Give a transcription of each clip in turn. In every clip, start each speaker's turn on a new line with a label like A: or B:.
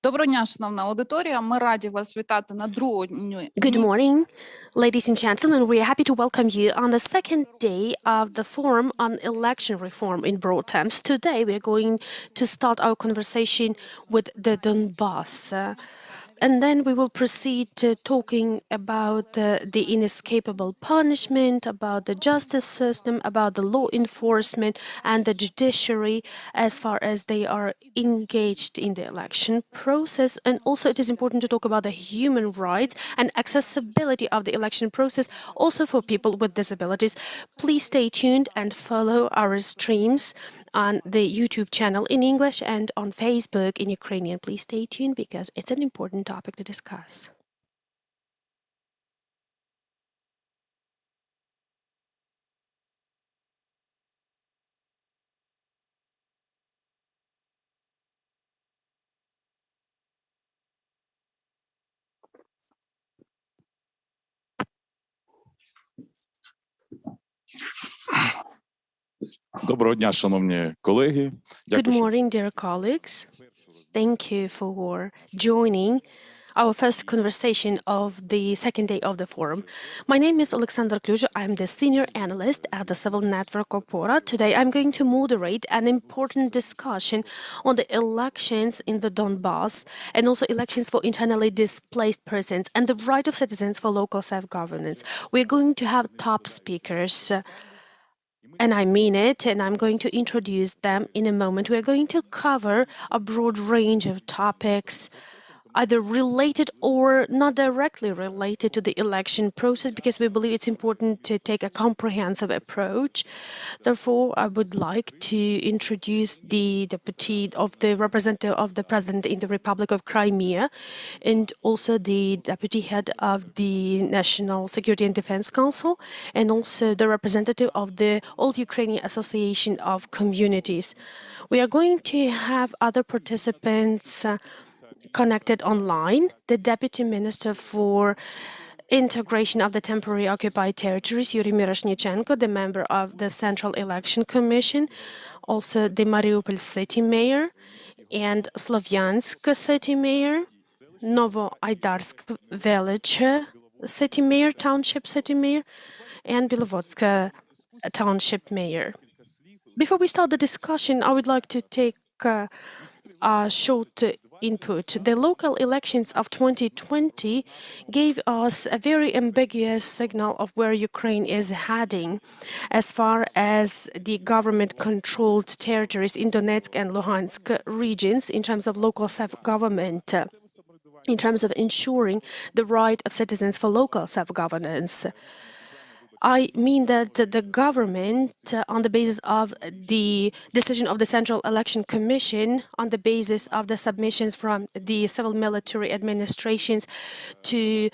A: Доброго дня, шановна аудиторія. Ми раді вас вітати на другому
B: Good morning, ladies and gentlemen. We are happy to welcome you on the second day of the Forum on Election Reform in broad terms. Today, we are going to start our conversation with the Donbass. And then we will proceed to talking about the inescapable punishment, about the justice system, about the law enforcement and the judiciary as far as they are engaged in the election process. And also it is important to talk about the human rights and accessibility of the election process, also for people with disabilities. Please stay tuned and follow our streams on the YouTube channel in English and on Facebook in Ukrainian. Please stay tuned because it's an important topic to discuss.
C: Доброго дня, шановні колеги.
B: Good morning, dear colleagues. Thank you for joining our first conversation of the second day of the forum. My name is Alexander Kluge. I'm the senior analyst at the civil network ОПОРА. Today, I'm going to moderate an important discussion on the elections in the Donbass and also elections for internally displaced persons and the right of citizens for local self-governance. We're going to have top speakers. And I mean it, and I'm going to introduce them in a moment. We're going to cover a broad range of topics, either related or not directly related to the election process, because we believe it's important to take a comprehensive approach. Therefore, I would like to introduce the representative of the president in the Republic of Crimea, and also the deputy head of the National Security and Defense Council, and also the representative of the All Ukrainian Association of Communities. We are going to have other participants connected online, the Deputy Minister for Integration of the Temporary Occupied Territories, Yuri Miroshnichenko, the member of the Central Election Commission, also the Mariupol City Mayor and Slovyansk City Mayor, Novoaydarsk Village City Mayor, Township City Mayor, and Belovodsk Township Mayor. Before we start the discussion, I would like to take a short input. The local elections of 2020 gave us a very ambiguous signal of where Ukraine is heading as far as the government-controlled territories in Donetsk and Luhansk regions in terms of local self-government, in terms of ensuring the right of citizens for local self-governance. I mean that the government, on the basis of the decision of the Central Election Commission, on the basis of the submissions from the civil military administrations to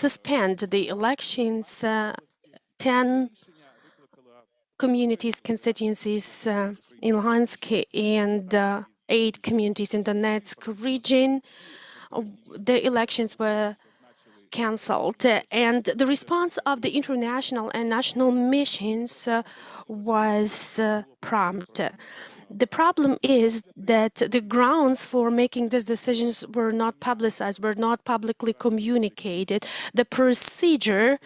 B: suspend the elections, 10 communities, constituencies in Luhansk and 8 communities in the Donetsk region, the elections were cancelled, and the response of the international and national missions was prompt. The problem is that the grounds for making these decisions were not publicized, were not publicly communicated. The procedure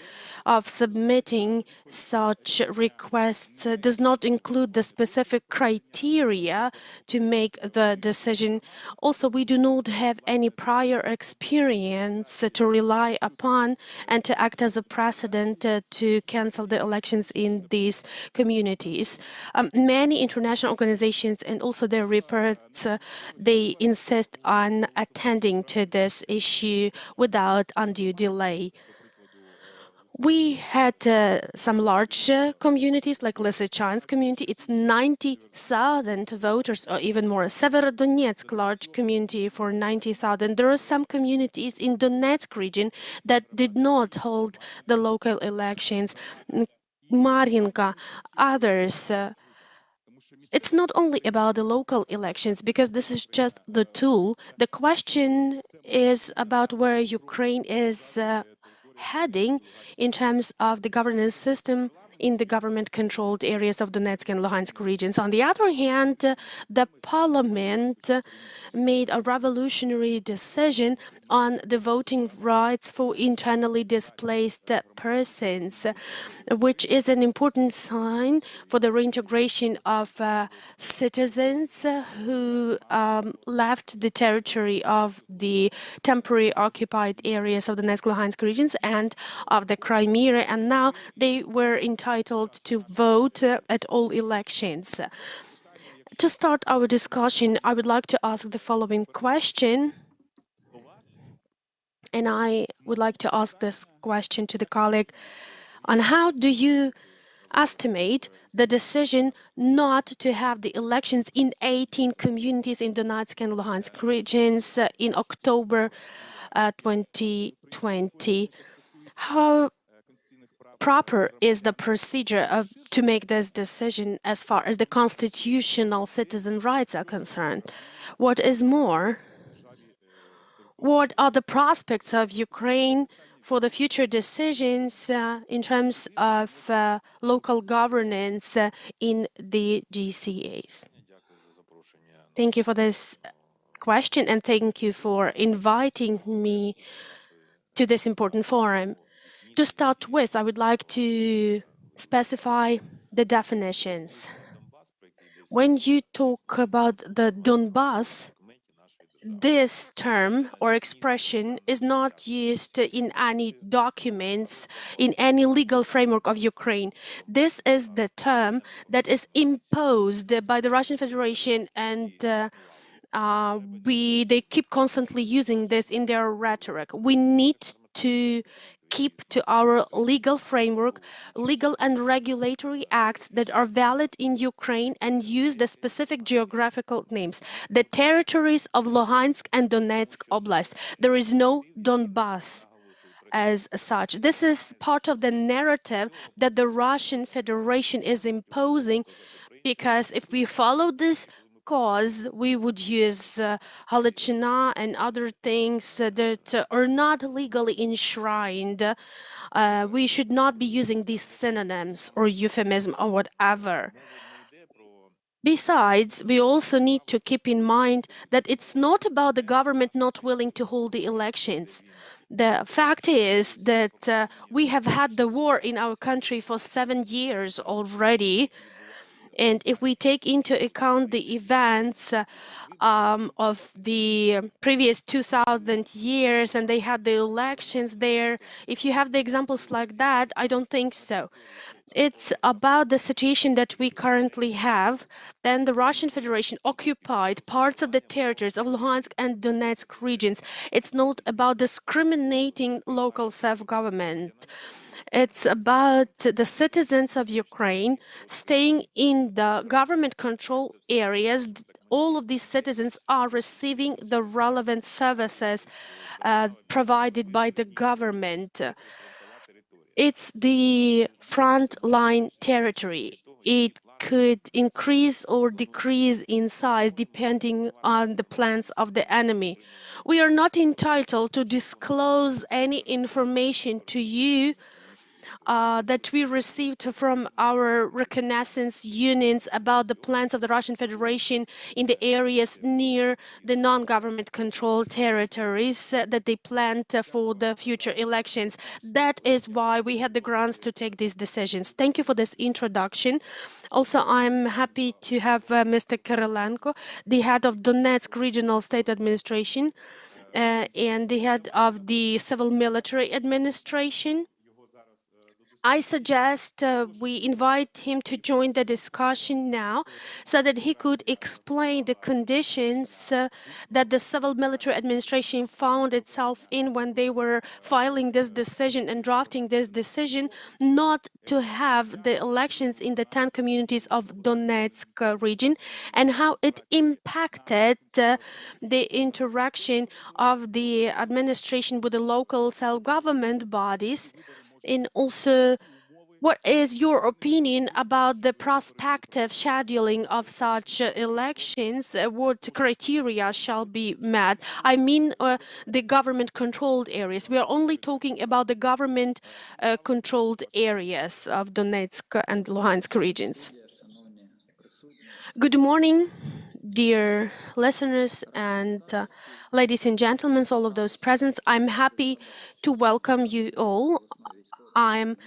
B: of submitting such requests does not include the specific criteria to make the decision. Also, we do not have any prior experience to rely upon and to act as a precedent to cancel the elections in these communities. Many international organizations and also their reports, they insist on attending to this issue without undue delay. We had some large communities like Lysychansk community. It's 90,000 voters or even more. Severodonetsk large community for 90,000. There are some communities in Donetsk region that did not hold the local elections. Marinka, others. It's not only about the local elections, because this is just the tool. The question is about where Ukraine is heading in terms of the governance system in the government-controlled areas of Donetsk and Luhansk regions. On the other hand, the parliament made a revolutionary decision on the voting rights for internally displaced persons, which is an important sign for the reintegration of citizens who left the territory of the temporary occupied areas of the Donetsk Luhansk regions and of the Crimea, and now they were entitled to vote at all elections. To start our discussion, I would like to ask the following question, and I would like to ask this question to the colleague on how do you estimate the decision not to have the elections in 18 communities in Donetsk and Luhansk regions in October 2020. How proper is the procedure to make this decision as far as the constitutional citizen rights are concerned? What is more, what are the prospects of Ukraine for the future decisions in terms of local governance in the GCAs? Thank you for this question, and thank you for inviting me to this important forum. To start with, I would like to specify the definitions. When you talk about the Donbass, this term or expression is not used in any documents, in any legal framework of Ukraine. This is the term that is imposed by the Russian Federation, and they keep constantly using this in their rhetoric. We need to keep to our legal framework, legal and regulatory acts that are valid in Ukraine, and use the specific geographical names. The territories of Luhansk and Donetsk Oblast. There is no Donbass as such. This is part of the narrative that the Russian Federation is imposing, because if we follow this cause, we would use Halachina and other things that are not legally enshrined. We should not be using these synonyms or euphemism or whatever. Besides, we also need to keep in mind that it's not about the government not willing to hold the elections. The fact is that we have had the war in our country for 7 years already. And if we take into account the events of the previous 2,000 years, and they had the elections there, if you have the examples like that, I don't think so. It's about the situation that we currently have. Then the Russian Federation occupied parts of the territories of Luhansk and Donetsk regions. It's not about discriminating local self-government. It's about the citizens of Ukraine staying in the government control areas. All of these citizens are receiving the relevant services provided by the government. It's the front-line territory. It could increase or decrease in size depending on the plans of the enemy. We are not entitled to disclose any information to you that we received from our reconnaissance units about the plans of the Russian Federation in the areas near the non-government controlled territories that they planned for the future elections. That is why we had the grounds to take these decisions. Thank you for this introduction. Also, I'm happy to have Mr. Kirilenko, the head of Donetsk Regional State Administration and the head of the Civil Military Administration. I suggest we invite him to join the discussion now so that he could explain the conditions that the Civil Military Administration found itself in when they were filing this decision and drafting this decision not to have the elections in the 10 communities of Donetsk region, and how it impacted the interaction of the administration with the local self-government bodies. And also, What is your opinion about the prospective scheduling of such elections? What criteria shall be met? I mean, the government-controlled areas. We are only talking about the government-controlled areas of Donetsk and Luhansk regions. Good morning, dear listeners and ladies and gentlemen, all of those present. I'm happy to welcome you all. I'm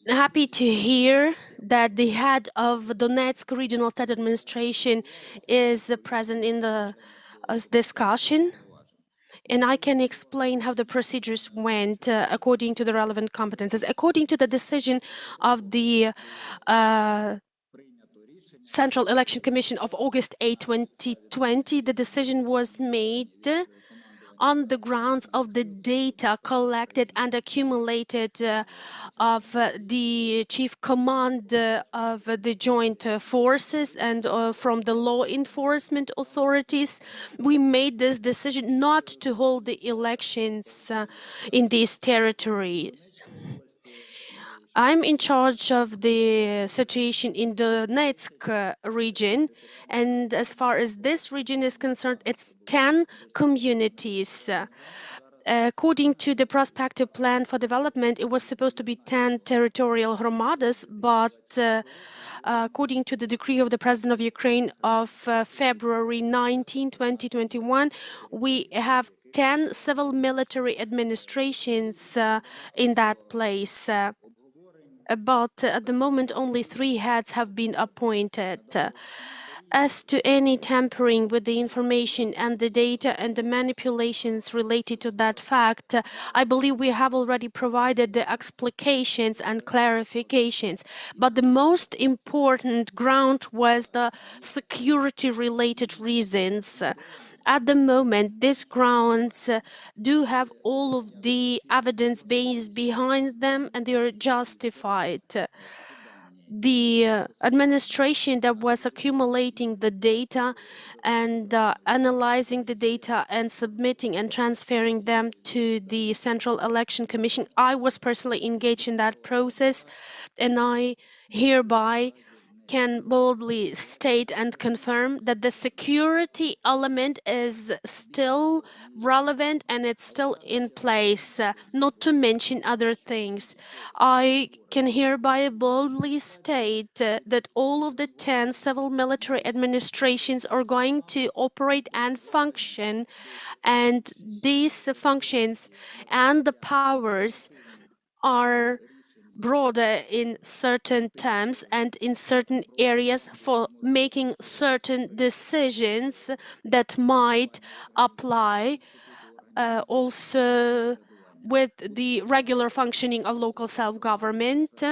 B: happy to hear that the head of Donetsk Regional State Administration is present in the discussion, and I can explain how the procedures went according to the relevant competences. According to the decision of the Central Election Commission of August 8, 2020, the decision was made on the grounds of the data collected and accumulated of the chief command of the joint forces and from the law enforcement authorities. We made this decision not to hold the elections in these territories. I'm in charge of the situation in the Donetsk region, and as far as this region is concerned, it's 10 communities. According to the prospective plan for development, it was supposed to be 10 territorial hromadas, but according to the decree of the President of Ukraine of February 19, 2021, we have 10 civil military administrations in that place. But at the moment, only 3 heads have been appointed. As to any tampering with the information and the data and the manipulations related to that fact, I believe we have already provided the explications and clarifications. But the most important ground was the security-related reasons. At the moment, these grounds do have all of the evidence base behind them, and they are justified. The administration that was accumulating the data and analyzing the data and submitting and transferring them to the Central Election Commission, I was personally engaged in that process, and I hereby can boldly state and confirm that the security element is still relevant and it's still in place, not to mention other things. I can hereby boldly state that all of the 10 civil military administrations are going to operate and function, and these functions and the powers are broader in certain terms and in certain areas for making certain decisions that might apply also with the regular functioning of local self-government.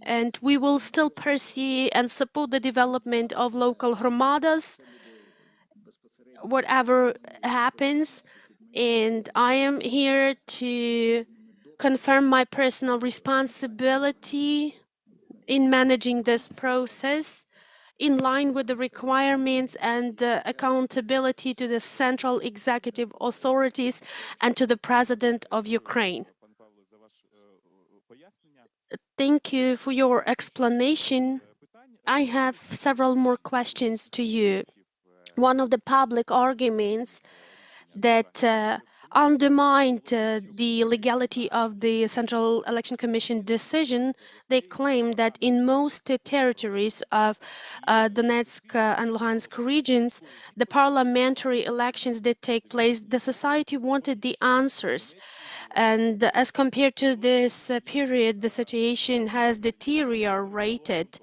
B: And we will still pursue and support the development of local hromadas, whatever happens. And I am here to confirm my personal responsibility in managing this process in line with the requirements and accountability to the central executive authorities and to the President of Ukraine. Thank you for your explanation. I have several more questions to you. One of the public arguments that undermined the legality of the Central Election Commission decision, they claim that in most territories of Donetsk and Luhansk regions, the parliamentary elections did take place. The society wanted the answers. And as compared to this period, the situation has deteriorated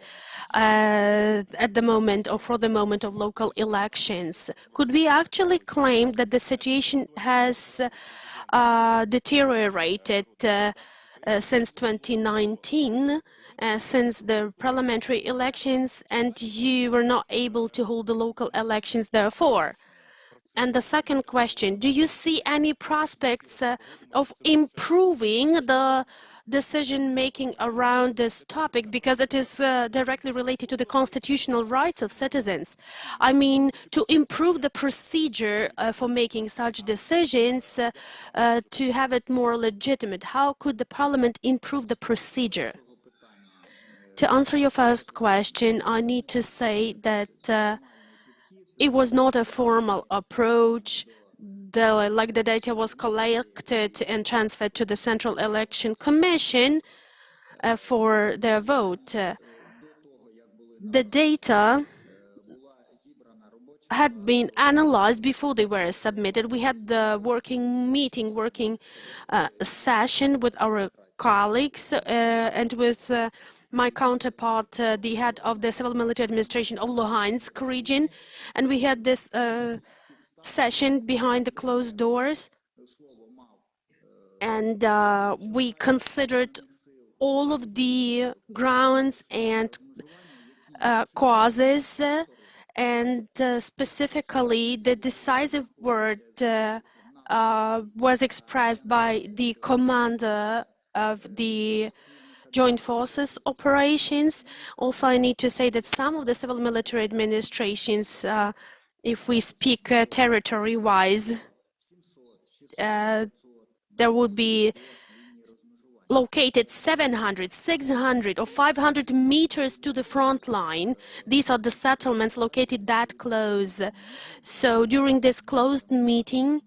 B: at the moment or for the moment of local elections. Could we actually claim that the situation has deteriorated since 2019, since the parliamentary elections, and you were not able to hold the local elections therefore? And the second question, do you see any prospects of improving the decision-making around this topic, because it is directly related to the constitutional rights of citizens? I mean, to improve the procedure for making such decisions, to have it more legitimate, how could the parliament improve the procedure? To answer your first question, I need to say that it was not a formal approach. The data was collected and transferred to the Central Election Commission for their vote. The data had been analyzed before they were submitted. We had the working session with our colleagues and with my counterpart, the head of the Civil Military Administration of Luhansk region, and we had this session behind the closed doors, and we considered all of the grounds and causes, and specifically the decisive word was expressed by the commander of the Joint Forces operations. Also, I need to say that some of the civil military administrations, if we speak territory-wise, there would be located 700, 600 or 500 meters to the front line. These are the settlements located that close. So during this closed meeting,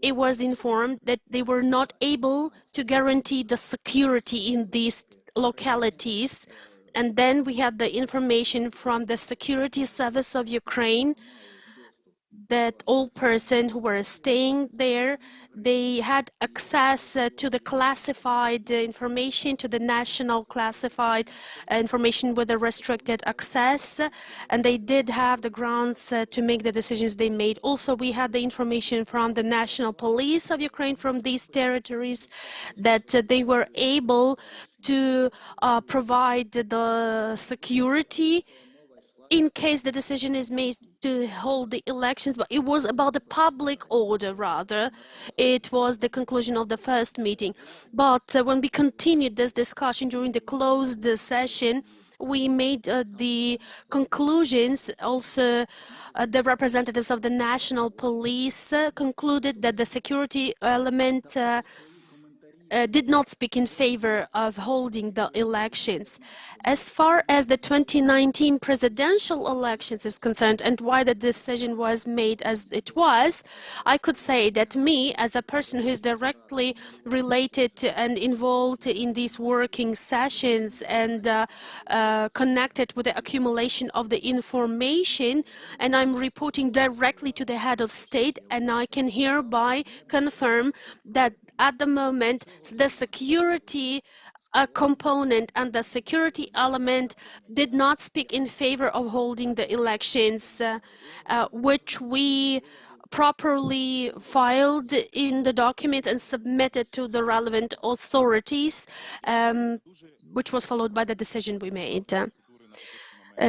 B: it was informed that they were not able to guarantee the security in these localities. And then we had the information from the Security Service of Ukraine that all persons who were staying there, they had access to the classified information, to the national classified information with a restricted access, and they did have the grounds to make the decisions they made. Also, we had the information from the National Police of Ukraine from these territories that they were able to provide the security in case the decision is made to hold the elections, but it was about the public order rather. It was the conclusion of the first meeting. But when we continued this discussion during the closed session, we made the conclusions. Also, the representatives of the National Police concluded that the security element did not speak in favor of holding the elections. As far as the 2019 presidential elections is concerned and why the decision was made as it was, I could say that me, as a person who is directly related to and involved in these working sessions and connected with the accumulation of the information, and I'm reporting directly to the head of state, and I can hereby confirm that at the moment, the security component and the security element did not speak in favor of holding the elections, which we properly filed in the documents and submitted to the relevant authorities, which was followed by the decision we made.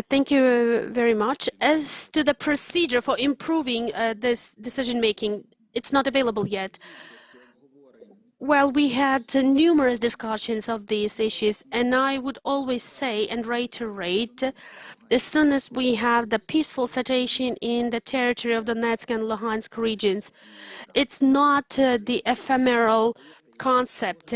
B: Thank you very much. As to the procedure for improving this decision-making, it's not available yet. Well, we had numerous discussions of these issues, and I would always say and reiterate, as soon as we have the peaceful situation in the territory of Donetsk and Luhansk regions, it's not the ephemeral concept,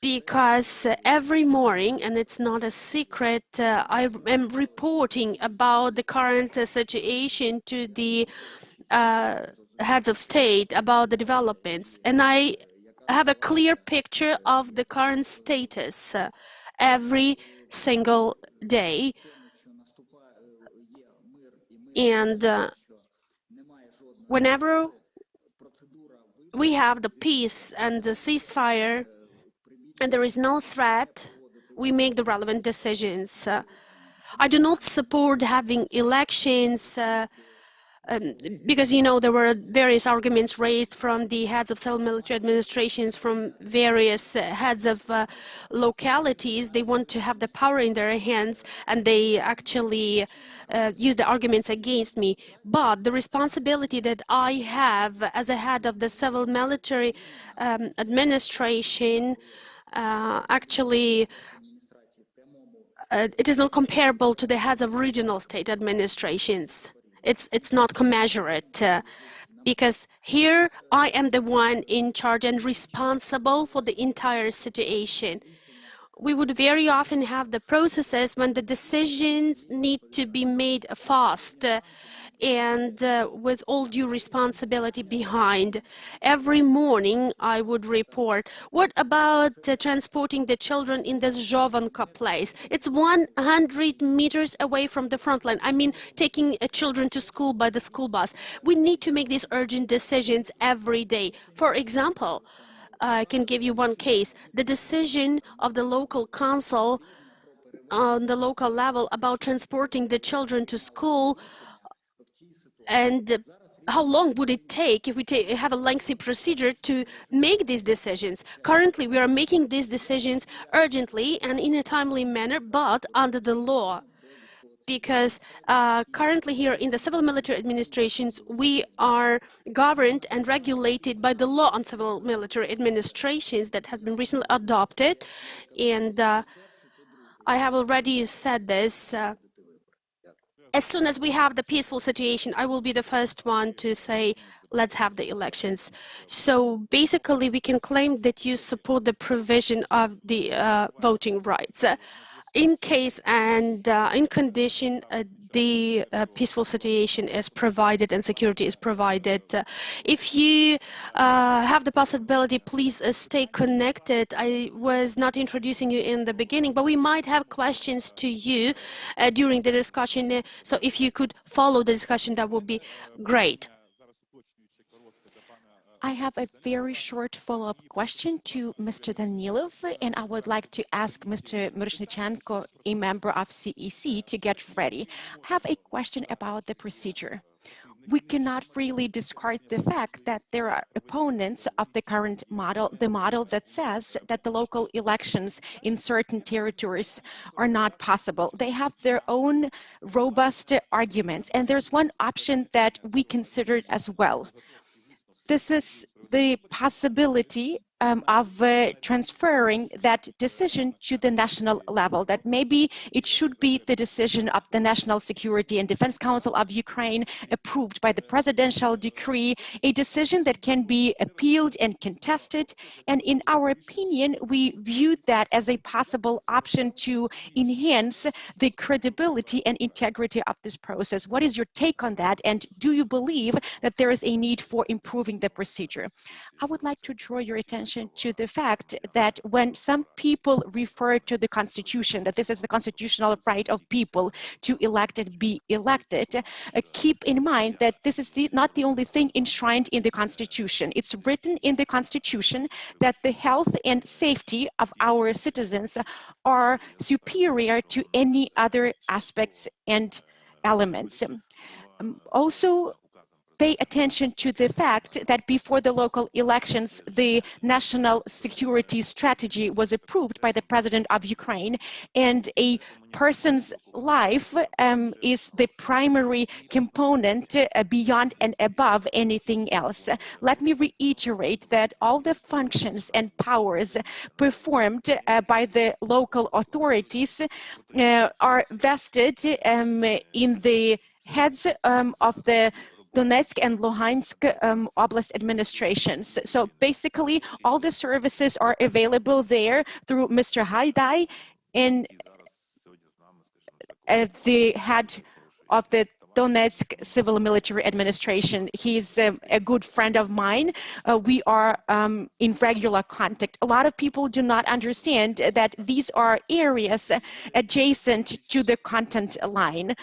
B: because every morning, and it's not a secret, I am reporting about the current situation to the heads of state about the developments, and I have a clear picture of the current status every single day. And whenever we have the peace and the ceasefire and there is no threat, we make the relevant decisions. I do not support having elections because, you know, there were various arguments raised from the heads of civil military administrations, from various heads of localities. They want to have the power in their hands, and they actually use the arguments against me. But the responsibility that I have as a head of the civil military administration actually it is not comparable to the heads of regional state administrations. It's not commensurate, because here I am the one in charge and responsible for the entire situation. we would very often have the processes when the decisions need to be made fast and with all due responsibility behind. Every morning I would report, what about transporting the children in this Zhovanka place? It's 100 meters away from the front line. I mean, taking children to school by the school bus. We need to make these urgent decisions every day. For example, I can give you one case. The decision of the local council on the local level about transporting the children to school, and how long would it take if we have a lengthy procedure to make these decisions? Currently, we are making these decisions urgently and in a timely manner, but under the law. Because currently here in the civil military administrations, we are governed and regulated by the law on civil military administrations that has been recently adopted. And I have already said this. As soon as we have the peaceful situation, I will be the first one to say, let's have the elections. So basically, we can claim that you support the provision of the voting rights. In case and in condition the peaceful situation is provided and security is provided. If you have the possibility, please stay connected. I was not introducing you in the beginning, but we might have questions to you during the discussion. So if you could follow the discussion, that would be great.
D: I have a very short follow-up question to Mr. Danilov, and I would like to ask Mr. Myrshnichenko, a member of CEC, to get ready. I have a question about the procedure. We cannot really discard the fact that there are opponents of the current model, the model that says that the local elections in certain territories are not possible. They have their own robust arguments, and there's one option that we considered as well. This is the possibility of transferring that decision to the national level, that maybe it should be the decision of the National Security and Defense Council of Ukraine, approved by the presidential decree, a decision that can be appealed and contested. And in our opinion, we viewed that as a possible option to enhance the credibility and integrity of this process. What is your take on that? And do you believe that there is a need for improving the procedure? I would like to draw your attention to the fact that when some people refer to the Constitution, that this is the constitutional right of people to elect and be elected, keep in mind that this is not the only thing enshrined in the Constitution. It's written in the Constitution that the health and safety of our citizens are superior to any other aspects and elements. Also, pay attention to the fact that before the local elections, the national security strategy was approved by the president of Ukraine, and a person's life is the primary component beyond and above anything else. Let me reiterate that all the functions and powers performed by the local authorities are vested in the heads of the Donetsk and Luhansk Oblast administrations. So basically, all the services are available there through Mr. Haidai, and the head of the Donetsk Civil Military Administration. He's a good friend of mine. We are in regular contact. A lot of people do not understand that these are areas adjacent to the content line.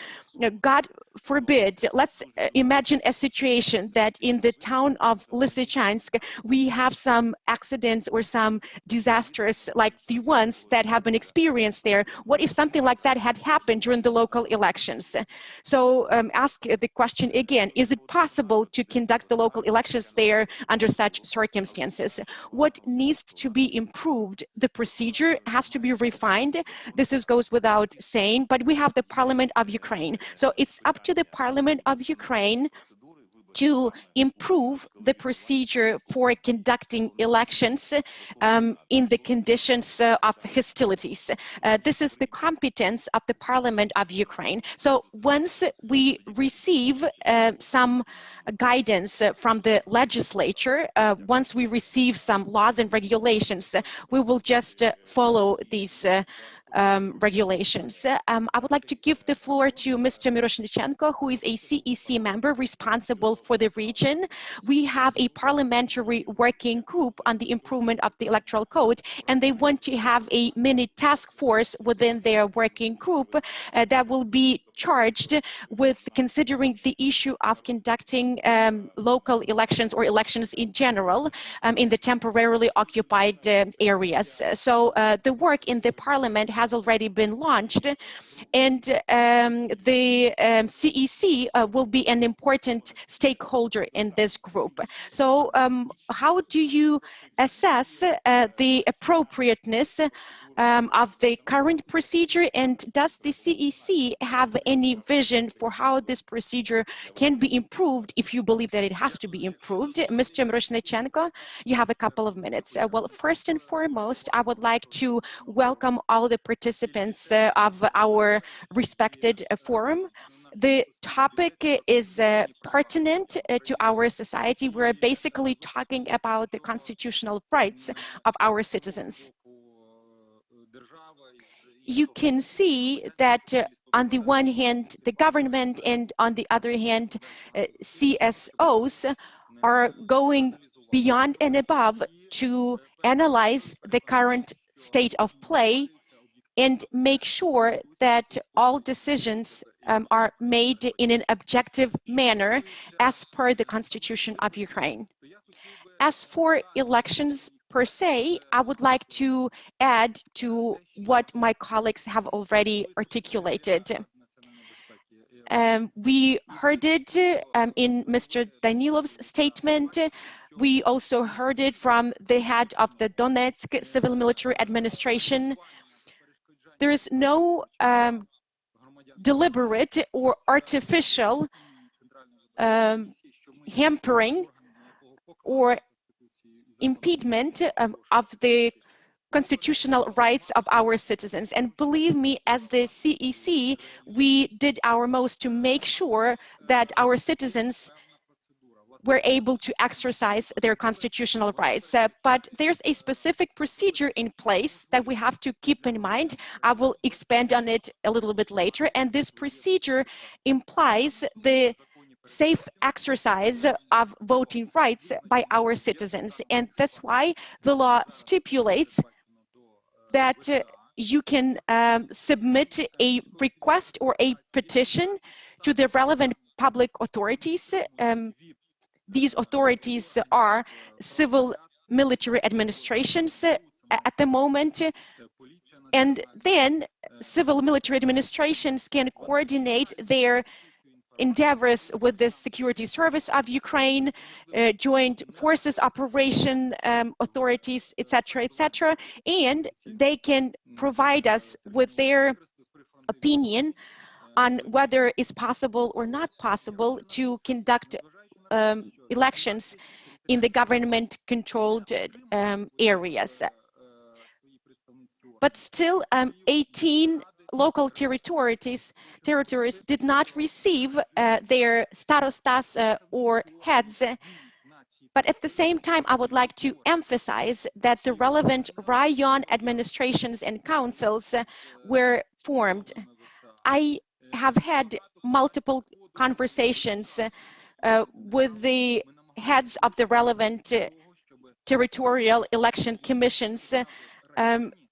D: God forbid, let's imagine a situation that in the town of Lysychansk, we have some accidents or some disasters like the ones that have been experienced there. What if something like that had happened during the local elections? So ask the question again, is it possible to conduct the local elections there under such circumstances? What needs to be improved? The procedure has to be refined. This goes without saying, but we have the Parliament of Ukraine. So it's up to the Parliament of Ukraine to improve the procedure for conducting elections in the conditions of hostilities. This is the competence of the Parliament of Ukraine. So once we receive some guidance from the legislature, once we receive some laws and regulations, we will just follow these regulations. I would like to give the floor to Mr. Miroshnichenko, who is a CEC member responsible for the region. We have a parliamentary working group on the improvement of the electoral code, and they want to have a mini task force within their working group that will be charged with considering the issue of conducting local elections or elections in general in the temporarily occupied areas. So the work in the parliament has already been launched, and the CEC will be an important stakeholder in this group. So how do you assess the appropriateness of the current procedure, and does the CEC have any vision for how this procedure can be improved if you believe that it has to be improved? Mr. Miroshnichenko, you have a couple of minutes. Well, first and foremost, I would like to welcome all the participants of our respected forum. The topic is pertinent to our society. We're basically talking about the constitutional rights of our citizens. You can see that on the one hand, the government, and on the other hand, CSOs are going beyond and above to analyze the current state of play and make sure that all decisions are made in an objective manner as per the Constitution of Ukraine. As for elections per se, I would like to add to what my colleagues have already articulated. We heard it in Mr. Danilov's statement. We also heard it from the head of the Donetsk Civil Military Administration. There is no deliberate or artificial hampering or impediment of the constitutional rights of our citizens. And believe me, as the CEC, we did our most to make sure that our citizens were able to exercise their constitutional rights. But there's a specific procedure in place that we have to keep in mind. I will expand on it a little bit later. And this procedure implies the safe exercise of voting rights by our citizens. And that's why the law stipulates that you can submit a request or a petition to the relevant public authorities. These authorities are civil military administrations at the moment, and then civil military administrations can coordinate their endeavors with the security service of Ukraine, joint forces operation authorities, etc., and they can provide us with their opinion on whether it's possible or not possible to conduct elections in the government-controlled areas. But still, 18 local territories did not receive their starostas or heads. But at the same time, I would like to emphasize that the relevant rayon administrations and councils were formed. I have had multiple conversations with the heads of the relevant territorial election commissions.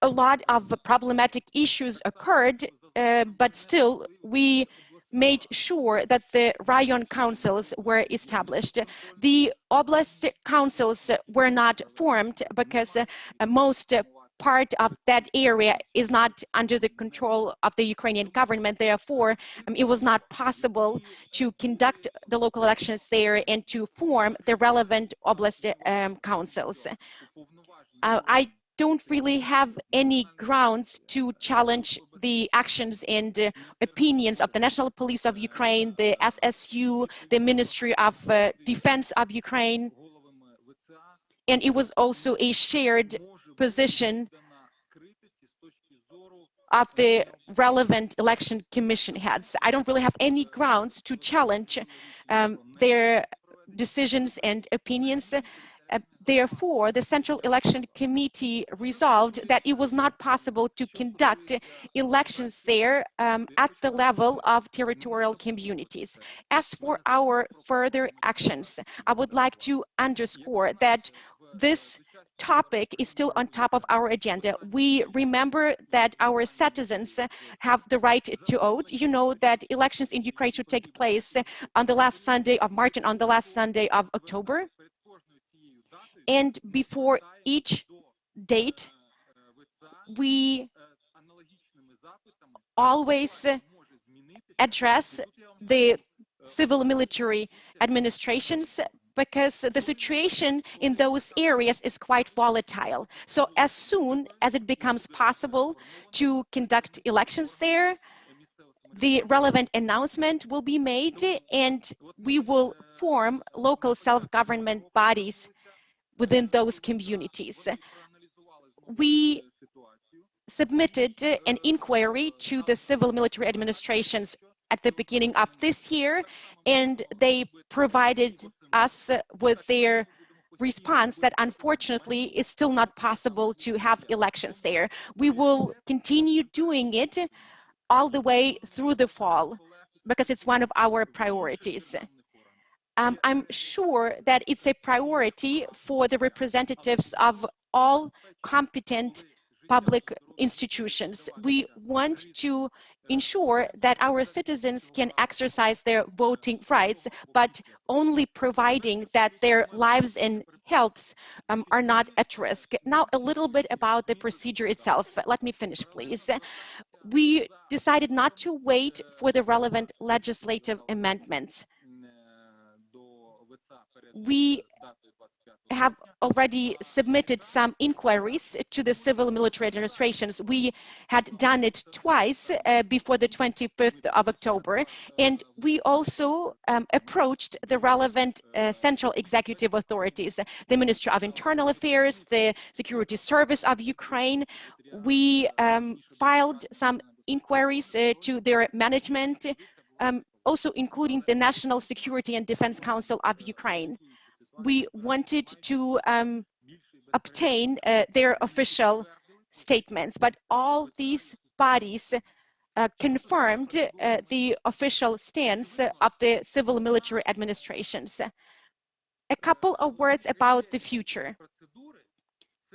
D: A lot of problematic issues occurred, but still we made sure that the rayon councils were established. The oblast councils were not formed because most part of that area is not under the control of the Ukrainian government. Therefore, it was not possible to conduct the local elections there and to form the relevant oblast councils. I don't really have any grounds to challenge the actions and opinions of the National Police of Ukraine, the SSU, the Ministry of Defense of Ukraine. And it was also a shared position of the relevant election commission heads. I don't really have any grounds to challenge their decisions and opinions. Therefore, the Central Election Committee resolved that it was not possible to conduct elections there at the level of territorial communities. As for our further actions, I would like to underscore that this topic is still on top of our agenda. We remember that our citizens have the right to vote. You know that elections in Ukraine should take place on the last Sunday of March and on the last Sunday of October. And before each date, we always address the civil military administrations because the situation in those areas is quite volatile. So as soon as it becomes possible to conduct elections there, the relevant announcement will be made and we will form local self-government bodies within those communities. We submitted an inquiry to the civil military administrations at the beginning of this year, and they provided us with their response that unfortunately it's still not possible to have elections there. We will continue doing it all the way through the fall because it's one of our priorities. I'm sure that it's a priority for the representatives of all competent public institutions. We want to ensure that our citizens can exercise their voting rights, but only providing that their lives and healths are not at risk. Now, a little bit about the procedure itself. Let me finish, please. We decided not to wait for the relevant legislative amendments. We have already submitted some inquiries to the civil military administrations. We had done it twice before the 25th of October, and we also approached the relevant central executive authorities, the Ministry of Internal Affairs, the Security Service of Ukraine. We filed some inquiries to their management, also including the National Security and Defense Council of Ukraine. We wanted to obtain their official statements, but all these bodies confirmed the official stance of the civil military administrations. A couple of words about the future.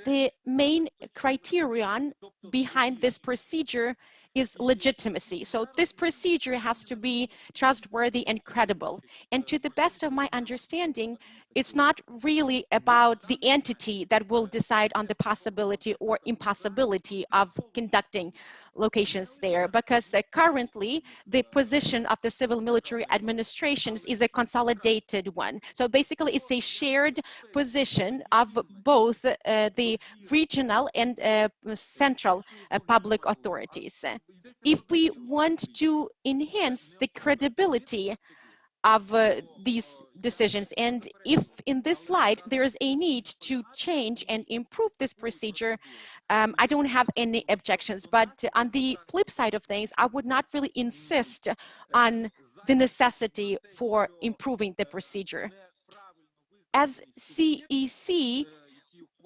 D: The main criterion behind this procedure is legitimacy. So this procedure has to be trustworthy and credible. And to the best of my understanding, it's not really about the entity that will decide on the possibility or impossibility of conducting locations there, because currently the position of the civil military administrations is a consolidated one. So basically it's a shared position of both the regional and central public authorities. If we want to enhance the credibility of these decisions, and if in this light there is a need to change and improve this procedure, I don't have any objections. But on the flip side of things, I would not really insist on the necessity for improving the procedure. As CEC,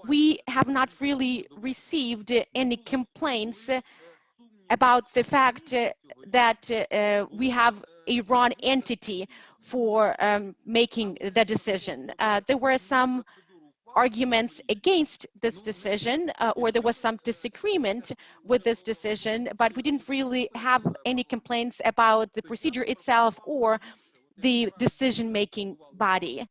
D: we have not really received any complaints about the fact that we have a wrong entity for making the decision. There were some arguments against this decision, or there was some disagreement with this decision, but we didn't really have any complaints about the procedure itself or the decision-making body.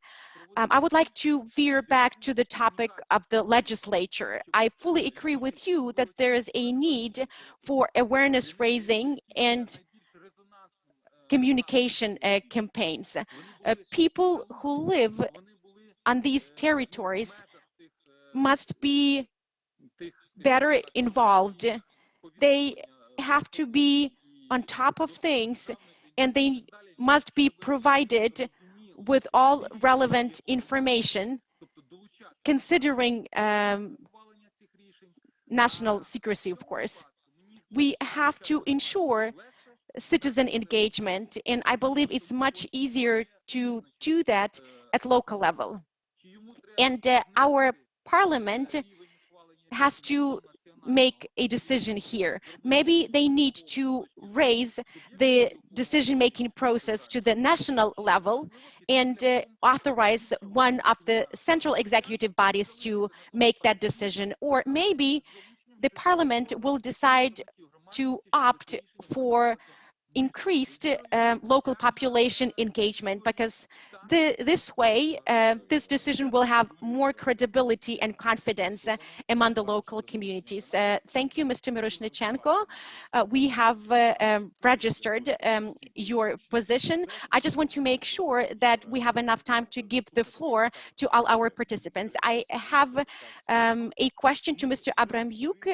D: I would like to veer back to the topic of the legislature. I fully agree with you that there is a need for awareness raising and communication campaigns. People who live on these territories must be better involved. They have to be on top of things, and they must be provided with all relevant information, considering national secrecy, of course. We have to ensure citizen engagement, and I believe it's much easier to do that at local level. And our parliament has to make a decision here. Maybe they need to raise the decision-making process to the national level and authorize one of the central executive bodies to make that decision. Or maybe the parliament will decide to opt for increased local population engagement, because this way, this decision will have more credibility and confidence among the local communities. Thank you, Mr. Miroshnichenko. We have registered your position. I just want to make sure that we have enough time to give the floor to all our participants. I have a question to Mr. Abramyuk,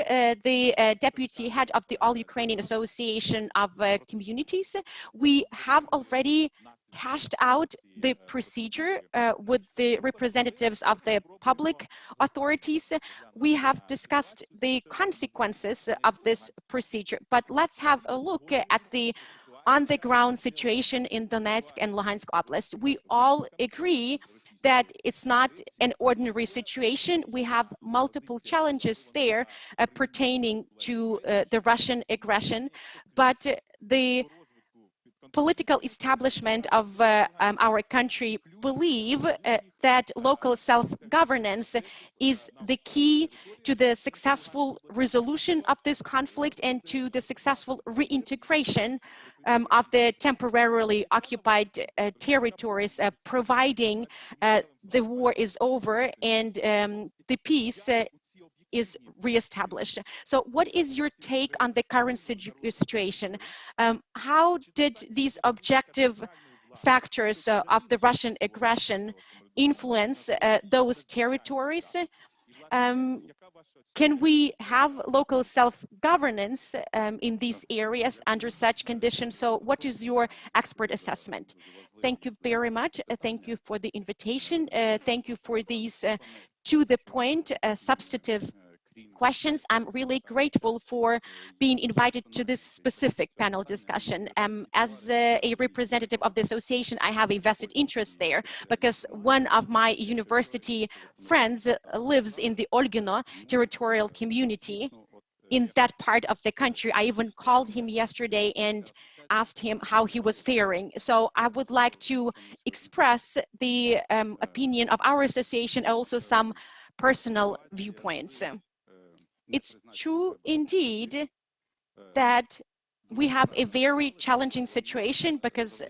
D: the deputy head of the All Ukrainian Association of Communities. We have already hashed out the procedure with the representatives of the public authorities. We have discussed the consequences of this procedure, but let's have a look at the on-the-ground situation in Donetsk and Luhansk Oblast. We all agree that it's not an ordinary situation. We have multiple challenges there pertaining to the Russian aggression, but the political establishment of our country believe that local self-governance is the key to the successful resolution of this conflict and to the successful reintegration of the temporarily occupied territories, providing the war is over and the peace is reestablished. So what is your take on the current situation? How did these objective factors of the Russian aggression influence those territories? Can we have local self-governance in these areas under such conditions? So what is your expert assessment? Thank you very much. Thank you for the invitation. Thank you for these to-the-point, substantive questions. I'm really grateful for being invited to this specific panel discussion. As a representative of the association, I have a vested interest there because one of my university friends lives in the Olgino territorial community in that part of the country. I even called him yesterday and asked him how he was faring. So I would like to express the opinion of our association, also some personal viewpoints. It's true indeed that we have a very challenging situation because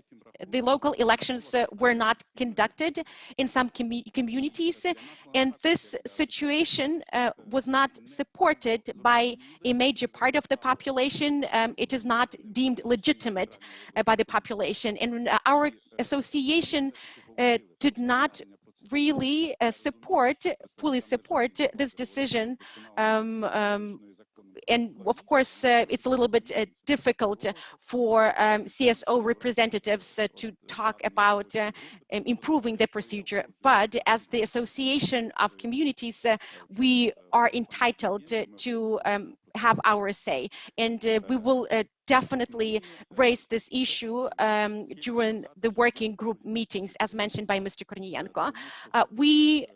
D: the local elections were not conducted in some communities, and this situation was not supported by a major part of the population. It is not deemed legitimate by the population, and our association did not really fully support this decision. And of course, it's a little bit difficult for CSO representatives to talk about improving the procedure. But as the Association of Communities, we are entitled to have our say. And we will definitely raise this issue during the working group meetings, as mentioned by Mr. Kornienko. We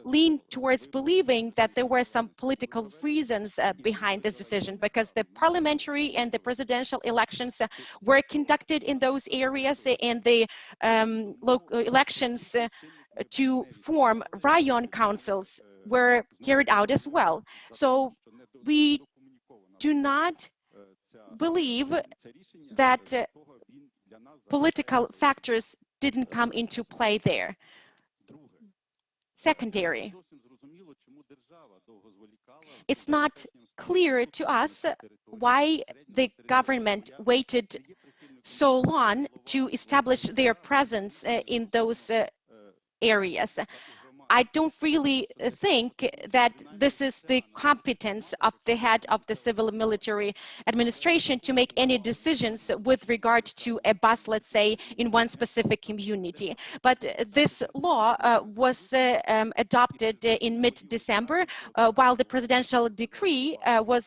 D: lean towards believing that there were some political reasons behind this decision, because the parliamentary and the presidential elections were conducted in those areas, and the local elections to form rayon councils were carried out as well. So we do not believe that political factors didn't come into play there. Secondary, it's not clear to us why the government waited so long to establish their presence in those areas. I don't really think that this is the competence of the head of the civil military administration to make any decisions with regard to a bus, let's say, in one specific community. But this law was adopted in mid-December, while the presidential decree was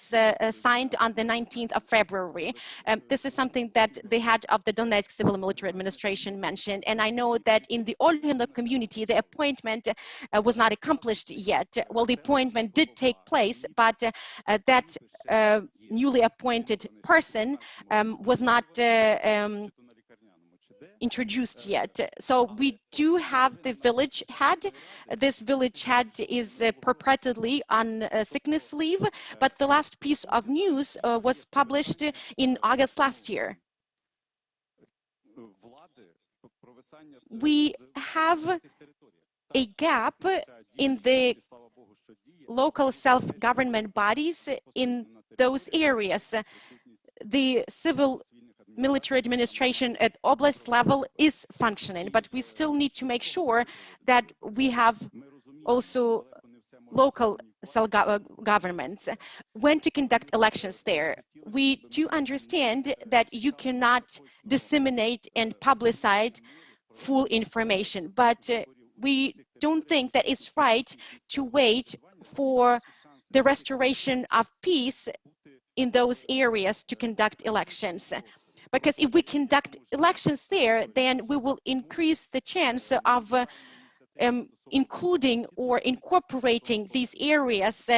D: signed on the 19th of February. This is something that the head of the Donetsk civil military administration mentioned. And I know that in the Olhino community, the appointment was not accomplished yet. Well, the appointment did take place, but that newly appointed person was not introduced yet. So we do have the village head. This village head is purportedly on sickness leave, but the last piece of news was published in August last year. We have a gap in the local self-government bodies in those areas. The civil military administration at oblast level is functioning, but we still need to make sure that we have also local self-governments. When to conduct elections there, we do understand that you cannot disseminate and publicize full information, but we don't think that it's right to wait for the restoration of peace in those areas to conduct elections. Because if we conduct elections there, then we will increase the chance of including or incorporating these areas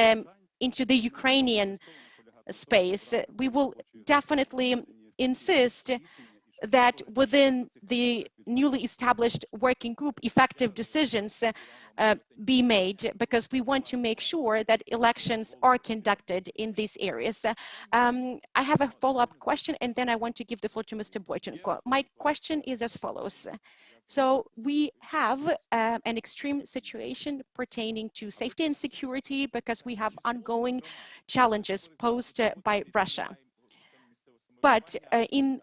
D: into the Ukrainian space. We will definitely insist that within the newly established working group, effective decisions be made, because we want to make sure that elections are conducted in these areas. I have a follow-up question, and then I want to give the floor to Mr. Boychenko. My question is as follows. So we have an extreme situation pertaining to safety and security because we have ongoing challenges posed by Russia. But in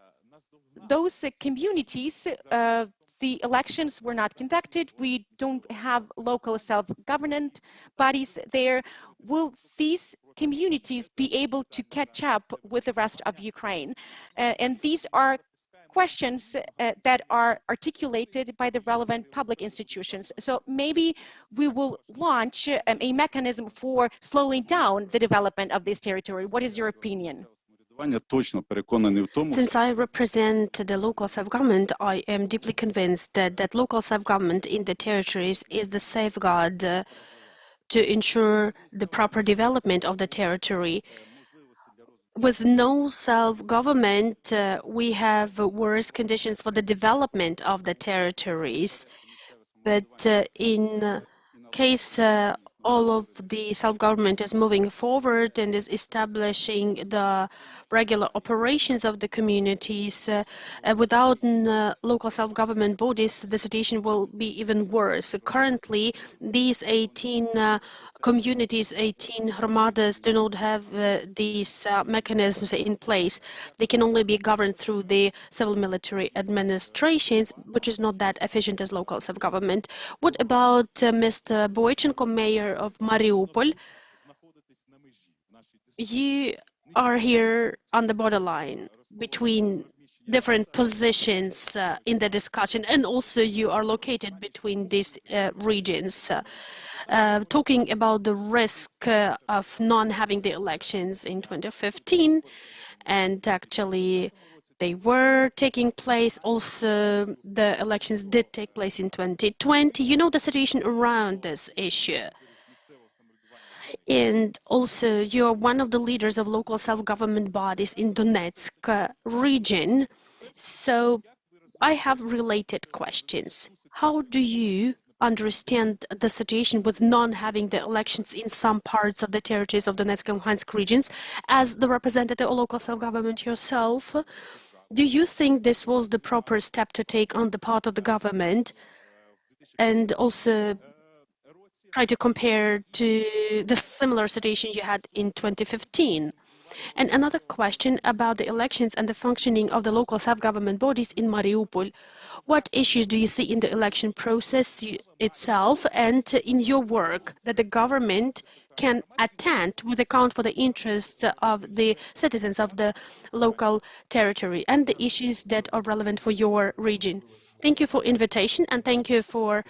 D: those communities, the elections were not conducted. We don't have local self-government bodies there. Will these communities be able to catch up with the rest of Ukraine? And these are questions that are articulated by the relevant public institutions. So maybe we will launch a mechanism for slowing down the development of this territory. What is your opinion?
B: Since I represent the local self-government, I am deeply convinced that local self-government in the territories is the safeguard to ensure the proper development of the territory. With no self-government, we have worse conditions for the development of the territories. But in case all of the self-government is moving forward and is establishing the regular operations of the communities, without local self-government bodies, the situation will be even worse. Currently, these 18 communities, 18 hromadas, do not have these mechanisms in place. They can only be governed through the civil military administrations, which is not that efficient as local self-government. What about Mr. Boychenko, mayor of Mariupol? You are here on the borderline between different positions in the discussion, and also you are located between these regions. Talking about the risk of not having the elections in 2015, and actually they were taking place. Also, the elections did take place in 2020. You know the situation around this issue. And also, you are one of the leaders of local self-government bodies in Donetsk region. So I have related questions. How do you understand the situation with not having the elections in some parts of the territories of Donetsk and Luhansk regions? As the representative of local self-government yourself, do you think this was the proper step to take on the part of the government? And also, try to compare to the similar situation you had in 2015? And another question about the elections and the functioning of the local self-government bodies in Mariupol. What issues do you see in the election process itself and in your work that the government can attend with account for the interests of the citizens of the local territory and the issues that are relevant for your region? Thank you for invitation and thank you for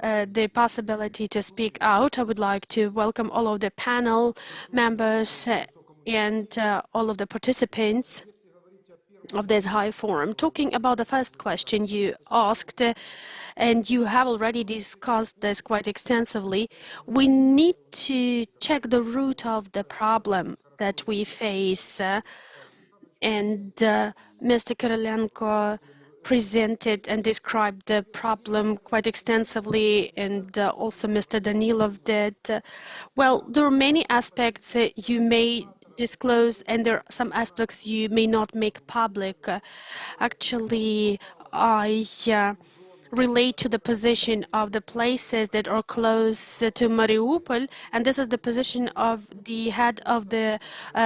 B: the possibility to speak out. I would like to welcome all of the panel members and all of the participants of this high forum. Talking about the first question you asked, and you have already discussed this quite extensively, we need to check the root of the problem that we face. And Mr. Kirilenko presented and described the problem quite extensively, and also Mr. Danilov did. Well, there are many aspects you may disclose, and there are some aspects you may not make public. Actually, I relate to the position of the places that are close to Mariupol, and this is the position of the head of the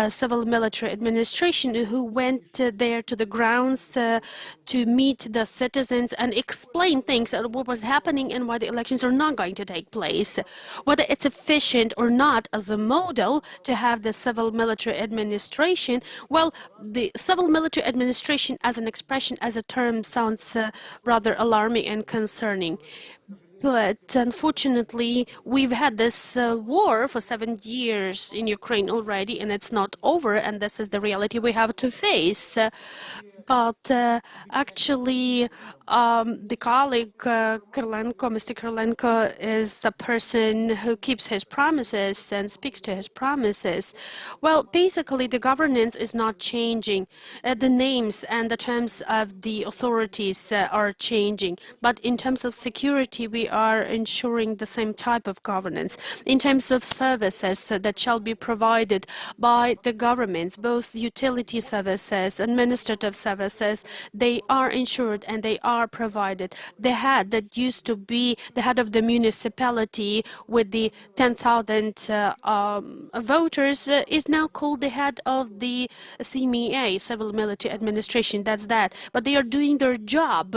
B: civil military administration who went there to the grounds to meet the citizens and explain things, what was happening and why the elections are not going to take place. Whether it's efficient or not as a model to have the civil military administration, well, the civil military administration as an expression, as a term, sounds rather alarming and concerning. But unfortunately, we've had this war for 7 years in Ukraine already, and it's not over, and this is the reality we have to face. But actually, the colleague Mr. Kirilenko is the person who keeps his promises and speaks to his promises. Well, basically, the governance is not changing. The names and the terms of the authorities are changing. But in terms of security, we are ensuring the same type of governance. In terms of services that shall be provided by the governments, both utility services, administrative services, they are ensured and they are provided. The head that used to be the head of the municipality with the 10,000 voters is now called the head of the CMA, Civil Military Administration. That's that. But they are doing their job.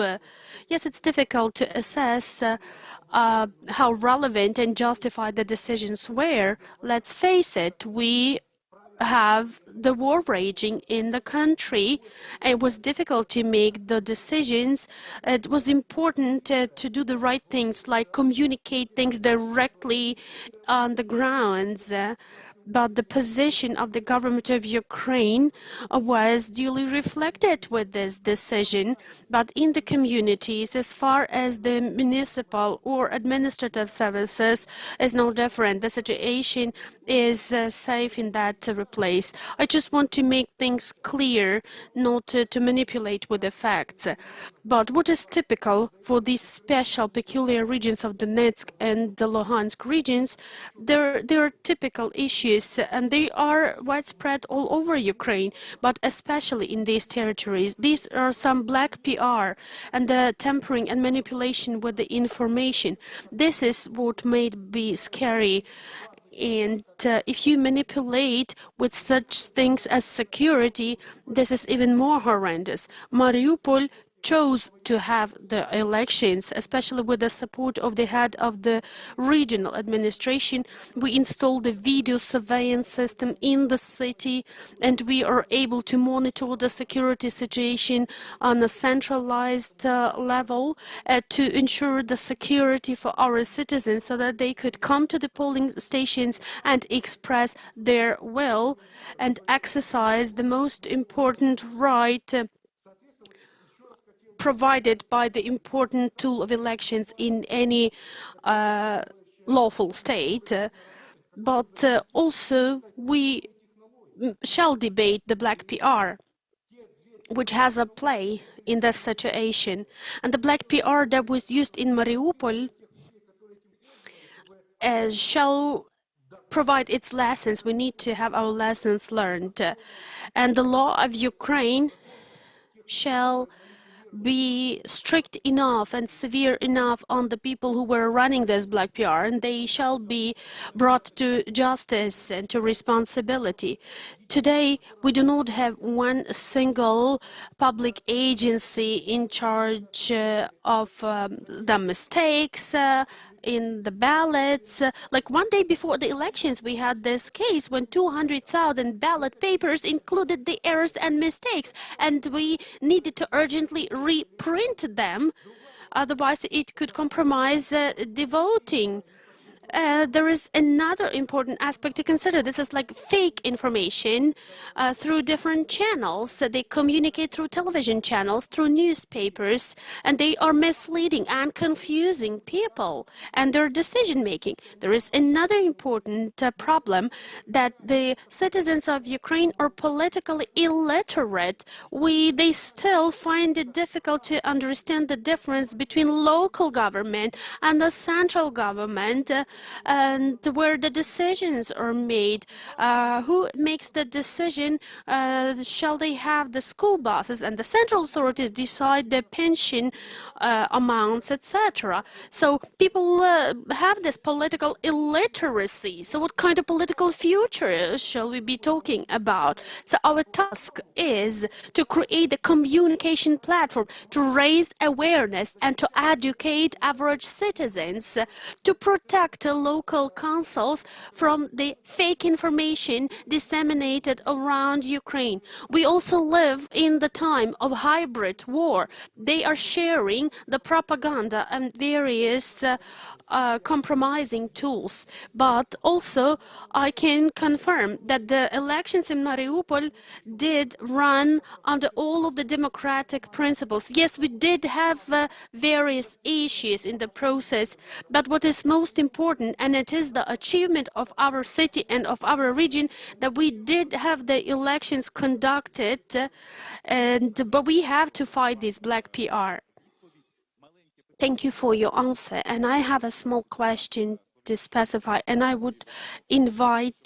B: Yes, it's difficult to assess how relevant and justified the decisions were. Let's face it, we have the war raging in the country. It was difficult to make the decisions. It was important to do the right things, like communicate things directly on the grounds. But the position of the government of Ukraine was duly reflected with this decision. But in the communities, as far as the municipal or administrative services, is no different. The situation is safe in that place. I just want to make things clear, not to manipulate with the facts. But what is typical for these special peculiar regions of Donetsk and the Luhansk regions, there are typical issues, and they are widespread all over Ukraine, but especially in these territories. These are some black PR and the tampering and manipulation with the information. This is what may be scary. And if you manipulate with such things as security, this is even more horrendous. Mariupol chose to have the elections, especially with the support of the head of the regional administration. We installed the video surveillance system in the city, and we are able to monitor the security situation on a centralized level to ensure the security for our citizens so that they could come to the polling stations and express their will and exercise the most important right provided by the important tool of elections in any lawful state. But also we shall debate the black PR, which has a play in this situation. And the black PR that was used in Mariupol shall provide its lessons. We need to have our lessons learned. And the law of Ukraine shall be strict enough and severe enough on the people who were running this black PR, and they shall be brought to justice and to responsibility. Today, we do not have one single public agency in charge of the mistakes in the ballots. Like one day before the elections, we had this case when 200,000 ballot papers included the errors and mistakes, and we needed to urgently reprint them. Otherwise, it could compromise the voting. There is another important aspect to consider. This is like fake information through different channels. They communicate through television channels, through newspapers, and they are misleading and confusing people and their decision-making. There is another important problem that the citizens of Ukraine are politically illiterate. They still find it difficult to understand the difference between local government and the central government, and where the decisions are made. Who makes the decision? Shall they have the school buses, and the central authorities decide the pension amounts, etc. So people have this political illiteracy. So what kind of political future shall we be talking about? So our task is to create a communication platform to raise awareness and to educate average citizens, to protect local councils from the fake information disseminated around Ukraine. We also live in the time of hybrid war. They are sharing the propaganda and various compromising tools. But also, I can confirm that the elections in Mariupol did run under all of the democratic principles. Yes, we did have various issues in the process, but what is most important, and it is the achievement of our city and of our region, that we did have the elections conducted, but we have to fight this black PR. Thank you for your answer. And I have a small question to specify, and I would invite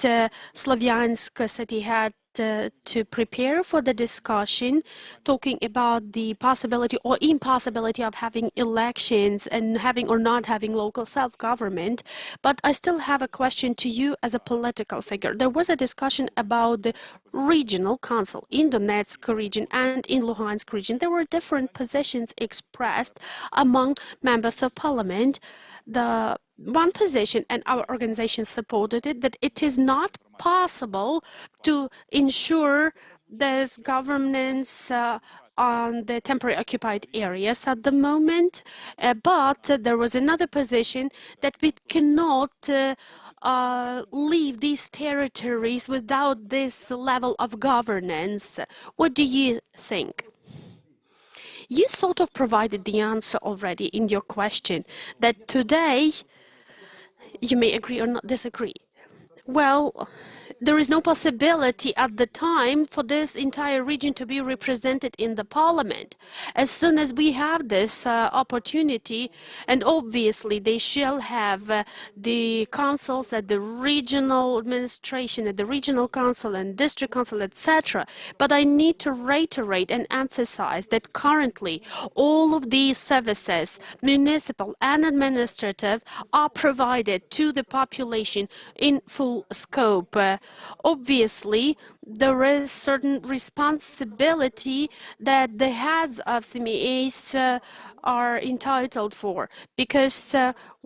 B: Slavyansk city head to prepare for the discussion, talking about the possibility or impossibility of having elections and having or not having local self-government. But I still have a question to you as a political figure. There was a discussion about the regional council in Donetsk region and in Luhansk region. There were different positions expressed among members of parliament. The one position, and our organization supported it, that it is not possible to ensure this governance on the temporary occupied areas at the moment, but there was another position that we cannot leave these territories without this level of governance. What do you think? You sort of provided the answer already in your question, that today, you may agree or not disagree. Well, there is no possibility at the time for this entire region to be represented in the parliament. As soon as we have this opportunity, and obviously they shall have the councils at the regional administration, at the regional council and district council, etc. But I need to reiterate and emphasize that currently all of these services, municipal and administrative, are provided to the population in full scope. Obviously, there is certain responsibility that the heads of CMEs are entitled for, because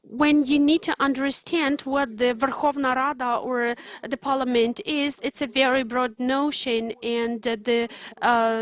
B: when you need to understand what the Verkhovna Rada or the parliament is, it's a very broad notion and the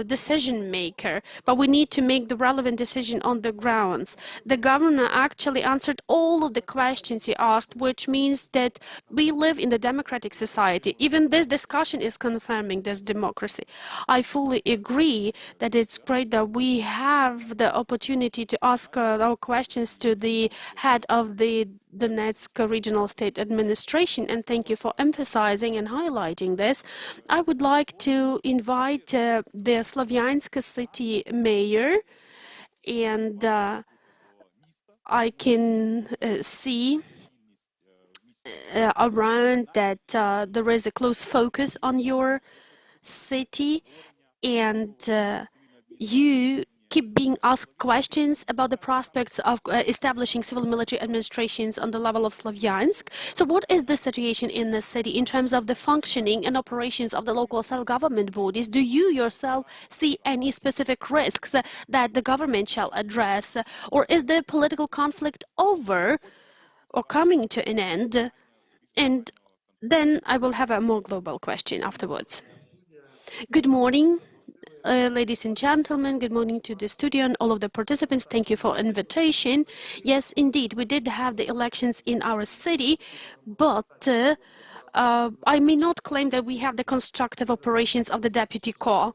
B: decision maker. But we need to make the relevant decision on the grounds. The governor actually answered all of the questions you asked, which means that we live in a democratic society. Even this discussion is confirming this democracy. I fully agree that it's great that we have the opportunity to ask our questions to the head of the Donetsk Regional State Administration, and thank you for emphasizing and highlighting this. I would like to invite the Slavyansk city mayor, and I can see around that there is a close focus on your city, and you keep being asked questions about the prospects of establishing civil military administrations on the level of Slavyansk. So what is the situation in the city in terms of the functioning and operations of the local self-government bodies? Do you yourself see any specific risks that the government shall address? Or is the political conflict over or coming to an end? And then I will have a more global question afterwards. Good morning. Ladies and gentlemen, good morning to the studio and all of the participants. Thank you for invitation. Yes, indeed, we did have the elections in our city, but I may not claim that we have the constructive operations of the deputy corps.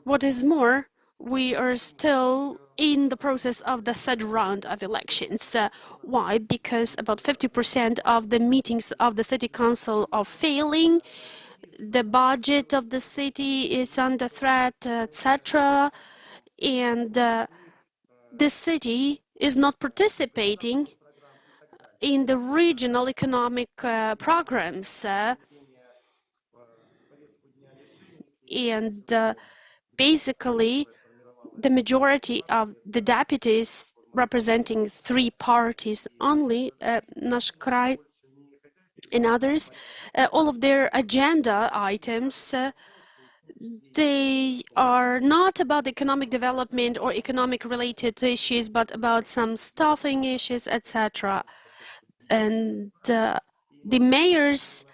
B: What is more, we are still in the process of the third round of elections. Why? Because about 50% of the meetings of the city council are failing. The budget of the city is under threat, etc. And the city is not participating in the regional economic programs. Basically, the majority of the deputies representing three parties only, Nasz Kraj and others, all of their agenda items, they are not about economic development or economic related issues, but about some staffing issues, etc. And the mayor's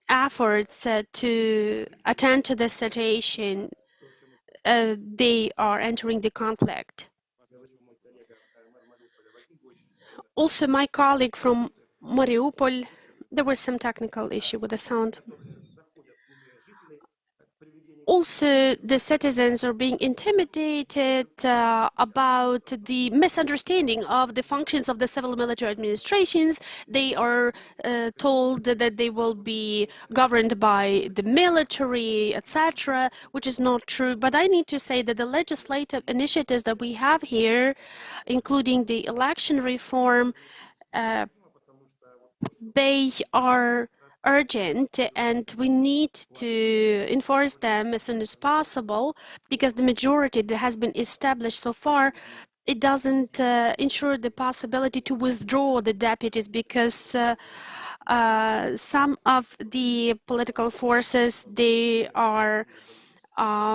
B: efforts to attend to the situation, they are entering the conflict. Also, my colleague from Mariupol, there was some technical issue with the sound. Also, the citizens are being intimidated about the misunderstanding of the functions of the civil military administrations. They are told that they will be governed by the military, etc., which is not true. But I need to say that the legislative initiatives that we have here, including the election reform, they are urgent, and we need to enforce them as soon as possible, because the majority that has been established so far, it doesn't ensure the possibility to withdraw the deputies, because some of the political forces, they are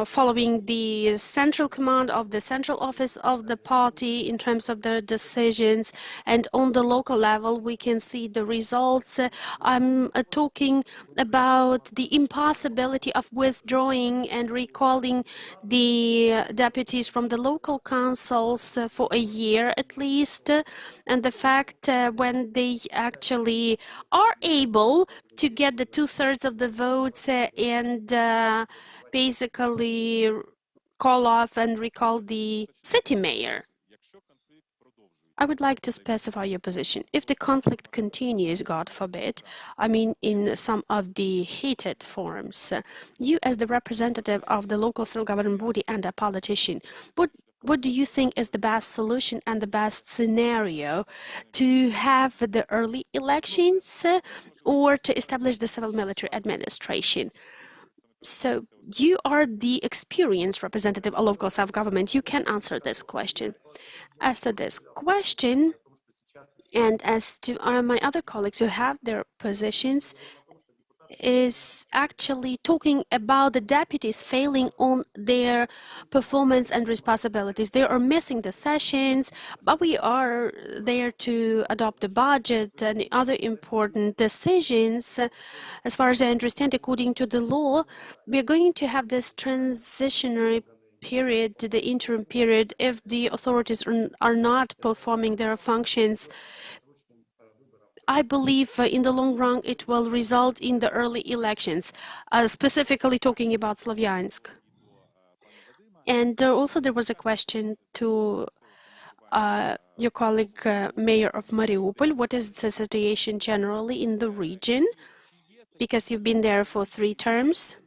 B: following the central command of the central office of the party in terms of their decisions, and on the local level we can see the results. I'm talking about the impossibility of withdrawing and recalling the deputies from the local councils for a year at least, and the fact when they actually are able to get the 2/3 of the votes and basically call off and recall the city mayor. I would like to specify your position. If the conflict continues, God forbid, I mean in some of the heated forms, you as the representative of the local self-government body and a politician, what do you think is the best solution and the best scenario to have the early elections or to establish the civil military administration? So you are the experienced representative of local self-government. You can answer this question. As to this question, and as to my other colleagues who have their positions, is actually talking about the deputies failing on their performance and responsibilities. They are missing the sessions, but we are there to adopt the budget and other important decisions. As far as I understand, according to the law, we are going to have this transitionary period, the interim period, if the authorities are not performing their functions. I believe in the long run it will result in the early elections, specifically talking about Slavyansk. And also there was a question to your colleague, Mayor of Mariupol. What is the situation generally in the region? Because you've been there for 3 terms.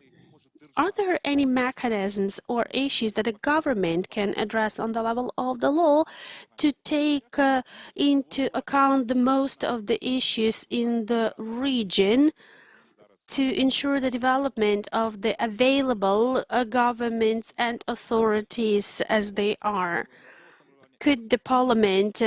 B: Are there any mechanisms or issues that the government can address on the level of the law to take into account the most of the issues in the region to ensure the development of the available governments and authorities as they are. Could the parliament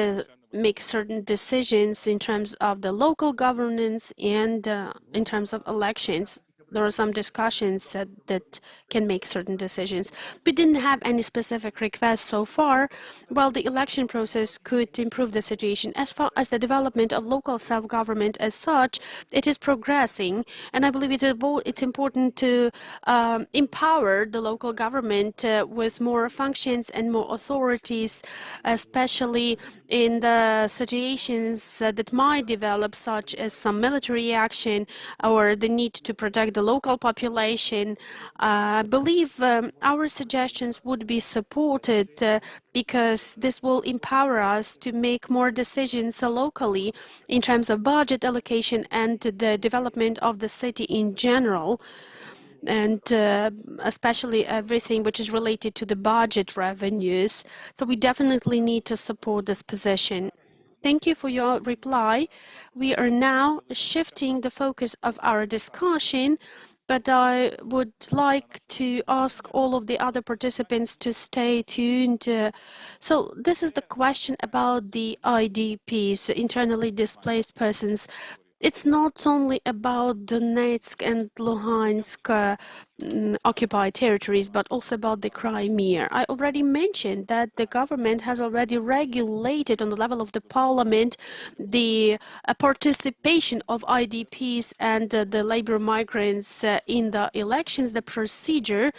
B: make certain decisions in terms of the local governance and in terms of elections? There are some discussions that can make certain decisions. We didn't have any specific requests so far. While the election process could improve the situation, as far as the development of local self-government as such, it is progressing, and I believe it's important to empower the local government with more functions and more authorities, especially in the situations that might develop, such as some military action or the need to protect the local population. I believe our suggestions would be supported because this will empower us to make more decisions locally in terms of budget allocation and the development of the city in general, and especially everything which is related to the budget revenues. So we definitely need to support this position. Thank you for your reply. We are now shifting the focus of our discussion, but I would like to ask all of the other participants to stay tuned. So this is the question about the IDPs, internally displaced persons. It's not only about Donetsk and Luhansk occupied territories, but also about the Crimea. I already mentioned that the government has already regulated on the level of the parliament the participation of IDPs and the labor migrants in the elections. The procedure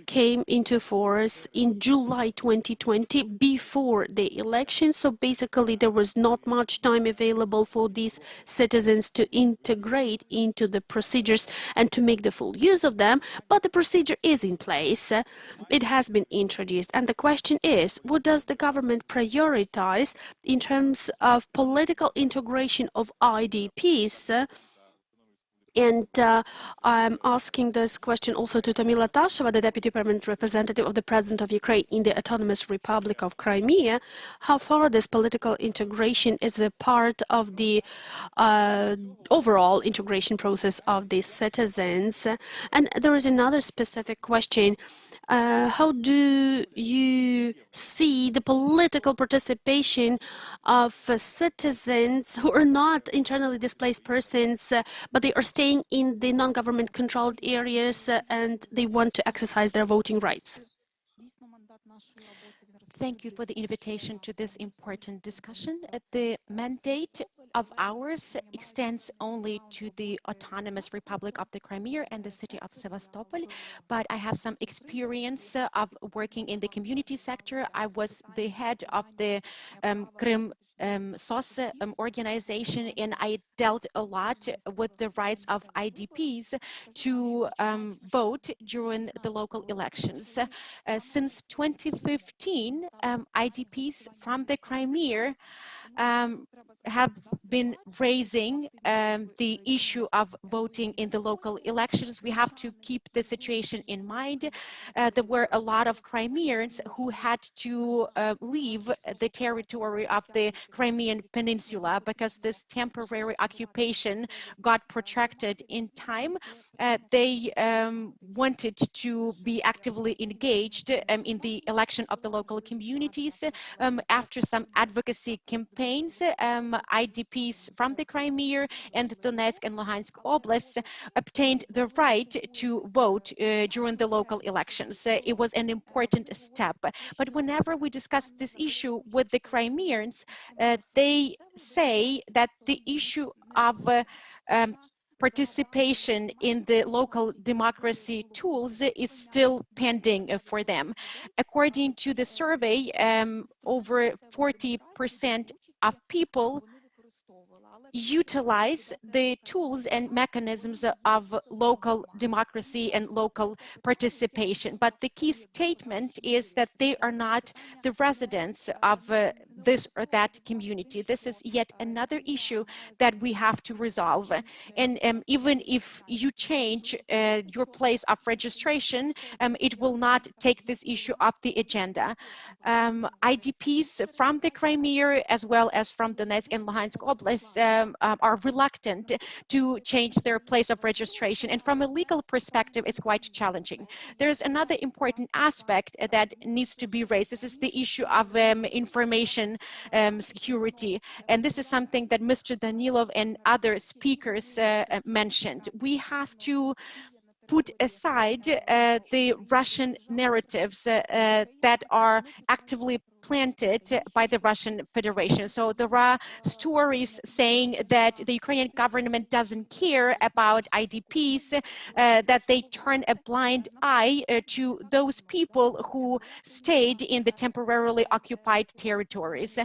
B: came into force in July 2020 before the election. So basically there was not much time available for these citizens to integrate into the procedures and to make the full use of them. But the procedure is in place. It has been introduced. And the question is, what does the government prioritize in terms of political integration of IDPs? And I'm asking this question also to Tamila Tasheva, the Deputy Permanent Representative of the President of Ukraine in the Autonomous Republic of Crimea. How far this political integration is a part of the overall integration process of the citizens? And there is another specific question. How do you see the political participation of citizens who are not internally displaced persons, but they are staying in the non-government controlled areas and they want to exercise their voting rights?
D: Thank you for the invitation to this important discussion. The mandate of ours extends only to the Autonomous Republic of the Crimea and the city of Sevastopol, but I have some experience of working in the community sector. I was the head of the Krim SOS organization, and I dealt a lot with the rights of IDPs to vote during the local elections. Since 2015, IDPs from the Crimea have been raising the issue of voting in the local elections. We have to keep the situation in mind. There were a lot of Crimeans who had to leave the territory of the Crimean Peninsula because this temporary occupation got protracted in time. They wanted to be actively engaged in the election of the local communities. After some advocacy campaigns, IDPs from the Crimea and Donetsk and Luhansk oblasts obtained the right to vote during the local elections. It was an important step. But whenever we discuss this issue with the Crimeans, they say that the issue of participation in the local democracy tools is still pending for them. According to the survey, over 40% of people utilize the tools and mechanisms of local democracy and local participation. But the key statement is that they are not the residents of this or that community. This is yet another issue that we have to resolve. And even if you change your place of registration, it will not take this issue off the agenda. IDPs from the Crimea, as well as from Donetsk and Luhansk Oblast, are reluctant to change their place of registration. And from a legal perspective, it's quite challenging. There's another important aspect that needs to be raised. This is the issue of information security. And this is something that Mr. Danilov and other speakers mentioned. We have to put aside the Russian narratives that are actively planted by the Russian Federation. So there are stories saying that the Ukrainian government doesn't care about IDPs, that they turn a blind eye to those people who stayed in the temporarily occupied territories.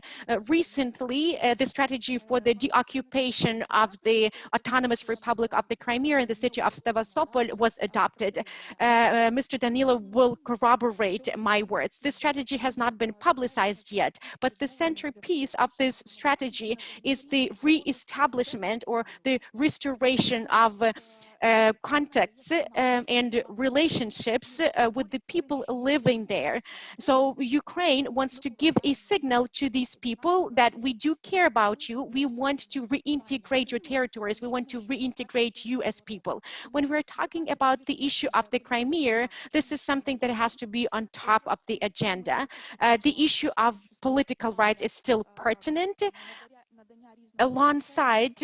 D: Recently, the strategy for the deoccupation of the Autonomous Republic of the Crimea in the city of Sevastopol was adopted. Mr. Danilov will corroborate my words. This strategy has not been publicized yet, but the centerpiece of this strategy is the re-establishment or the restoration of contacts and relationships with the people living there. So Ukraine wants to give a signal to these people that we do care about you. We want to reintegrate your territories. We want to reintegrate you as people. When we're talking about the issue of the Crimea, this is something that has to be on top of the agenda. The issue of political rights is still pertinent. Alongside,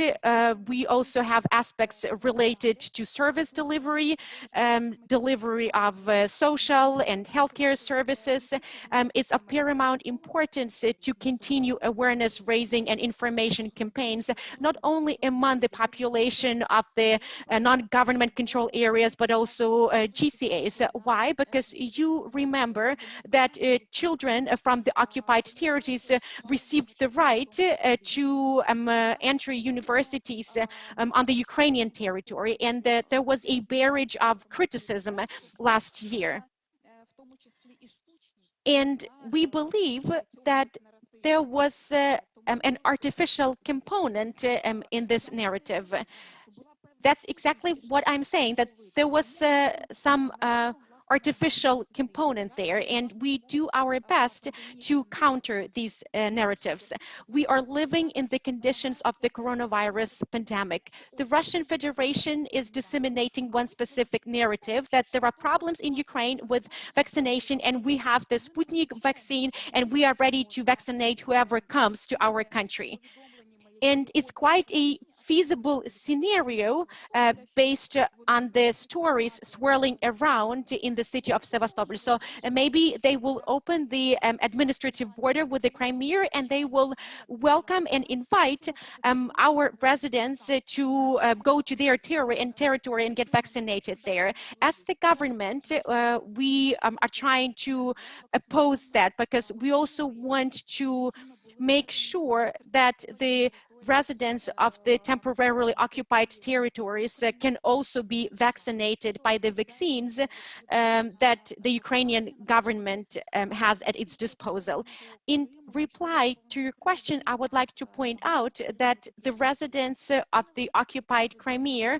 D: we also have aspects related to service delivery, delivery of social and healthcare services. It's of paramount importance to continue awareness raising and information campaigns, not only among the population of the non-government control areas, but also GCAs. Why? Because you remember that children from the occupied territories received the right to enter universities on the Ukrainian territory, and there was a barrage of criticism last year. And we believe that there was an artificial component in this narrative. That's exactly what I'm saying, that there was some artificial component there, and we do our best to counter these narratives. We are living in the conditions of the coronavirus pandemic. The Russian Federation is disseminating one specific narrative, that there are problems in Ukraine with vaccination, and we have the Sputnik vaccine, and we are ready to vaccinate whoever comes to our country. And it's quite a feasible scenario based on the stories swirling around in the city of Sevastopol. So maybe they will open the administrative border with the Crimea, and they will welcome and invite our residents to go to their territory and get vaccinated there. As the government, we are trying to oppose that, because we also want to make sure that the residents of the temporarily occupied territories can also be vaccinated by the vaccines that the Ukrainian government has at its disposal. In reply to your question, I would like to point out that the residents of the occupied Crimea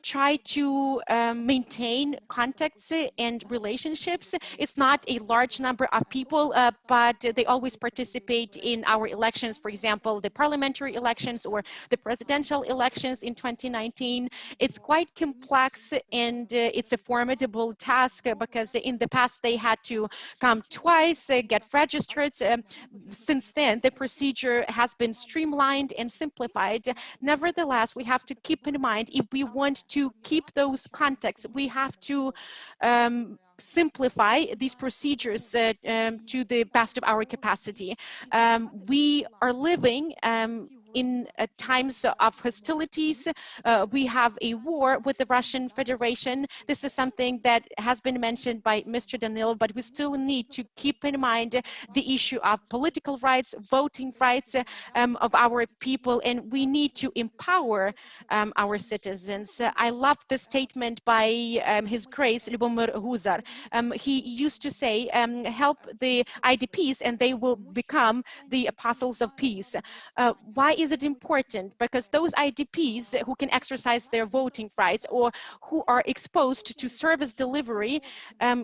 D: try to maintain contacts and relationships. It's not a large number of people, but they always participate in our elections, for example, the parliamentary elections or the presidential elections in 2019. It's quite complex, and it's a formidable task, because in the past they had to come twice, get registered. Since then, the procedure has been streamlined and simplified. Nevertheless, we have to keep in mind, if we want to keep those contacts, we have to simplify these procedures to the best of our capacity. We are living in times of hostilities. We have a war with the Russian Federation. This is something that has been mentioned by Mr. Danilov, but we still need to keep in mind the issue of political rights, voting rights of our people, and we need to empower our citizens. I love the statement by His Grace Lyubomir Huzar. He used to say, help the IDPs and they will become the apostles of peace. Why is it important? Because those IDPs who can exercise their voting rights or who are exposed to service delivery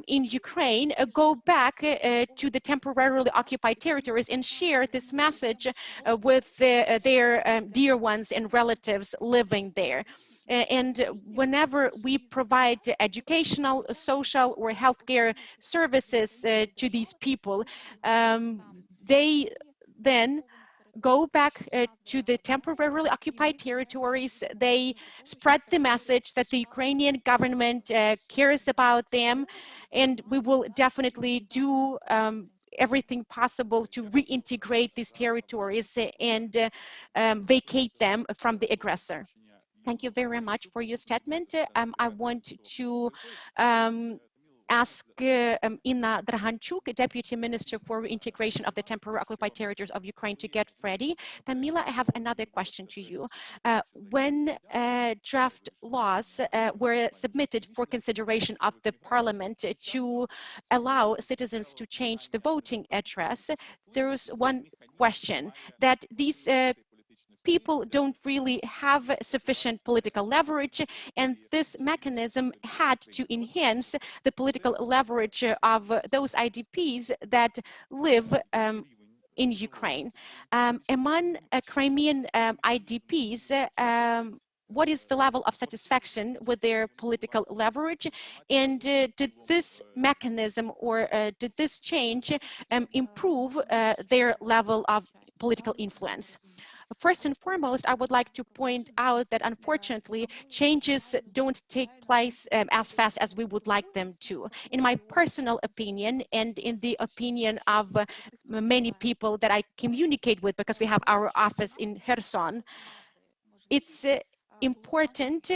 D: in Ukraine go back to the temporarily occupied territories and share this message with their dear ones and relatives living there. And whenever we provide educational, social, or healthcare services to these people, they then go back to the temporarily occupied territories. They spread the message that the Ukrainian government cares about them, and we will definitely do everything possible to reintegrate these territories and vacate them from the aggressor. Thank you very much for your statement. I want to ask Inna Drahanchuk, Deputy Minister for Reintegration of the Temporary Occupied Territories of Ukraine, to get ready. Tamila, I have another question to you. When draft laws were submitted for consideration of the Parliament to allow citizens to change the voting address, there was one question that these people don't really have sufficient political leverage, and this mechanism had to enhance the political leverage of those IDPs that live in Ukraine. Among Crimean IDPs, what is the level of satisfaction with their political leverage? And did this mechanism or did this change improve their level of political influence? First and foremost, I would like to point out that unfortunately, changes don't take place as fast as we would like them to. In my personal opinion, and in the opinion of many people that I communicate with, because we have our office in Kherson, it's important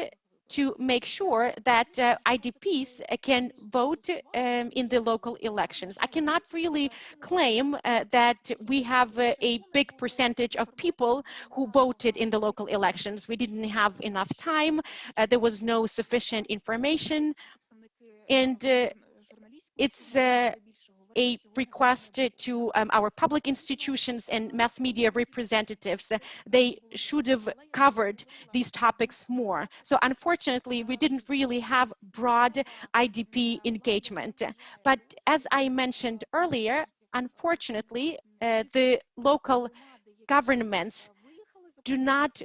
D: to make sure that IDPs can vote in the local elections. I cannot really claim that we have a big percentage of people who voted in the local elections. We didn't have enough time, there was no sufficient information, and it's a request to our public institutions and mass media representatives. They should have covered these topics more. So unfortunately, we didn't really have broad IDP engagement. But as I mentioned earlier, unfortunately, the local governments do not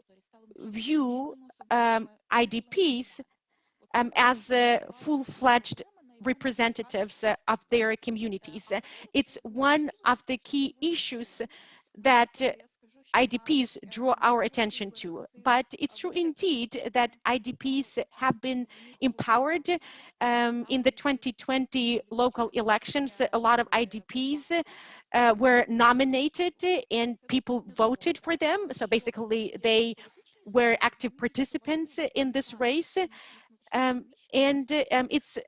D: view IDPs as full-fledged representatives of their communities. It's one of the key issues that IDPs draw our attention to. But it's true indeed that IDPs have been empowered. In the 2020 local elections, a lot of IDPs were nominated and people voted for them. So basically, they were active participants in this race. It's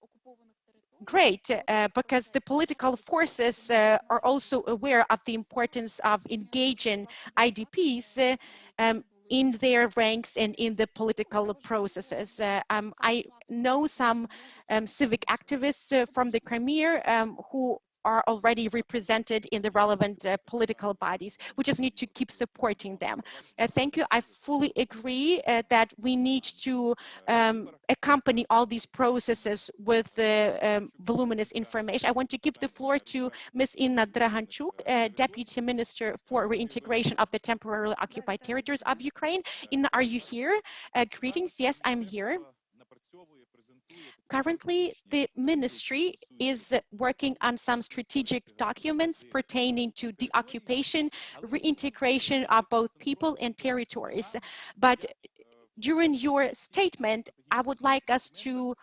D: great because the political forces are also aware of the importance of engaging IDPs in their ranks and in the political processes. I know some civic activists from the Crimea who are already represented in the relevant political bodies. We just need to keep supporting them. Thank you. I fully agree that we need to accompany all these processes with voluminous information. I want to give the floor to Ms. Inna Drahanchuk, Deputy Minister for Reintegration of the Temporarily Occupied Territories of Ukraine. Inna, are you here? Greetings. Yes, I'm here. Currently, the ministry is working on some strategic documents pertaining to the occupation, reintegration of both people and territories. But during your statement, I would like you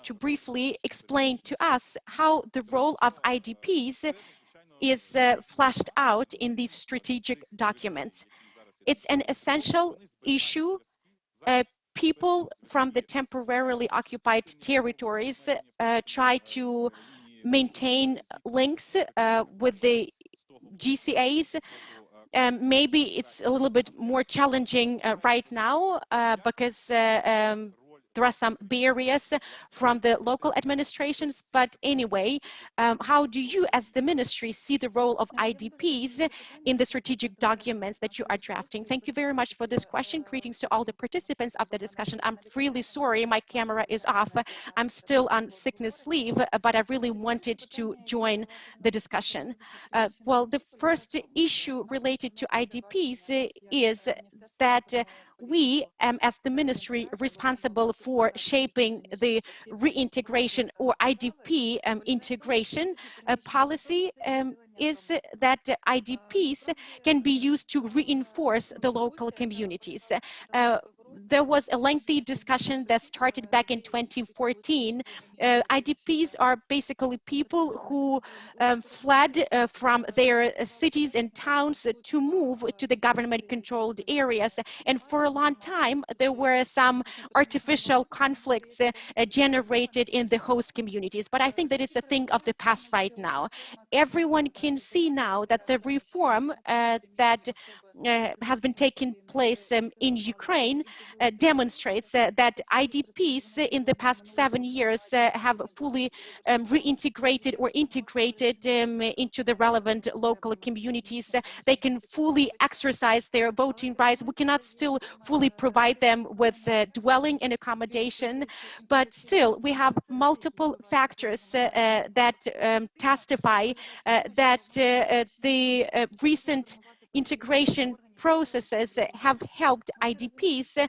D: to briefly explain to us how the role of IDPs is fleshed out in these strategic documents. It's an essential issue. People from the temporarily occupied territories try to maintain links with the GCAs. Maybe it's a little bit more challenging right now because there are some barriers from the local administrations, but anyway, how do you as the ministry see the role of IDPs in the strategic documents that you are drafting? Thank you very much for this question. Greetings to all the participants of the discussion. I'm really sorry my camera is off. I'm still on sickness leave, but I really wanted to join the discussion. Well, the first issue related to IDPs is that we, as the ministry responsible for shaping the reintegration or IDP integration policy, is that IDPs can be used to reinforce the local communities. There was a lengthy discussion that started back in 2014. IDPs are basically people who fled from their cities and towns to move to the government-controlled areas. And for a long time, there were some artificial conflicts generated in the host communities. But I think that it's a thing of the past right now. Everyone can see now that the reform that has been taking place in Ukraine demonstrates that IDPs in the past 7 years have fully reintegrated or integrated into the relevant local communities. They can fully exercise their voting rights. We cannot still fully provide them with dwelling and accommodation, but still we have multiple factors that testify that the recent integration processes have helped IDPs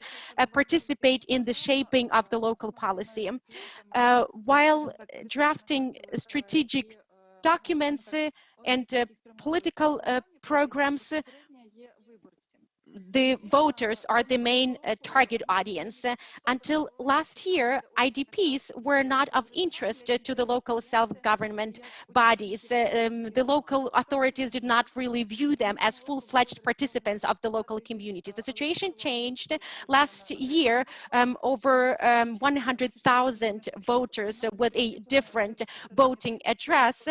D: participate in the shaping of the local policy. While drafting strategic documents and political programs, the voters are the main target audience. Until last year, IDPs were not of interest to the local self-government bodies. The local authorities did not really view them as full-fledged participants of the local community. The situation changed. Last year, over 100,000 voters with a different voting address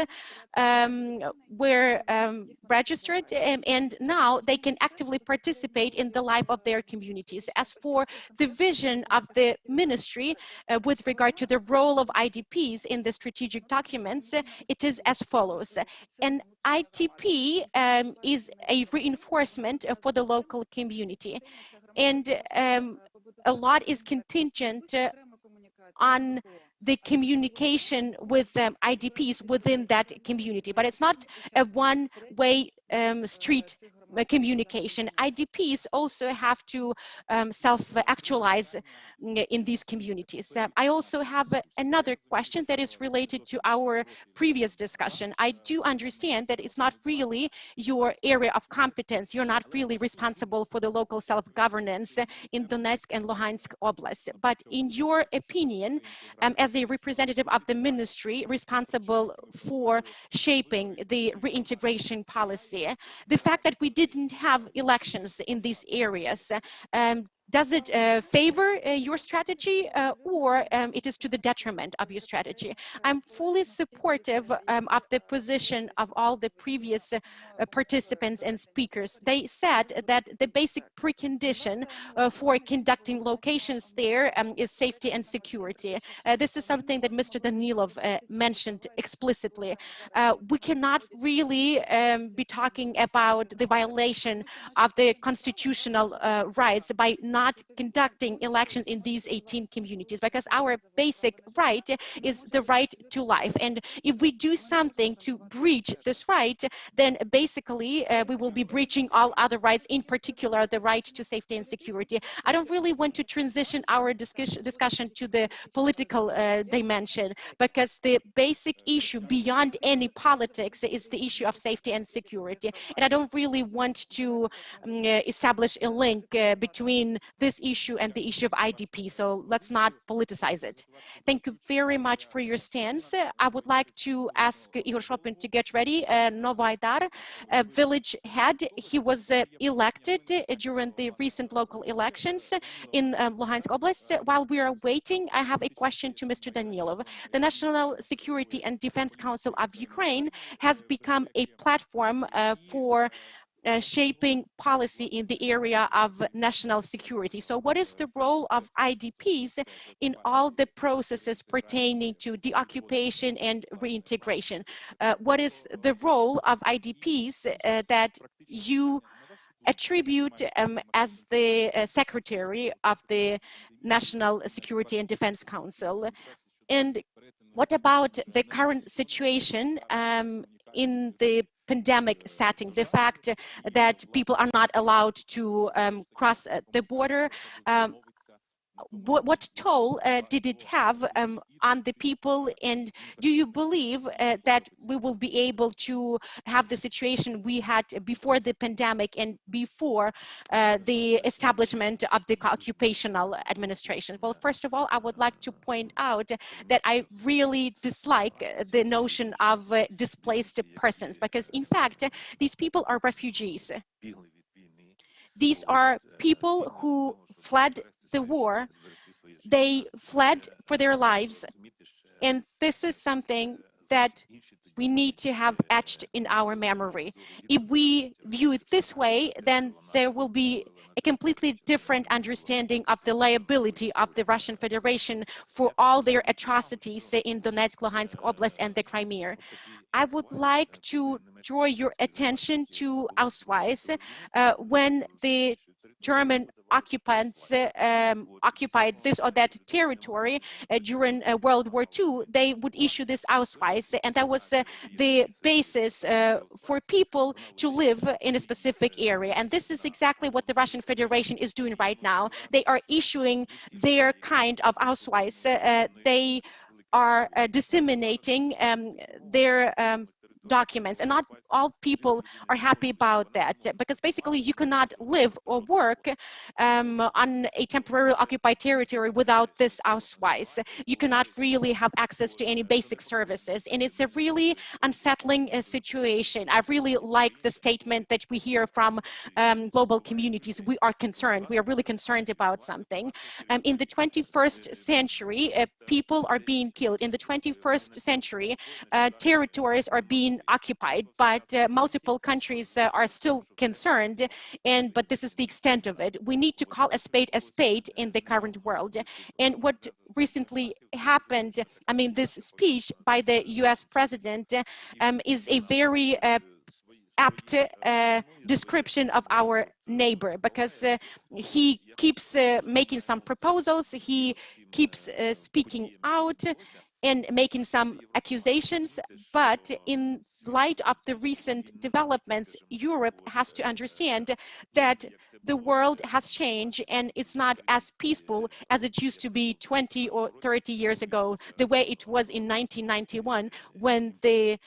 D: were registered, and now they can actively participate in the life of their communities. As for the vision of the ministry with regard to the role of IDPs in the strategic documents, it is as follows. An IDP is a reinforcement for the local community, and a lot is contingent on the communication with IDPs within that community, but it's not a one-way street communication. IDPs also have to self-actualize in these communities. I also have another question that is related to our previous discussion. I do understand that it's not really your area of competence. You're not really responsible for the local self-governance in Donetsk and Luhansk Oblast. But in your opinion, as a representative of the ministry responsible for shaping the reintegration policy, the fact that we didn't have elections in these areas, does it favor your strategy or it is to the detriment of your strategy? I'm fully supportive of the position of all the previous participants and speakers. They said that the basic precondition for conducting locations there is safety and security. This is something that Mr. Danilov mentioned explicitly. We cannot really be talking about the violation of the constitutional rights by not conducting elections in these 18 communities, because our basic right is the right to life. And if we do something to breach this right, then basically we will be breaching all other rights, in particular the right to safety and security. I don't really want to transition our discussion to the political dimension, because the basic issue beyond any politics is the issue of safety and security. And I don't really want to establish a link between this issue and the issue of IDP, so let's not politicize it. Thank you very much for your stance. I would like to ask Igor Shopin to get ready. Novaydar, village head, he was elected during the recent local elections in Luhansk Oblast. While we are waiting, I have a question to Mr. Danilov. The National Security and Defense Council of Ukraine has become a platform for shaping policy in the area of national security. So what is the role of IDPs in all the processes pertaining to deoccupation and reintegration? What is the role of IDPs that you attribute as the Secretary of the National Security and Defense Council? And what about the current situation in the pandemic setting, the fact that people are not allowed to cross the border? What toll did it have on the people, and do you believe that we will be able to have the situation we had before the pandemic and before the establishment of the occupational administration? Well, first of all, I would like to point out that I really dislike the notion of displaced persons, because in fact, these people are refugees. These are people who fled the war. They fled for their lives, and this is something that we need to have etched in our memory. If we view it this way, then there will be a completely different understanding of the liability of the Russian Federation for all their atrocities in Donetsk, Luhansk Oblast, and the Crimea. I would like to draw your attention to Auschwitz. When the German occupants occupied this or that territory during World War II, they would issue this Ausweis, and that was the basis for people to live in a specific area. And this is exactly what the Russian Federation is doing right now. They are issuing their kind of Ausweis. They are disseminating their documents, and not all people are happy about that, because basically you cannot live or work on a temporarily occupied territory without this Ausweis. You cannot really have access to any basic services, and it's a really unsettling situation. I really like the statement that we hear from global communities. We are concerned. We are really concerned about something. In the 21st century, people are being killed. In the 21st century, territories are being occupied, but multiple countries are still concerned, but this is the extent of it. We need to call a spade in the current world. And what recently happened, I mean, this speech by the US president is a very apt description of our neighbor, because he keeps making some proposals, he keeps speaking out and making some accusations, but in light of the recent developments, Europe has to understand that the world has changed and it's not as peaceful as it used to be 20 or 30 years ago, the way it was in 1991 when the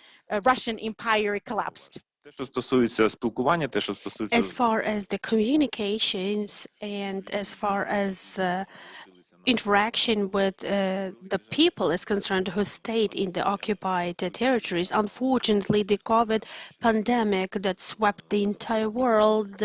D: Russian Empire collapsed.
B: As far as the communications and as far as interaction with the people is concerned who stayed in the occupied territories, unfortunately, the COVID pandemic that swept the entire world,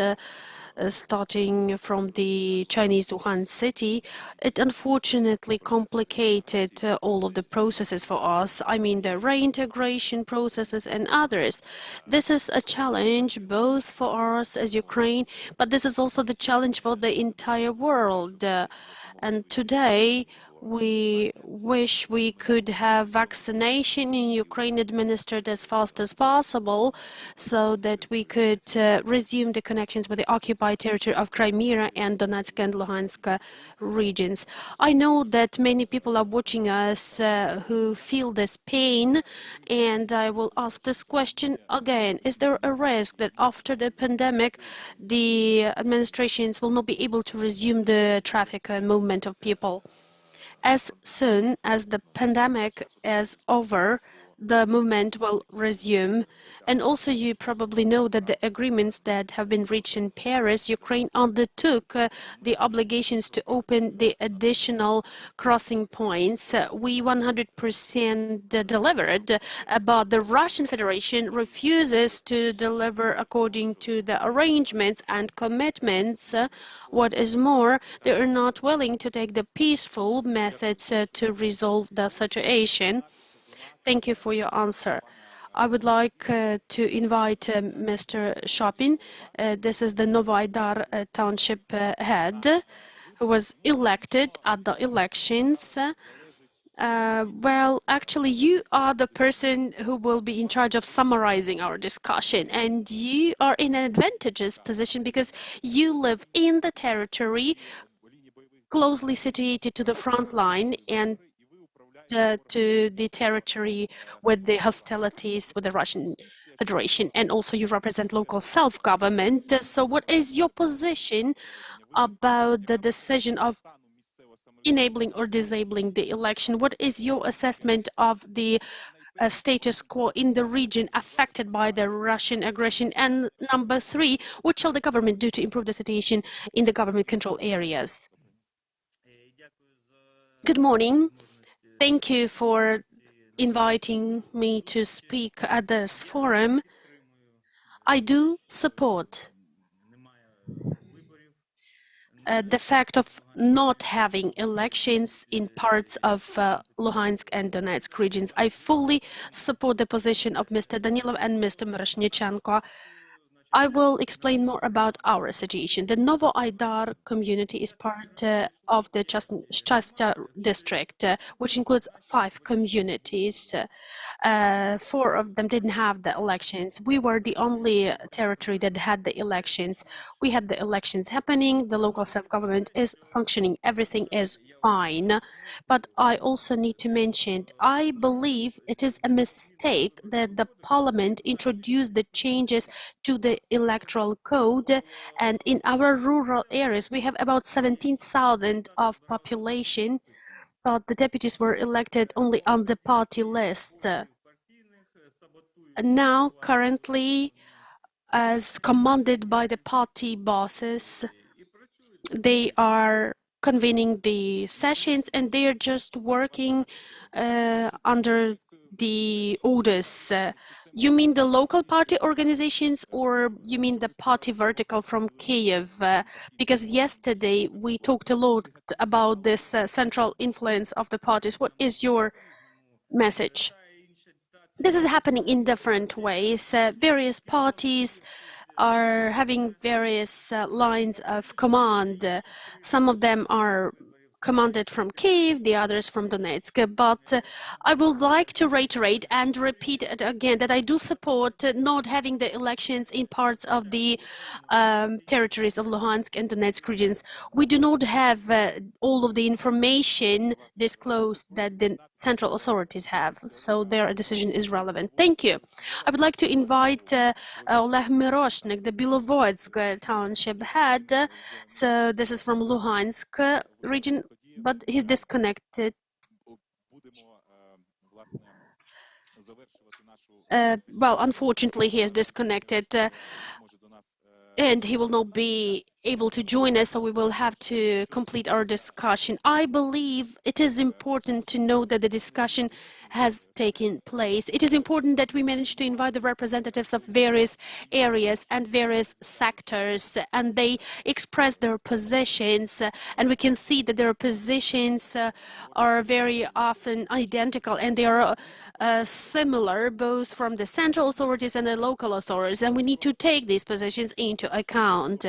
B: starting from the Chinese Wuhan city, it unfortunately complicated all of the processes for us. I mean, the reintegration processes and others. This is a challenge both for us as Ukraine, but this is also the challenge for the entire world. And today, we wish we could have vaccination in Ukraine administered as fast as possible so that we could resume the connections with the occupied territory of Crimea and Donetsk and Luhansk regions. I know that many people are watching us who feel this pain, and I will ask this question again. Is there a risk that after the pandemic, the administrations will not be able to resume the traffic and movement of people? As soon as the pandemic is over, the movement will resume. And also you probably know that the agreements that have been reached in Paris, Ukraine undertook the obligations to open the additional crossing points. We 100% delivered, but the Russian Federation refuses to deliver according to the arrangements and commitments. What is more, they are not willing to take the peaceful methods to resolve the situation. Thank you for your answer. I would like to invite Mr. Shopin. This is the Novoaydar Township head who was elected at the elections. Well, actually, you are the person who will be in charge of summarizing our discussion, and you are in an advantageous position because you live in the territory closely situated to the front line and to the territory with the hostilities with the Russian Federation, and also you represent local self-government. So what is your position about the decision of enabling or disabling the election? What is your assessment of the status quo in the region affected by the Russian aggression? And number three, what shall the government do to improve the situation in the government control areas? Good morning. Thank you for inviting me to speak at this forum. I do support the fact of not having elections in parts of Luhansk and Donetsk regions. I fully support the position of Mr. Danilov and Mr. Miroshnichenko. I will explain more about our situation. The Novoaydar community is part of the Chastya district, which includes 5 communities. 4 of them didn't have the elections. We were the only territory that had the elections. We had the elections happening, the local self-government is functioning, everything is fine. But I also need to mention, I believe it is a mistake that the parliament introduced the changes to the electoral code, and in our rural areas we have about 17,000 of population, but the deputies were elected only on the party lists. Now, currently, as commanded by the party bosses, they are convening the sessions and they are just working under the orders. You mean the local party organizations, or you mean the party vertical from Kiev? Because yesterday we talked a lot about this central influence of the parties. What is your message? This is happening in different ways. Various parties are having various lines of command. Some of them are commanded from Kiev, the others from Donetsk. But I would like to reiterate and repeat it again that I do support not having the elections in parts of the territories of Luhansk and Donetsk regions. We do not have all of the information disclosed that the central authorities have, so their decision is relevant. Thank you. I would like to invite Oleg Miroshnik, the Bilovoetsk township head. So this is from Luhansk region, but he's disconnected. Well, unfortunately, he is disconnected, and he will not be able to join us, so we will have to complete our discussion. I believe it is important to know that the discussion has taken place. It is important that we manage to invite the representatives of various areas and various sectors, and they express their positions, and we can see that their positions are very often identical, and they are similar both from the central authorities and the local authorities, and we need to take these positions into account.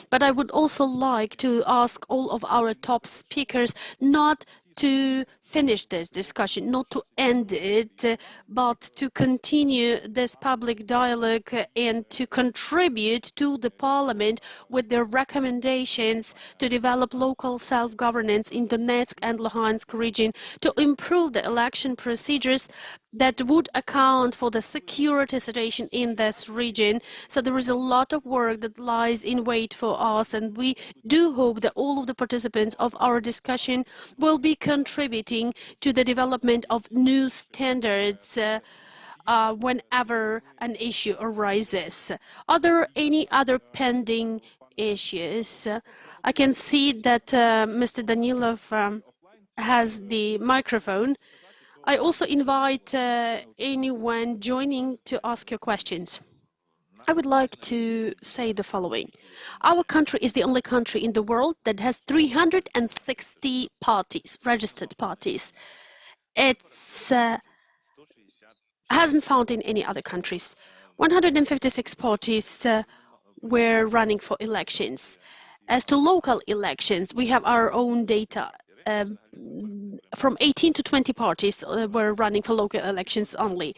B: But I would also like to ask all of our top speakers not to finish this discussion, not to end it, but to continue this public dialogue and to contribute to the parliament with their recommendations to develop local self-governance in Donetsk and Luhansk region, to improve the election procedures that would account for the security situation in this region. So there is a lot of work that lies in wait for us, and we do hope that all of the participants of our discussion will be contributing to the development of new standards whenever an issue arises. Are there any other pending issues? I can see that Mr. Danilov has the microphone. I also invite anyone joining to ask your questions. I would like to say the following. Our country is the only country in the world that has 360 parties, registered parties. It's hasn't found in any other countries. 156 parties were running for elections. As to local elections, we have our own data. From 18 to 20 parties were running for local elections only.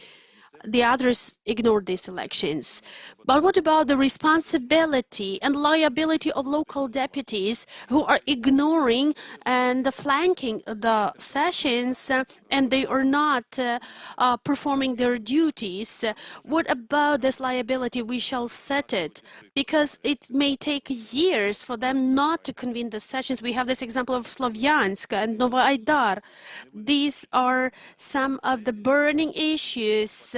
B: The others ignored these elections. But what about the responsibility and liability of local deputies who are ignoring and flanking the sessions and they are not performing their duties? What about this liability? We shall set it because it may take years for them not to convene the sessions. We have this example of Slovyansk and Novoaidar. These are some of the burning issues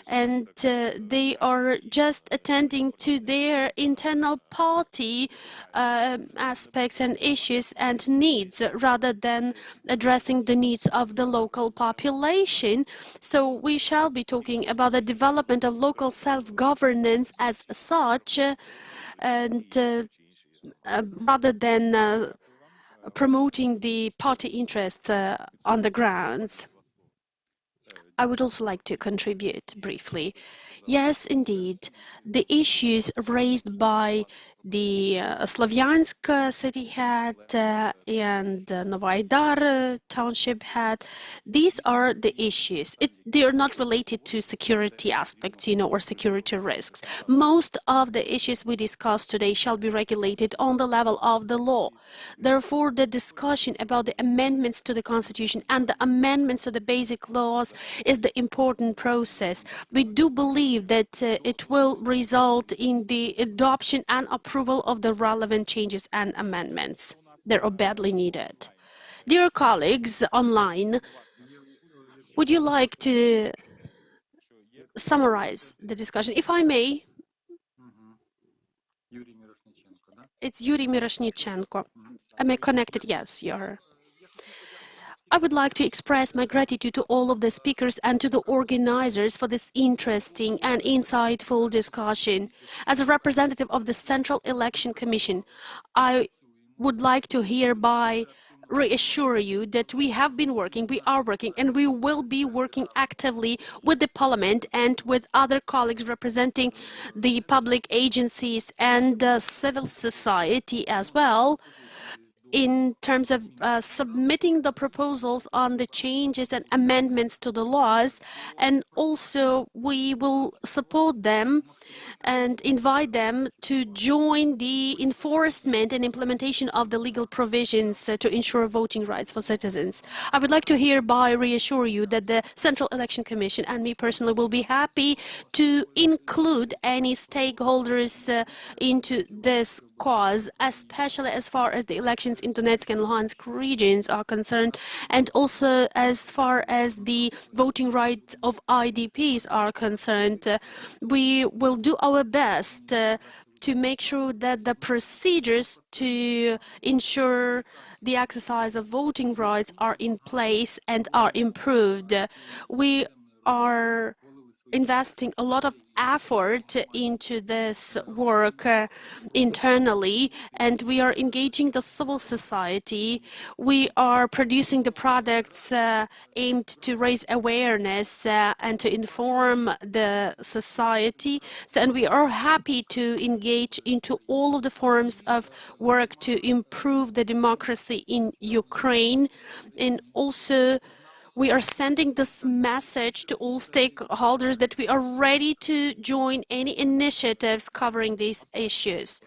B: and they are just attending to their internal party aspects and issues and needs rather than addressing the needs of the local population. So we shall be talking about the development of local self-governance as such and rather than promoting the party interests on the grounds. I would also like to contribute briefly. Yes, indeed, the issues raised by the Slavyansk city head and Novoaidar township head, these are the issues. They are not related to security aspects, or security risks. Most of the issues we discussed today shall be regulated on the level of the law. Therefore, the discussion about the amendments to the Constitution and the amendments to the basic laws is the important process. We do believe that it will result in the adoption and approval of the relevant changes and amendments that are badly needed. Dear colleagues online, would you like to summarize the discussion? If I may, it's Yuri Miroshnichenko. Am I connected? Yes, you are. I would like to express my gratitude to all of the speakers and to the organizers for this interesting and insightful discussion. As a representative of the Central Election Commission, I would like to hereby reassure you that we have been working, we are working, and we will be working actively with the Parliament and with other colleagues representing the public agencies and civil society as well, in terms of submitting the proposals on the changes and amendments to the laws, and also we will support them and invite them to join the enforcement and implementation of the legal provisions to ensure voting rights for citizens. I would like to hereby reassure you that the Central Election Commission and me personally will be happy to include any stakeholders into this cause, especially as far as the elections in Donetsk and Luhansk regions are concerned, and also as far as the voting rights of IDPs are concerned. We will do our best to make sure that the procedures to ensure the exercise of voting rights are in place and are improved. We are investing a lot of effort into this work internally, and we are engaging the civil society. We are producing the products aimed to raise awareness and to inform the society. And we are happy to engage into all of the forms of work to improve the democracy in Ukraine. And also, we are sending this message to all stakeholders that we are ready to join any initiatives covering these issues.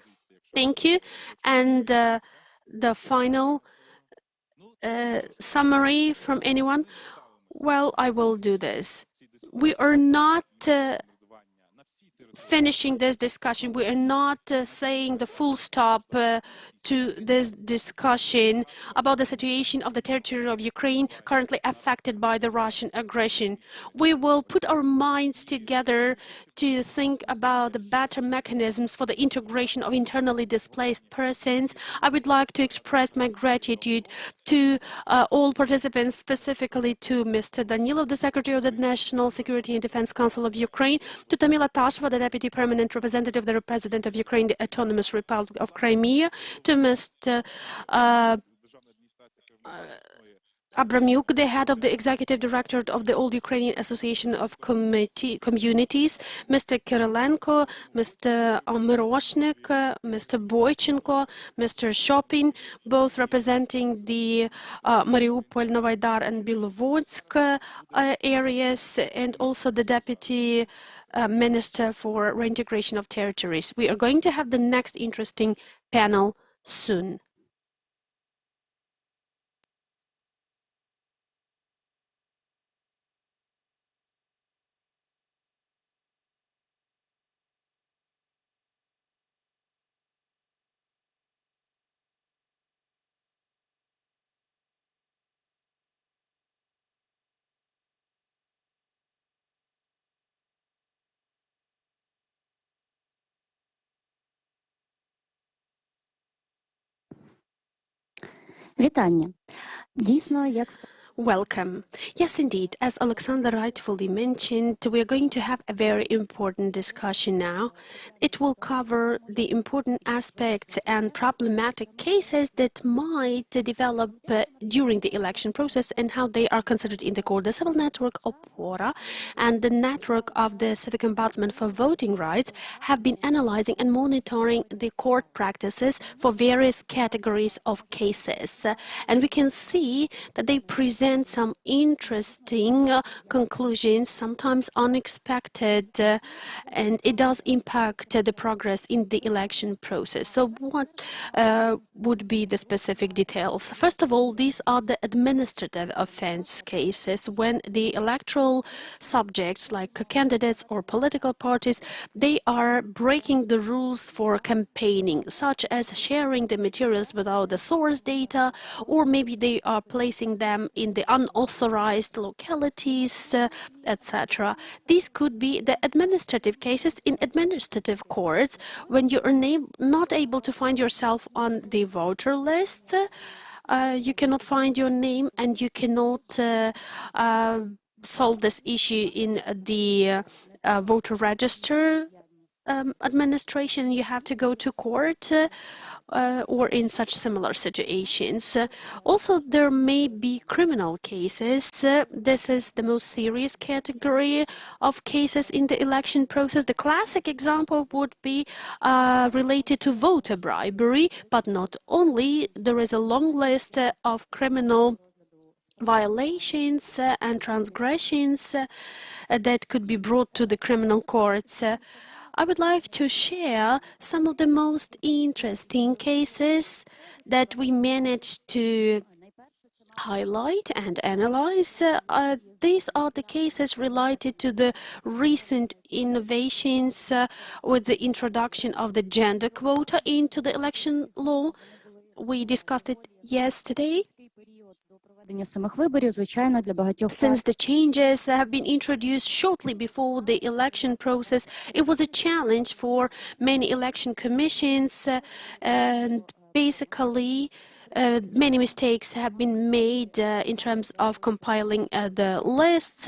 B: Thank you. And the final summary from anyone? Well, I will do this. We are not finishing this discussion. We are not saying the full stop to this discussion about the situation of the territory of Ukraine currently affected by the Russian aggression. We will put our minds together to think about the better mechanisms for the integration of internally displaced persons. I would like to express my gratitude to all participants, specifically to Mr. Danilov, the Secretary of the National Security and Defense Council of Ukraine, to Tamila Tasheva, the Deputy Permanent Representative, the President of Ukraine, the Autonomous Republic of Crimea, to Mr. Abramyuk, the head of the executive director of the Old Ukrainian Association of Communities, Mr. Kirilenko, Mr. Miroshnik, Mr. Boychenko, Mr. Shopin, both representing the Mariupol, Novaydar, and Belovodsk areas, and also the deputy Minister for Reintegration of Territories. We are going to have the next interesting panel soon.
E: Вітання. Дійсно, як
B: Welcome. Yes, indeed. As Alexander rightfully mentioned, we are going to have a very important discussion now. It will cover the important aspects and problematic cases that might develop during the election process and how they are considered in the court. The civil network ОПОРА and the network of the Civic Ombudsman for Voting Rights have been analyzing and monitoring the court practices for various categories of cases. And we can see that they present some interesting conclusions, sometimes unexpected, and it does impact the progress in the election process. So what would be the specific details? First of all, these are the administrative offense cases when the electoral subjects like candidates or political parties, they are breaking the rules for campaigning, such as sharing the materials without the source data, or maybe they are placing them in the unauthorized localities, etc. These could be the administrative cases in administrative courts when you are not able to find yourself on the voter list. You cannot find your name and you cannot solve this issue in the voter register administration. You have to go to court or in such similar situations. Also, there may be criminal cases. This is the most serious category of cases in the election process. The classic example would be related to voter bribery, but not only. There is a long list of criminal violations and transgressions that could be brought to the criminal courts. I would like to share some of the most interesting cases that we managed to highlight and analyze. These are the cases related to the recent innovations with the introduction of the gender quota into the election law. We discussed it yesterday. Since the changes have been introduced shortly before the election process, it was a challenge for many election commissions, and basically many mistakes have been made in terms of compiling the lists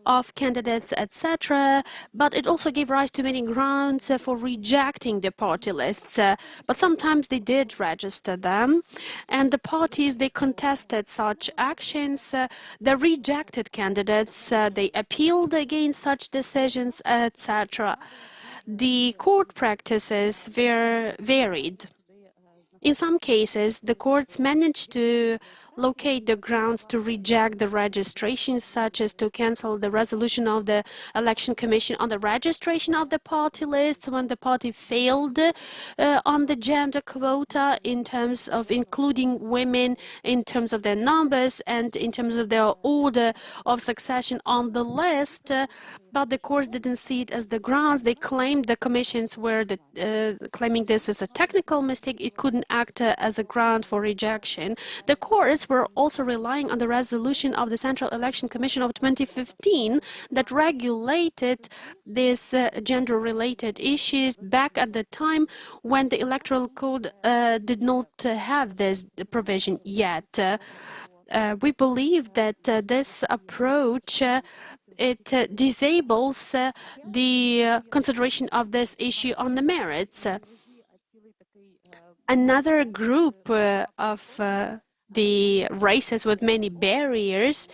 B: of candidates, etc. But it also gave rise to many grounds for rejecting the party lists. But sometimes they did register them, and the parties, they contested such actions. The rejected candidates, they appealed against such decisions, etc. The court practices were varied. In some cases, the courts managed to locate the grounds to reject the registration, such as to cancel the resolution of the election commission on the registration of the party list when the party failed on the gender quota in terms of including women, in terms of their numbers, and in terms of their order of succession on the list. But the courts didn't see it as the grounds. They claimed the commissions were claiming this as a technical mistake. It couldn't act as a ground for rejection. The courts were also relying on the resolution of the Central Election Commission of 2015 that regulated these gender-related issues back at the time when the Electoral Code did not have this provision yet. We believe that this approach it disables the consideration of this issue on the merits. Another group of the races with many barriers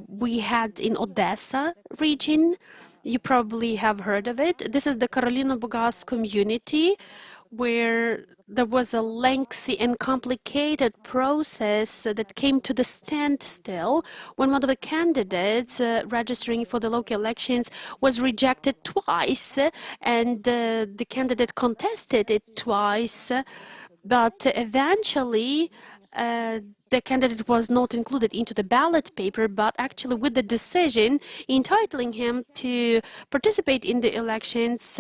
B: we had in Odessa region. You probably have heard of it. This is the Karolino-Bugas community, where there was a lengthy and complicated process that came to the standstill when one of the candidates registering for the local elections was rejected twice, and the candidate contested it twice, but eventually the candidate was not included into the ballot paper, but actually with the decision entitling him to participate in the elections,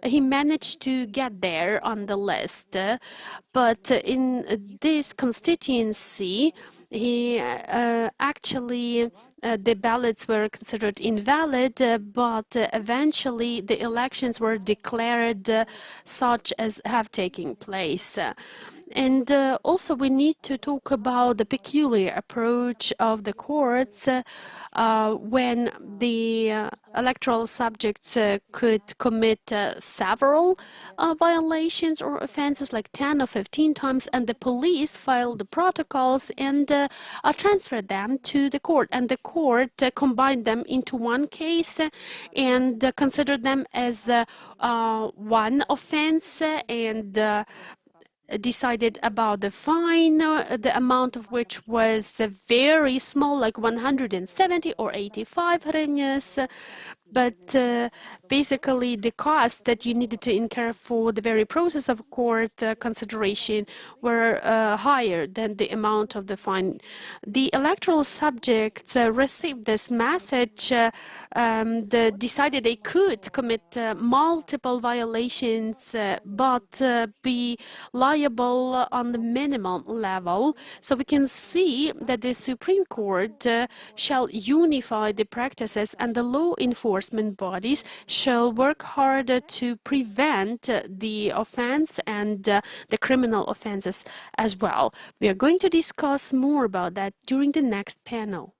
B: he managed to get there on the list. But in this constituency, he actually the ballots were considered invalid, but eventually the elections were declared such as have taken place. And also we need to talk about the peculiar approach of the courts when the electoral subjects could commit several violations or offenses, like 10 or 15 times, and the police filed the protocols and transferred them to the court. And the court combined them into one case and considered them as one offense and decided about the fine, the amount of which was very small, like 170 or 85 hryvnias. But basically, the costs that you needed to incur for the very process of court consideration were higher than the amount of the fine. The electoral subjects received this message, decided they could commit multiple violations, but be liable on the minimum level. So we can see that the Supreme Court shall unify the practices, and the law enforcement bodies shall work harder to prevent the offense and the criminal offenses as well. We are going to discuss more about that during the next panel.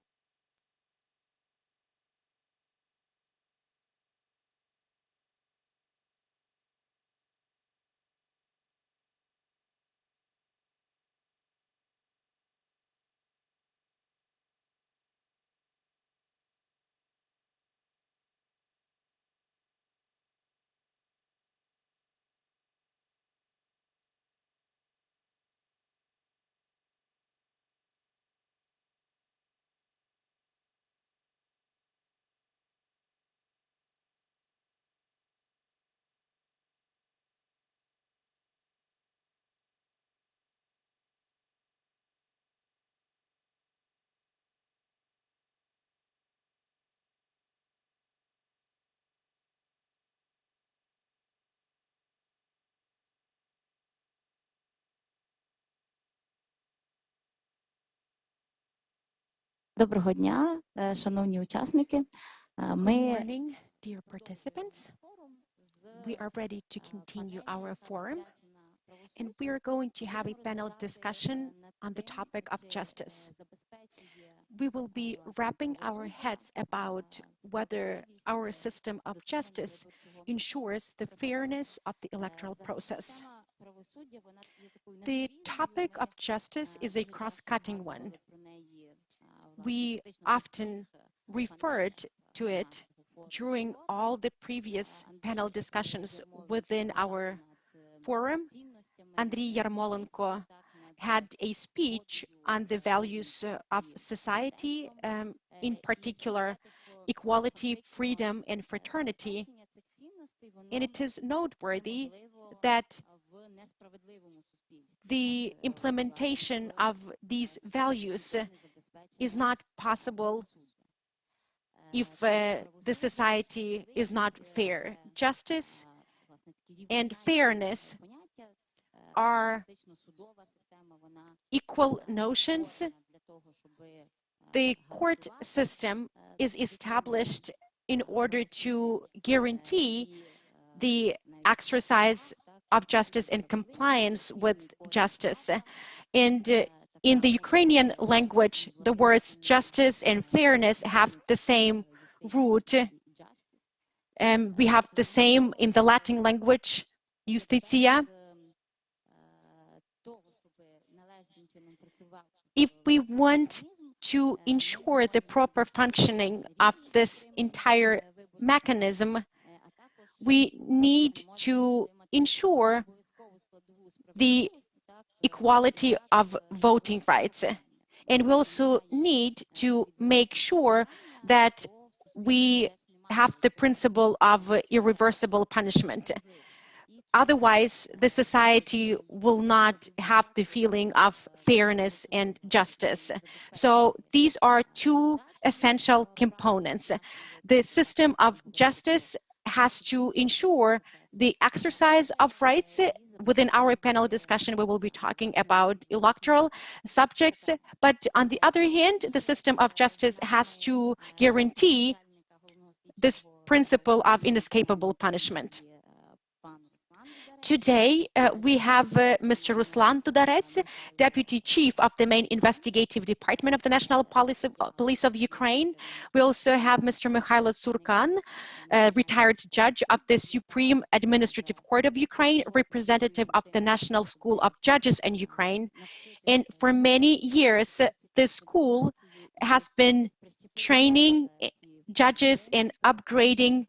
E: Доброго дня, шановні учасники.
D: Good morning, dear participants. We are ready to continue our forum, and we are going to have a panel discussion on the topic of justice. We will be wrapping our heads about whether our system of justice ensures the fairness of the electoral process. The topic of justice is a cross-cutting one. We often referred to it during all the previous panel discussions within our forum. Andriy Yarmolenko had a speech on the values of society, in particular equality, freedom, and fraternity. And it is noteworthy that the implementation of these values is not possible if the society is not fair. Justice and fairness are equal notions. The court system is established in order to guarantee the exercise of justice and compliance with justice. And in the Ukrainian language, the words justice and fairness have the same root. We have the same in the Latin language, justitia. if we want to ensure the proper functioning of this entire mechanism, we need to ensure the equality of voting rights. And we also need to make sure that we have the principle of irreversible punishment. Otherwise, the society will not have the feeling of fairness and justice. So these are two essential components. The system of justice has to ensure the exercise of rights. Within our panel discussion, we will be talking about electoral subjects. But on the other hand, the system of justice has to guarantee this principle of inescapable punishment. Today, we have Mr. Ruslan Tudarets, Deputy Chief of the Main Investigative Department of the National Police of Ukraine. We also have Mr. Mikhailo Tsurkan, retired judge of the Supreme Administrative Court of Ukraine, representative of the National School of Judges in Ukraine. And for many years, this school has been training judges and upgrading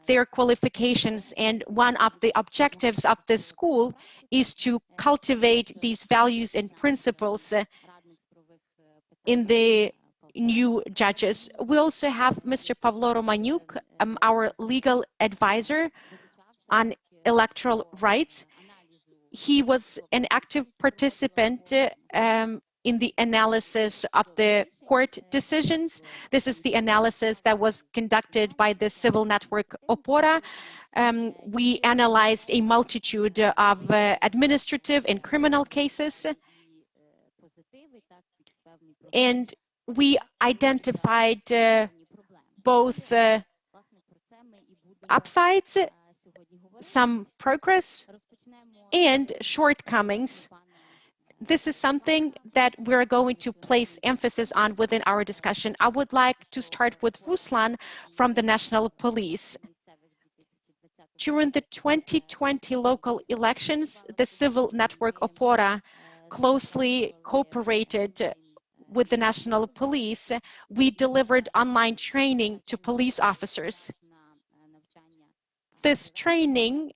D: their qualifications, and one of the objectives of this school is to cultivate these values and principles in the new judges. We also have Mr. Pavlo Romanyuk, our legal advisor on electoral rights. He was an active participant in the analysis of the court decisions. This is the analysis that was conducted by the civil network ОПОРА. We analyzed a multitude of administrative and criminal cases, and we identified both upsides, some progress, and shortcomings. This is something that we're going to place emphasis on within our discussion. I would like to start with Ruslan from the National Police. During the 2020 local elections, the civil network ОПОРА closely cooperated with the National Police. We delivered online training to police officers. This training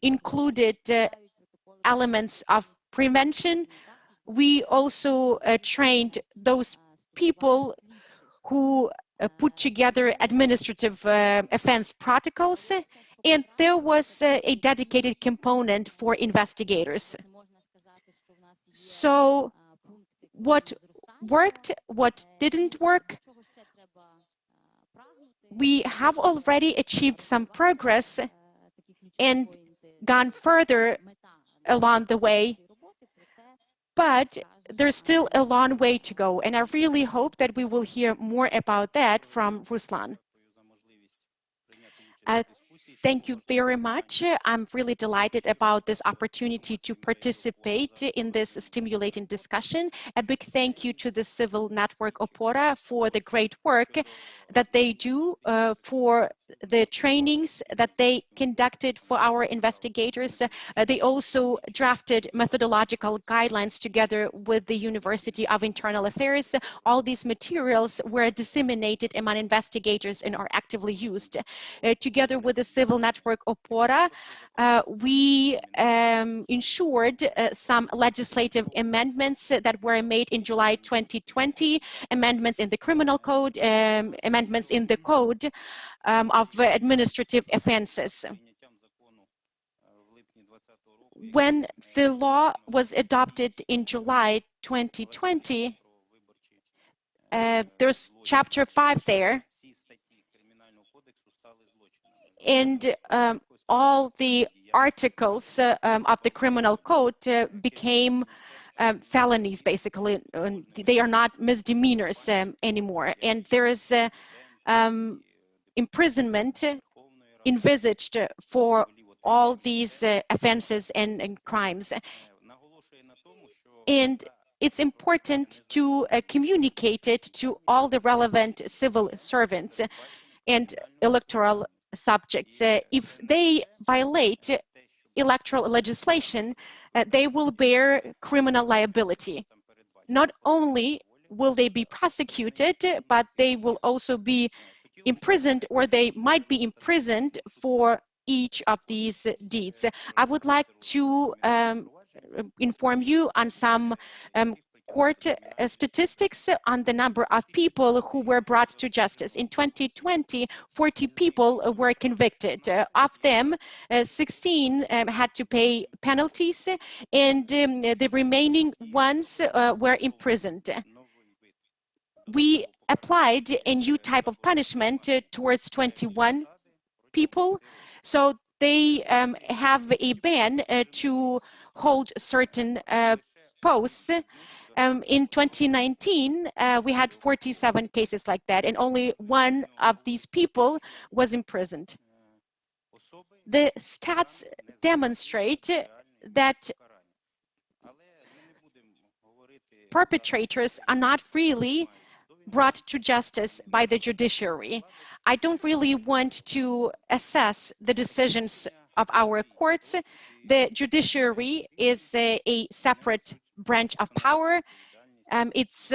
D: included elements of prevention. We also trained those people who put together administrative offense protocols, and there was a dedicated component for investigators. So what worked, what didn't work, we have already achieved some progress and gone further along the way. But there's still a long way to go, and I really hope that we will hear more about that from Ruslan. Thank you very much. I'm really delighted about this opportunity to participate in this stimulating discussion. A big thank you to the civil network ОПОРА for the great work that they do, for the trainings that they conducted for our investigators. They also drafted methodological guidelines together with the University of Internal Affairs. All these materials were disseminated among investigators and are actively used. Together with the civil network ОПОРА, we ensured some legislative amendments that were made in July 2020, amendments in the criminal code, amendments in the code of administrative offenses. When the law was adopted in July 2020, there's chapter 5 there, and all the articles of the criminal code became felonies, basically. They are not misdemeanors anymore, and there is imprisonment envisaged for all these offenses and crimes. And it's important to communicate it to all the relevant civil servants and electoral subjects. If they violate electoral legislation, they will bear criminal liability. not only will they be prosecuted, but they will also be imprisoned, or they might be imprisoned for each of these deeds. I would like to inform you on some court statistics on the number of people who were brought to justice. In 2020, 40 people were convicted. Of them, 16 had to pay penalties, and the remaining ones were imprisoned. We applied a new type of punishment towards 21 people, so they have a ban to hold certain posts. In 2019, we had 47 cases like that, and only one of these people was imprisoned. The stats demonstrate that perpetrators are not really brought to justice by the judiciary. I don't really want to assess the decisions of our courts. The judiciary is a separate branch of power. It's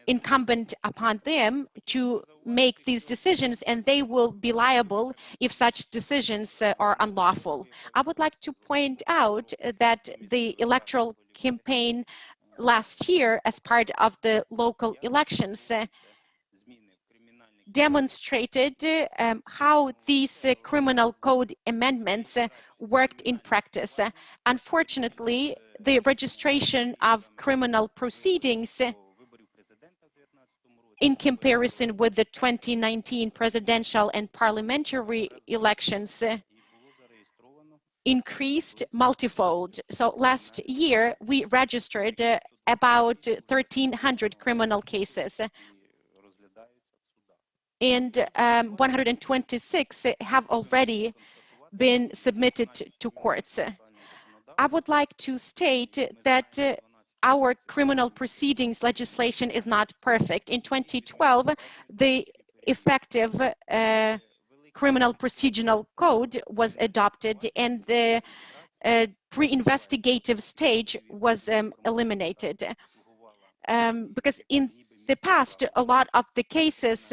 D: incumbent upon them to make these decisions, and they will be liable if such decisions are unlawful. I would like to point out that the electoral campaign last year, as part of the local elections, demonstrated how these criminal code amendments worked in practice. Unfortunately, the registration of criminal proceedings in comparison with the 2019 presidential and parliamentary elections increased multifold. So last year, we registered about 1,300 criminal cases, and 126 have already been submitted to courts. I would like to state that our criminal proceedings legislation is not perfect. In 2012, the effective criminal procedural code was adopted, and the pre-investigative stage was eliminated. Because in the past, a lot of the cases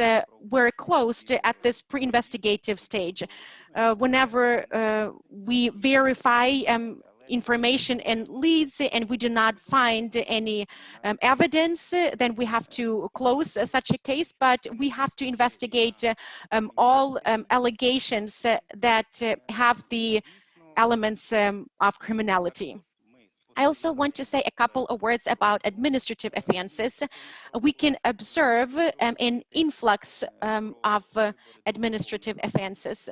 D: were closed at this pre-investigative stage. Whenever we verify information and leads and we do not find any evidence, then we have to close such a case, but we have to investigate all allegations that have the elements of criminality. I also want to say a couple of words about administrative offenses. We can observe an influx of administrative offenses.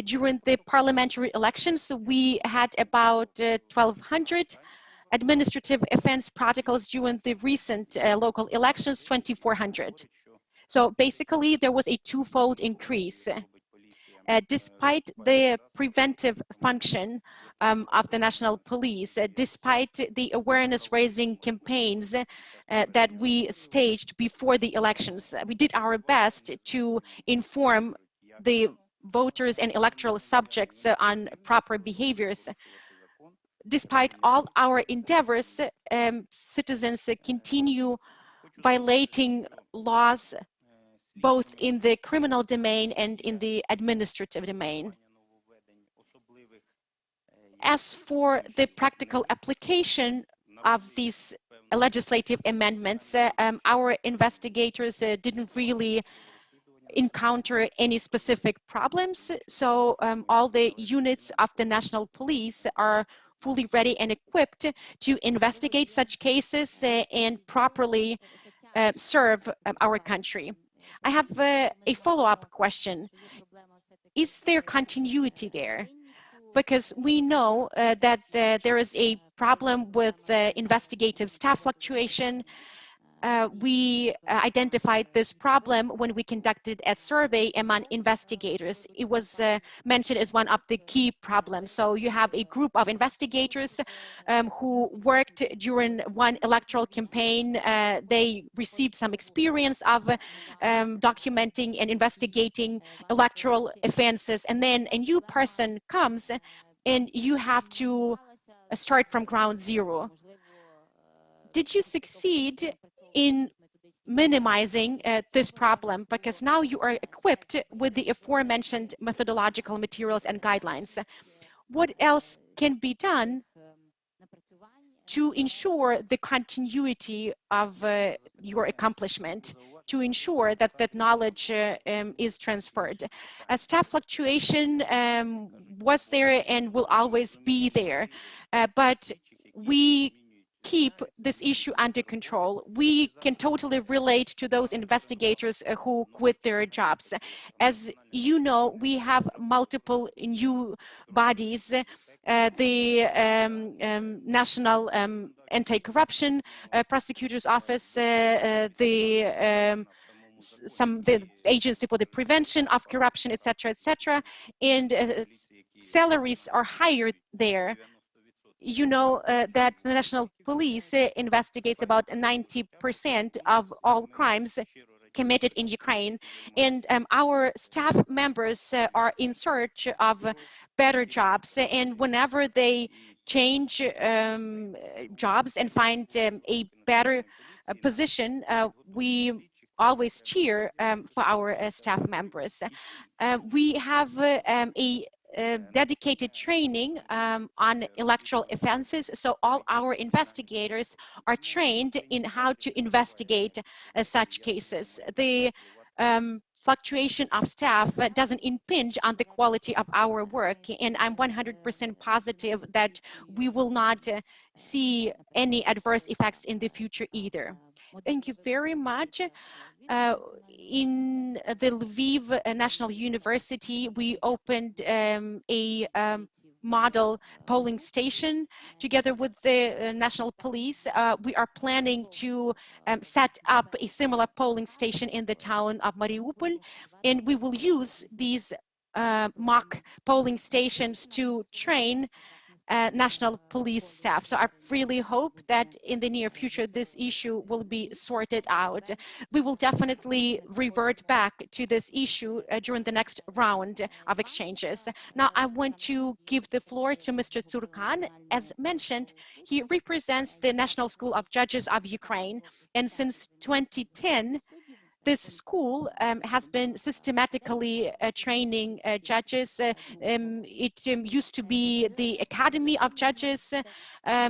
D: During the parliamentary elections, we had about 1,200 administrative offense protocols. During the recent local elections, 2,400. So basically, there was a twofold increase. Despite the preventive function of the national police, despite the awareness-raising campaigns that we staged before the elections, we did our best to inform the voters and electoral subjects on proper behaviors. Despite all our endeavors, citizens continue violating laws both in the criminal domain and in the administrative domain. As for the practical application of these legislative amendments, our investigators didn't really encounter any specific problems. So all the units of the national police are fully ready and equipped to investigate such cases and properly serve our country. I have a follow-up question. Is there continuity there? Because we know that there is a problem with investigative staff fluctuation. We identified this problem when we conducted a survey among investigators. It was mentioned as one of the key problems. So you have a group of investigators who worked during one electoral campaign. They received some experience of documenting and investigating electoral offenses. And then a new person comes and you have to start from ground zero. did you succeed in minimizing this problem? Because now you are equipped with the aforementioned methodological materials and guidelines. What else can be done to ensure the continuity of your accomplishment, to ensure that that knowledge is transferred? Staff fluctuation was there and will always be there, but we keep this issue under control. We can totally relate to those investigators who quit their jobs. As you know, we have multiple new bodies, the National Anti-Corruption Prosecutor's Office, the Agency for the Prevention of Corruption, etc., and salaries are higher there. You know that the National Police investigates about 90% of all crimes committed in Ukraine, and our staff members are in search of better jobs, and whenever they change jobs and find a better position, we always cheer for our staff members. We have a dedicated training on electoral offenses, so all our investigators are trained in how to investigate such cases. The fluctuation of staff doesn't impinge on the quality of our work, and I'm 100% positive that we will not see any adverse effects in the future either. Thank you very much. In the Lviv National University, we opened a model polling station together with the National Police. We are planning to set up a similar polling station in the town of Mariupol, and we will use these mock polling stations to train national police staff. So I really hope that in the near future, this issue will be sorted out. We will definitely revert back to this issue during the next round of exchanges. Now, I want to give the floor to Mr. Tsurkan. As mentioned, he represents the National School of Judges of Ukraine. And since 2010, this school has been systematically training judges. It used to be the Academy of Judges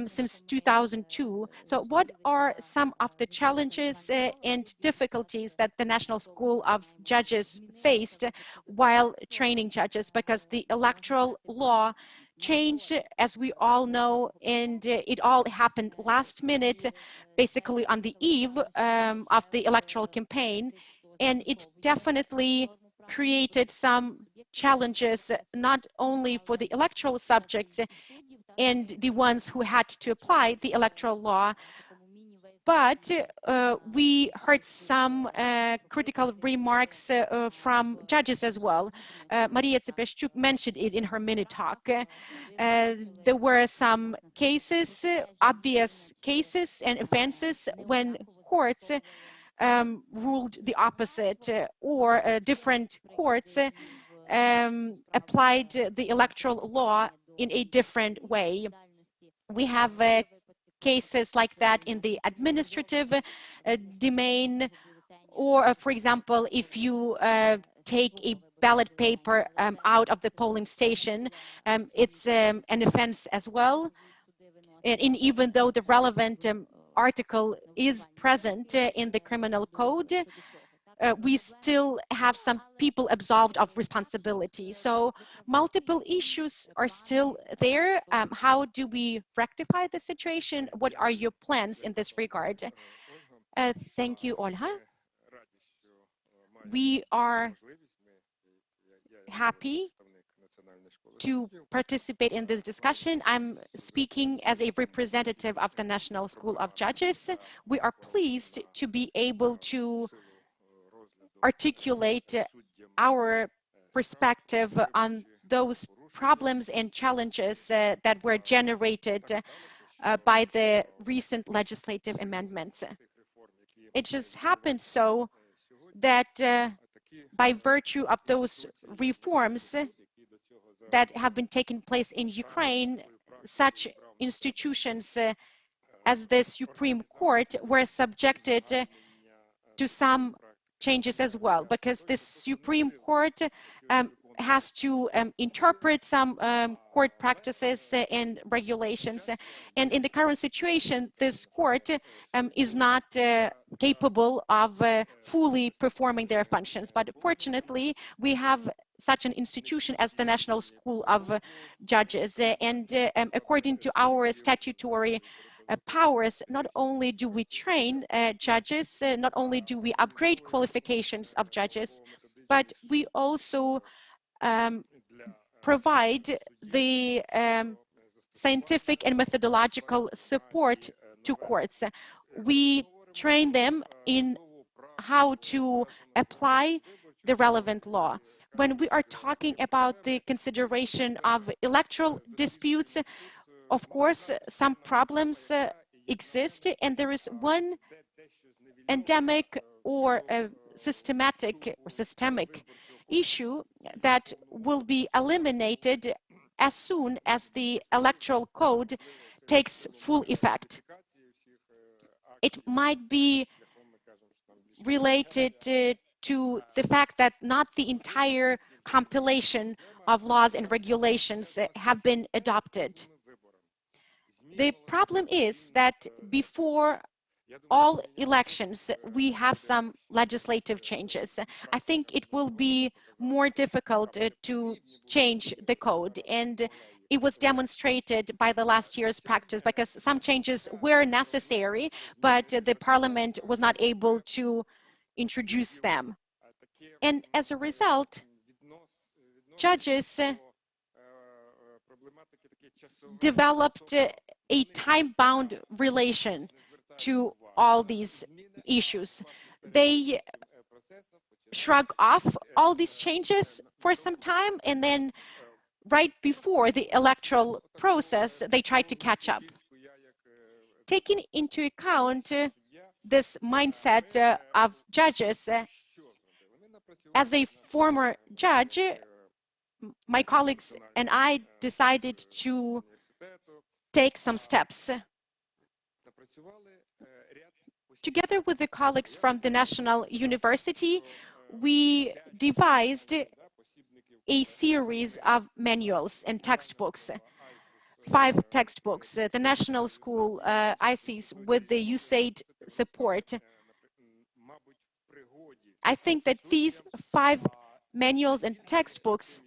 D: since 2002. So what are some of the challenges and difficulties that the National School of Judges faced while training judges? Because the electoral law changed, as we all know, and it all happened last minute, basically on the eve of the electoral campaign, and it definitely created some challenges, not only for the electoral subjects and the ones who had to apply the electoral law, but we heard some critical remarks from judges as well. Maria Tsepeshchuk mentioned it in her mini talk. There were some cases, obvious cases and offenses when courts ruled the opposite, or different courts applied the electoral law in a different way. We have cases like that in the administrative domain, or for example, if you take a ballot paper out of the polling station, it's an offense as well. And even though the relevant article is present in the criminal code, we still have some people absolved of responsibility. So multiple issues are still there. How do we rectify the situation? What are your plans in this regard? Thank you, Olha. We are happy to participate in this discussion. I'm speaking as a representative of the National School of Judges. We are pleased to be able to articulate our perspective on those problems and challenges that were generated by the recent legislative amendments. It just happened so that by virtue of those reforms that have been taking place in Ukraine, such institutions as the Supreme Court were subjected to some changes as well, because the Supreme Court has to interpret some court practices and regulations. And in the current situation, this court is not capable of fully performing their functions. But fortunately, we have such an institution as the National School of Judges. And according to our statutory powers, not only do we train judges, not only do we upgrade qualifications of judges, but we also provide the scientific and methodological support to courts. We train them in how to apply the relevant law. When we are talking about the consideration of electoral disputes, of course, some problems exist, and there is one endemic or systemic issue that will be eliminated as soon as the electoral code takes full effect. It might be related to the fact that not the entire compilation of laws and regulations have been adopted. The problem is that before all elections, we have some legislative changes. I think it will be more difficult to change the code, and it was demonstrated by the last year's practice because some changes were necessary, but the parliament was not able to introduce them. And as a result, judges developed a time-bound relation to all these issues. They shrug off all these changes for some time, and then right before the electoral process, they try to catch up. Taking into account this mindset of judges, as a former judge, my colleagues and I decided to take some steps. Together with the colleagues from the National University, we devised a series of manuals and textbooks, 5 textbooks. The National School ICs with the USAID support. I think that these 5 manuals and textbooks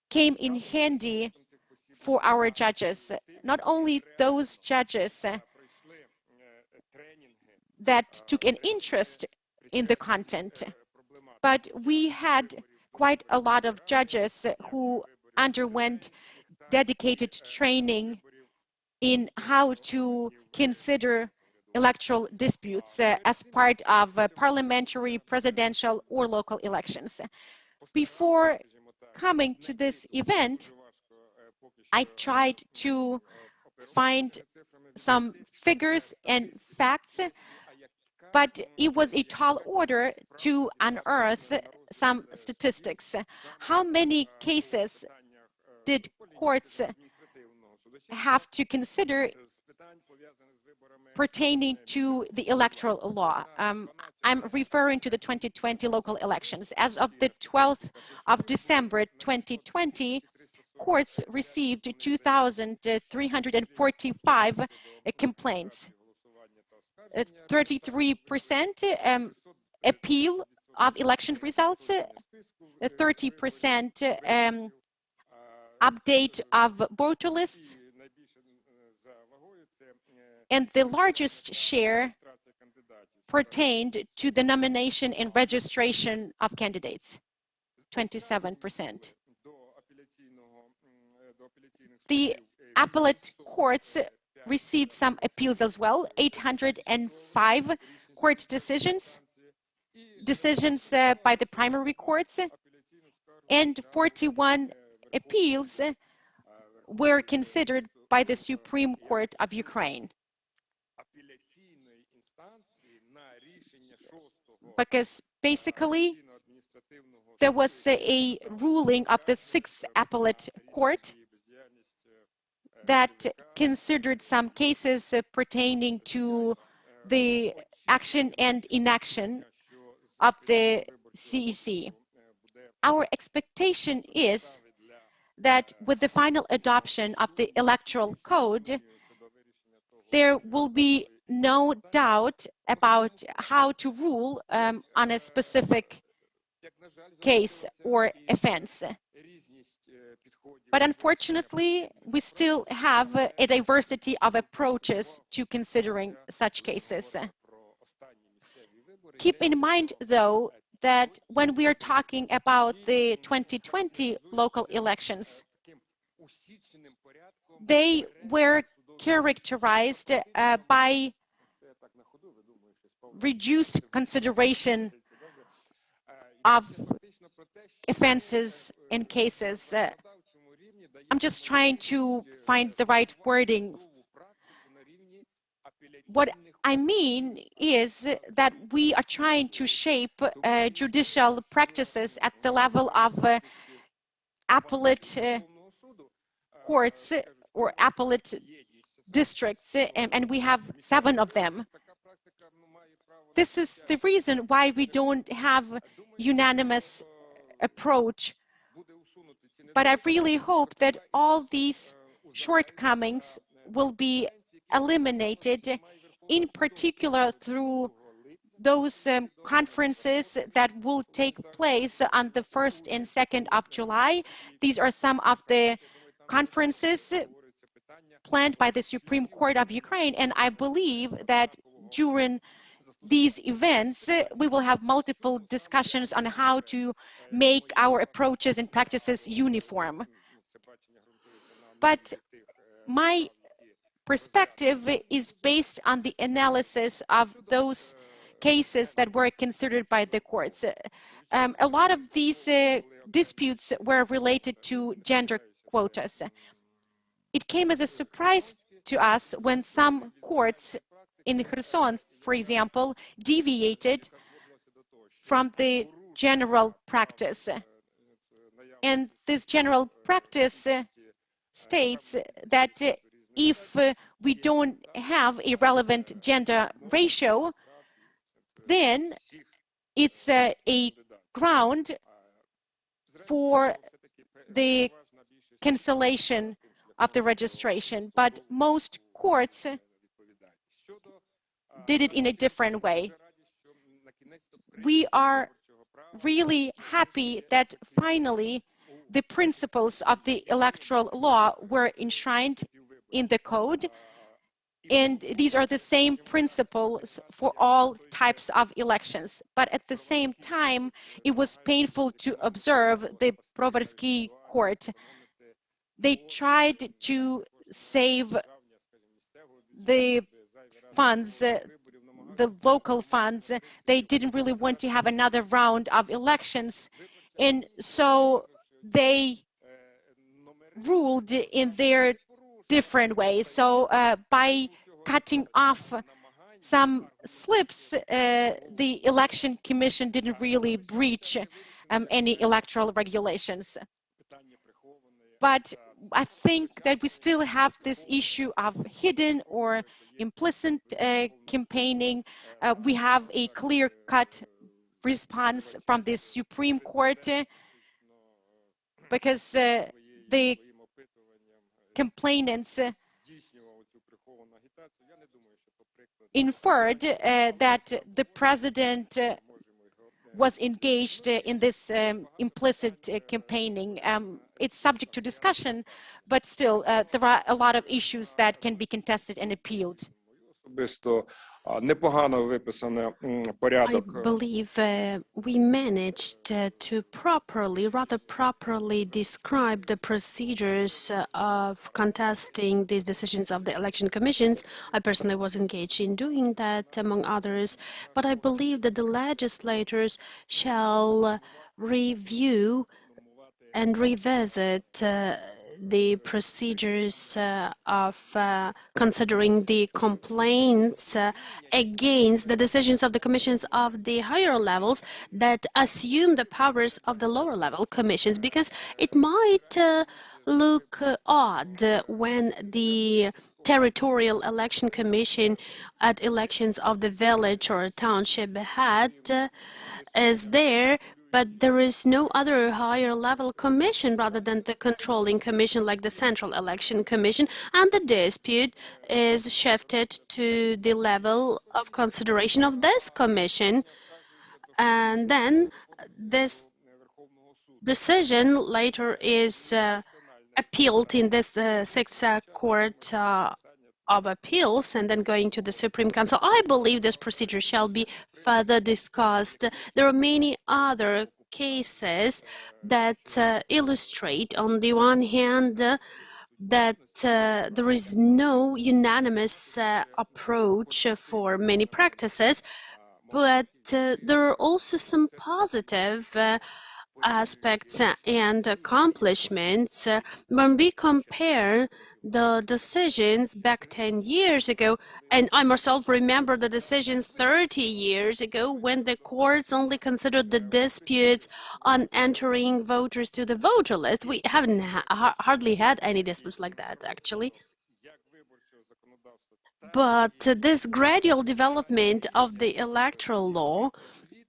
D: came in handy for our judges, not only those judges that took an interest in the content, but we had quite a lot of judges who underwent dedicated training in how to consider electoral disputes as part of parliamentary, presidential, or local elections. Before coming to this event, I tried to find some figures and facts, but it was a tall order to unearth some statistics. How many cases did courts have to consider pertaining to the electoral law? I'm referring to the 2020 local elections. As of the 12th of December 2020, courts received 2,345 complaints. 33% appeal of election results, 30% update of voter lists, and the largest share pertained to the nomination and registration of candidates, 27%. The appellate courts received some appeals as well, 805 court decisions by the primary courts, and 41 appeals were considered by the Supreme Court of Ukraine. Because basically, there was a ruling of the 6th appellate court that considered some cases pertaining to the action and inaction of the CEC. Our expectation is that with the final adoption of the Electoral Code, there will be no doubt about how to rule on a specific case or offense. But unfortunately, we still have a diversity of approaches to considering such cases. Keep in mind, though, that when we are talking about the 2020 local elections, they were characterized by reduced consideration of offenses and cases. I'm just trying to find the right wording. What I mean is that we are trying to shape judicial practices at the level of appellate courts or appellate districts, and we have 7 of them. This is the reason why we don't have unanimous approach. But I really hope that all these shortcomings will be eliminated, in particular through those conferences that will take place on the 1st and 2nd of July. These are some of the conferences planned by the Supreme Court of Ukraine, and I believe that during these events, we will have multiple discussions on how to make our approaches and practices uniform. But my perspective is based on the analysis of those cases that were considered by the courts. A lot of these disputes were related to gender quotas. It came as a surprise to us when some courts in Kherson, for example, deviated from the general practice. And this general practice states that if we don't have a relevant gender ratio, then it's a ground for the cancellation of the registration. But most courts did it in a different way. We are really happy that finally the principles of the electoral law were enshrined in the code, and these are the same principles for all types of elections. But at the same time, it was painful to observe the Brovary court. They tried to save the funds, the local funds. They didn't really want to have another round of elections, and so they ruled in their different ways. So by cutting off some slips, the election commission didn't really breach any electoral regulations. But I think that we still have this issue of hidden or implicit campaigning. We have a clear-cut response from the Supreme Court because the complainants inferred that the president was engaged in this implicit campaigning. It's subject to discussion, but still there are a lot of issues that can be contested and appealed.
B: I believe we managed to rather properly describe the procedures of contesting these decisions of the election commissions. I personally was engaged in doing that, among others, but I believe that the legislators shall review and revisit the procedures of considering the complaints against the decisions of the commissions of the higher levels that assume the powers of the lower level commissions, because it might look odd when the territorial election commission at elections of the village or township head is there, but there is no other higher level commission rather than the controlling commission like the Central Election Commission, and the dispute is shifted to the level of consideration of this commission. And then this decision later is appealed in this Sixth Court of Appeals and then going to the Supreme Council. I believe this procedure shall be further discussed. There are many other cases that illustrate, on the one hand, that there is no unanimous approach for many practices, but there are also some positive aspects and accomplishments when we compare the decisions back 10 years ago, and I myself remember the decisions 30 years ago when the courts only considered the disputes on entering voters to the voter list. We haven't hardly had any disputes like that, actually. But this gradual development of the electoral law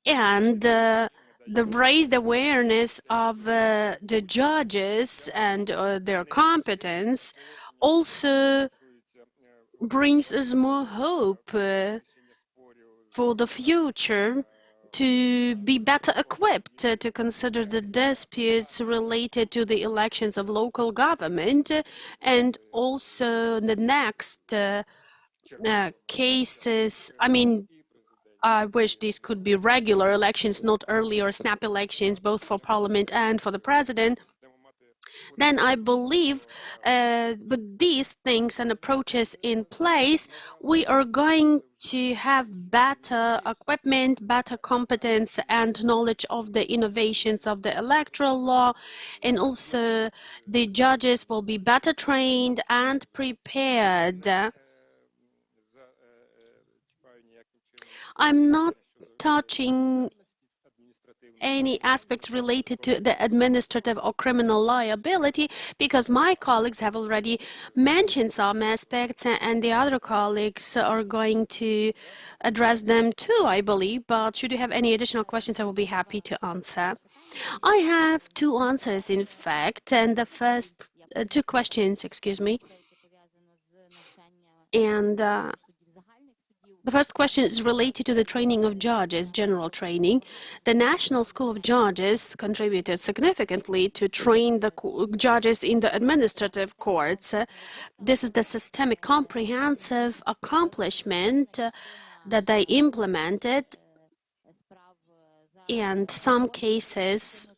B: and the raised awareness of the judges and their competence also brings us more hope for the future to be better equipped to consider the disputes related to the elections of local government, and also the next cases. I mean, I wish these could be regular elections, not early or snap elections, both for parliament and for the president. Then I believe with these things and approaches in place, we are going to have better equipment, better competence and knowledge of the innovations of the electoral law, and also the judges will be better trained and prepared. I'm not touching any aspects related to the administrative or criminal liability, because my colleagues have already mentioned some aspects and the other colleagues are going to address them too, I believe. But should you have any additional questions, I will be happy to answer. I have two answers, in fact, and the first two questions, excuse me. And the first question is related to the training of judges, general training. The National School of Judges contributed significantly to train the judges in the administrative courts. This is the systemic, comprehensive accomplishment that they implemented, and some cases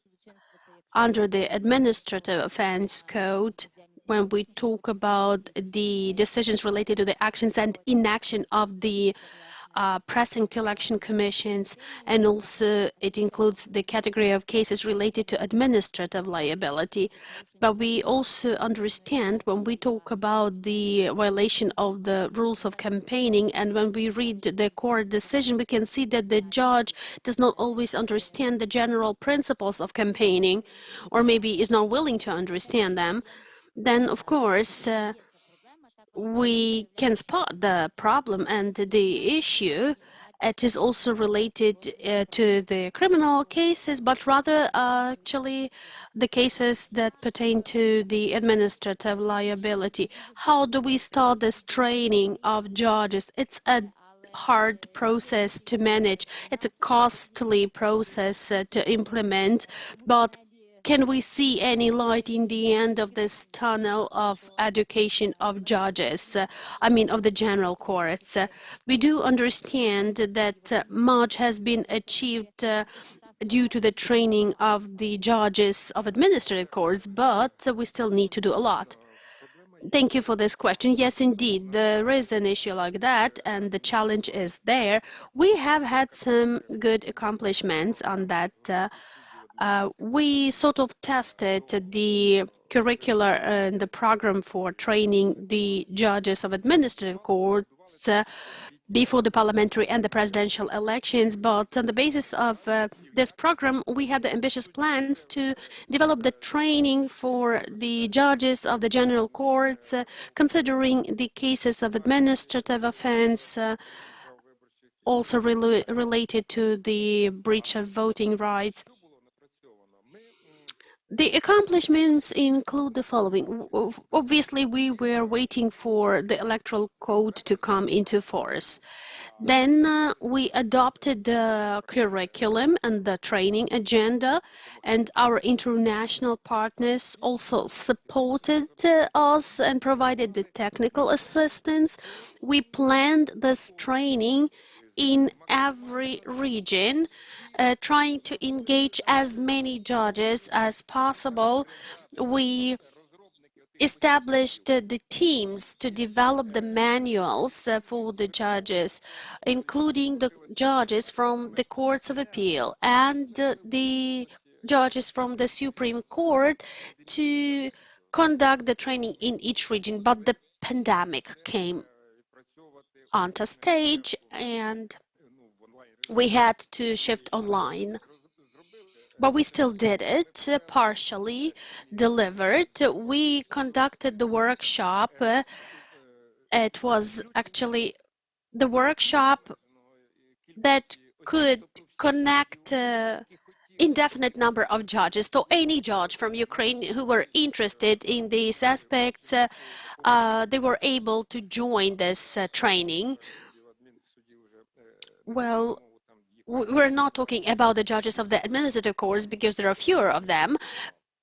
B: under the Administrative Offense Code, when we talk about the decisions related to the actions and inaction of the pressing to election commissions, and also it includes the category of cases related to administrative liability. But we also understand when we talk about the violation of the rules of campaigning, and when we read the court decision, we can see that the judge does not always understand the general principles of campaigning, or maybe is not willing to understand them. Then, of course, we can spot the problem and the issue. It is also related to the criminal cases, but rather actually the cases that pertain to the administrative liability. How do we start this training of judges? It's a hard process to manage. It's a costly process to implement, but can we see any light in the end of this tunnel of education of judges, I mean of the general courts? We do understand that much has been achieved due to the training of the judges of administrative courts, but we still need to do a lot. Thank you for this question. Yes, indeed, there is an issue like that, and the challenge is there. We have had some good accomplishments on that We sort of tested the curricular and the program for training the judges of administrative courts before the parliamentary and the presidential elections. But on the basis of this program, we had the ambitious plans to develop the training for the judges of the general courts, considering the cases of administrative offense, also related to the breach of voting rights. The accomplishments include the following. Obviously, we were waiting for the electoral code to come into force. Then we adopted the curriculum and the training agenda, and our international partners also supported us and provided the technical assistance. We planned this training in every region, trying to engage as many judges as possible. We established the teams to develop the manuals for the judges, including the judges from the courts of appeal and the judges from the Supreme Court, to conduct the training in each region. But the pandemic came onto stage and we had to shift online. But we still did it, partially delivered. We conducted the workshop. It was actually the workshop that could connect indefinite number of judges. So any judge from Ukraine who were interested in these aspects, they were able to join this training. Well, we're not talking about the judges of the administrative courts because there are fewer of them,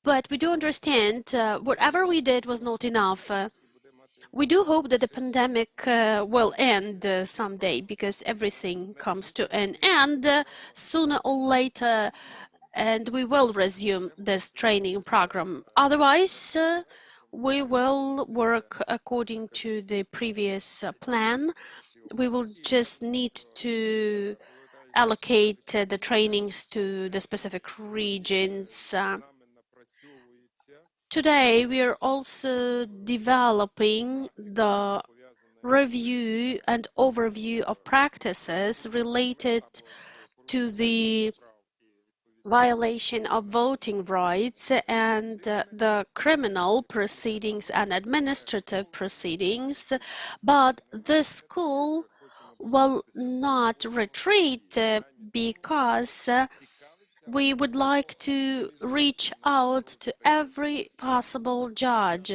B: but we do understand whatever we did was not enough. We do hope that the pandemic will end someday, because everything comes to an end sooner or later, and we will resume this training program. Otherwise, we will work according to the previous plan. We will just need to allocate the trainings to the specific regions. Today, we are also developing the review and overview of practices related to the violation of voting rights and the criminal proceedings and administrative proceedings. But the school will not retreat because we would like to reach out to every possible judge,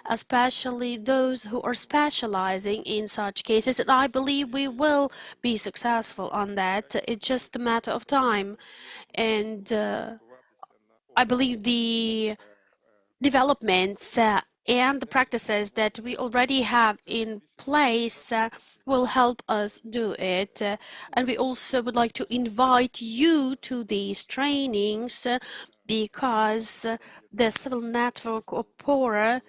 B: especially those who are specializing in such cases. And I believe we will be successful on that. It's just a matter of time. And I believe the developments and the practices that we already have in place will help us do it. And we also would like to invite you to these trainings because the civil network ОПОРА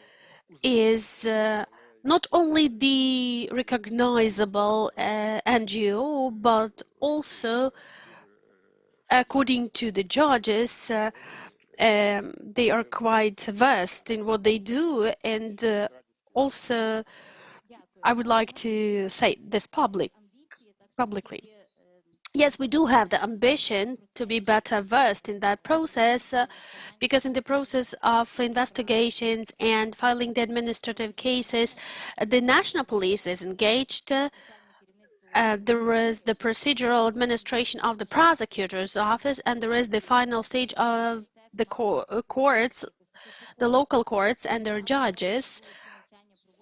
B: is not only the recognizable NGO, but also, according to the judges, they are quite versed in what they do. And also, I would like to say this publicly. Yes, we do have the ambition to be better versed in that process, because in the process of investigations and filing the administrative cases, the national police is engaged. There is the procedural administration of the prosecutor's office, and there is the final stage of the courts, the local courts and their judges.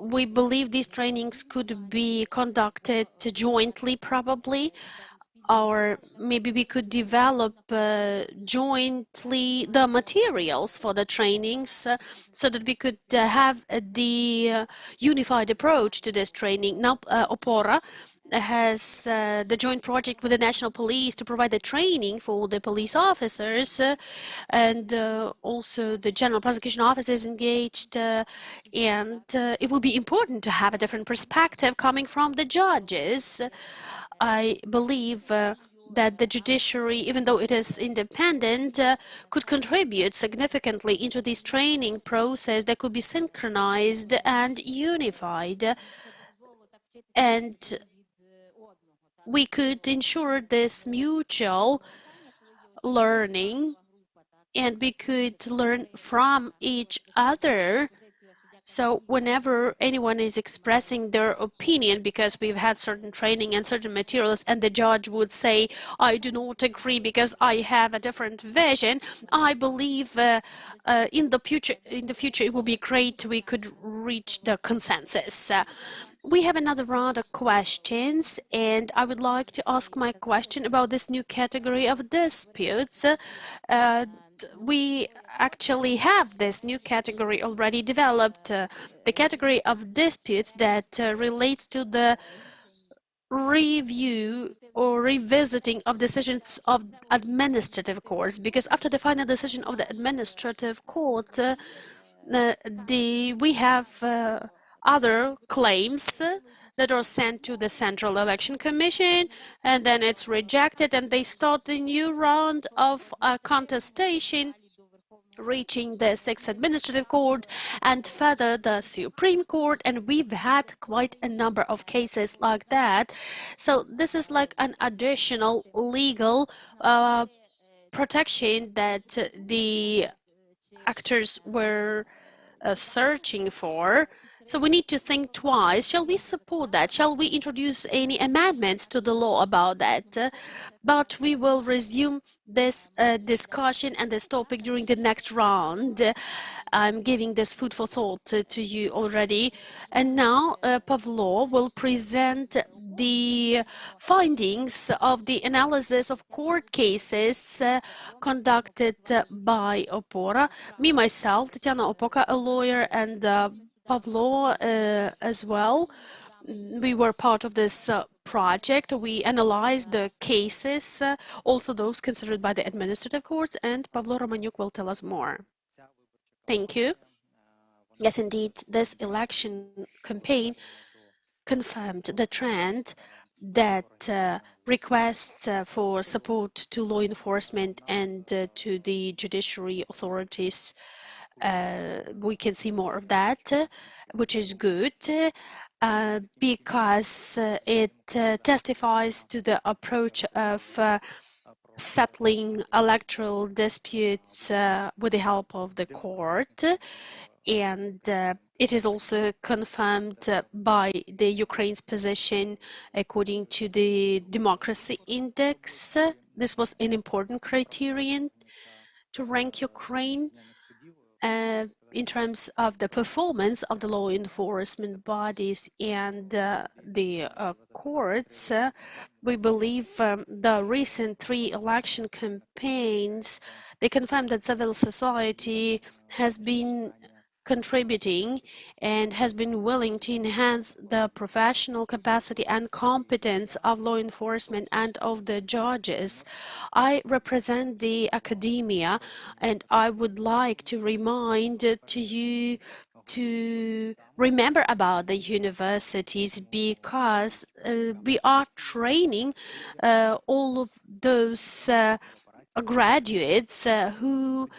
B: We believe these trainings could be conducted jointly, probably, or maybe we could develop jointly the materials for the trainings so that we could have the unified approach to this training. Now, ОПОРА has the joint project with the national police to provide the training for the police officers, and also the general prosecution office is engaged, and it will be important to have a different perspective coming from the judges. I believe that the judiciary, even though it is independent, could contribute significantly into this training process that could be synchronized and unified. And we could ensure this mutual learning, and we could learn from each other. So whenever anyone is expressing their opinion, because we've had certain training and certain materials, and the judge would say, I do not agree because I have a different vision, I believe in the future it would be great we could reach the consensus. We have another round of questions, and I would like to ask my question about this new category of disputes. We actually have this new category already developed, the category of disputes that relates to the review or revisiting of decisions of administrative courts, because after the final decision of the administrative court, we have other claims that are sent to the Central Election Commission, and then it's rejected, and they start a new round of contestation, reaching the 6th Administrative Court and further the Supreme Court, and we've had quite a number of cases like that. So this is like an additional legal protection that the actors were searching for. So we need to think twice. Shall we support that? Shall we introduce any amendments to the law about that? But we will resume this discussion and this topic during the next round. I'm giving this food for thought to you already. And now Pavlo will present the findings of the analysis of court cases conducted by ОПОРА. Me, myself, Tatiana Opoka, a lawyer, and Pavlo as well. We were part of this project. We analyzed the cases, also those considered by the administrative courts, and Pavlo Romaniuk will tell us more. Thank you. Yes, indeed, this election campaign confirmed the trend that requests for support to law enforcement and to the judiciary authorities, we can see more of that, which is good, because it testifies to the approach of settling electoral disputes with the help of the court. And it is also confirmed by the Ukraine's position according to the democracy index. This was an important criterion to rank Ukraine in terms of the performance of the law enforcement bodies and the courts. We believe the recent 3 election campaigns, they confirm that civil society has been contributing and has been willing to enhance the professional capacity and competence of law enforcement and of the judges. I represent the academia, and I would like to remind to you to remember about the universities, because we are training all of those graduates who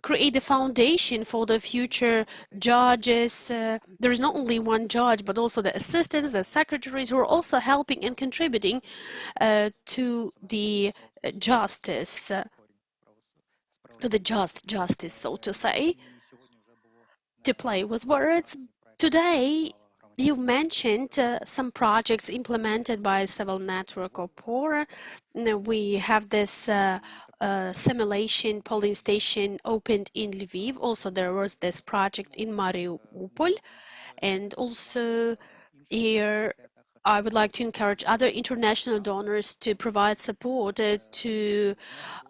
B: create the foundation for the future judges. There is not only one judge, but also the assistants, the secretaries, who are also helping and contributing to the justice, to the justice, so to say. To play with words, today you mentioned some projects implemented by Civil Network ОПОРА. We have this simulation polling station opened in Lviv. Also, there was this project in Mariupol. And also here, I would like to encourage other international donors to provide support to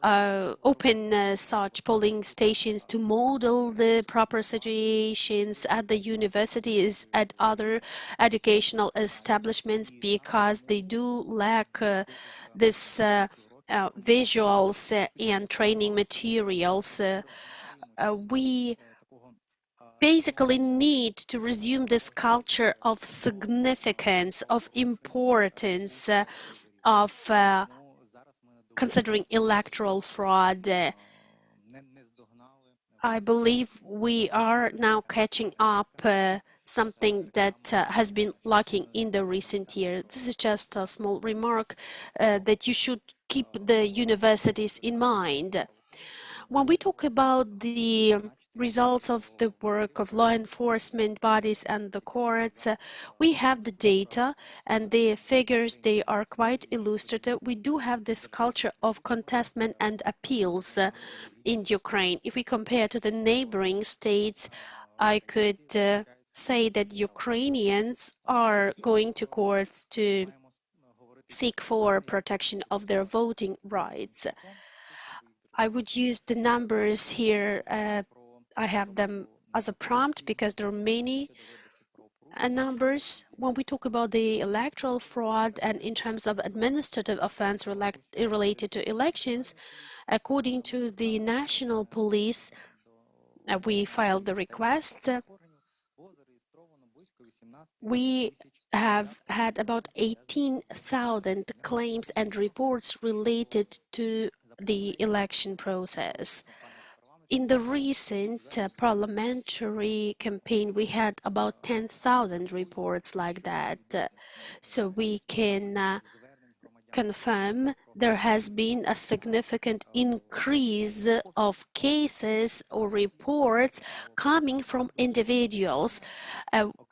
B: open such polling stations, to model the proper situations at the universities, at other educational establishments, because they do lack this visuals and training materials. We basically need to resume this culture of significance, of importance, of considering electoral fraud. I believe we are now catching up something that has been lacking in the recent years. This is just a small remark that you should keep the universities in mind. When we talk about the results of the work of law enforcement bodies and the courts, we have the data and the figures, they are quite illustrative. We do have this culture of contestment and appeals in Ukraine. If we compare to the neighboring states, I could say that Ukrainians are going to courts to seek for protection of their voting rights. I would use the numbers here. I have them as a prompt because there are many numbers. When we talk about the electoral fraud and in terms of administrative offense related to elections, according to the national police, we filed the requests. We have had about 18,000 claims and reports related to the election process. In the recent parliamentary campaign, we had about 10,000 reports like that. So we can confirm there has been a significant increase of cases or reports coming from individuals,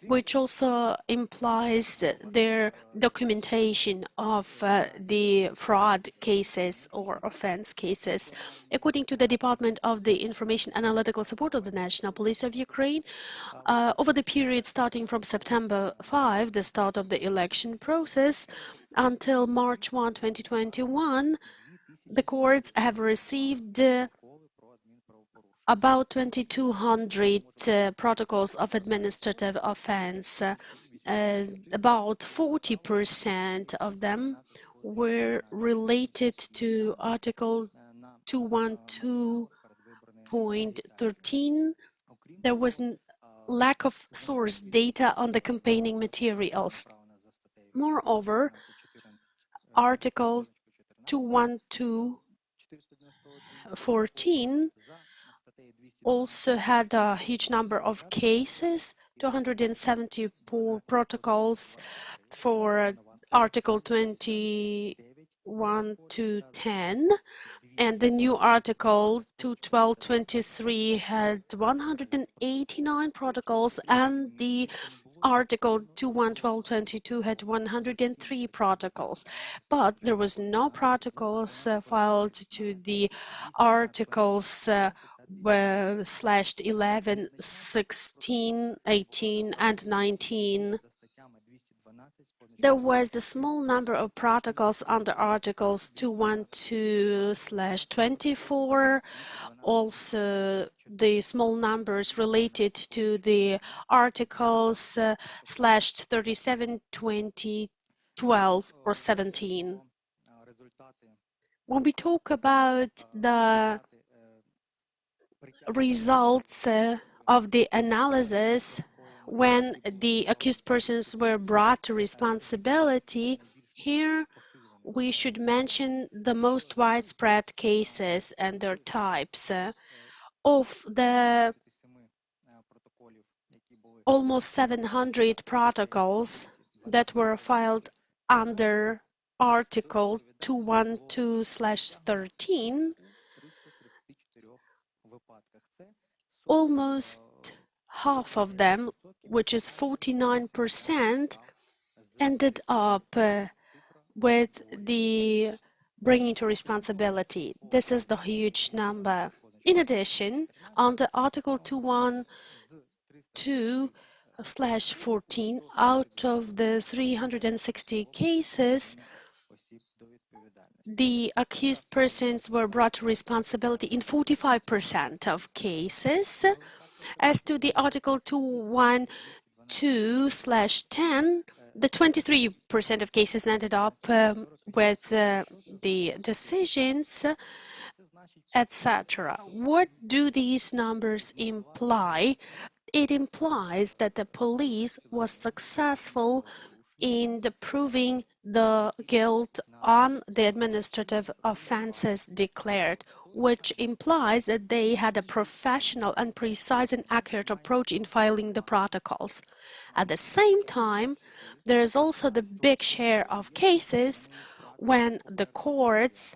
B: which also implies their documentation of the fraud cases or offense cases. According to the Department of the Information Analytical Support of the National Police of Ukraine, over the period starting from September 5, the start of the election process, until March 1, 2021, the courts have received about 2,200 protocols of administrative offense. About 40% of them were related to Article 212.13. There was lack of source data on the campaigning materials. Moreover, Article 212.14 also had a huge number of cases, 274 protocols for Article 21 to 10, and the new Article 212.23 had 189 protocols, and the Article 212.22 had 103 protocols, but there was no protocols filed to the articles slashed 11, 16, 18, and 19. There was the small number of protocols under Articles 212/24, also the small numbers related to the articles slashed 37, 20, 12, or 17. When we talk about the results of the analysis, when the accused persons were brought to responsibility, here we should mention the most widespread cases and their types. Of the almost 700 protocols that were filed under Article 212/13, almost half of them, which is 49%, ended up with the bringing to responsibility. This is the huge number. In addition, under Article 212/14, out of the 360 cases, the accused persons were brought to responsibility in 45% of cases. As to the Article 212/10, the 23% of cases ended up with the decisions, etc. What do these numbers imply? It implies that the police was successful in proving the guilt on the administrative offenses declared, which implies that they had a professional and precise and accurate approach in filing the protocols. At the same time, there is also the big share of cases when the courts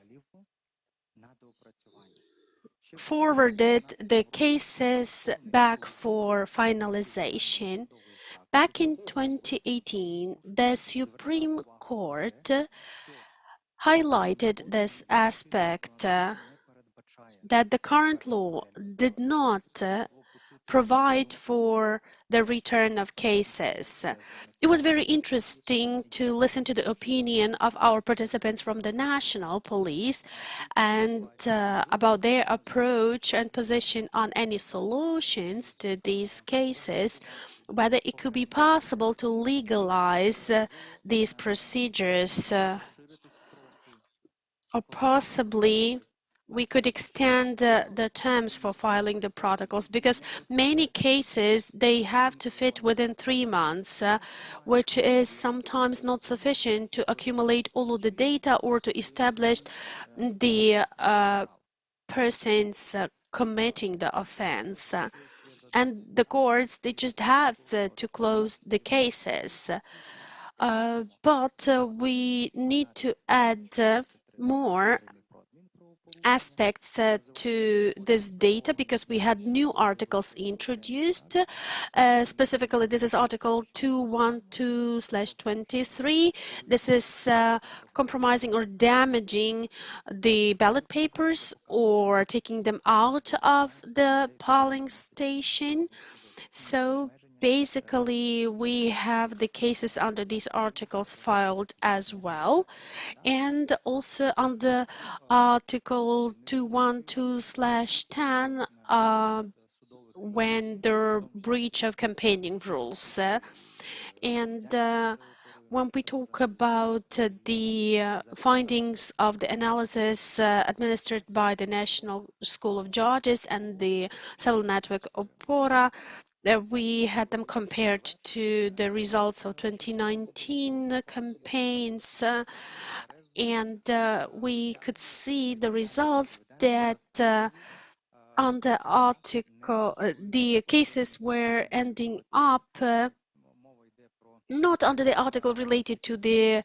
B: forwarded the cases back for finalization. Back in 2018, the Supreme Court highlighted this aspect that the current law did not provide for the return of cases. It was very interesting to listen to the opinion of our participants from the national police and about their approach and position on any solutions to these cases, whether it could be possible to legalize these procedures or possibly we could extend the terms for filing the protocols, because many cases they have to fit within 3 months, which is sometimes not sufficient to accumulate all of the data or to establish the persons committing the offense. And the courts, they just have to close the cases. But we need to add more aspects to this data, because we had new articles introduced. Specifically, this is Article 212/23. This is compromising or damaging the ballot papers or taking them out of the polling station. So basically, we have the cases under these articles filed as well. And also under Article 212/10, when the breach of campaigning rules. And when we talk about the findings of the analysis administered by the National School of Judges and the civil network ОПОРА, we had them compared to the results of 2019 campaigns, and we could see the results that on the article, the cases were ending up not under the article related to the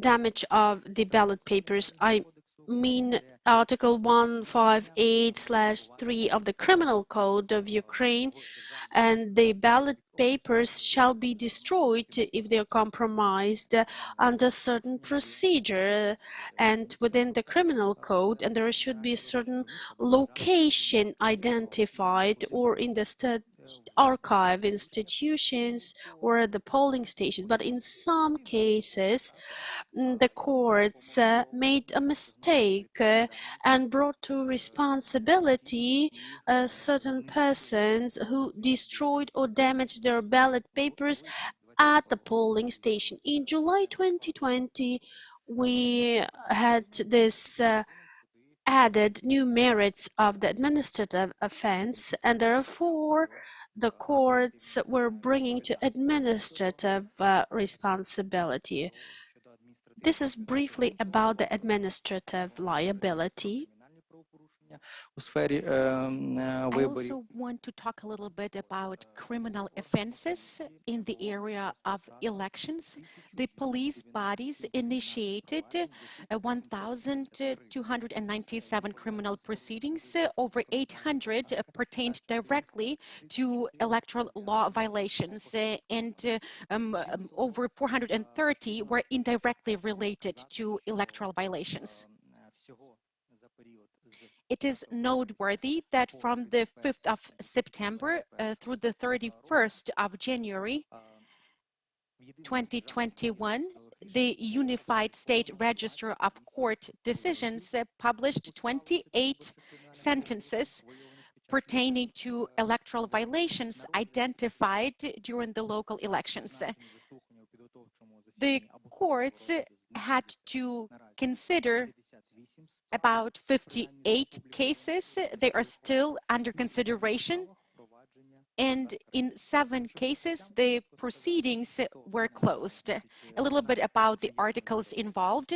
B: damage of the ballot papers. I mean Article 158/3 of the Criminal Code of Ukraine, and the ballot papers shall be destroyed if they're compromised under certain procedure and within the criminal code, and there should be a certain location identified or in the state archive institutions or the polling stations. But in some cases, the courts made a mistake and brought to responsibility certain persons who destroyed or damaged their ballot papers at the polling station. In July 2020, we had this added new merits of the administrative offense, and therefore the courts were bringing to administrative responsibility. This is briefly about the administrative liability.
D: I also want to talk a little bit about criminal offenses in the area of elections. The police bodies initiated 1,297 criminal proceedings. Over 800 pertained directly to electoral law violations, and over 430 were indirectly related to electoral violations. It is noteworthy that from the 5th of September through the 31st of January 2021, the Unified State Register of Court Decisions published 28 sentences pertaining to electoral violations identified during the local elections. The courts had to consider about 58 cases. They are still under consideration, And in 7 cases, the proceedings were closed. A little bit about the articles involved.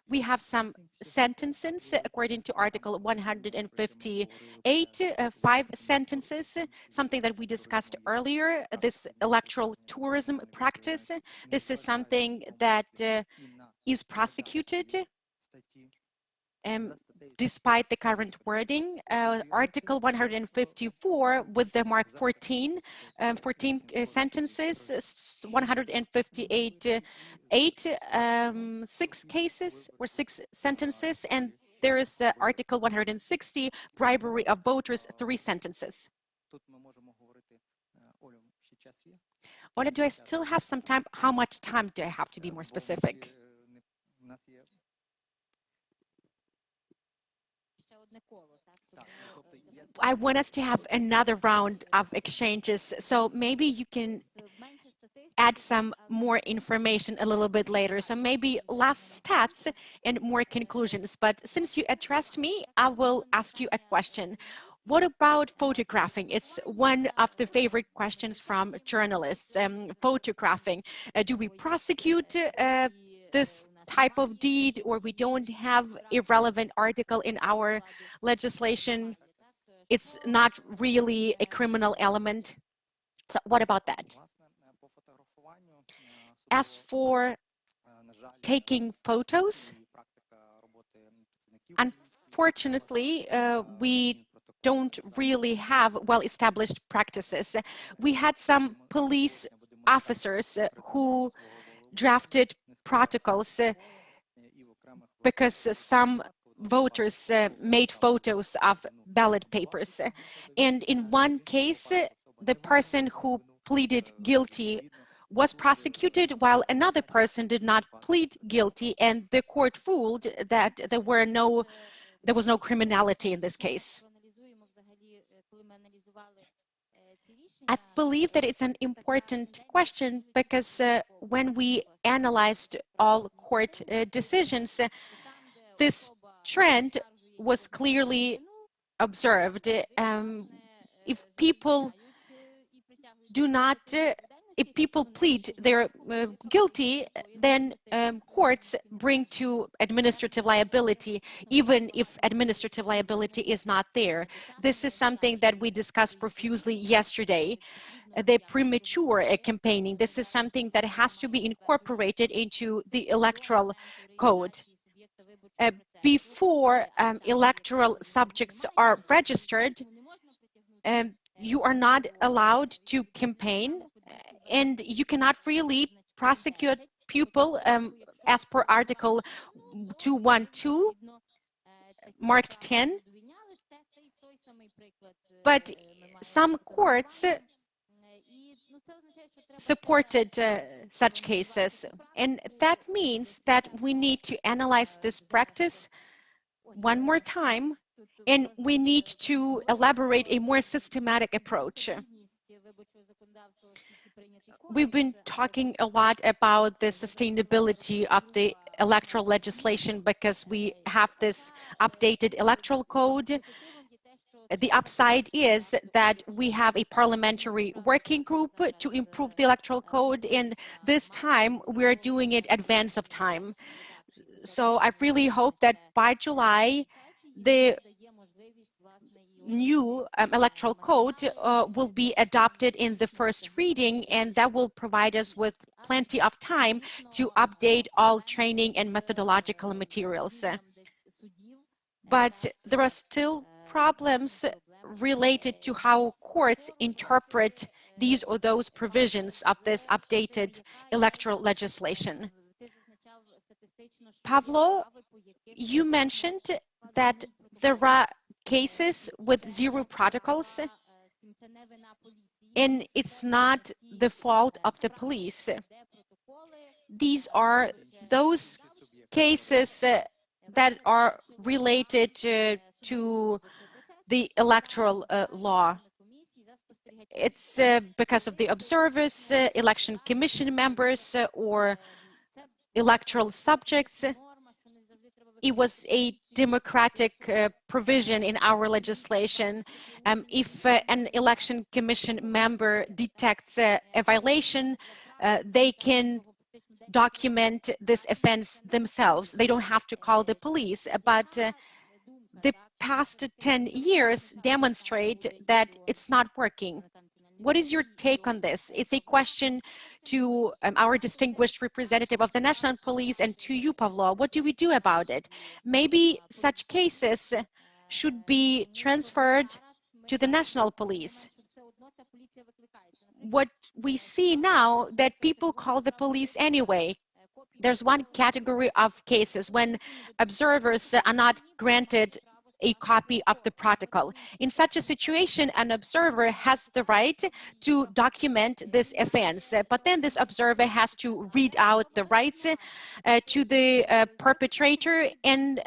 D: We have some sentences according to Article 158, 5 sentences, something that we discussed earlier, this electoral tourism practice. This is something that is prosecuted despite the current wording. Article 154 with the mark 14, 14 sentences, 158, 6 cases or 6 sentences, and there is Article 160, bribery of voters, 3 sentences. Ola, do I still have some time? How much time do I have to be more specific? I want us to have another round of exchanges, so maybe you can add some more information a little bit later. So maybe last stats and more conclusions. But since you addressed me, I will ask you a question. What about photographing? It's one of the favorite questions from journalists. Photographing. Do we prosecute this type of deed, or we don't have a relevant article in our legislation? It's not really a criminal element. So what about that? As for taking photos, unfortunately, we don't really have well-established practices. We had some police officers who drafted protocols because some voters made photos of ballot papers. And in one case, the person who pleaded guilty was prosecuted, while another person did not plead guilty, and the court ruled that there was no criminality in this case. I believe that it's an important question because when we analyzed all court decisions, this trend was clearly observed. If people if people plead they're guilty, then courts bring to administrative liability, even if administrative liability is not there. This is something that we discussed profusely yesterday. The premature campaigning, this is something that has to be incorporated into the electoral code. Before electoral subjects are registered, you are not allowed to campaign, and you cannot really prosecute people as per Article 212, marked 10. But some courts supported such cases, and that means that we need to analyze this practice one more time, and we need to elaborate a more systematic approach. We've been talking a lot about the sustainability of the electoral legislation because we have this updated electoral code. The upside is that we have a parliamentary working group to improve the electoral code, and this time we're doing it advance of time. So I really hope that by July, the new electoral code will be adopted in the first reading, and that will provide us with plenty of time to update all training and methodological materials. But there are still problems related to how courts interpret these or those provisions of this updated electoral legislation. Pavlo, you mentioned that there are cases with 0 protocols, and it's not the fault of the police. These are those cases that are related to the electoral law. It's because of the observers, election commission members, or electoral subjects. It was a democratic provision in our legislation. If an election commission member detects a violation, they can document this offense themselves. They don't have to call the police, but the past 10 years demonstrate that it's not working. What is your take on this? It's a question to our distinguished representative of the National Police and to you, Pavlo. What do we do about it? Maybe such cases should be transferred to the National Police. What we see now that people call the police anyway. There's one category of cases when observers are not granted a copy of the protocol. In such a situation, an observer has the right to document this offense, but then this observer has to read out the rights to the perpetrator, and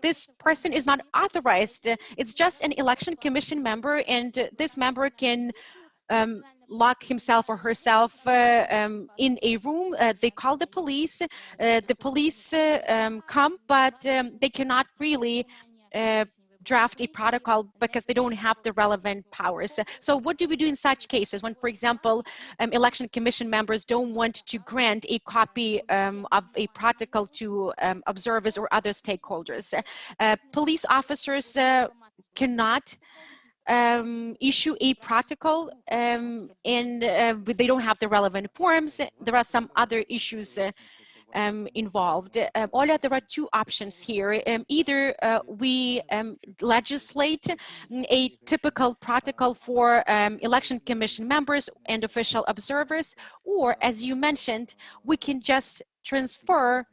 D: this person is not authorized. It's just an election commission member, and this member can lock himself or herself in a room. They call the police. The police come, but they cannot really draft a protocol because they don't have the relevant powers. So what do we do in such cases when, for example, election commission members don't want to grant a copy of a protocol to observers or other stakeholders? Police officers cannot issue a protocol and they don't have the relevant forms. There are some other issues involved. Oля, there are two options here. Either we legislate a typical protocol for election commission members and official observers, or as you mentioned, we can just transfer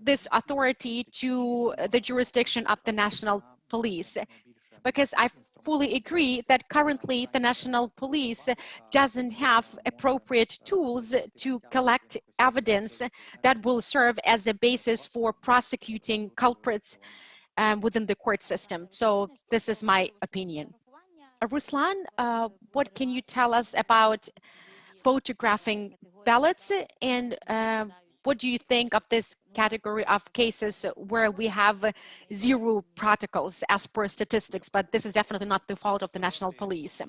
D: this authority to the jurisdiction of the National Police. Because I fully agree that currently the National Police doesn't have appropriate tools to collect evidence that will serve as a basis for prosecuting culprits within the court system. So this is my opinion. Ruslan, what can you tell us about photographing ballots, and what do you think of this category of cases where we have zero protocols as per statistics, but this is definitely not the fault of the National Police?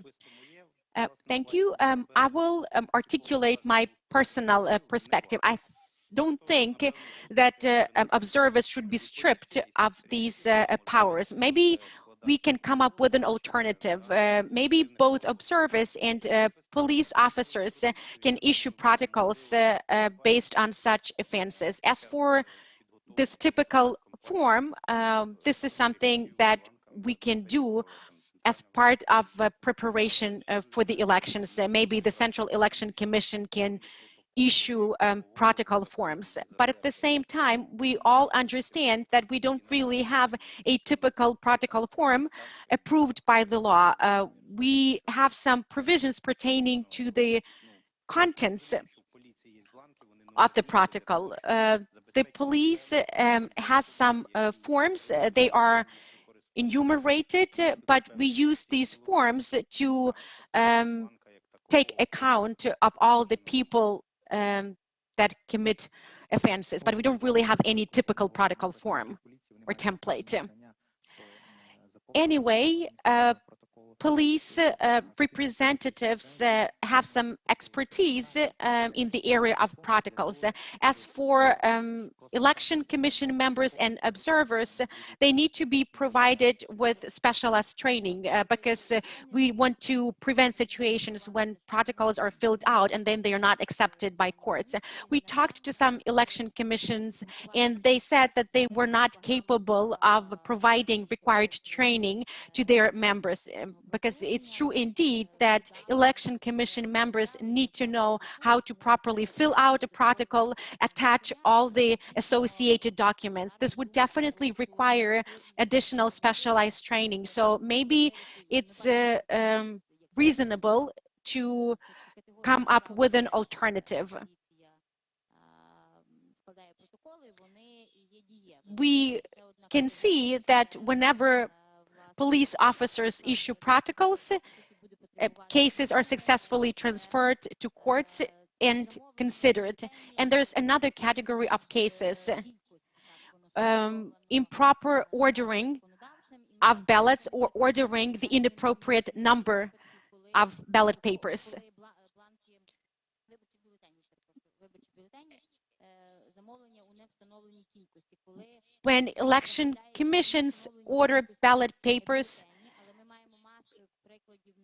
D: Thank you. I will articulate my personal perspective. I don't think that observers should be stripped of these powers. Maybe we can come up with an alternative. Maybe both observers and police officers can issue protocols based on such offenses. As for this typical form, this is something that we can do as part of preparation for the elections. Maybe the Central Election Commission can issue protocol forms. But at the same time, we all understand that we don't really have a typical protocol form approved by the law. We have some provisions pertaining to the contents of the protocol. The police has some forms. They are enumerated, but we use these forms to take account of all the people that commit offenses, but we don't really have any typical protocol form or template. Anyway, police representatives have some expertise in the area of protocols. As for election commission members and observers, they need to be provided with specialized training because we want to prevent situations when protocols are filled out and then they are not accepted by courts. We talked to some election commissions and they said that they were not capable of providing required training to their members, because it's true indeed that election commission members need to know how to properly fill out a protocol, attach all the associated documents. This would definitely require additional specialized training. So maybe it's reasonable to come up with an alternative. We can see that whenever police officers issue protocols, cases are successfully transferred to courts and considered. And there's another category of cases improper ordering of ballots or ordering the inappropriate number of ballot papers. When election commissions order ballot papers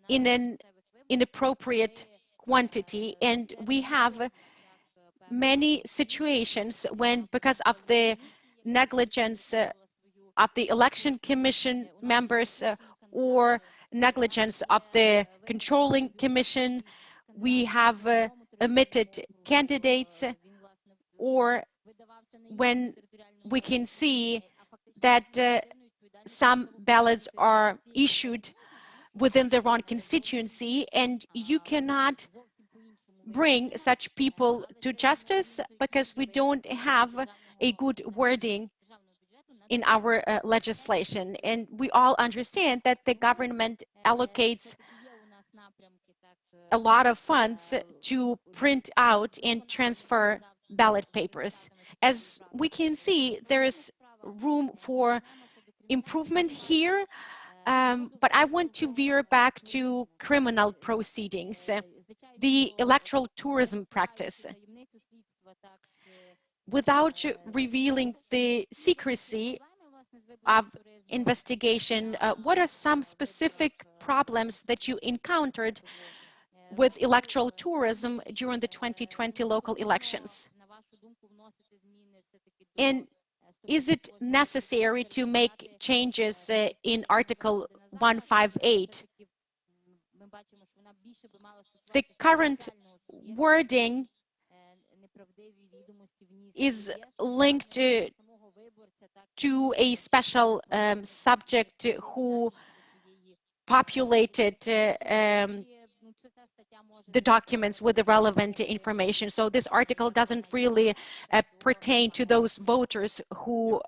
D: in an inappropriate quantity, and we have many situations when, because of the negligence of the election commission members or negligence of the controlling commission, we have omitted candidates, or when we can see that some ballots are issued within the wrong constituency, and you cannot bring such people to justice because we don't have a good wording in our legislation. And we all understand that the government allocates a lot of funds to print out and transfer ballot papers. As we can see, there is room for improvement here, but I want to veer back to criminal proceedings, the electoral tourism practice. Without revealing the secrecy of investigation, what are some specific problems that you encountered with electoral tourism during the 2020 local elections? And is it necessary to make changes in Article 158? The current wording is linked to a special subject who populated the documents with the relevant information. So this article doesn't really pertain to those voters who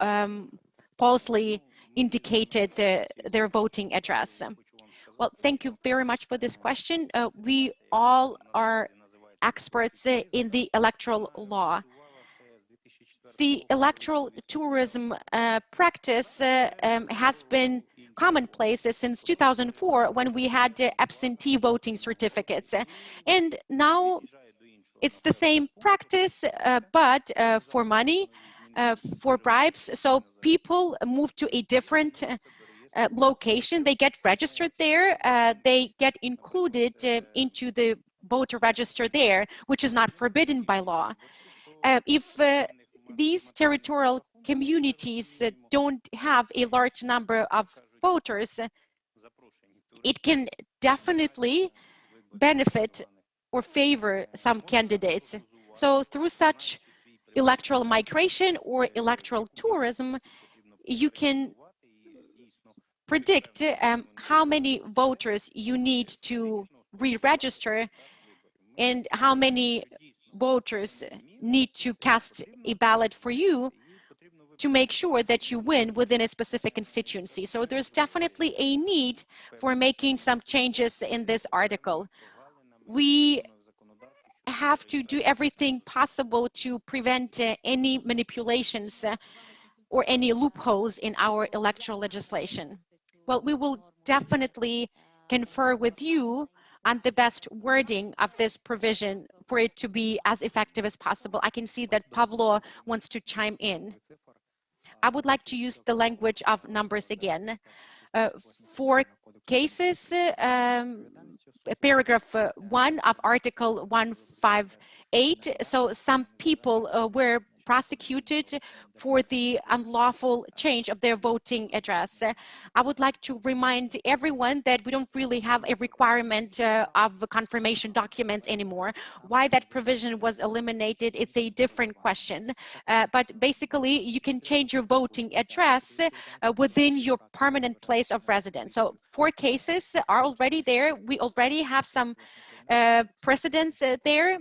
D: falsely indicated their voting address. Well, thank you very much for this question. We all are experts in the electoral law. The electoral tourism practice has been commonplace since 2004 when we had absentee voting certificates. And now it's the same practice, but for money, for bribes. So people move to a different location, they get registered there, they get included into the voter register there, which is not forbidden by law. If these territorial communities don't have a large number of voters, it can definitely benefit or favor some candidates. So through such electoral migration or electoral tourism, you can predict how many voters you need to re-register and how many voters need to cast a ballot for you to make sure that you win within a specific constituency. So there's definitely a need for making some changes in this article. We have to do everything possible to prevent any manipulations or any loopholes in our electoral legislation. Well, we will definitely confer with you on the best wording of this provision for it to be as effective as possible. I can see that Pavlo wants to chime in. I would like to use the language of numbers again. For cases, paragraph 1 of Article 158, so some people were prosecuted for the unlawful change of their voting address. I would like to remind everyone that we don't really have a requirement of confirmation documents anymore. Why that provision was eliminated, it's a different question. But basically, you can change your voting address within your permanent place of residence. So 4 cases are already there. We already have some precedents there,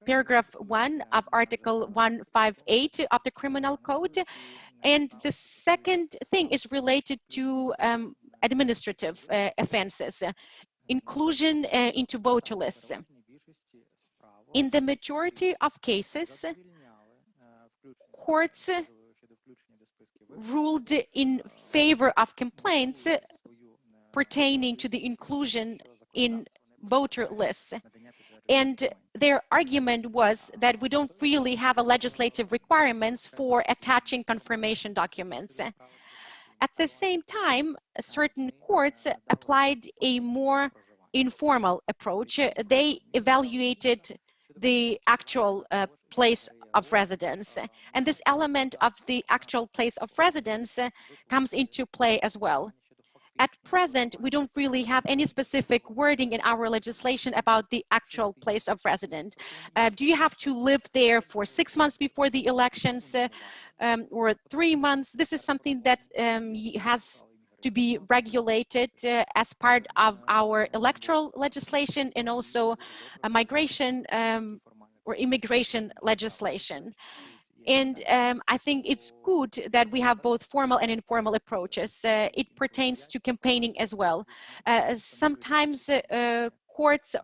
D: paragraph 1 of Article 158 of the Criminal Code. And the second thing is related to administrative offenses, inclusion into voter lists. In the majority of cases, courts ruled in favor of complaints pertaining to the inclusion in voter lists. And their argument was that we don't really have a legislative requirements for attaching confirmation documents. At the same time, certain courts applied a more informal approach. They evaluated the actual place of residence. And this element of the actual place of residence comes into play as well. At present, we don't really have any specific wording in our legislation about the actual place of residence. Do you have to live there for 6 months before the elections or 3 months? This is something that has to be regulated as part of our electoral legislation and also migration or immigration legislation. And I think it's good that we have both formal and informal approaches. It pertains to campaigning as well. Sometimes courts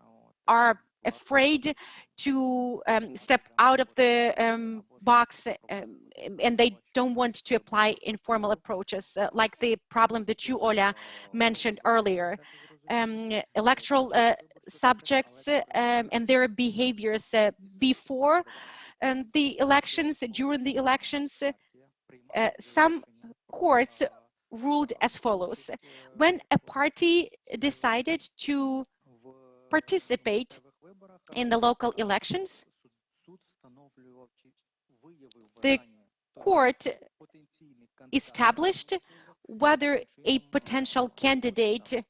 D: are afraid to step out of the box and they don't want to apply informal approaches, like the problem that you, Ola, mentioned earlier. Electoral subjects and their behaviors before the elections, during the elections, some courts ruled as follows. When a party decided to participate in the local elections, the court established whether a potential candidate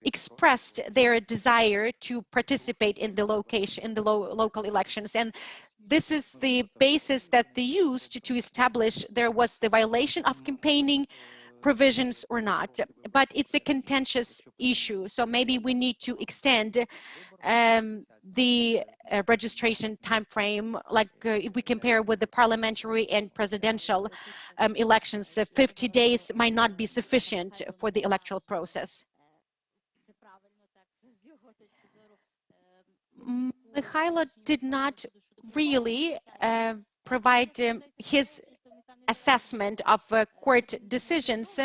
D: expressed their desire to participate in the local elections. And this is the basis that they used to establish there was the violation of campaigning provisions or not. But it's a contentious issue, so maybe we need to extend the registration time frame, like if we compare with the parliamentary and presidential elections, 50 days might not be sufficient for the electoral process. Mikhailo did not really provide his assessment of court decisions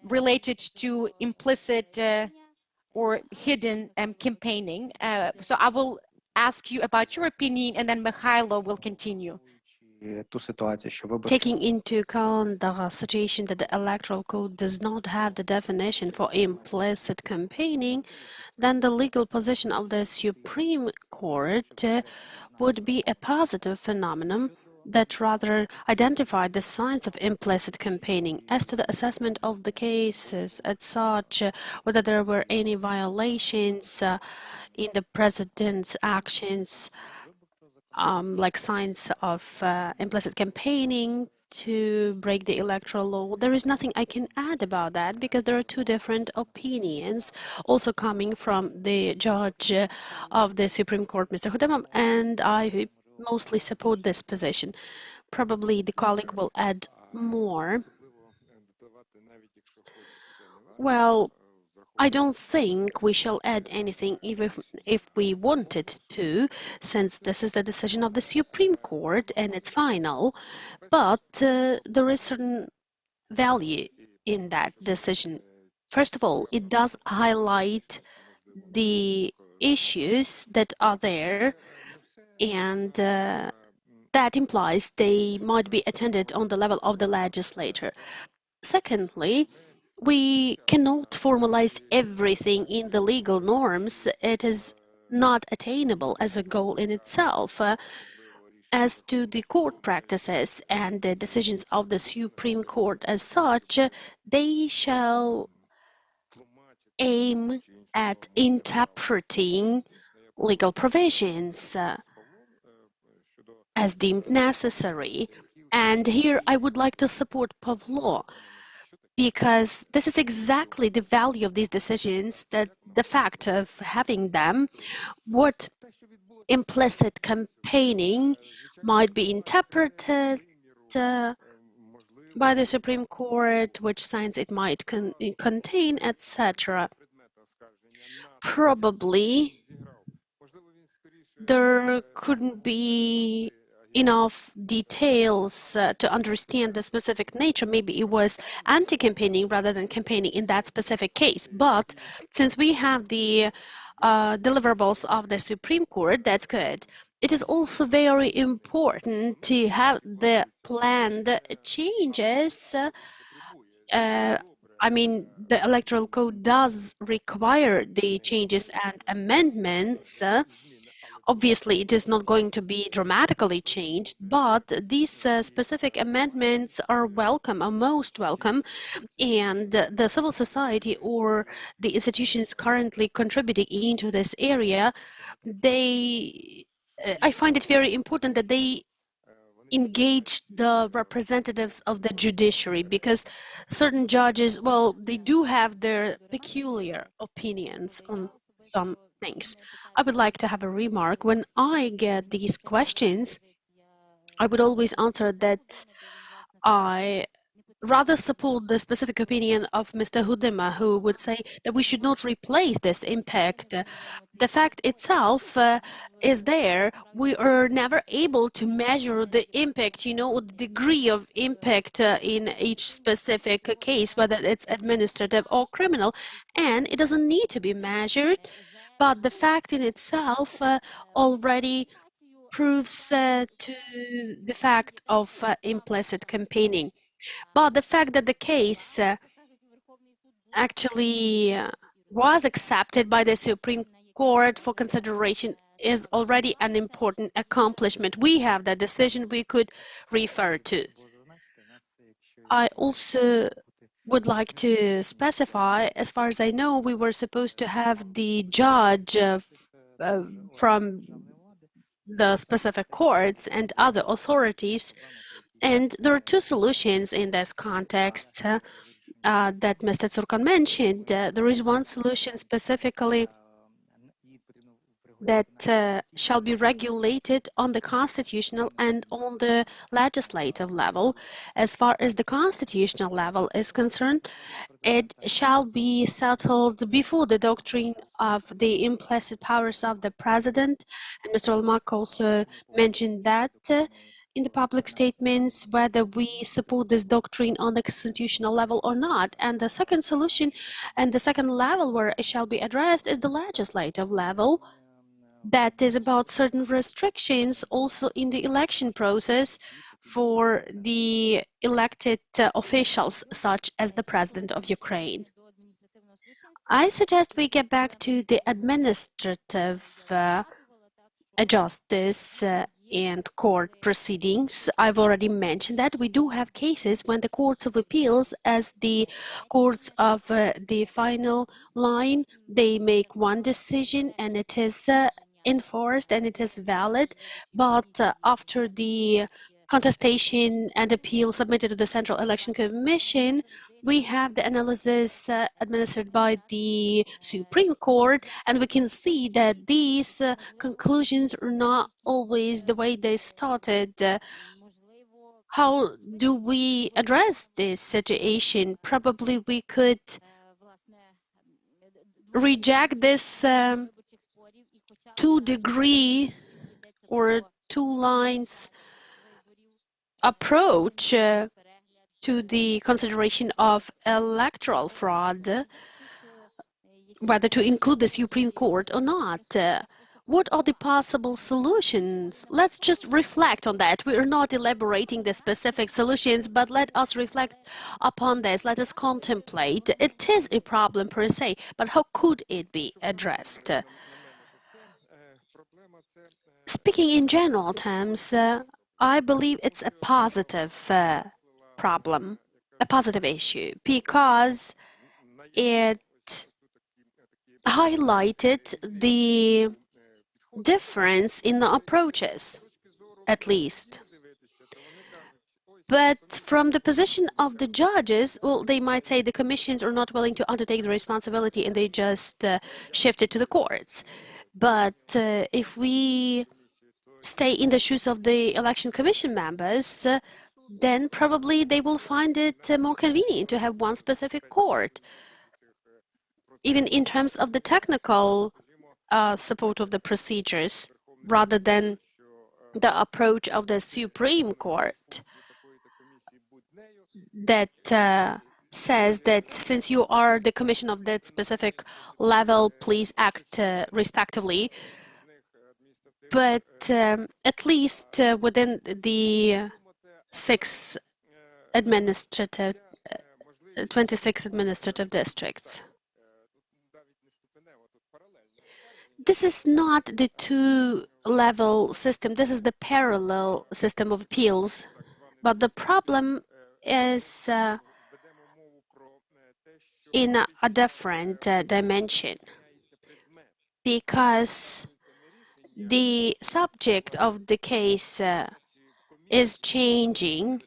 D: related to implicit or hidden campaigning. So I will ask you about your opinion and then Mikhailo will continue.
B: Taking into account the situation that the Electoral Code does not have the definition for implicit campaigning, then the legal position of the Supreme Court would be a positive phenomenon that rather identified the signs of implicit campaigning. As to the assessment of the cases as such, whether there were any violations in the president's actions, like signs of implicit campaigning to break the electoral law. There is nothing I can add about that because there are two different opinions also coming from the judge of the Supreme Court, Mr. Hudemam, and I mostly support this position. Probably the colleague will add more. Well, I don't think we shall add anything even if we wanted to, since this is the decision of the Supreme Court and it's final, but there is certain value in that decision. First of all, it does highlight the issues that are there, and that implies they might be attended on the level of the legislator. Secondly, we cannot formalize everything in the legal norms. It is not attainable as a goal in itself. As to the court practices and the decisions of the Supreme Court as such, they shall aim at interpreting legal provisions as deemed necessary. And here I would like to support Pavlo, because this is exactly the value of these decisions, that the fact of having them, what implicit campaigning might be interpreted by the Supreme Court, which signs it might contain, etc. Probably there couldn't be enough details to understand the specific nature. Maybe it was anti-campaigning rather than campaigning in that specific case. But since we have the deliverables of the Supreme Court, that's good. It is also very important to have the planned changes. I mean, the Electoral Code does require the changes and amendments. Obviously, it is not going to be dramatically changed, but these specific amendments are welcome, are most welcome, and the civil society or the institutions currently contributing into this area, I find it very important that they engage the representatives of the judiciary, because certain judges, well, they do have their peculiar opinions on some things. I would like to have a remark. When I get these questions, I would always answer that I rather support the specific opinion of Mr. Hudema, who would say that we should not replace this impact. The fact itself is there. We are never able to measure the impact, the degree of impact in each specific case, whether it's administrative or criminal, and it doesn't need to be measured. But the fact in itself already proves to the fact of implicit campaigning. But the fact that the case actually was accepted by the Supreme Court for consideration is already an important accomplishment. We have that decision we could refer to. I also would like to specify, as far as I know, we were supposed to have the judge from the specific courts and other authorities. And there are two solutions in this context that Mr. Turkan mentioned. There is one solution specifically that shall be regulated on the constitutional and on the legislative level. As far as the constitutional level is concerned, it shall be settled before the doctrine of the implicit powers of the president. And Mr. Olmak also mentioned that in the public statements, whether we support this doctrine on the constitutional level or not. And the second solution and the second level where it shall be addressed is the legislative level. That is about certain restrictions also in the election process for the elected officials, such as the President of Ukraine. I suggest we get back to the administrative justice and court proceedings. I've already mentioned that we do have cases when the courts of appeals, as the courts of the final line, they make one decision and it is enforced and it is valid, but after the contestation and appeal submitted to the Central Election Commission, we have the analysis administered by the Supreme Court, and we can see that these conclusions are not always the way they started. How do we address this situation? Probably we could reject this two-degree or two lines approach to the consideration of electoral fraud, whether to include the Supreme Court or not. What are the possible solutions? Let's just reflect on that. We are not elaborating the specific solutions, but let us reflect upon this. Let us contemplate. It is a problem per se, but how could it be addressed? Speaking in general terms, I believe it's a positive problem, a positive issue, because it highlighted the difference in the approaches, at least. But from the position of the judges, well, they might say the commissions are not willing to undertake the responsibility and they just shift it to the courts. But if we stay in the shoes of the election commission members, then probably they will find it more convenient to have one specific court. Even in terms of the technical support of the procedures, rather than the approach of the Supreme Court that says that since you are the commission of that specific level, please act respectively. But at least within the 26 administrative districts. This is not the two-level system. This is the parallel system of appeals. But the problem is in a different dimension, because the subject of the case is changing.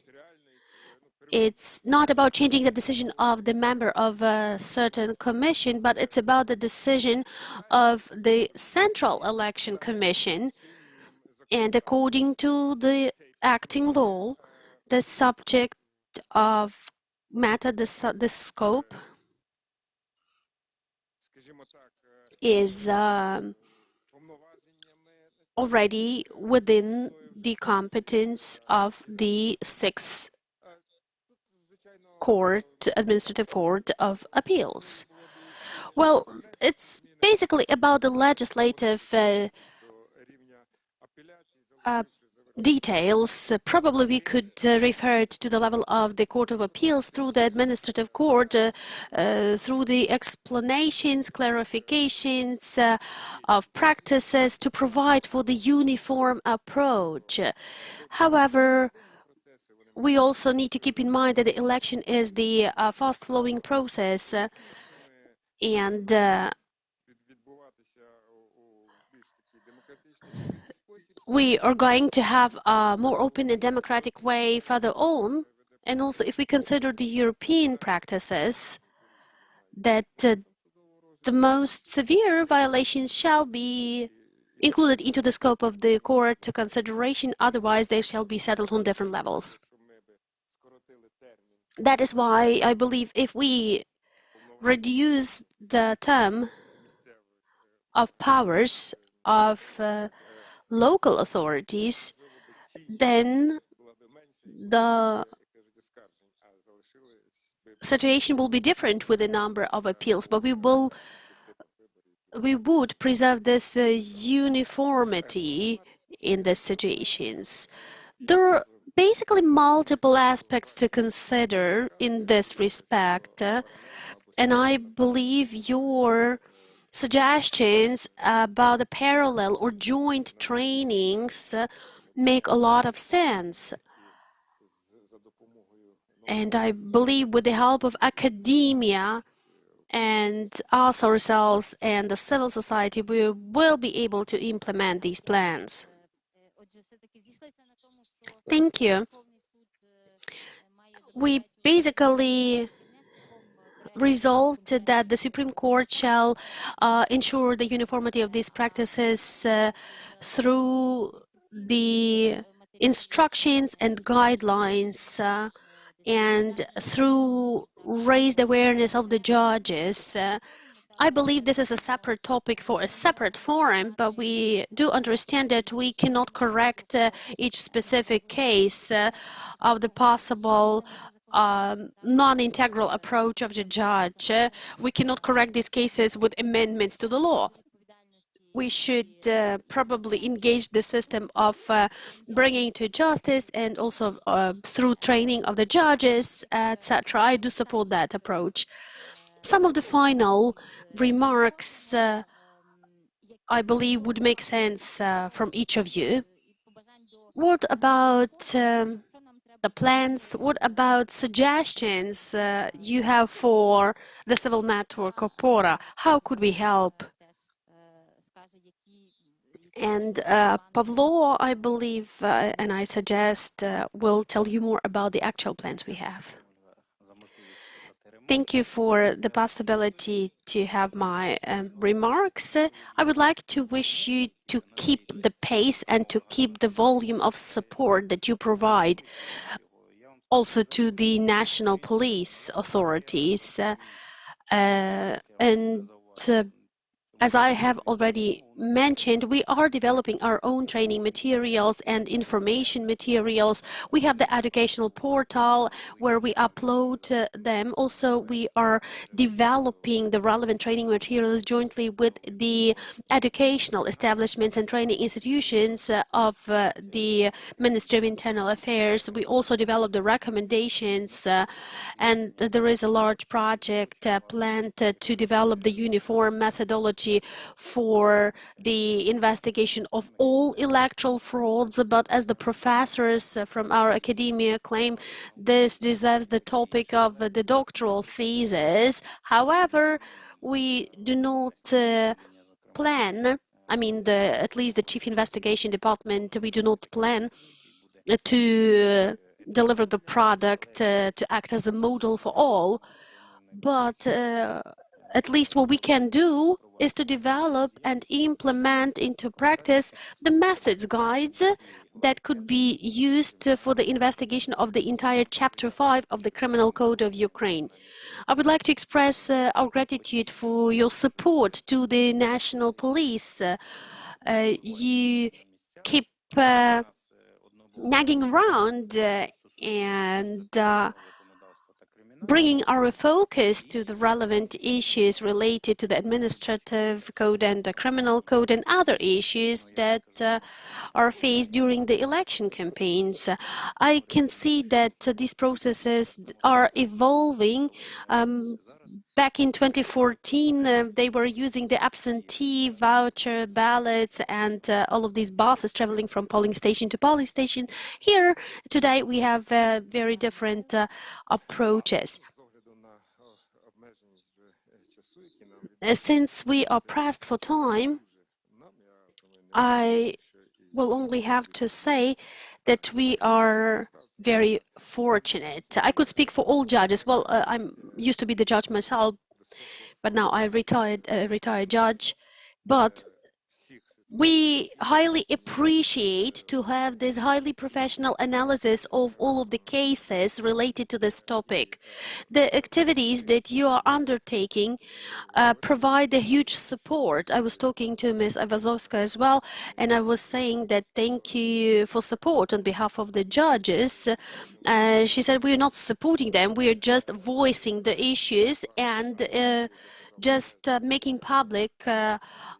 B: It's not about changing the decision of the member of a certain commission, but it's about the decision of the Central Election Commission. And according to the acting law, the subject of matter, the scope, is already within the competence of the Sixth Administrative Court of Appeals. Well, it's basically about the legislative details. Probably we could refer it to the level of the Court of Appeals through the Administrative Court, through the explanations, clarifications of practices to provide for the uniform approach. However, we also need to keep in mind that the election is the fast-flowing process, and we are going to have a more open and democratic way further on. And also, if we consider the European practices, that the most severe violations shall be included into the scope of the court consideration, otherwise they shall be settled on different levels. That is why I believe if we reduce the term of powers of local authorities, then the situation will be different with the number of appeals, but we would preserve this uniformity in the situations. There are basically multiple aspects to consider in this respect, and I believe your suggestions about the parallel or joint trainings make a lot of sense. And I believe with the help of academia and us ourselves and the civil society, we will be able to implement these plans. Thank you. We basically resolved that the Supreme Court shall ensure the uniformity of these practices through the instructions and guidelines and through raised awareness of the judges. I believe this is a separate topic for a separate forum, but we do understand that we cannot correct each specific case of the possible non-integral approach of the judge. We cannot correct these cases with amendments to the law. We should probably engage the system of bringing to justice and also through training of the judges, etc. I do support that approach. Some of the final remarks, I believe, would make sense from each of you. What about the plans? What about suggestions you have for the civil network ОПОРА? How could we help? And Pavlo, I believe, and I suggest, will tell you more about the actual plans we have. Thank you for the possibility to have my remarks. I would like to wish you to keep the pace and to keep the volume of support that you provide also to the national police authorities. And as I have already mentioned, we are developing our own training materials and information materials. We have the educational portal where we upload them. Also, we are developing the relevant training materials jointly with the educational establishments and training institutions of the Ministry of Internal Affairs. We also develop the recommendations, and there is a large project planned to develop the uniform methodology for the investigation of all electoral frauds. But as the professors from our academia claim, this deserves the topic of the doctoral thesis. However, we do not plan, at least the Chief Investigation Department, we do not plan to deliver the product to act as a model for all, but at least what we can do is to develop and implement into practice the methods guides that could be used for the investigation of the entire Chapter 5 of the Criminal Code of Ukraine. I would like to express our gratitude for your support to the National Police. You keep nagging around and bringing our focus to the relevant issues related to the administrative code and the criminal code and other issues that are faced during the election campaigns. I can see that these processes are evolving. Back in 2014, they were using the absentee voucher ballots and all of these buses traveling from polling station to polling station. Here, today, we have very different approaches. Since we are pressed for time, I will only have to say that we are very fortunate. I could speak for all judges. Well, I'm used to be the judge myself, but now I retired judge. But we highly appreciate to have this highly professional analysis of all of the cases related to this topic. The activities that you are undertaking provide a huge support. I was talking to Ms. Ivazovska as well, and I was saying that thank you for support on behalf of the judges. She said we're not supporting them, we're just voicing the issues and just making public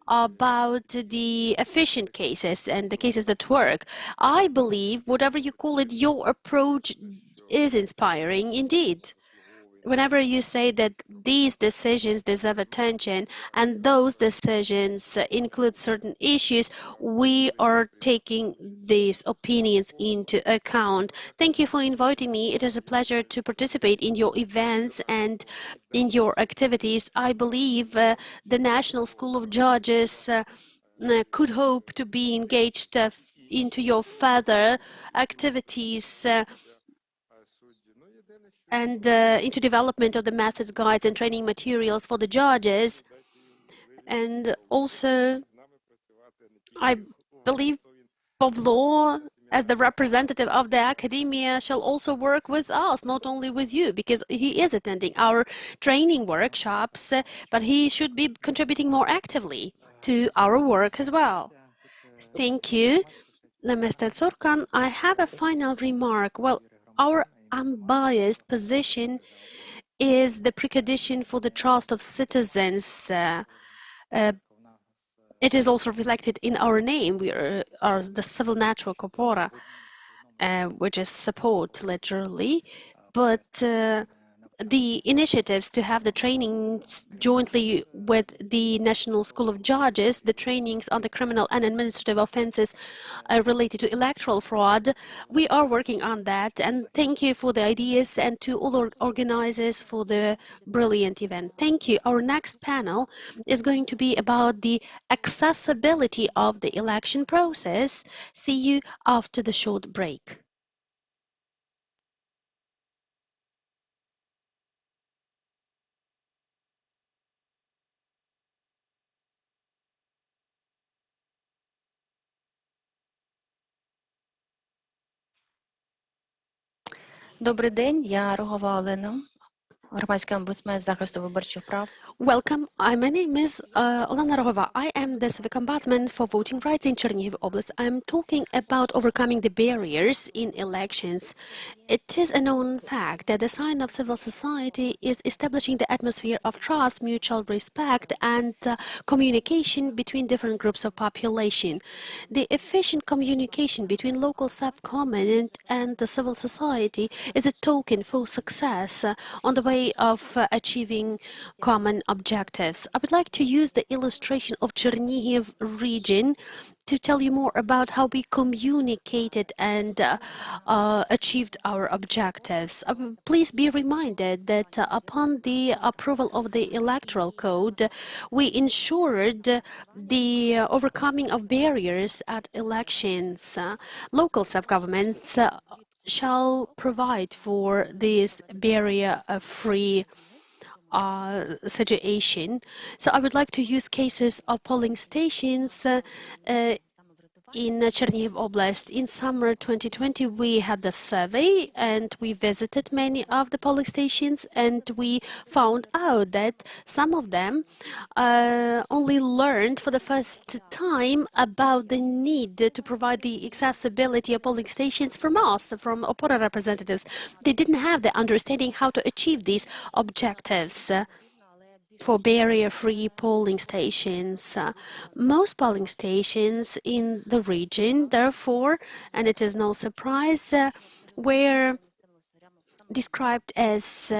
B: about the efficient cases and the cases that work. I believe, whatever you call it, your approach is inspiring indeed. Whenever you say that these decisions deserve attention and those decisions include certain issues, we are taking these opinions into account. Thank you for inviting me. It is a pleasure to participate in your events and in your activities. I believe the National School of Judges could hope to be engaged into your further activities and into development of the methods, guides, and training materials for the judges. And also, I believe Pavlo, as the representative of the academia, shall also work with us, not only with you, because he is attending our training workshops, but he should be contributing more actively to our work as well. Thank you, Mr. Tsorkan. I have a final remark. Well, our unbiased position is the precondition for the trust of citizens. It is also reflected in our name. We are the civil network ОПОРА, which is support, literally. But the initiatives to have the trainings jointly with the National School of Judges, the trainings on the criminal and administrative offenses related to electoral fraud, we are working on that. And thank you for the ideas and to all organizers for the brilliant event. Thank you. Our next panel is going to be about the accessibility of the election process. See you after the short break.
E: Добрий день, я Рогова Олена. громадський омбудсмен з захисту виборчих прав.
B: Welcome. My name is Olena Rogova. I am the civic ombudsman for voting rights in Chernihiv Oblast. I'm talking about overcoming the barriers in elections. It is a known fact that the sign of civil society is establishing the atmosphere of trust, mutual respect, and communication between different groups of population. The efficient communication between local self-government and the civil society is a token for success on the way of achieving common objectives. I would like to use the illustration of Chernihiv region to tell you more about how we communicated and achieved our objectives. Please be reminded that upon the approval of the Electoral Code, we ensured the overcoming of barriers at elections. Local self-governments shall provide for this barrier-free situation. So I would like to use cases of polling stations in Chernihiv Oblast. In summer 2020, we had the survey and we visited many of the polling stations, and we found out that some of them only learned for the first time about the need to provide the accessibility of polling stations from us, from ОПОРА representatives. They didn't have the understanding how to achieve these objectives for barrier-free polling stations. Most polling stations in the region, therefore, and it is no surprise, were described as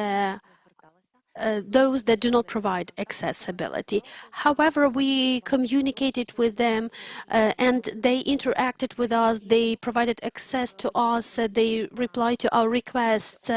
B: those that do not provide accessibility. However, we communicated with them and they interacted with us, they provided access to us, they replied to our requests.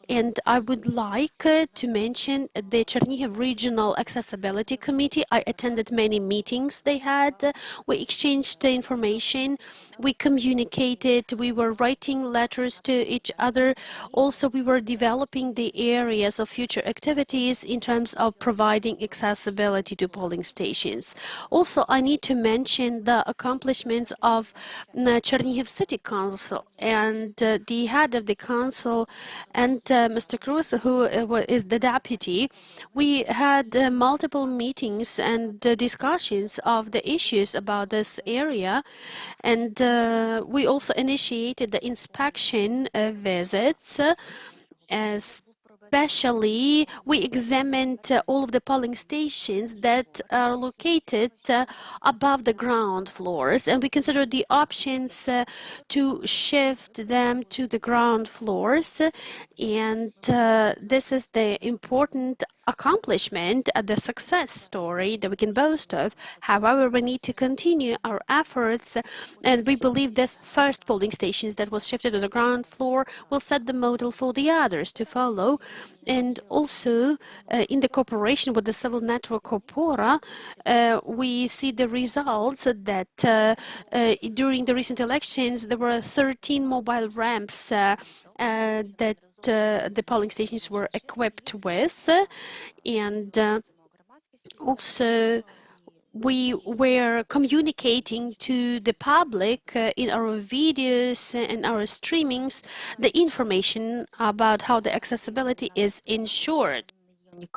B: And I would like to mention the Chernihiv Regional Accessibility Committee. I attended many meetings they had. We exchanged information. We communicated. We were writing letters to each other. Also, we were developing the areas of future activities in terms of providing accessibility to polling stations. Also, I need to mention the accomplishments of Chernihiv City Council and the head of the council and Mr. Cruz, who is the deputy. We had multiple meetings and discussions of the issues about this area, and we also initiated the inspection visits. Especially, we examined all of the polling stations that are located above the ground floors, and we considered the options to shift them to the ground floors. And this is the important accomplishment, the success story that we can boast of. However, we need to continue our efforts, and we believe this first polling stations that was shifted to the ground floor will set the model for the others to follow. And also, in the cooperation with the civil network ОПОРА, we see the results that during the recent elections, there were 13 mobile ramps that the polling stations were equipped with, and also we were communicating to the public in our videos and our streamings the information about how the accessibility is ensured.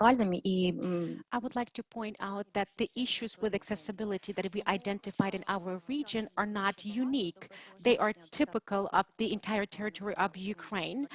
D: I would like to point out that the issues with accessibility that we identified in our region are not unique. They are typical of the entire territory of Ukraine.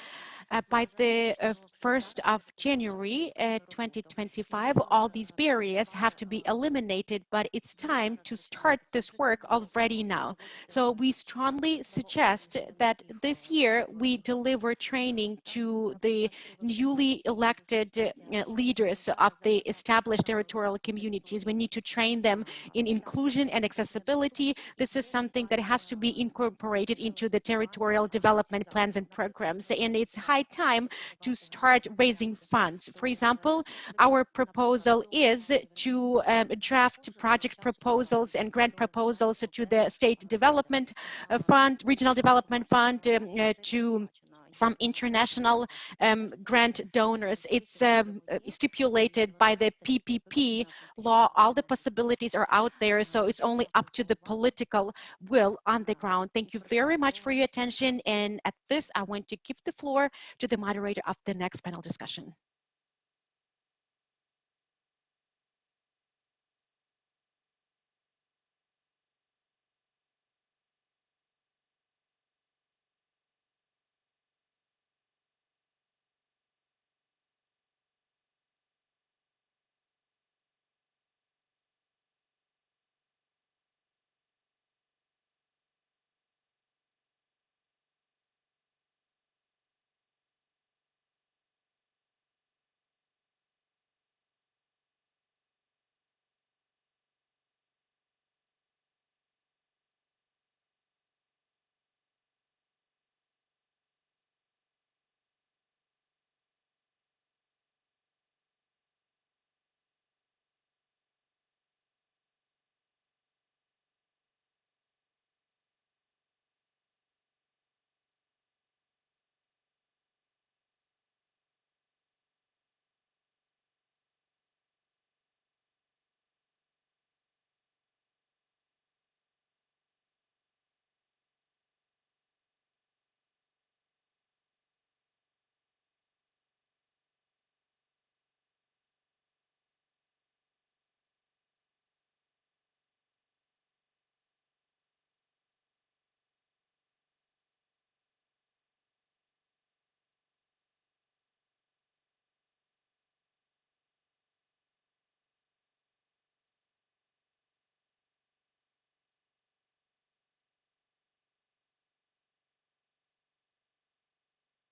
D: By the 1st of January 2025, all these barriers have to be eliminated, but it's time to start this work already now. So we strongly suggest that this year we deliver training to the newly elected leaders of the established territorial communities. We need to train them in inclusion and accessibility. This is something that has to be incorporated into the territorial development plans and programs, and it's high time to start raising funds. For example, our proposal is to draft project proposals and grant proposals to the State Development Fund, Regional Development Fund, to some international grant donors. It's stipulated by the PPP law. All the possibilities are out there, so it's only up to the political will on the ground. Thank you very much for your attention, and at this, I want to give the floor to the moderator of the next panel discussion.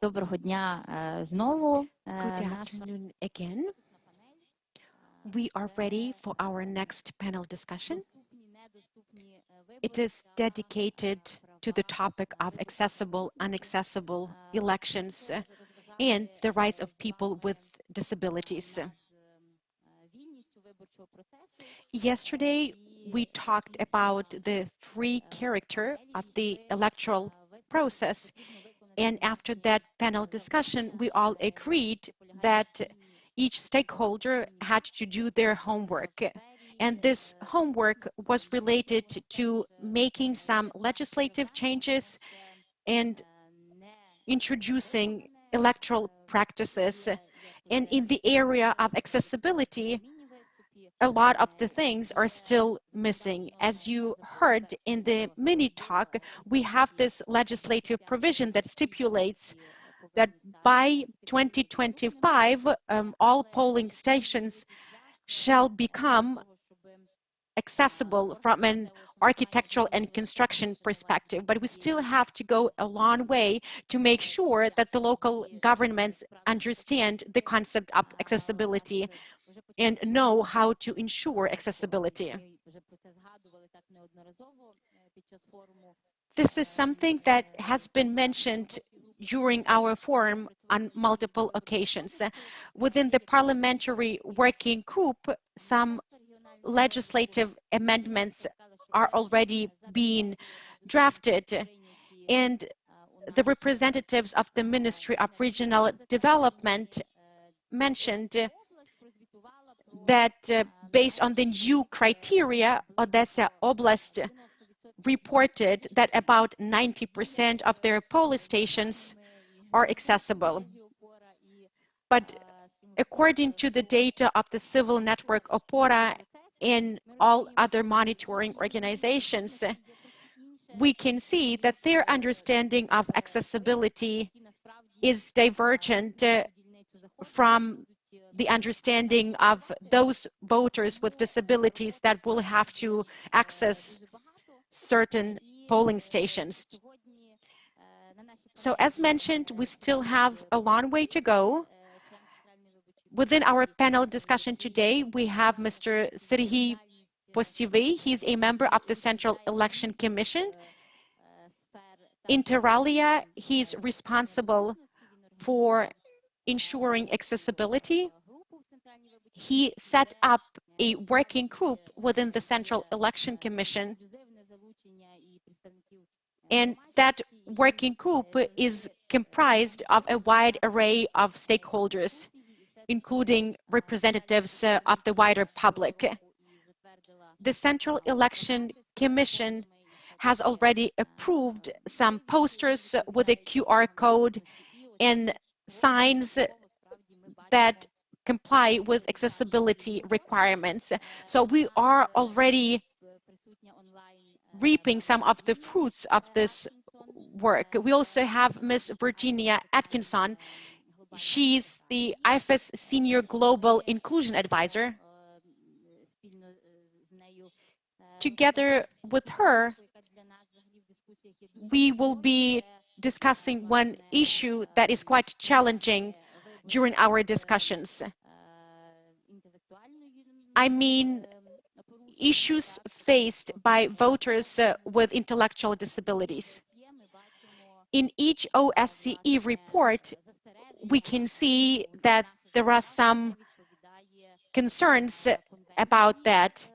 E: Доброго дня знову.
D: Good afternoon again. We are ready for our next panel discussion. It is dedicated to the topic of accessible, inaccessible elections and the rights of people with disabilities. Yesterday, we talked about the free character of the electoral process. And after that panel discussion, we all agreed that each stakeholder had to do their homework. And this homework was related to making some legislative changes and introducing electoral practices. And in the area of accessibility, a lot of the things are still missing. As you heard in the mini talk, we have this legislative provision that stipulates that by 2025, all polling stations shall become accessible from an architectural and construction perspective, but we still have to go a long way to make sure that the local governments understand the concept of accessibility and know how to ensure accessibility. This is something that has been mentioned during our forum on multiple occasions. Within the parliamentary working group, some legislative amendments are already being drafted, and the representatives of the Ministry of Regional Development mentioned that based on the new criteria, Odessa Oblast reported that about 90% of their polling stations are accessible. But according to the data of the civil network ОПОРА and all other monitoring organizations, we can see that their understanding of accessibility is divergent from the understanding of those voters with disabilities that will have to access certain polling stations. So as mentioned, we still have a long way to go. Within our panel discussion today, we have Mr. Serhiy Postivy. He's a member of the Central Election Commission. Inter alia, he's responsible for ensuring accessibility. He set up a working group within the Central Election Commission, and that working group is comprised of a wide array of stakeholders, including representatives of the wider public. The Central Election Commission has already approved some posters with a QR code and signs that comply with accessibility requirements. So we are already reaping some of the fruits of this work. We also have Ms. Virginia Atkinson. She's the IFES Senior Global Inclusion Advisor. Together with her, we will be discussing one issue that is quite challenging during our discussions. I mean, issues faced by voters with intellectual disabilities. In each OSCE report, we can see that there are some concerns about that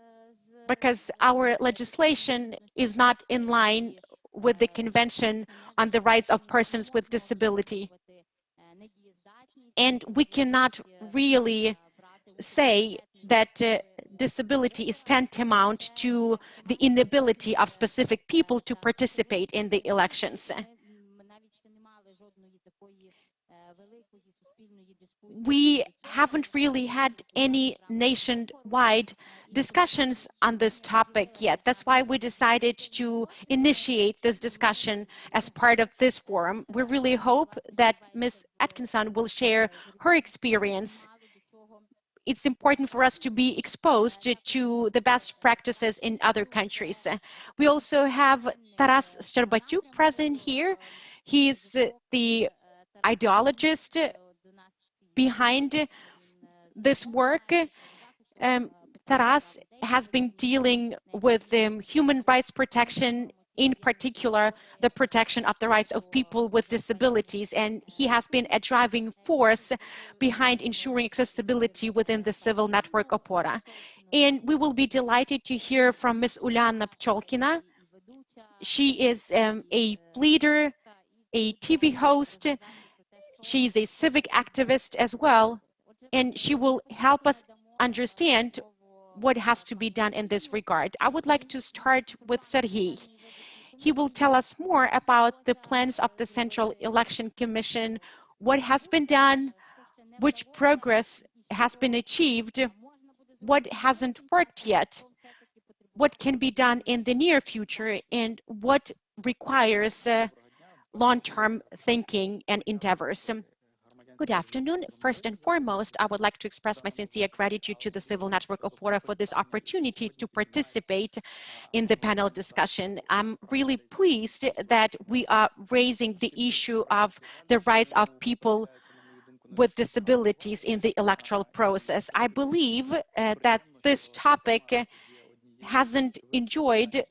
D: because our legislation is not in line with the Convention on the Rights of Persons with Disability. And we cannot really say that disability is tantamount to the inability of specific people to participate in the elections. We haven't really had any nationwide discussions on this topic yet. That's why we decided to initiate this discussion as part of this forum. We really hope that Ms. Atkinson will share her experience. It's important for us to be exposed to the best practices in other countries. We also have Taras Shcherbatyuk present here. He's the ideologist behind this work. Taras has been dealing with human rights protection, in particular, the protection of the rights of people with disabilities, and he has been a driving force behind ensuring accessibility within the civil network ОПОРА. And we will be delighted to hear from Ms. Uliana Pcholkina. She is a leader, a TV host. She is a civic activist as well, and she will help us understand what has to be done in this regard. I would like to start with Serhiy. He will tell us more about the plans of the Central Election Commission, what has been done, which progress has been achieved, what hasn't worked yet, what can be done in the near future, and what requires long-term thinking and endeavors. Good afternoon. First and foremost, I would like to express my sincere gratitude to the Civil Network ОПОРА for this opportunity to participate in the panel discussion. I'm really pleased that we are raising the issue of the rights of people with disabilities in the electoral process. I believe that this topic hasn't enjoyed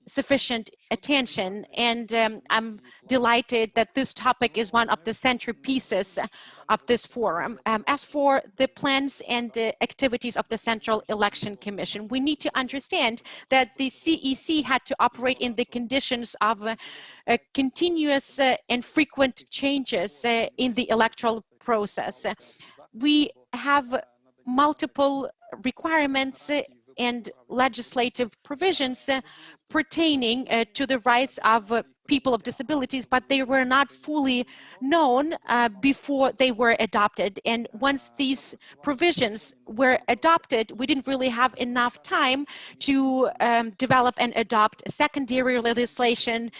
D: sufficient attention, and I'm delighted that this topic is one of the centerpieces of this forum. As for the plans and activities of the Central Election Commission, we need to understand that the CEC had to operate in the conditions of continuous and frequent changes in the electoral process. We have multiple requirements and legislative provisions pertaining to the rights of people of disabilities, but they were not fully known before they were adopted. And once these provisions were adopted, we didn't really have enough time to develop and adopt secondary legislation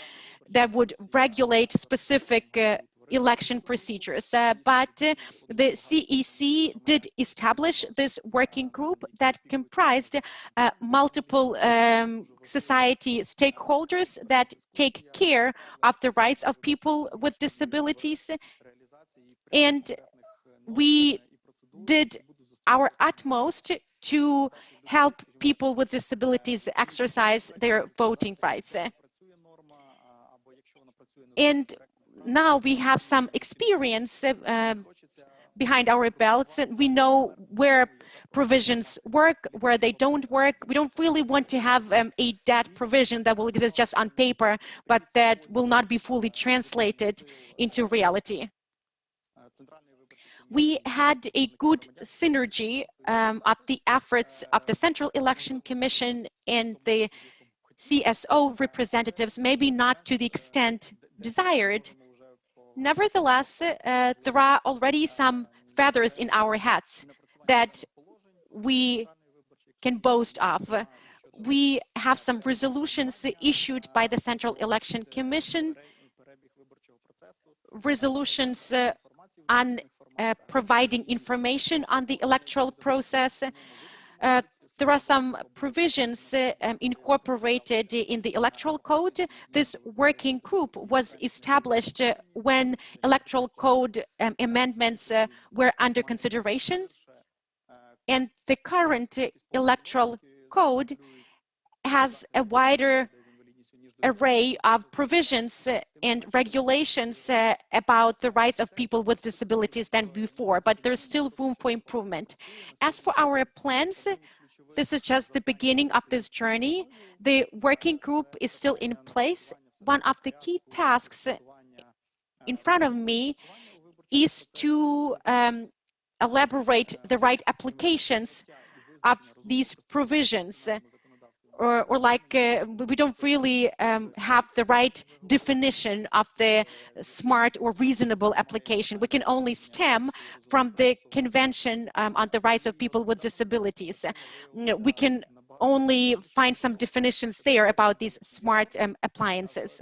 D: that would regulate specific election procedures. But the CEC did establish this working group that comprised multiple society stakeholders that take care of the rights of people with disabilities. And we did our utmost to help people with disabilities exercise their voting rights. And now we have some experience behind our belts, and we know where provisions work, where they don't work. We don't really want to have a dead provision that will exist just on paper, but that will not be fully translated into reality. We had a good synergy of the efforts of the Central Election Commission and the CSO representatives, maybe not to the extent desired. Nevertheless, there are already some feathers in our hats that we can boast of. We have some resolutions issued by the Central Election Commission, resolutions on providing information on the electoral process. There are some provisions incorporated in the Electoral Code. This working group was established when Electoral Code amendments were under consideration. And the current Electoral Code has a wider array of provisions and regulations about the rights of people with disabilities than before, but there's still room for improvement. As for our plans, this is just the beginning of this journey. The working group is still in place. One of the key tasks in front of me is to elaborate the right applications of these provisions. Or like we don't really have the right definition of the smart or reasonable application. We can only stem from the Convention on the Rights of People with Disabilities. We can only find some definitions there about these smart appliances.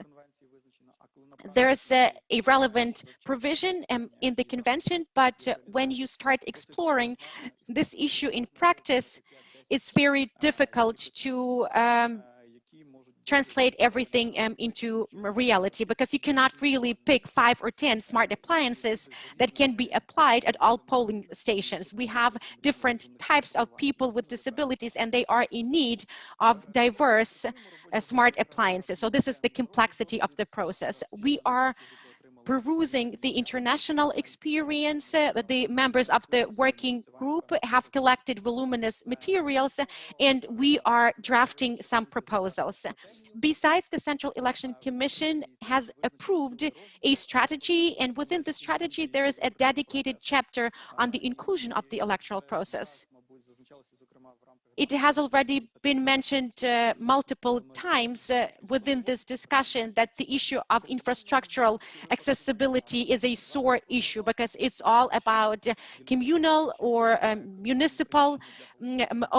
D: There's a relevant provision in the convention, but when you start exploring this issue in practice, it's very difficult to translate everything into reality, because you cannot really pick 5 or 10 smart appliances that can be applied at all polling stations. We have different types of people with disabilities, and they are in need of diverse smart appliances. So this is the complexity of the process. We are perusing the international experience. The members of the working group have collected voluminous materials, and we are drafting some proposals. Besides, the Central Election Commission has approved a strategy, and within the strategy there is a dedicated chapter on the inclusion of the electoral process. It has already been mentioned multiple times within this discussion that the issue of infrastructural accessibility is a sore issue, because it's all about communal or municipal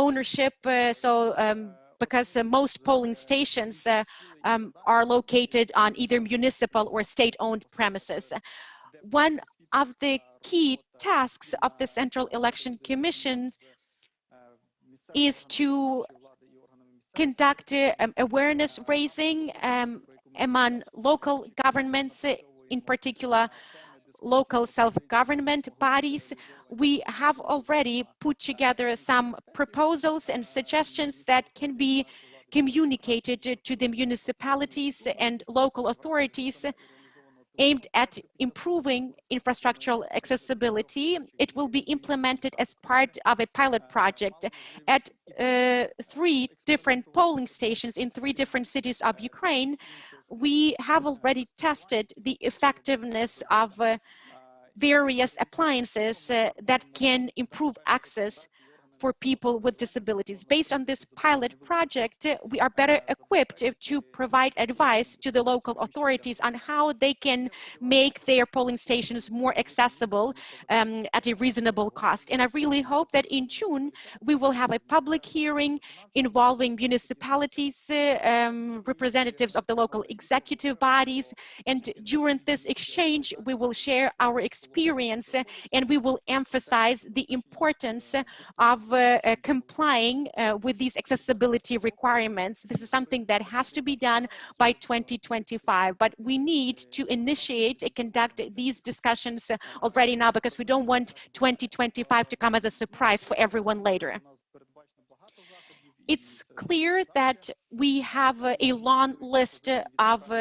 D: ownership. Because most polling stations are located on either municipal or state-owned premises. One of the key tasks of the Central Election Commission is to conduct awareness raising among local governments, in particular local self-government bodies. We have already put together some proposals and suggestions that can be communicated to the municipalities and local authorities, aimed at improving infrastructural accessibility. It will be implemented as part of a pilot project at 3 different polling stations in 3 different cities of Ukraine. We have already tested the effectiveness of various appliances that can improve access for people with disabilities. Based on this pilot project, we are better equipped to provide advice to the local authorities on how they can make their polling stations more accessible at a reasonable cost. And I really hope that in June, we will have a public hearing involving municipalities, representatives of the local executive bodies. And during this exchange, we will share our experience and we will emphasize the importance of complying with these accessibility requirements. This is something that has to be done by 2025, but we need to initiate and conduct these discussions already now, because we don't want 2025 to come as a surprise for everyone later. It's clear that we have a long list of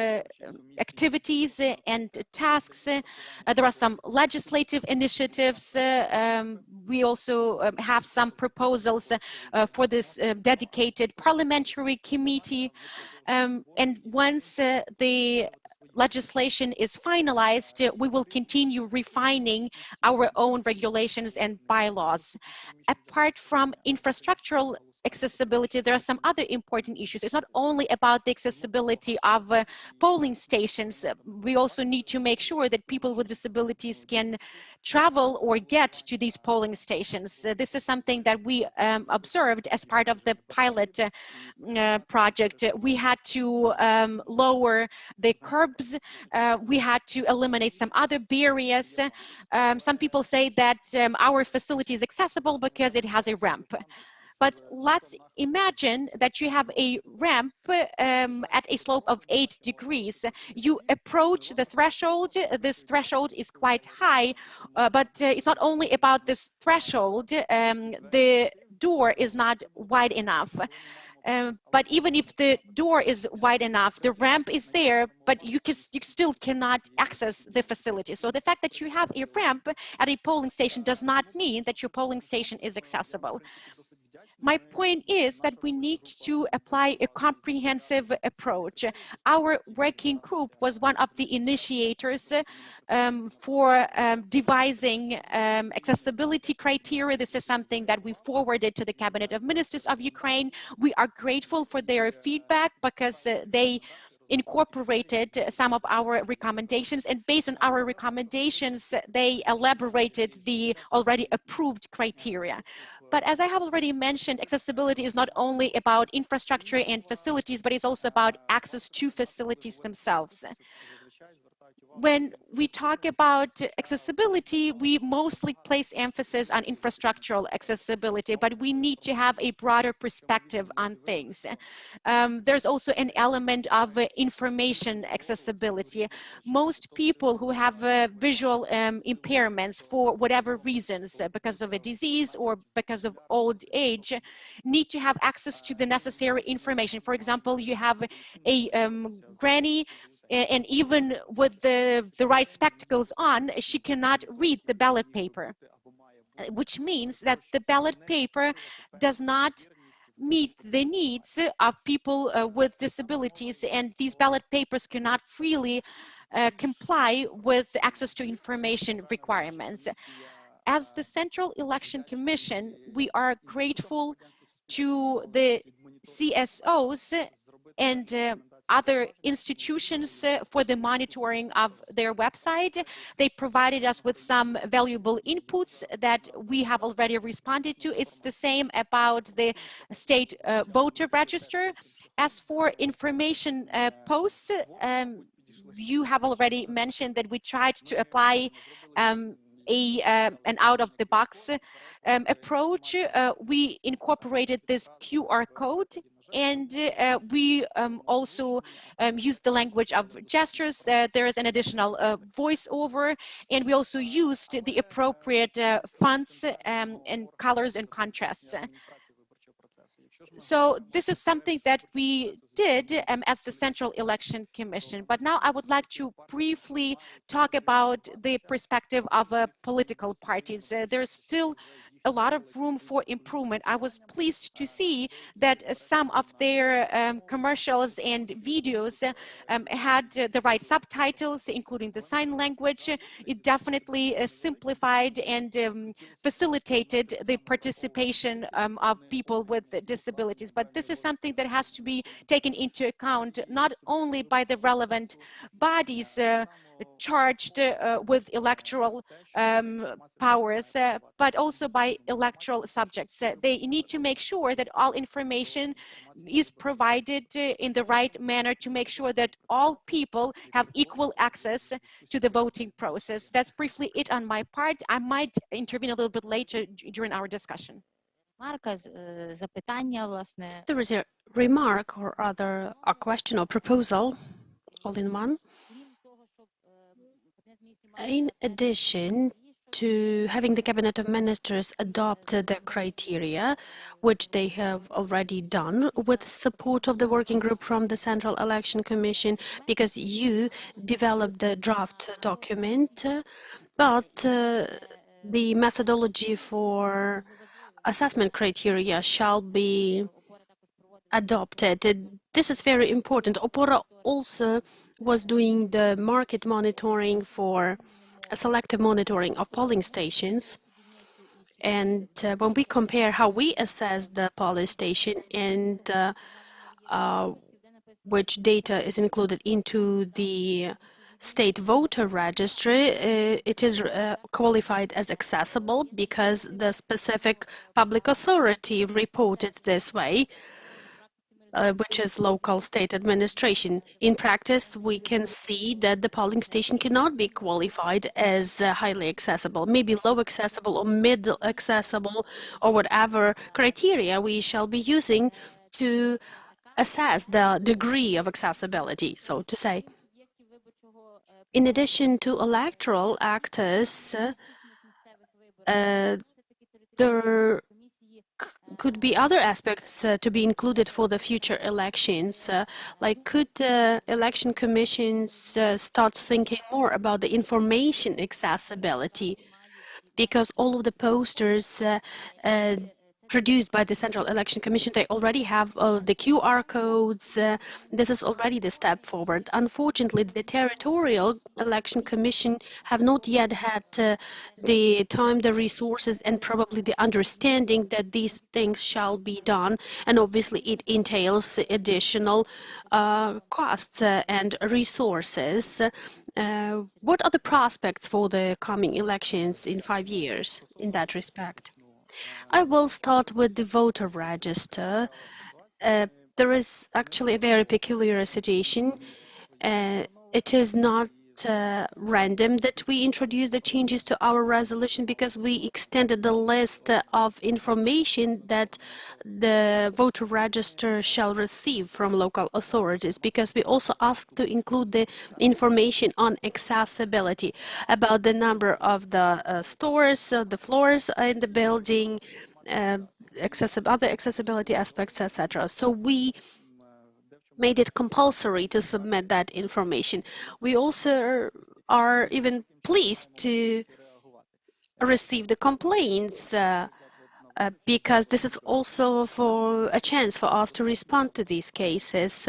D: activities and tasks. There are some legislative initiatives. We also have some proposals for this dedicated parliamentary committee. And once the legislation is finalized, we will continue refining our own regulations and bylaws. Apart from infrastructural accessibility, there are some other important issues. It's not only about the accessibility of polling stations. We also need to make sure that people with disabilities can travel or get to these polling stations. This is something that we observed as part of the pilot project. We had to lower the curbs. We had to eliminate some other barriers. Some people say that our facility is accessible because it has a ramp. But let's imagine that you have a ramp at a slope of 8 degrees. You approach the threshold. This threshold is quite high, but it's not only about this threshold. The door is not wide enough. But even if the door is wide enough, the ramp is there, but you still cannot access the facility. So the fact that you have a ramp at a polling station does not mean that your polling station is accessible. My point is that we need to apply a comprehensive approach. Our working group was one of the initiators for devising accessibility criteria. This is something that we forwarded to the Cabinet of Ministers of Ukraine. We are grateful for their feedback because they incorporated some of our recommendations, and based on our recommendations, they elaborated the already approved criteria. But as I have already mentioned, accessibility is not only about infrastructure and facilities, but it's also about access to facilities themselves. when we talk about accessibility, we mostly place emphasis on infrastructural accessibility, but we need to have a broader perspective on things. There's also an element of information accessibility. Most people who have visual impairments for whatever reasons, because of a disease or because of old age, need to have access to the necessary information. For example, you have a granny, and even with the right spectacles on, she cannot read the ballot paper, which means that the ballot paper does not meet the needs of people with disabilities, and these ballot papers cannot freely comply with access to information requirements. As the Central Election Commission, we are grateful to the CSOs and other institutions for the monitoring of their website. They provided us with some valuable inputs that we have already responded to. It's the same about the state voter register. As for information posts, you have already mentioned that we tried to apply an out-of-the-box approach. We incorporated this QR code, and we also use the language of gestures. There is an additional voiceover, and we also used the appropriate fonts and colors and contrasts. So this is something that we did as the Central Election Commission. But now I would like to briefly talk about the perspective of political parties. There's still a lot of room for improvement. I was pleased to see that some of their commercials and videos had the right subtitles, including the sign language. It definitely simplified and facilitated the participation of people with disabilities. But this is something that has to be taken into account not only by the relevant bodies charged with electoral powers, but also by electoral subjects. They need to make sure that all information is provided in the right manner to make sure that all people have equal access to the voting process. That's briefly it on my part. I might intervene a little bit later during our discussion.
E: Запитання, власне.
B: There is a remark or rather a question or proposal all in one. In addition to having the Cabinet of Ministers adopt the criteria, which they have already done with support of the working group from the Central Election Commission, because you developed the draft document, but the methodology for assessment criteria shall be adopted. This is very important. ОПОРА also was doing the market monitoring for a selective monitoring of polling stations. And when we compare how we assess the polling station and which data is included into the state voter registry, it is qualified as accessible because the specific public authority reported this way, which is local state administration. In practice, we can see that the polling station cannot be qualified as highly accessible, maybe low accessible or middle accessible, or whatever criteria we shall be using to assess the degree of accessibility, so to say. In addition to electoral actors, there could be other aspects to be included for the future elections. Like, could election commissions start thinking more about the information accessibility? Because all of the posters produced by the Central Election Commission, they already have the QR codes. This is already the step forward. Unfortunately, the Territorial Election Commission have not yet had the time, the resources, and probably the understanding that these things shall be done. And obviously, it entails additional costs and resources. What are the prospects for the coming elections in 5 years in that respect? I will start with the voter register. There is actually a very peculiar situation. It is not random that we introduced the changes to our resolution, because we extended the list of information that the voter register shall receive from local authorities, because we also asked to include the information on accessibility, about the number of the stores, the floors in the building, other accessibility aspects, etc. So we made it compulsory to submit that information. We also are even pleased to receive the complaints, because this is also for a chance for us to respond to these cases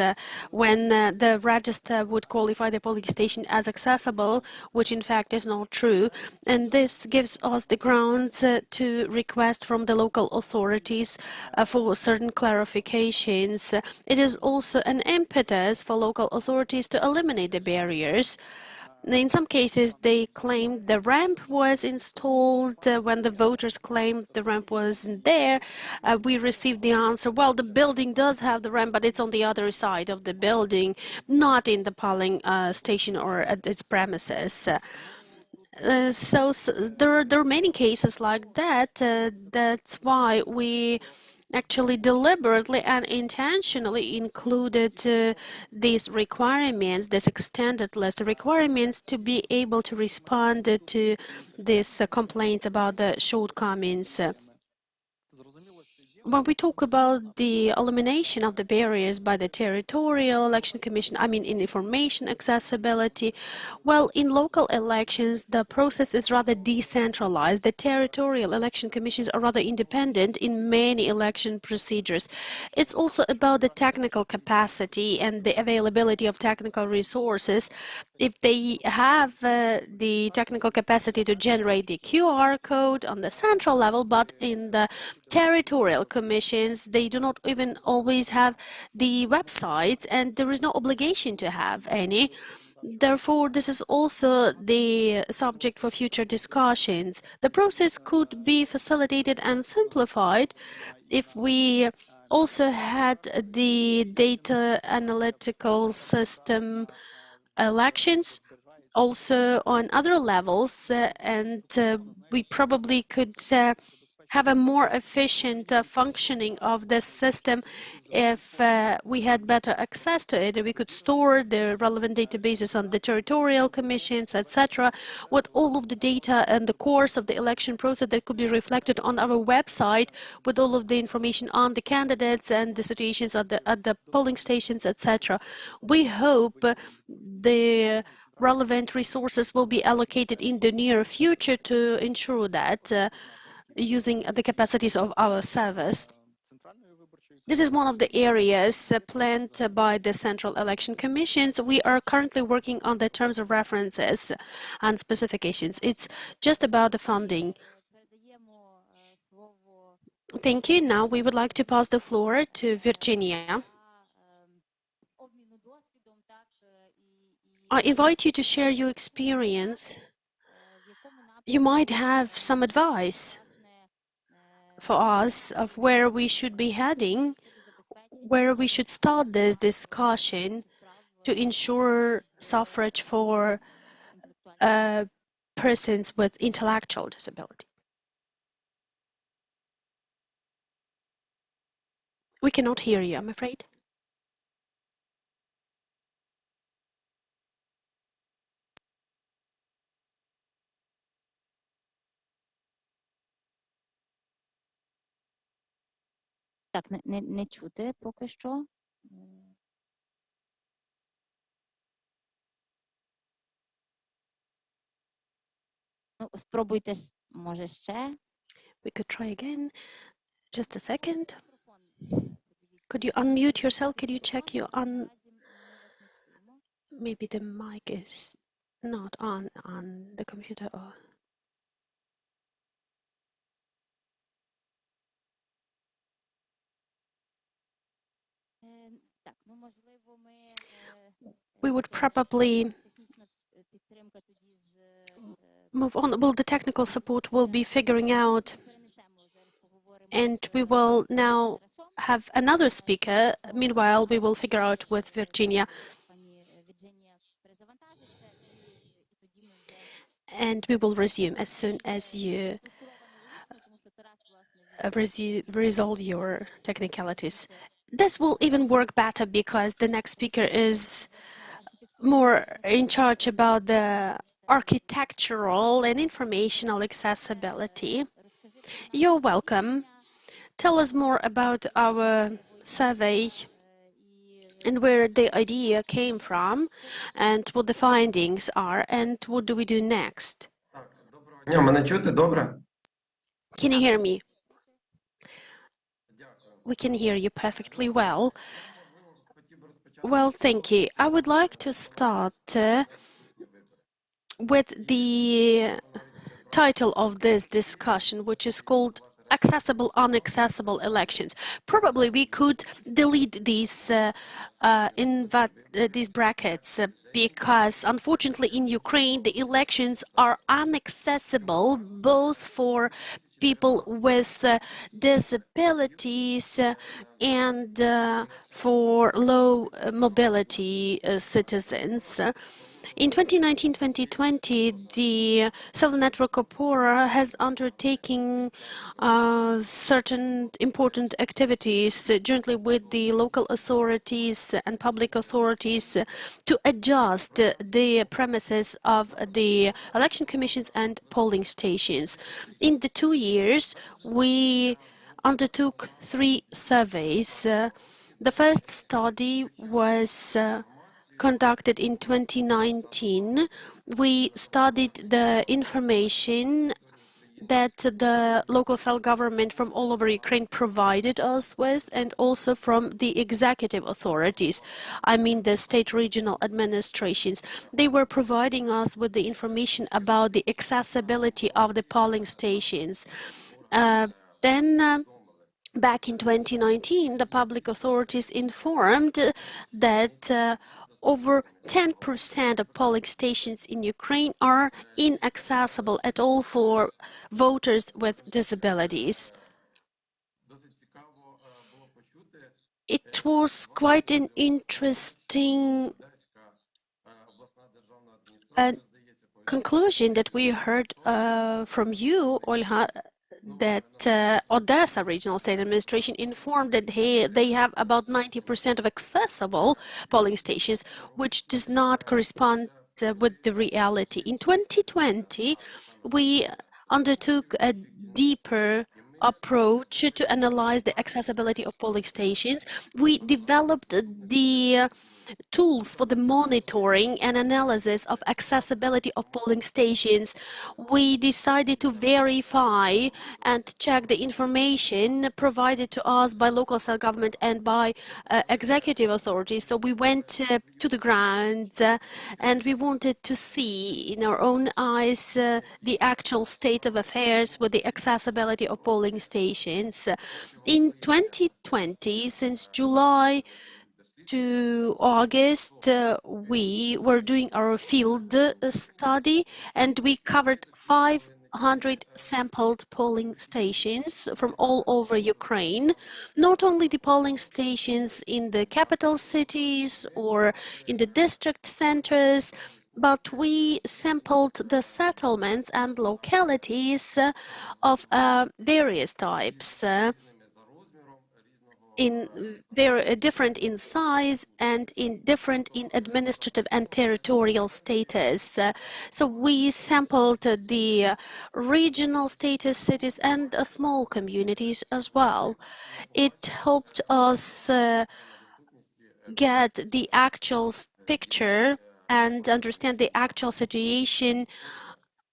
B: when the register would qualify the polling station as accessible, which in fact is not true. And this gives us the grounds to request from the local authorities for certain clarifications. It is also an impetus for local authorities to eliminate the barriers. In some cases, they claimed the ramp was installed. When the voters claimed the ramp wasn't there, we received the answer, well, the building does have the ramp, but it's on the other side of the building, not in the polling station or at its premises. So there are many cases like that. That's why we actually deliberately and intentionally included these requirements, this extended list of requirements, to be able to respond to these complaints about the shortcomings. When we talk about the elimination of the barriers by the Territorial Election Commission, I mean in information accessibility, well, in local elections, the process is rather decentralized. The Territorial Election Commissions are rather independent in many election procedures. It's also about the technical capacity and the availability of technical resources. If they have the technical capacity to generate the QR code on the central level, but in the territorial commissions, they do not even always have the websites, and there is no obligation to have any. Therefore, this is also the subject for future discussions. The process could be facilitated and simplified if we also had the data analytical system elections also on other levels, and we probably could have a more efficient functioning of this system if we had better access to it. We could store the relevant databases on the territorial commissions, etc., with all of the data and the course of the election process that could be reflected on our website, with all of the information on the candidates and the situations at the polling stations, etc. We hope the relevant resources will be allocated in the near future to ensure that using the capacities of our service. This is one of the areas planned by the Central Election Commissions. We are currently working on the terms of references and specifications. It's just about the funding. Thank you. Now we would like to pass the floor to Virginia. I invite you to share your experience. You might have some advice for us of where we should be heading, where we should start this discussion to ensure suffrage for persons with intellectual disability. We cannot hear you, I'm afraid.
E: Так, не чути поки що. Ну, спробуйте, може, ще.
B: We could try again. Just a second. Could you unmute yourself? Could you check your maybe the mic is not on the computer or...
E: Так, ну, можливо, ми...
B: We would probably move on. Well, the technical support will be figuring out, and we will now have another speaker. Meanwhile, we will figure out with Virginia. and we will resume as soon as you resolve your technicalities. This will even work better because the next speaker is more in charge about the architectural and informational accessibility. You're welcome. Tell us more about our survey and where the idea came from and what the findings are and what do we do next.
F: Дня, мене чути добре?
B: Can you hear me? We can hear you perfectly well. Well, thank you. I would like to start with the title of this discussion, which is called Accessible, Unaccessible Elections. Probably we could delete these brackets because unfortunately in Ukraine the elections are inaccessible both for people with disabilities and for low mobility citizens. In 2019-2020, the civil network ОПОРА has undertaken certain important activities jointly with the local authorities and public authorities to adjust the premises of the election commissions and polling stations. In the 2 years, we undertook 3 surveys. The first study was conducted in 2019. We studied the information that the local self-government from all over Ukraine provided us with, and also from the executive authorities, I mean the state regional administrations. They were providing us with the information about the accessibility of the polling stations. Back in 2019, the public authorities informed that over 10% of polling stations in Ukraine are inaccessible at all for voters with disabilities. It was quite an interesting conclusion that we heard from you, Olha, that Odessa Regional State Administration informed that they have about 90% of accessible polling stations, which does not correspond with the reality. In 2020, we undertook a deeper approach to analyze the accessibility of polling stations. We developed the tools for the monitoring and analysis of accessibility of polling stations. We decided to verify and check the information provided to us by local self-government and by executive authorities. So we went to the ground and we wanted to see in our own eyes the actual state of affairs with the accessibility of polling stations. In 2020, since July to August, we were doing our field study and we covered 500 sampled polling stations from all over Ukraine, not only the polling stations in the capital cities or in the district centers, but we sampled the settlements and localities of various types. Very different in size and different in administrative and territorial status. So we sampled the regional status cities and small communities as well. It helped us get the actual picture and understand the actual situation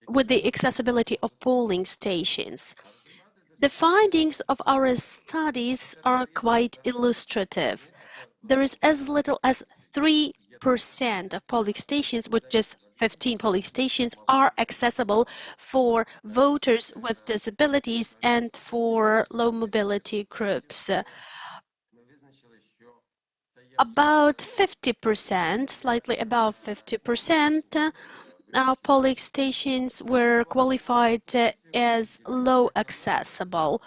B: with the accessibility of polling stations. The findings of our studies are quite illustrative. There is as little as 3% of polling stations, with just 15 polling stations, are accessible for voters with disabilities and for low mobility groups. About 50%, slightly above 50%, of polling stations were qualified as low accessible.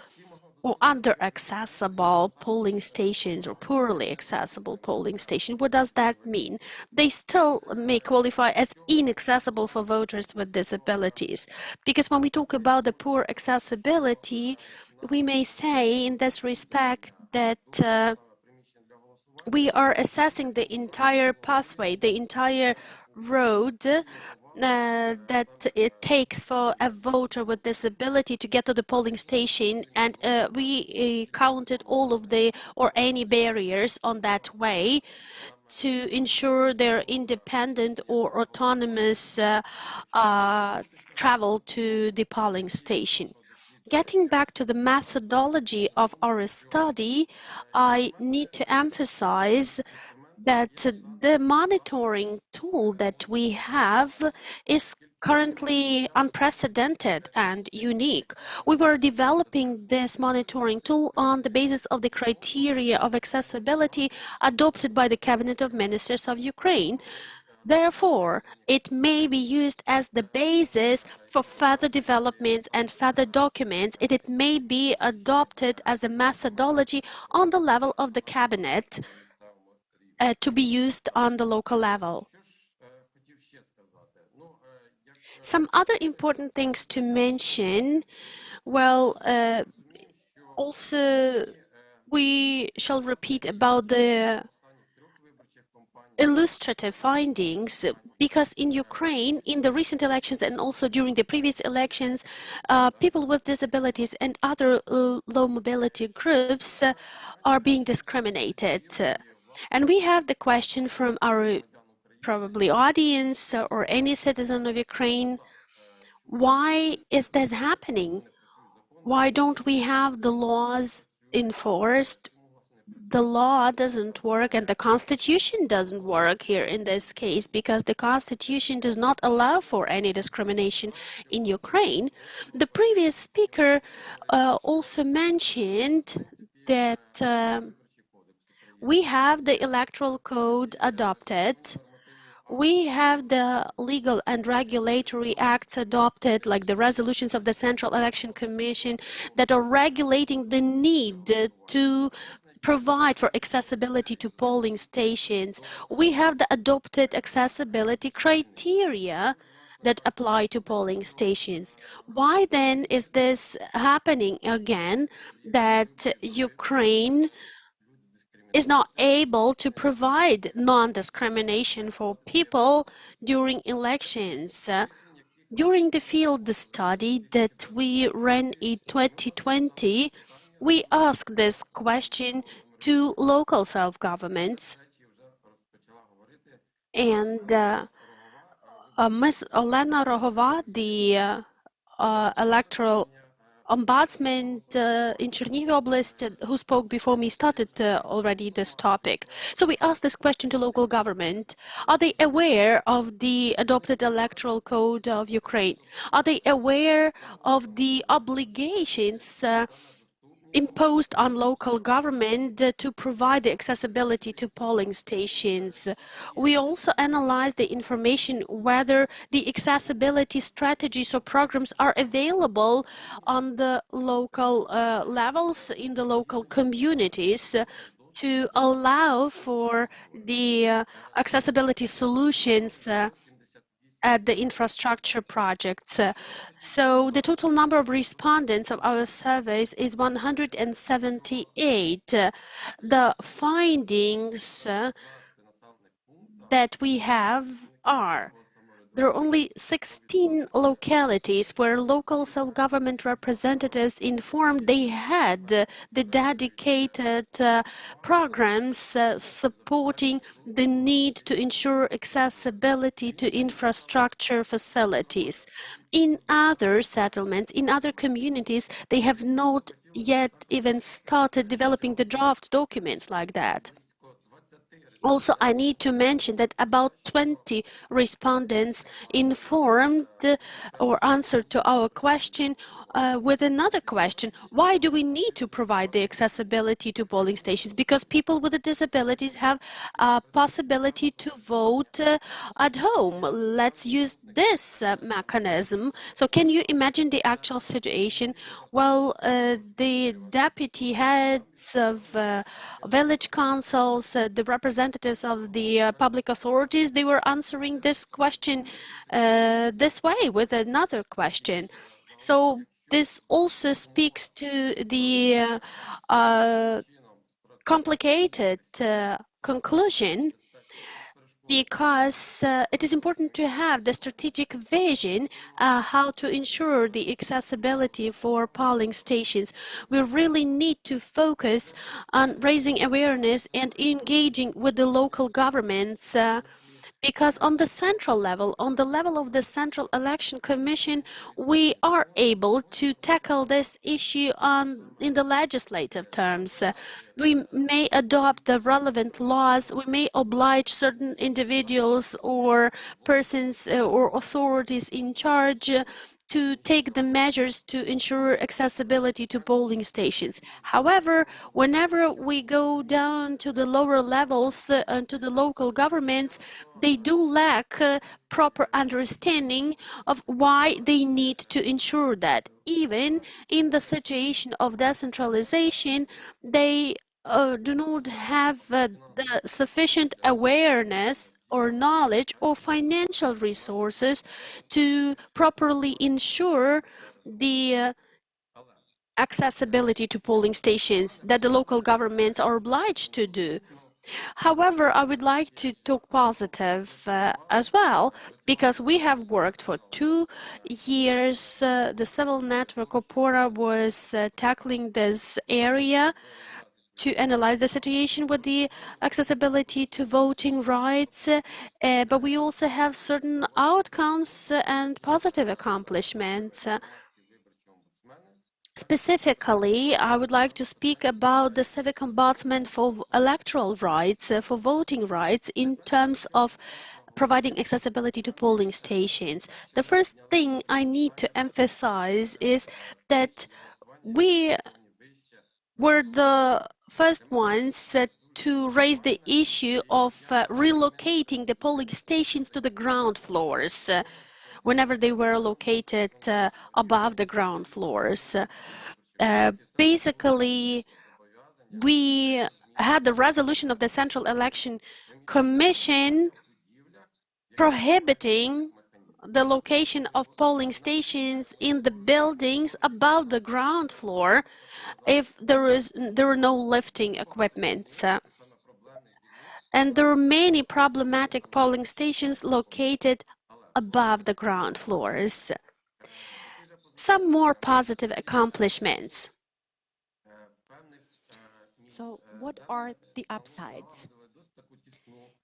B: or under-accessible polling stations or poorly accessible polling stations. What does that mean? They still may qualify as inaccessible for voters with disabilities. Because when we talk about the poor accessibility, we may say in this respect that we are assessing the entire pathway, the entire road that it takes for a voter with disability to get to the polling station, and we counted all of the or any barriers on that way to ensure their independent or autonomous travel to the polling station. Getting back to the methodology of our study, I need to emphasize that the monitoring tool that we have is currently unprecedented and unique. We were developing this monitoring tool on the basis of the criteria of accessibility adopted by the Cabinet of Ministers of Ukraine. Therefore, it may be used as the basis for further developments and further documents. It may be adopted as a methodology on the level of the cabinet to be used on the local level. Some other important things to mention, well, also we shall repeat about the illustrative findings, because in Ukraine, in the recent elections and also during the previous elections, people with disabilities and other low mobility groups are being discriminated. And we have the question from our probably audience or any citizen of Ukraine, why is this happening? Why don't we have the laws enforced? The law doesn't work and the constitution doesn't work here in this case, because the constitution does not allow for any discrimination in Ukraine. The previous speaker also mentioned that we have the electoral code adopted. We have the legal and regulatory acts adopted, like the resolutions of the Central Election Commission, that are regulating the need to provide for accessibility to polling stations. We have the adopted accessibility criteria that apply to polling stations. Why then is this happening again, that Ukraine is not able to provide non-discrimination for people during elections? During the field study that we ran in 2020, we asked this question to local self-governments, and Ms. Olena Rogova, the electoral ombudsman in Chernihiv Oblast, who spoke before me, started already this topic. So we asked this question to local government. Are they aware of the adopted electoral code of Ukraine? Are they aware of the obligations imposed on local government to provide the accessibility to polling stations? We also analyzed the information whether the accessibility strategies or programs are available on the local levels, in the local communities, to allow for the accessibility solutions at the infrastructure projects. So the total number of respondents of our surveys is 178. The findings that we have are: there are only 16 localities where local self-government representatives informed they had the dedicated programs supporting the need to ensure accessibility to infrastructure facilities. In other settlements, in other communities, they have not yet even started developing the draft documents like that. Also, I need to mention that about 20 respondents informed or answered to our question with another question. Why do we need to provide the accessibility to polling stations? Because people with disabilities have a possibility to vote at home. Let's use this mechanism. So can you imagine the actual situation? Well, the deputy heads of village councils, the representatives of the public authorities, they were answering this question this way with another question. So this also speaks to the complicated conclusion, because it is important to have the strategic vision how to ensure the accessibility for polling stations. We really need to focus on raising awareness and engaging with the local governments, because on the central level, on the level of the Central Election Commission, we are able to tackle this issue in the legislative terms. We may adopt the relevant laws, we may oblige certain individuals or persons or authorities in charge to take the measures to ensure accessibility to polling stations. However, whenever we go down to the lower levels and to the local governments, they do lack proper understanding of why they need to ensure that. Even in the situation of decentralization, they do not have the sufficient awareness or knowledge or financial resources to properly ensure the accessibility to polling stations that the local governments are obliged to do. However, I would like to talk positive as well, because we have worked for 2 years. The civil network ОПОРА was tackling this area to analyze the situation with the accessibility to voting rights, but we also have certain outcomes and positive accomplishments. Specifically, I would like to speak about the civic ombudsman for electoral rights, for voting rights, in terms of providing accessibility to polling stations. The first thing I need to emphasize is that we were the first ones to raise the issue of relocating the polling stations to the ground floors whenever they were located above the ground floors. Basically, we had the resolution of the Central Election Commission prohibiting the location of polling stations in the buildings above the ground floor if there are no lifting equipment. And there are many problematic polling stations located above the ground floors. Some more positive accomplishments.
D: So what are the upsides?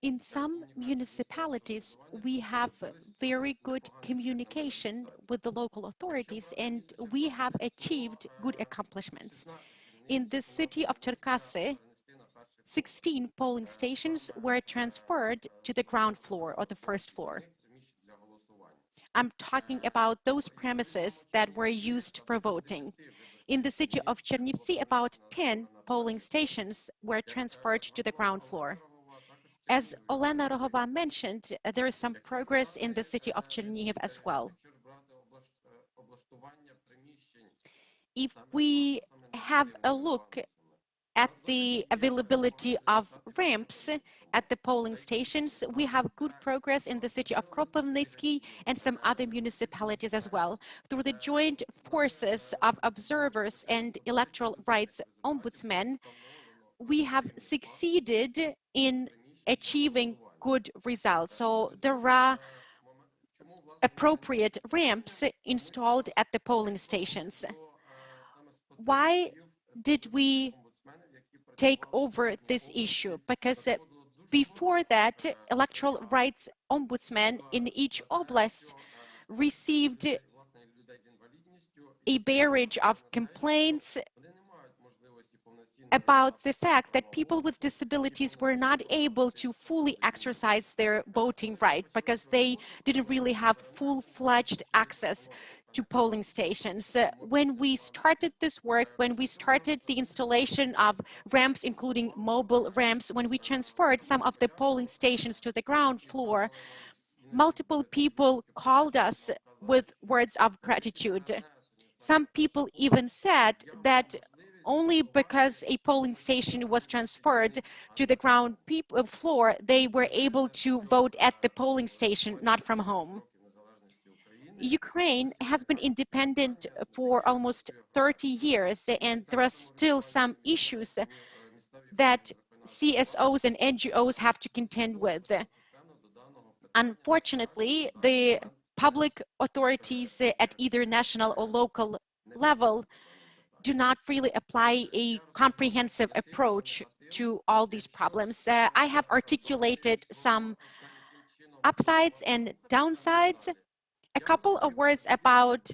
D: In some municipalities, we have very good communication with the local authorities, and we have achieved good accomplishments. In the city of Cherkasy, 16 polling stations were transferred to the ground floor or the first floor. I'm talking about those premises that were used for voting. In the city of Chernivtsi, about 10 polling stations were transferred to the ground floor. As Olena Rohova mentioned, there is some progress in the city of Chernihiv as well. If we have a look at the availability of ramps at the polling stations, we have good progress in the city of Kropivnitsky and some other municipalities as well. Through the joint forces of observers and electoral rights ombudsmen, we have succeeded in achieving good results. So there are appropriate ramps installed at the polling stations. Why did we take over this issue? Because before that, electoral rights ombudsman in each oblast received a barrage of complaints about the fact that people with disabilities were not able to fully exercise their voting right because they didn't really have full-fledged access to polling stations. When we started this work, when we started the installation of ramps, including mobile ramps, when we transferred some of the polling stations to the ground floor, multiple people called us with words of gratitude. Some people even said that only because a polling station was transferred to the ground floor, they were able to vote at the polling station, not from home. Ukraine has been independent for almost 30 years, and there are still some issues that CSOs and NGOs have to contend with. Unfortunately, the public authorities at either national or local level do not really apply a comprehensive approach to all these problems. I have articulated some upsides and downsides. A couple of words about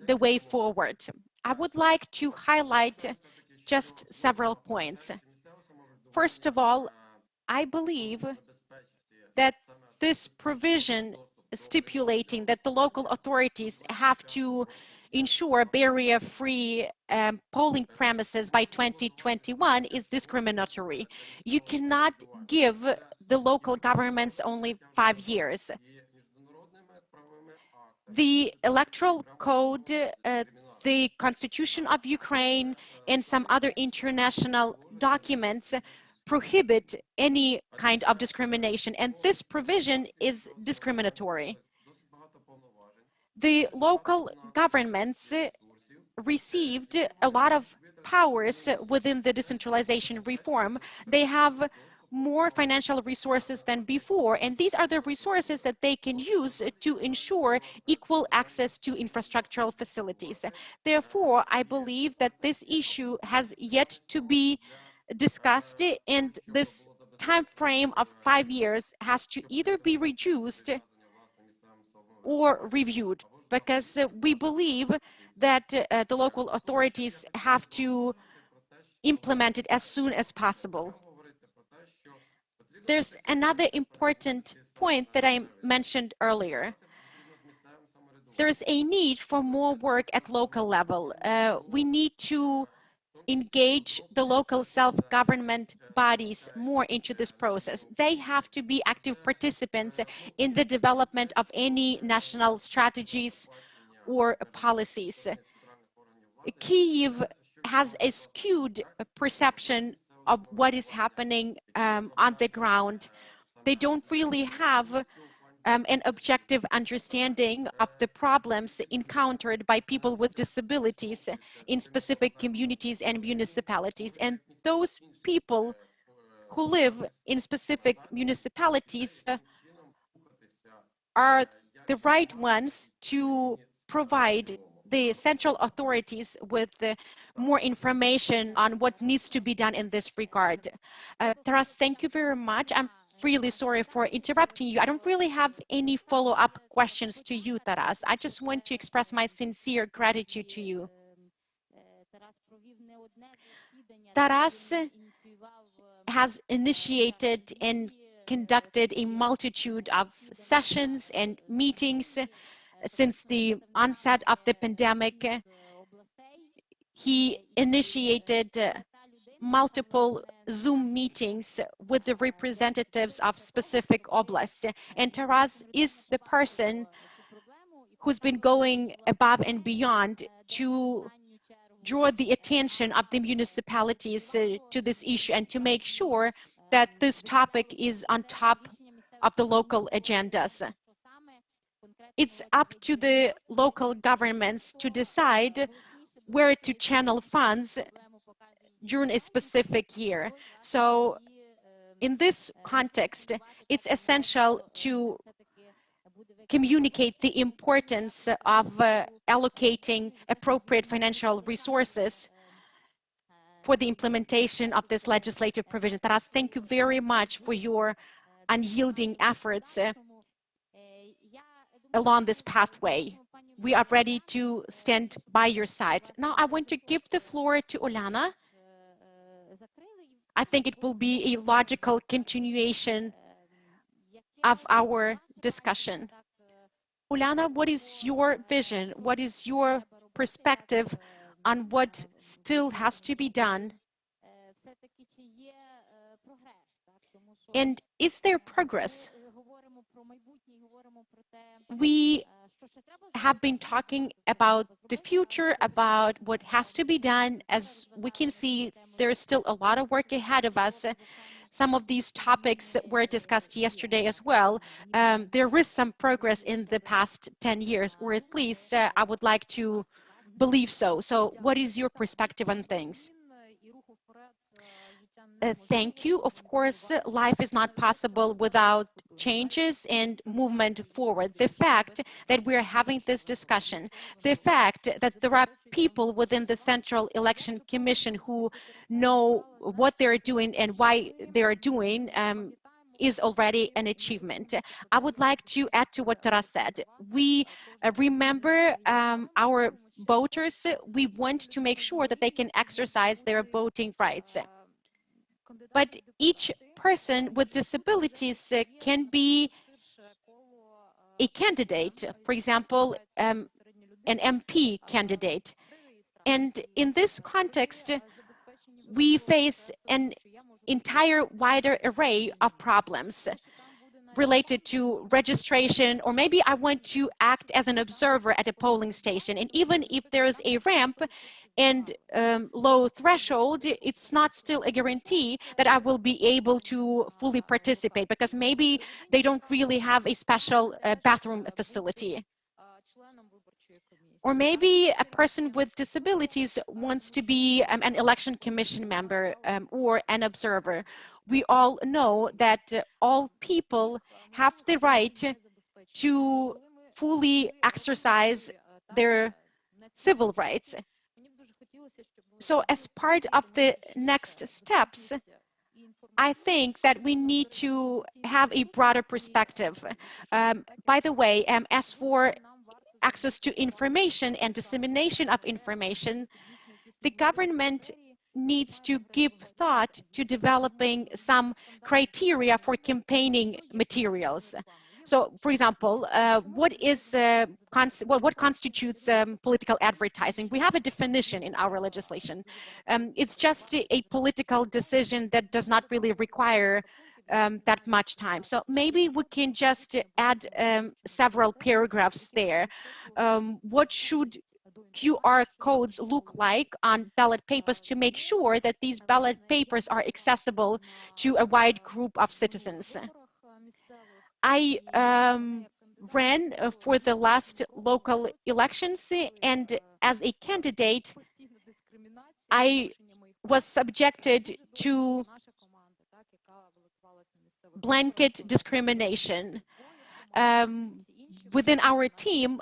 D: the way forward. I would like to highlight just several points. First of all, I believe that this provision stipulating that the local authorities have to ensure barrier-free polling premises by 2021 is discriminatory. You cannot give the local governments only 5 years. The Electoral Code, the Constitution of Ukraine, and some other international documents prohibit any kind of discrimination, and this provision is discriminatory. The local governments received a lot of powers within the decentralization reform. They have more financial resources than before, and these are the resources that they can use to ensure equal access to infrastructural facilities. Therefore, I believe that this issue has yet to be discussed, and this time frame of 5 years has to either be reduced or reviewed, because we believe that the local authorities have to implement it as soon as possible. There's another important point that I mentioned earlier. There's a need for more work at local level. We need to engage the local self-government bodies more into this process. They have to be active participants in the development of any national strategies or policies. Kyiv has a skewed perception of what is happening on the ground. They don't really have an objective understanding of the problems encountered by people with disabilities in specific communities and municipalities. And those people who live in specific municipalities are the right ones to provide the central authorities with more information on what needs to be done in this regard. Taras, thank you very much. I'm really sorry for interrupting you. I don't really have any follow-up questions to you, Taras. I just want to express my sincere gratitude to you. Taras has initiated and conducted a multitude of sessions and meetings since the onset of the pandemic. He initiated multiple Zoom meetings with the representatives of specific oblasts. And Taras is the person who's been going above and beyond to draw the attention of the municipalities to this issue and to make sure that this topic is on top of the local agendas. It's up to the local governments to decide where to channel funds during a specific year. So in this context, it's essential to communicate the importance of allocating appropriate financial resources for the implementation of this legislative provision. Taras, thank you very much for your unyielding efforts along this pathway. We are ready to stand by your side. Now I want to give the floor to Olana. I think it will be a logical continuation of our discussion. Uliana, what is your vision? What is your perspective on what still has to be done? And is there progress? We have been talking about the future, about what has to be done. As we can see, there is still a lot of work ahead of us. Some of these topics were discussed yesterday as well. There is some progress in the past 10 years, or at least I would like to believe so. So what is your perspective on things? Thank you. Of course, life is not possible without changes and movement forward. The fact that we're having this discussion, the fact that there are people within the Central Election Commission who know what they're doing and why they're doing is already an achievement. I would like to add to what Taras said. We remember our voters. We want to make sure that they can exercise their voting rights. But each person with disabilities can be a candidate, for example, an MP candidate. And in this context, we face an entire wider array of problems related to registration, or maybe I want to act as an observer at a polling station. And even if there's a ramp and low threshold, it's not still a guarantee that I will be able to fully participate, because maybe they don't really have a special bathroom facility. Or maybe a person with disabilities wants to be an election commission member or an observer. We all know that all people have the right to fully exercise their civil rights. So as part of the next steps, I think that we need to have a broader perspective. By the way, as for access to information and dissemination of information, the government needs to give thought to developing some criteria for campaigning materials. So, for example, what constitutes political advertising? We have a definition in our legislation. It's just a political decision that does not really require that much time. So maybe we can just add several paragraphs there. What should QR codes look like on ballot papers to make sure that these ballot papers are accessible to a wide group of citizens? I ran for the last local elections, and as a candidate, I was subjected to blanket discrimination. Within our team,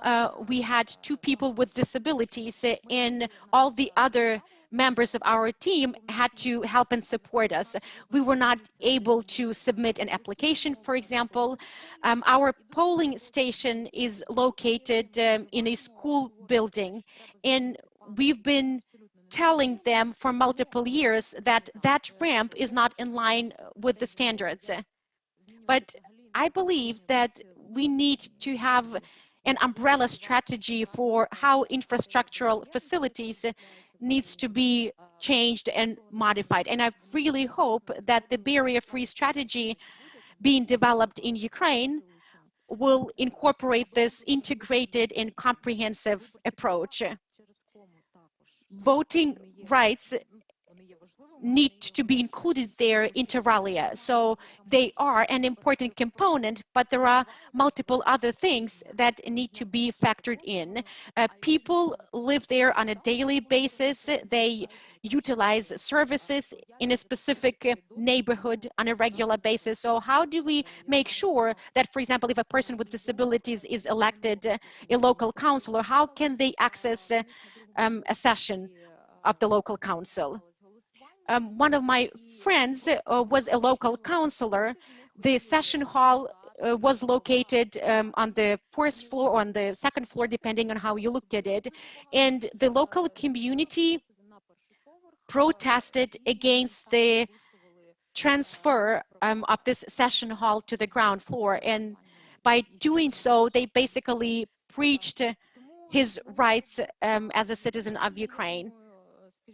D: we had 2 people with disabilities, and all the other members of our team had to help and support us. We were not able to submit an application, for example. Our polling station is located in a school building, and we've been telling them for multiple years that that ramp is not in line with the standards. But I believe that we need to have an umbrella strategy for how infrastructural facilities needs to be changed and modified. And I really hope that the barrier-free strategy being developed in Ukraine will incorporate this integrated and comprehensive approach. Voting rights need to be included there inter alia. So they are an important component, but there are multiple other things that need to be factored in. People live there on a daily basis. They utilize services in a specific neighborhood on a regular basis. So how do we make sure that, for example, if a person with disabilities is elected a local councillor, how can they access a session of the local council? One of my friends was a local councillor. The session hall was located on the first floor or on the second floor, depending on how you looked at it. And the local community protested against the transfer of this session hall to the ground floor. And by doing so, they basically breached his rights as a citizen of Ukraine.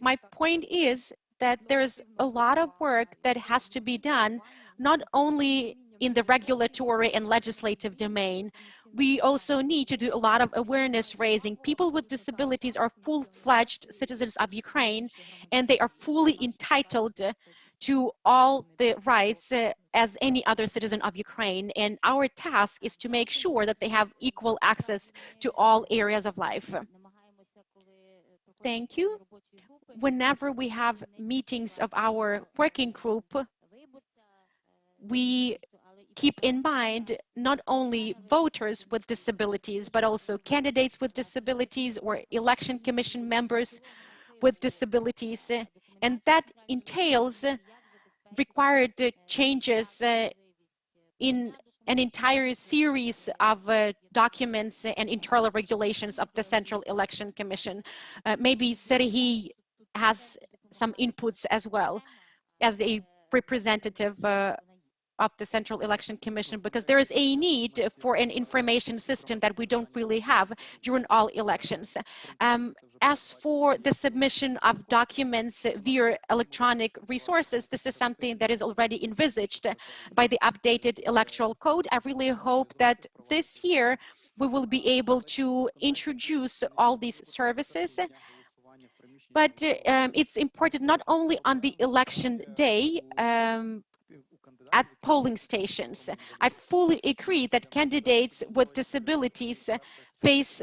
D: My point is that there's a lot of work that has to be done, not only in the regulatory and legislative domain. We also need to do a lot of awareness raising. People with disabilities are full-fledged citizens of Ukraine, and they are fully entitled to all the rights as any other citizen of Ukraine. And our task is to make sure that they have equal access to all areas of life. Thank you. Whenever we have meetings of our working group, we keep in mind not only voters with disabilities, but also candidates with disabilities or election commission members with disabilities. And that entails required changes in an entire series of documents and internal regulations of the Central Election Commission. Maybe Serhiy has some inputs as well as a representative of the Central Election Commission, because there is a need for an information system that we don't really have during all elections. As for the submission of documents via electronic resources, this is something that is already envisaged by the updated electoral code. I really hope that this year we will be able to introduce all these services. But it's important not only on the election day, at polling stations. I fully agree that candidates with disabilities face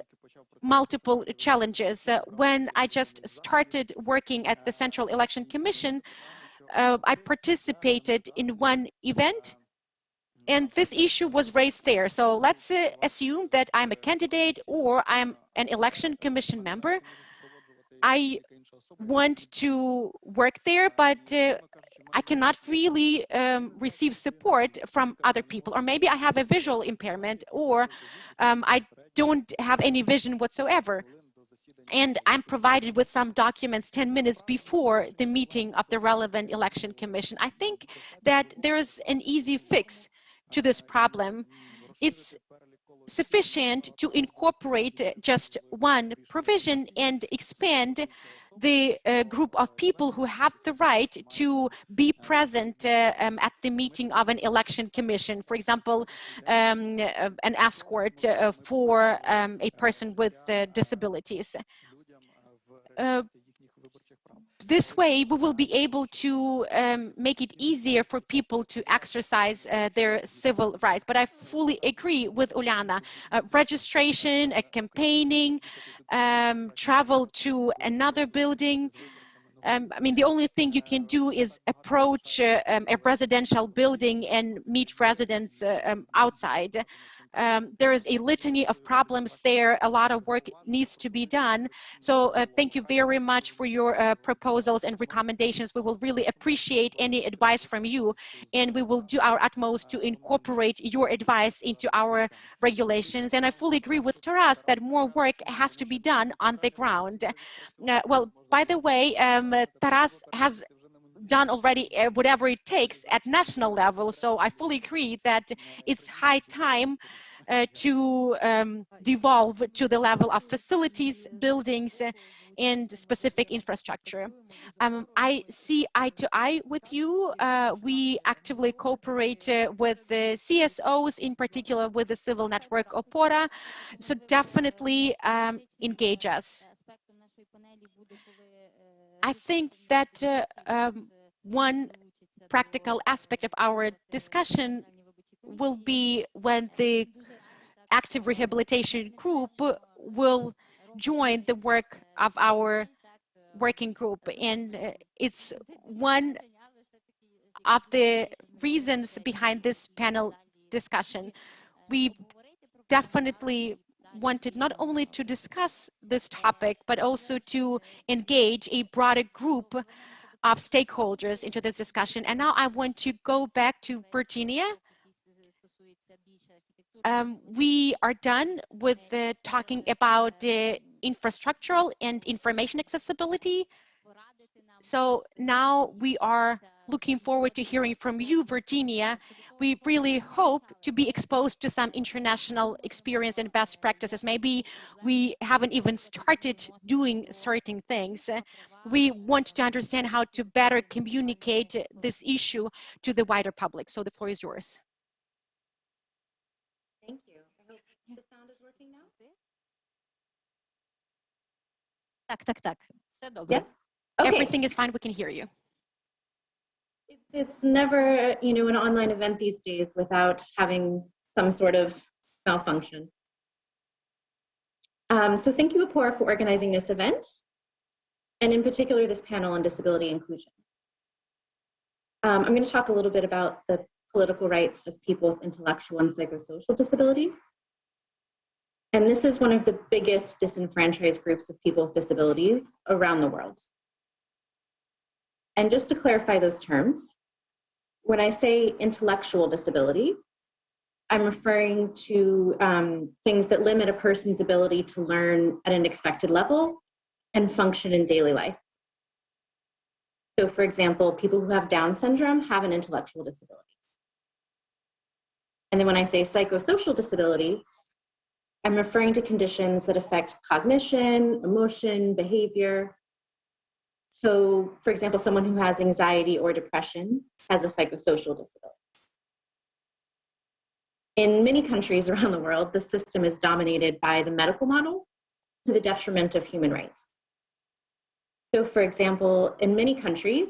D: multiple challenges. When I just started working at the Central Election Commission, I participated in one event, and this issue was raised there. So let's assume that I'm a candidate or I'm an election commission member. I want to work there, but I cannot really receive support from other people. Or maybe I have a visual impairment, or I don't have any vision whatsoever. And I'm provided with some documents 10 minutes before the meeting of the relevant election commission. I think that there is an easy fix to this problem. It's sufficient to incorporate just one provision and expand the group of people who have the right to be present at the meeting of an election commission. For example, an escort for a person with disabilities. This way, we will be able to make it easier for people to exercise their civil rights. But I fully agree with Uliana. Registration, campaigning, travel to another building. I mean, the only thing you can do is approach a residential building and meet residents outside. There is a litany of problems there. A lot of work needs to be done. So thank you very much for your proposals and recommendations. We will really appreciate any advice from you, and we will do our utmost to incorporate your advice into our regulations. And I fully agree with Taras that more work has to be done on the ground. Well, by the way, Taras has done already whatever it takes at national level. So I fully agree that it's high time to devolve to the level of facilities, buildings, and specific infrastructure. I see eye to eye with you. We actively cooperate with the CSOs, in particular with the civil network ОПОРА. So definitely engage us. I think that one practical aspect of our discussion will be when the active rehabilitation group will join the work of our working group. And it's one of the reasons behind this panel discussion. We definitely wanted not only to discuss this topic, but also to engage a broader group of stakeholders into this discussion. And now I want to go back to Virginia. We are done with talking about infrastructural and information accessibility. So now we are looking forward to hearing from you, Virginia. We really hope to be exposed to some international experience and best practices. Maybe we haven't even started doing certain things. We want to understand how to better communicate this issue to the wider public. So the floor is yours.
G: Thank you. I hope the sound is working now.
E: Так. Все добре.
G: Yes. Okay.
D: Everything is fine. We can hear you.
G: It's never, an online event these days without having some sort of malfunction. So thank you, ОПОРА, for organizing this event, and in particular, this panel on disability inclusion. I'm going to talk a little bit about the political rights of people with intellectual and psychosocial disabilities. And this is one of the biggest disenfranchised groups of people with disabilities around the world. And just to clarify those terms, when I say intellectual disability, I'm referring to things that limit a person's ability to learn at an expected level and function in daily life. So for example, people who have Down syndrome have an intellectual disability. And then when I say psychosocial disability, I'm referring to conditions that affect cognition, emotion, behavior. So for example, someone who has anxiety or depression has a psychosocial disability. In many countries around the world, the system is dominated by the medical model to the detriment of human rights. So for example, in many countries,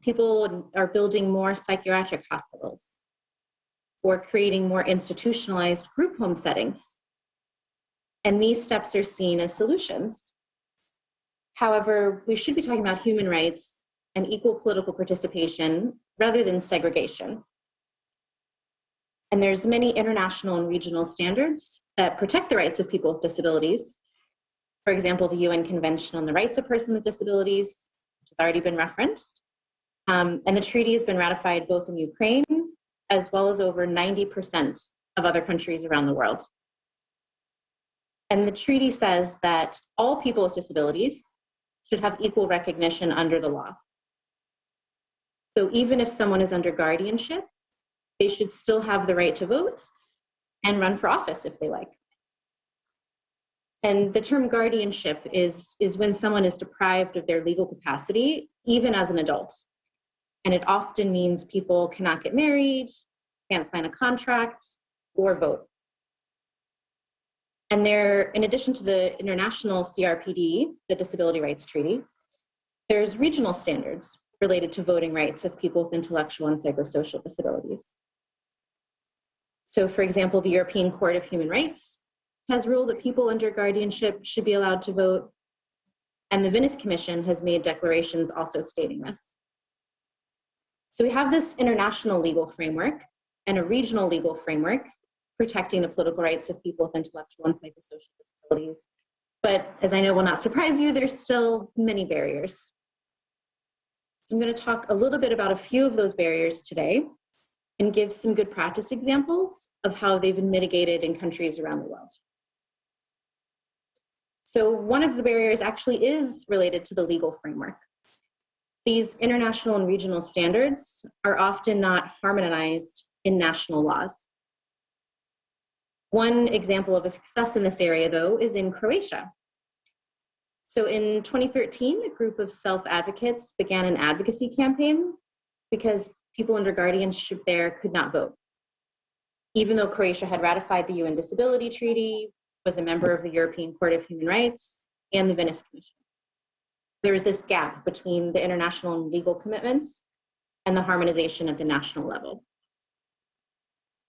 G: people are building more psychiatric hospitals or creating more institutionalized group home settings. And these steps are seen as solutions. However, we should be talking about human rights and equal political participation rather than segregation. And there's many international and regional standards that protect the rights of people with disabilities. For example, the UN Convention on the Rights of Persons with Disabilities, which has already been referenced. And the treaty has been ratified both in Ukraine as well as over 90% of other countries around the world. And the treaty says that all people with disabilities should have equal recognition under the law. So even if someone is under guardianship, they should still have the right to vote and run for office if they like. And the term guardianship is when someone is deprived of their legal capacity, even as an adult. And it often means people cannot get married, can't sign a contract, or vote. And there, in addition to the international CRPD, the Disability Rights Treaty, there's regional standards related to voting rights of people with intellectual and psychosocial disabilities. So for example, the European Court of Human Rights has ruled that people under guardianship should be allowed to vote, and the Venice Commission has made declarations also stating this. So we have this international legal framework and a regional legal framework protecting the political rights of people with intellectual and psychosocial disabilities. But as I know will not surprise you, there's still many barriers. So I'm going to talk a little bit about a few of those barriers today and give some good practice examples of how they've been mitigated in countries around the world. So one of the barriers actually is related to the legal framework. These international and regional standards are often not harmonized in national laws. One example of a success in this area, though, is in Croatia. So in 2013, a group of self-advocates began an advocacy campaign because people under guardianship there could not vote. Even though Croatia had ratified the UN Disability Treaty, was a member of the European Court of Human Rights, and the Venice Commission. There was this gap between the international and legal commitments and the harmonization at the national level.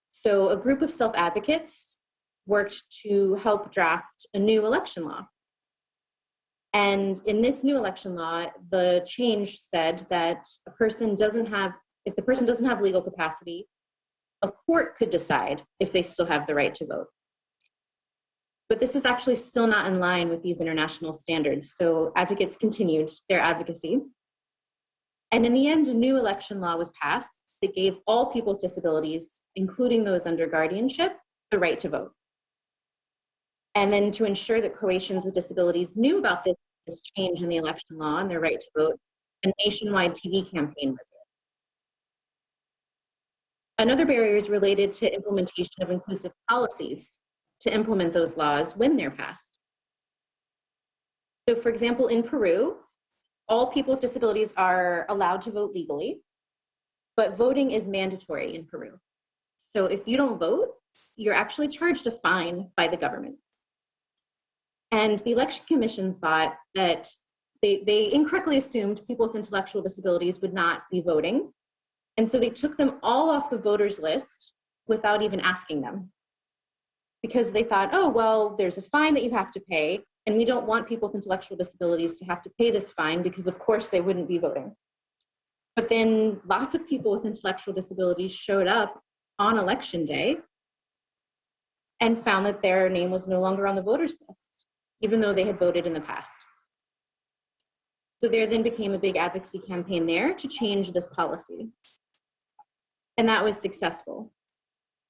G: So a group of self-advocates worked to help draft a new election law. And in this new election law, the change said that if the person doesn't have legal capacity, a court could decide if they still have the right to vote. But this is actually still not in line with these international standards. So advocates continued their advocacy. And in the end, a new election law was passed that gave all people with disabilities, including those under guardianship, the right to vote. And then to ensure that Croatians with disabilities knew about this change in the election law and their right to vote, a nationwide TV campaign was Another barrier is related to implementation of inclusive policies to implement those laws when they're passed. So for example, in Peru, all people with disabilities are allowed to vote legally, but voting is mandatory in Peru. So if you don't vote, you're actually charged a fine by the government. And the Election Commission thought that they incorrectly assumed people with intellectual disabilities would not be voting. And so they took them all off the voters list without even asking them. Because they thought, oh, well, there's a fine that you have to pay, and we don't want people with intellectual disabilities to have to pay this fine because of course they wouldn't be voting. But then lots of people with intellectual disabilities showed up on election day and found that their name was no longer on the voters list, even though they had voted in the past. So there then became a big advocacy campaign there to change this policy. And that was successful.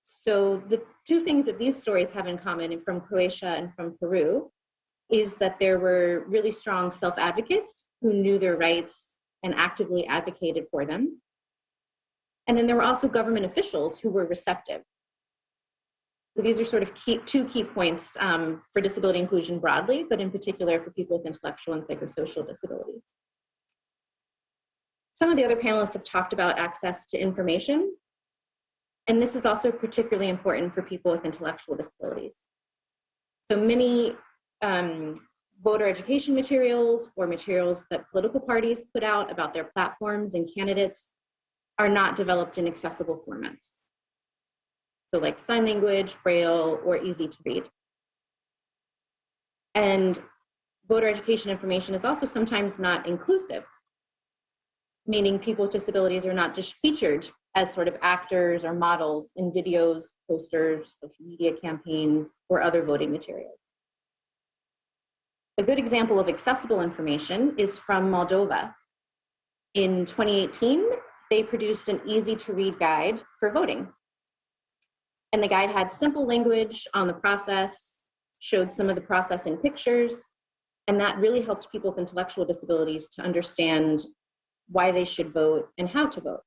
G: So the two things that these stories have in common from Croatia and from Peru is that there were really strong self-advocates who knew their rights and actively advocated for them. And then there were also government officials who were receptive. So these are sort of two key points for disability inclusion broadly, but in particular for people with intellectual and psychosocial disabilities. Some of the other panelists have talked about access to information, and this is also particularly important for people with intellectual disabilities. So many voter education materials or materials that political parties put out about their platforms and candidates are not developed in accessible formats. So like sign language, braille, or easy to read. And voter education information is also sometimes not inclusive, meaning people with disabilities are not just featured as sort of actors or models in videos, posters, social media campaigns, or other voting materials. A good example of accessible information is from Moldova. In 2018, they produced an easy-to-read guide for voting. And the guide had simple language on the process, showed some of the process in pictures, and that really helped people with intellectual disabilities to understand why they should vote and how to vote.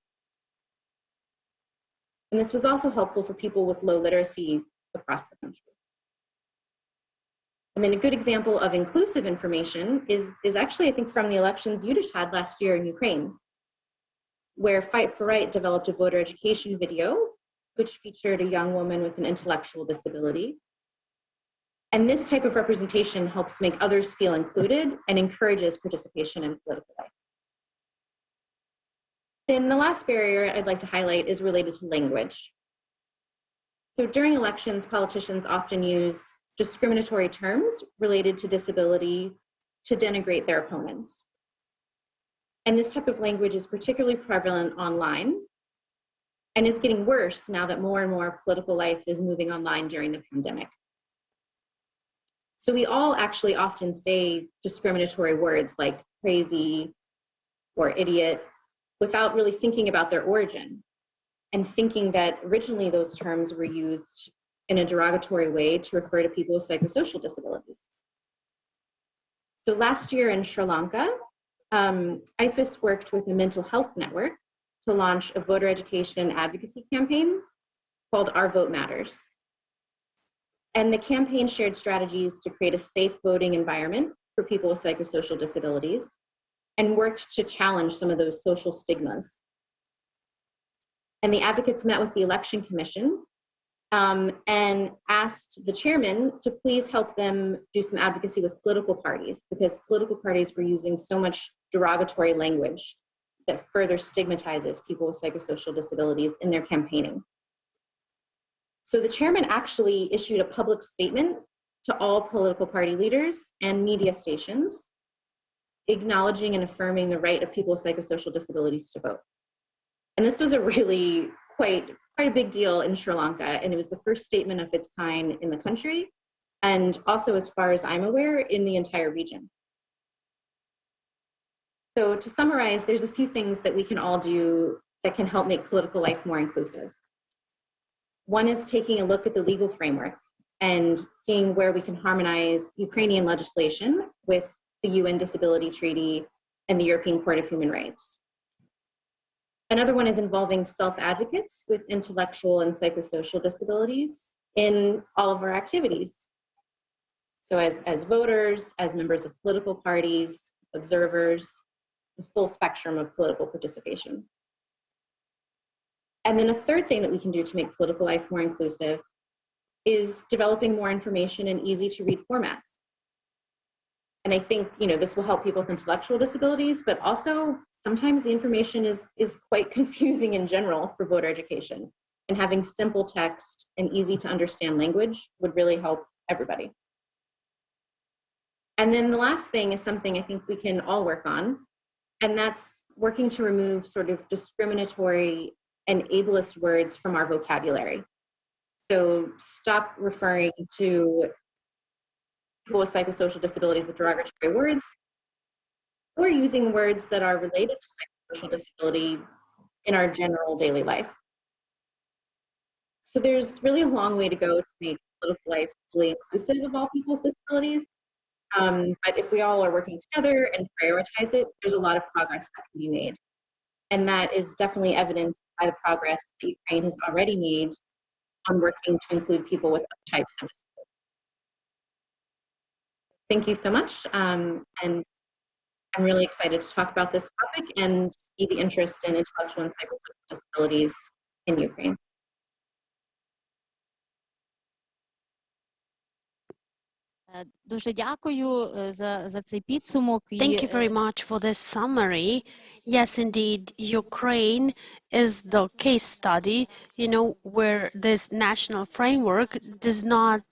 G: And this was also helpful for people with low literacy across the country. And then a good example of inclusive information is actually, I think, from the elections you just had last year in Ukraine, where Fight for Right developed a voter education video, which featured a young woman with an intellectual disability. And this type of representation helps make others feel included and encourages participation in political life. Then the last barrier I'd like to highlight is related to language. So during elections, politicians often use discriminatory terms related to disability to denigrate their opponents. And this type of language is particularly prevalent online and is getting worse now that more and more of political life is moving online during the pandemic. So we all actually often say discriminatory words like crazy or idiot without really thinking about their origin and thinking that originally those terms were used in a derogatory way to refer to people with psychosocial disabilities. So last year in Sri Lanka, IFES worked with a mental health network to launch a voter education and advocacy campaign called Our Vote Matters. And the campaign shared strategies to create a safe voting environment for people with psychosocial disabilities and worked to challenge some of those social stigmas. And the advocates met with the Election Commission and asked the chairman to please help them do some advocacy with political parties, because political parties were using so much derogatory language that further stigmatizes people with psychosocial disabilities in their campaigning. So the chairman actually issued a public statement to all political party leaders and media stations, acknowledging and affirming the right of people with psychosocial disabilities to vote. And this was a really quite a big deal in Sri Lanka, and it was the first statement of its kind in the country, and also, as far as I'm aware, in the entire region. So to summarize, there's a few things that we can all do that can help make political life more inclusive. One is taking a look at the legal framework and seeing where we can harmonize Ukrainian legislation with the UN Disability Treaty and the European Court of Human Rights. Another one is involving self-advocates with intellectual and psychosocial disabilities in all of our activities. So as voters, as members of political parties, observers, the full spectrum of political participation. And then a third thing that we can do to make political life more inclusive is developing more information in easy to read formats. And I think, this will help people with intellectual disabilities, but also sometimes the information is quite confusing in general for voter education. And having simple text and easy to understand language would really help everybody. And then the last thing is something I think we can all work on, and that's working to remove sort of discriminatory and ableist words from our vocabulary. So stop referring to people with psychosocial disabilities with derogatory words, or using words that are related to psychosocial disability in our general daily life. So there's really a long way to go to make political life fully inclusive of all people with disabilities. But if we all are working together and prioritize it, there's a lot of progress that can be made. And that is definitely evidenced by the progress that Ukraine has already made on working to include people with other types of disabilities. Thank you so much. And I'm really excited to talk about this topic and see the interest in intellectual and psychosocial disabilities in Ukraine.
E: Дуже дякую за цей підсумок.
B: Thank you very much for this summary. Yes, indeed, Ukraine is the case study, where this national framework does not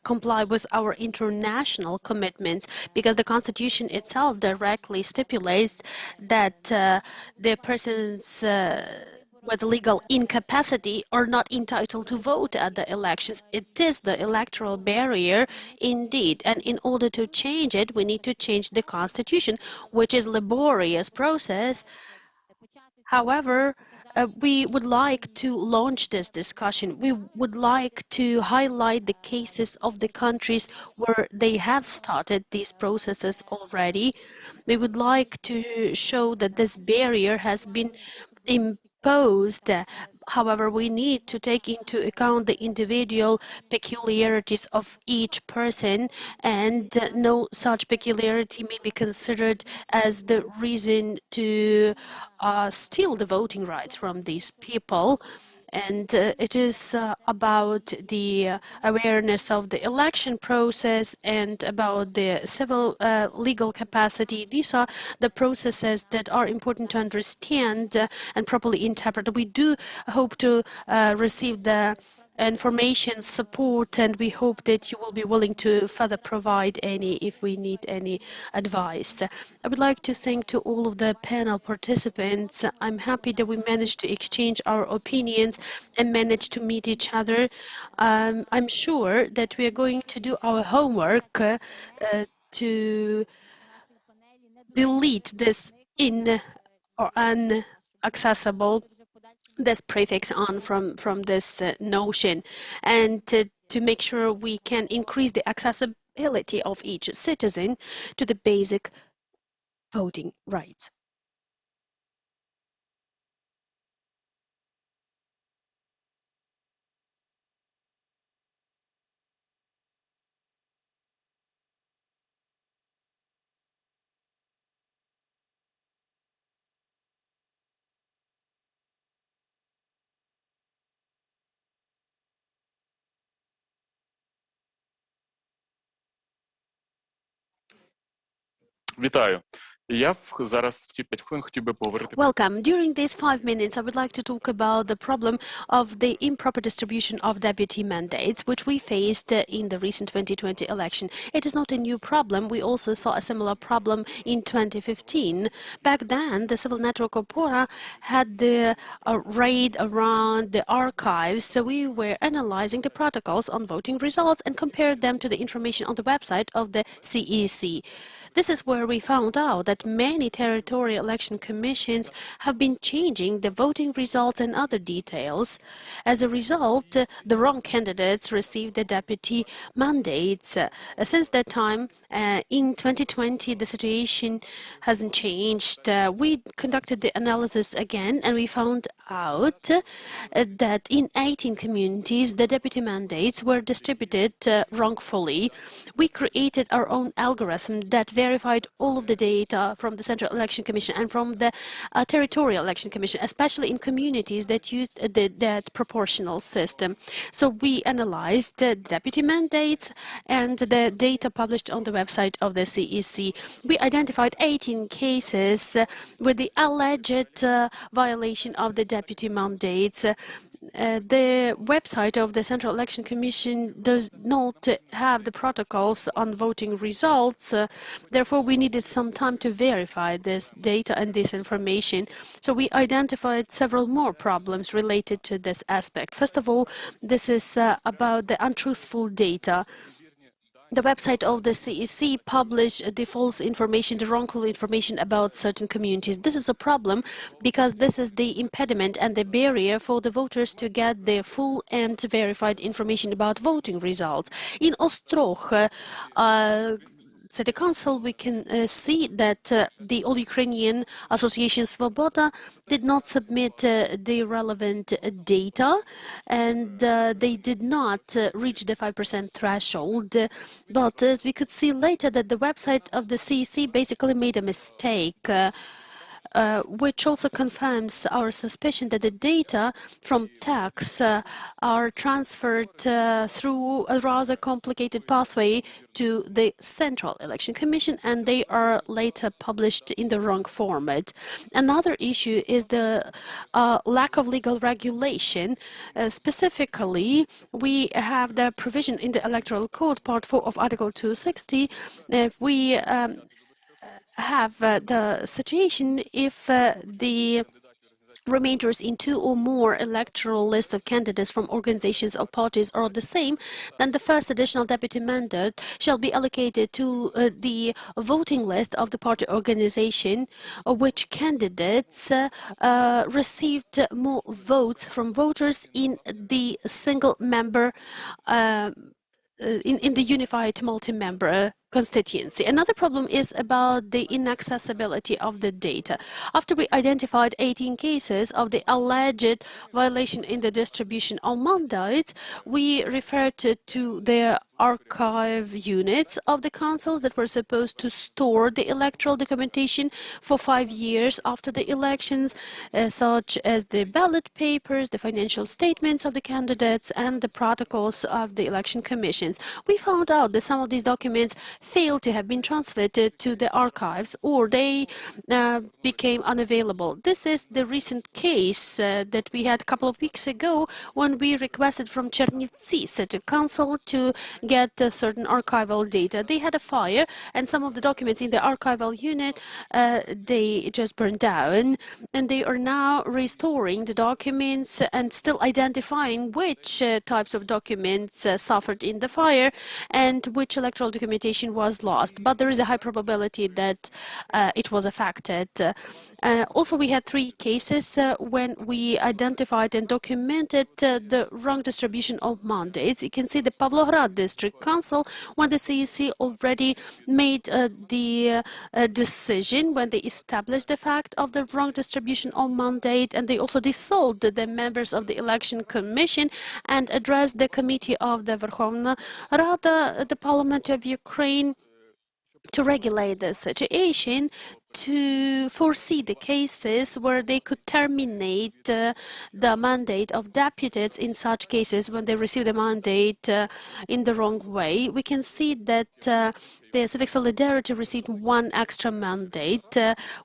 B: comply with our international commitments, because the constitution itself directly stipulates that the persons with legal incapacity are not entitled to vote at the elections. It is the electoral barrier indeed, and in order to change it, we need to change the constitution, which is a laborious process. However, we would like to launch this discussion. We would like to highlight the cases of the countries where they have started these processes already. We would like to show that this barrier has been imposed. However, we need to take into account the individual peculiarities of each person, and no such peculiarity may be considered as the reason to steal the voting rights from these people. And it is about the awareness of the election process and about the civil legal capacity. These are the processes that are important to understand and properly interpret. We do hope to receive the information, support, and we hope that you will be willing to further provide any if we need any advice. I would like to thank to all of the panel participants. I'm happy that we managed to exchange our opinions and managed to meet each other. I'm sure that we are going to do our homework to delete this in or unaccessible, this prefix on from this notion, and to make sure we can increase the accessibility of each citizen to the basic voting rights.
C: Вітаю. Я зараз в ці 5 хвилин хотів би поговорити.
B: Welcome. During these 5 minutes, I would like to talk about the problem of the improper distribution of deputy mandates, which we faced in the recent 2020 election. It is not a new problem. We also saw a similar problem in 2015. Back then, the civil network ОПОРА had the raid around the archives, so we were analyzing the protocols on voting results and compared them to the information on the website of the CEC. This is where we found out that many territorial election commissions have been changing the voting results and other details. As a result, the wrong candidates received the deputy mandates. Since that time, in 2020, the situation hasn't changed. We conducted the analysis again, and we found out that in 18 communities, the deputy mandates were distributed wrongfully. We created our own algorithm that verified all of the data from the Central Election Commission and from the Territorial Election Commission, especially in communities that used that proportional system. So we analyzed the deputy mandates and the data published on the website of the CEC. We identified 18 cases with the alleged violation of the deputy mandates. The website of the Central Election Commission does not have the protocols on voting results. Therefore, we needed some time to verify this data and this information. So we identified several more problems related to this aspect. First of all, this is about the untruthful data. The website of the CEC published the false information, the wrongful information about certain communities. This is a problem because this is the impediment and the barrier for the voters to get the full and verified information about voting results. In Ostrog, City Council, we can see that the All-Ukrainian Association Svoboda did not submit the relevant data, and they did not reach the 5% threshold. But as we could see later, that the website of the CEC basically made a mistake. Which also confirms our suspicion that the data from tax are transferred through a rather complicated pathway to the Central Election Commission, and they are later published in the wrong format. Another issue is the lack of legal regulation. Specifically, we have the provision in the Electoral Code, Part 4 of Article 260. We have the situation if the remainders in two or more electoral lists of candidates from organizations or parties are the same, then the first additional deputy mandate shall be allocated to the voting list of the party organization, which candidates received more votes from voters in the single member in the unified multi-member constituency. Another problem is about the inaccessibility of the data. After we identified 18 cases of the alleged violation in the distribution of mandates, we referred to the archive units of the councils that were supposed to store the electoral documentation for 5 years after the elections, such as the ballot papers, the financial statements of the candidates, and the protocols of the election commissions. We found out that some of these documents failed to have been transferred to the archives, or they became unavailable. This is the recent case that we had a couple of weeks ago when we requested from Chernivtsi City Council to get certain archival data. They had a fire, and some of the documents in the archival unit, they just burned down, and they are now restoring the documents and still identifying which types of documents suffered in the fire and which electoral documentation was lost. But there is a high probability that it was affected. Also, we had 3 cases when we identified and documented the wrong distribution of mandates. You can see the Pavlograd District Council, when the CEC already made the decision, when they established the fact of the wrong distribution of mandate, and they also dissolved the members of the Election Commission and addressed the committee of the Verkhovna Rada, the Parliament of Ukraine, to regulate the situation, to foresee the cases where they could terminate the mandate of deputies in such cases when they receive the mandate in the wrong way. We can see that the Civic Solidarity received 1 extra mandate,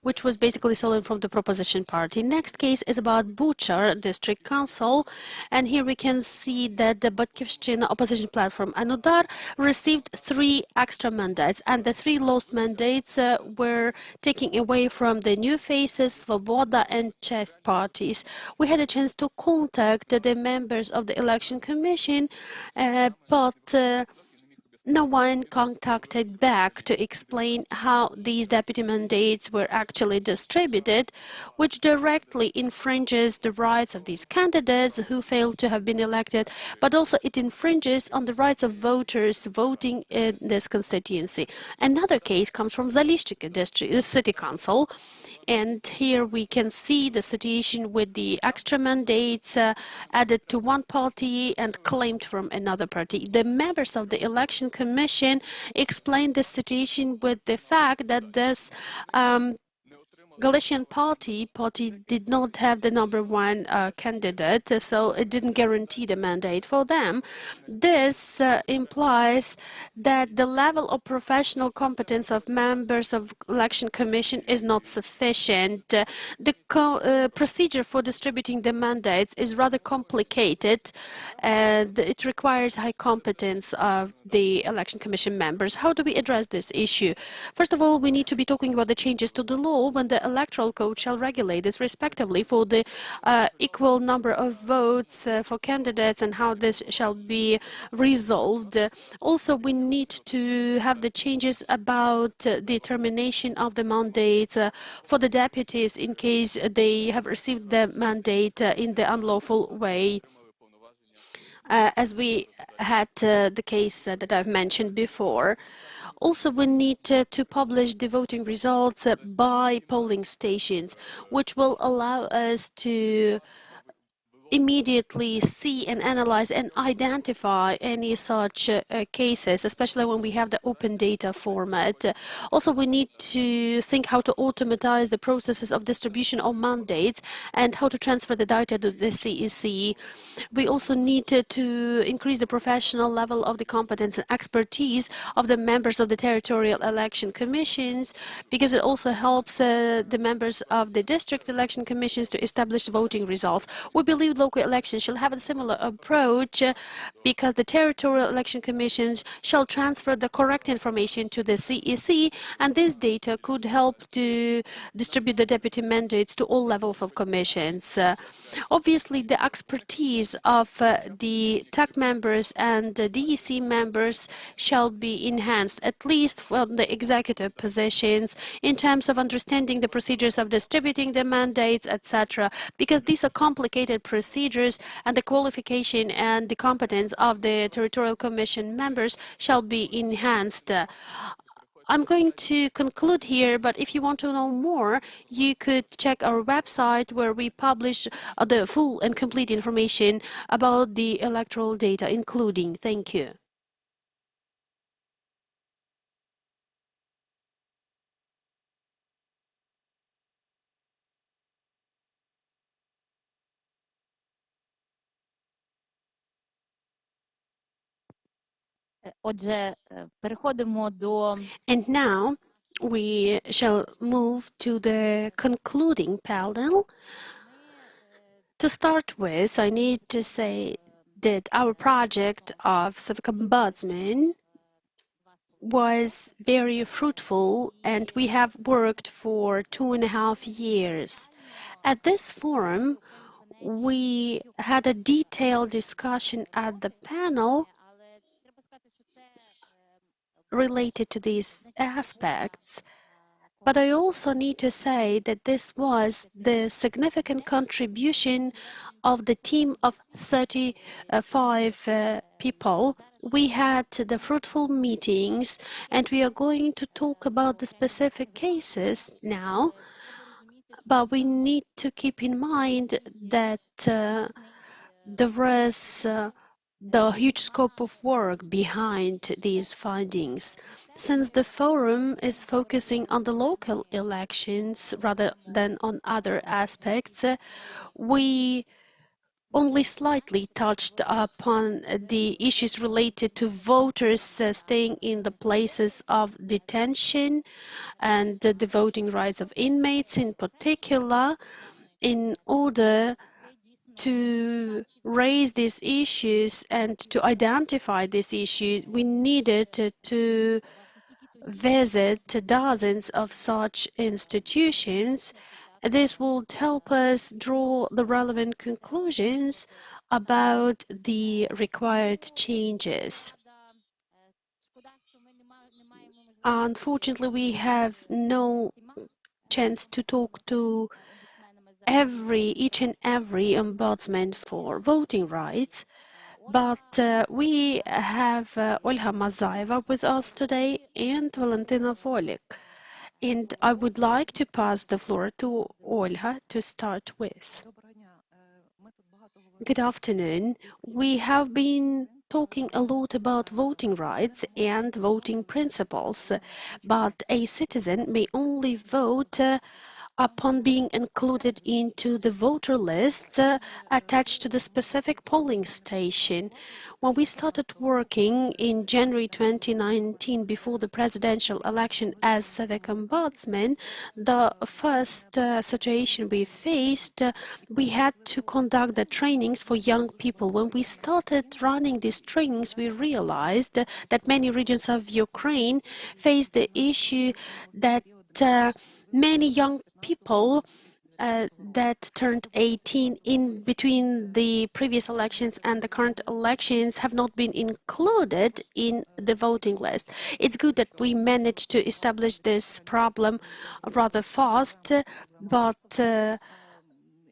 B: which was basically stolen from the Proposition Party. Next case is about Buchar District Council, and here we can see that the Batkivshchina opposition platform Anudar received 3 extra mandates, and the 3 lost mandates were taken away from the New Faces, Svoboda, and Chest parties. We had a chance to contact the members of the Election Commission, but no one contacted back to explain how these deputy mandates were actually distributed, which directly infringes the rights of these candidates who failed to have been elected, but also it infringes on the rights of voters voting in this constituency. Another case comes from Zalishchik district city council, and here we can see the situation with the extra mandates added to one party and claimed from another party. The members of the election commission explained the situation with the fact that this Galician party did not have the number one candidate, so it didn't guarantee the mandate for them. This implies that the level of professional competence of members of election commission is not sufficient. The procedure for distributing the mandates is rather complicated, and it requires high competence of the election commission members. How do we address this issue? First of all, we need to be talking about the changes to the law when the electoral code shall regulate this respectively for the equal number of votes for candidates and how this shall be resolved. Also, we need to have the changes about the termination of the mandates for the deputies in case they have received the mandate in the unlawful way. As we had the case that I've mentioned before. Also, we need to publish the voting results by polling stations, which will allow us to immediately see and analyze and identify any such cases, especially when we have the open data format. Also, we need to think how to automatize the processes of distribution of mandates and how to transfer the data to the CEC. We also need to increase the professional level of the competence and expertise of the members of the territorial election commissions, because it also helps the members of the district election commissions to establish voting results. We believe local elections shall have a similar approach because the territorial election commissions shall transfer the correct information to the CEC, and this data could help to distribute the deputy mandates to all levels of commissions. Obviously, the expertise of the TAC members and DEC members shall be enhanced, at least from the executive positions, in terms of understanding the procedures of distributing the mandates, etc., because these are complicated procedures, and the qualification and the competence of the territorial commission members shall be enhanced. I'm going to conclude here, but if you want to know more, you could check our website where we publish the full and complete information about the electoral data, including. Thank you.
E: Отже, переходимо до
B: And now we shall move to the concluding panel. To start with, I need to say that our project of civic ombudsman was very fruitful, and we have worked for 2.5 years. At this forum, we had a detailed discussion at the panel related to these aspects. But I also need to say that this was the significant contribution of the team of 35 people. We had the fruitful meetings, and we are going to talk about the specific cases now. But we need to keep in mind that there is the huge scope of work behind these findings. Since the forum is focusing on the local elections rather than on other aspects, we only slightly touched upon the issues related to voters staying in the places of detention and the voting rights of inmates in particular. In order to raise these issues and to identify these issues, we needed to visit dozens of such institutions. This would help us draw the relevant conclusions about the required changes. Unfortunately, we have no chance to talk to each and every ombudsman for voting rights, but we have Olha Mazaeva with us today and Valentina Volik. And I would like to pass the floor to Olha to start with. Good afternoon. We have been talking a lot about voting rights and voting principles, but a citizen may only vote upon being included into the voter lists attached to the specific polling station. When we started working in January 2019 before the presidential election as civic ombudsman, the first situation we faced, we had to conduct the trainings for young people. When we started running these trainings, we realized that many regions of Ukraine face the issue that many young people that turned 18 in between the previous elections and the current elections have not been included in the voting list. It's good that we managed to establish this problem rather fast, but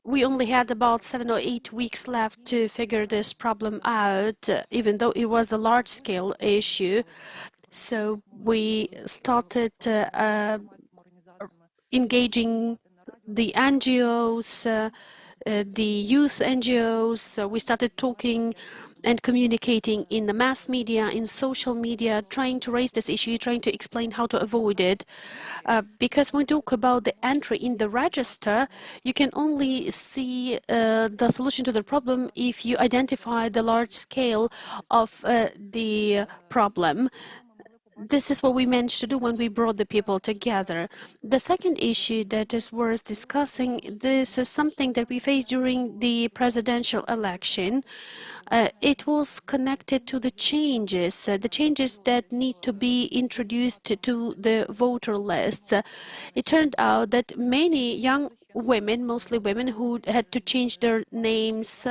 B: we only had about 7 or 8 weeks left to figure this problem out, even though it was a large-scale issue. So we started engaging the NGOs, the youth NGOs. We started talking and communicating in the mass media, in social media, trying to raise this issue, trying to explain how to avoid it. Because when we talk about the entry in the register, you can only see the solution to the problem if you identify the large scale of the problem. This is what we managed to do when we brought the people together. The second issue that is worth discussing, this is something that we faced during the presidential election. It was connected to the changes that need to be introduced to the voter lists. It turned out that many young women, mostly women, who had to change their names,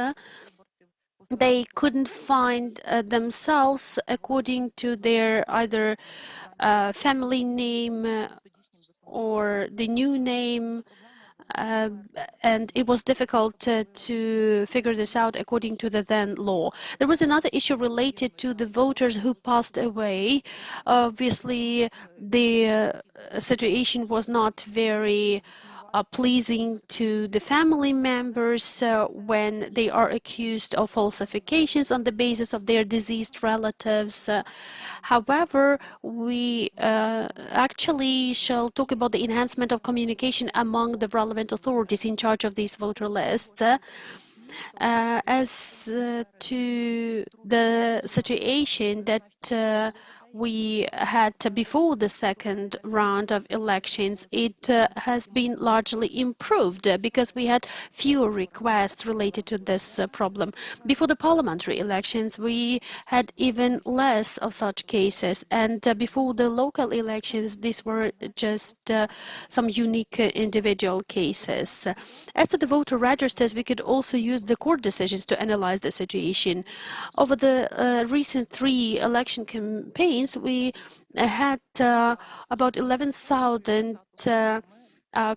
B: they couldn't find themselves according to their either family name or the new name, and it was difficult to figure this out according to the then law. There was another issue related to the voters who passed away. Obviously, the situation was not very pleasing to the family members when they are accused of falsifications on the basis of their deceased relatives. However, we actually shall talk about the enhancement of communication among the relevant authorities in charge of these voter lists. As to the situation that we had before the second round of elections, it has been largely improved because we had fewer requests related to this problem. Before the parliamentary elections, we had even less of such cases, and before the local elections, these were just some unique individual cases. As to the voter registers, we could also use the court decisions to analyze the situation. Over the recent 3 election campaigns, we had about 11,000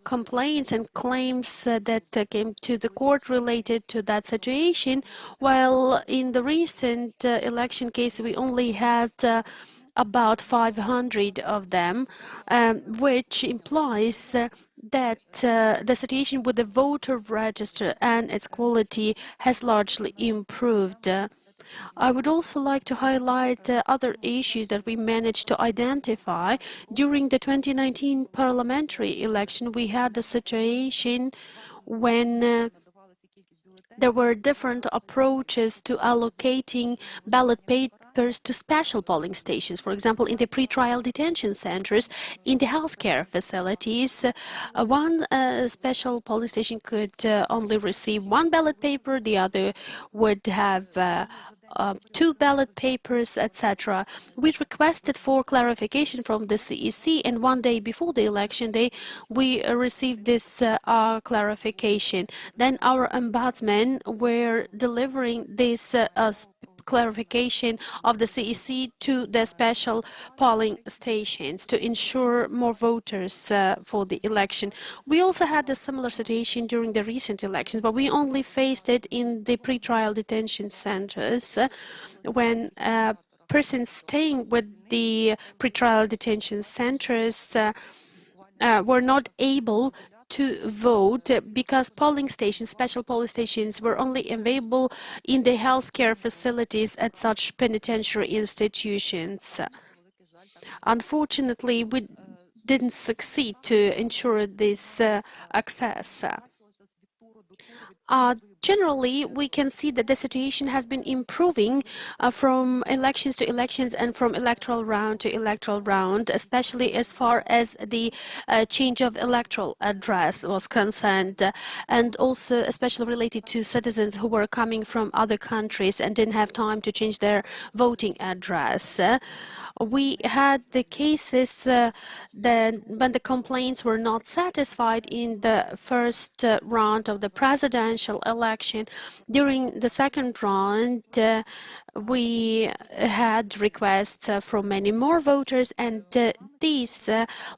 B: complaints and claims that came to the court related to that situation, while in the recent election case we only had about 500 of them, which implies that the situation with the voter register and its quality has largely improved. I would also like to highlight other issues that we managed to identify. During the 2019 parliamentary election, we had a situation when there were different approaches to allocating ballot papers to special polling stations. For example, in the pre-trial detention centers, in the healthcare facilities, one special polling station could only receive 1 ballot paper, the other would have 2 ballot papers, etc. We requested for clarification from the CEC, and 1 day before the election day, we received this clarification. Then our ombudsmen were delivering this clarification of the CEC to the special polling stations to ensure more voters for the election. We also had a similar situation during the recent elections, but we only faced it in the pretrial detention centers when persons staying with the pretrial detention centers were not able to vote because polling stations, special polling stations, were only available in the healthcare facilities at such penitentiary institutions. Unfortunately, we didn't succeed to ensure this access. Generally, we can see that the situation has been improving from elections to elections and from electoral round to electoral round, especially as far as the change of electoral address was concerned, and also especially related to citizens who were coming from other countries and didn't have time to change their voting address. We had the cases that when the complaints were not satisfied in the first round of the presidential election. During the second round, we had requests from many more voters, and these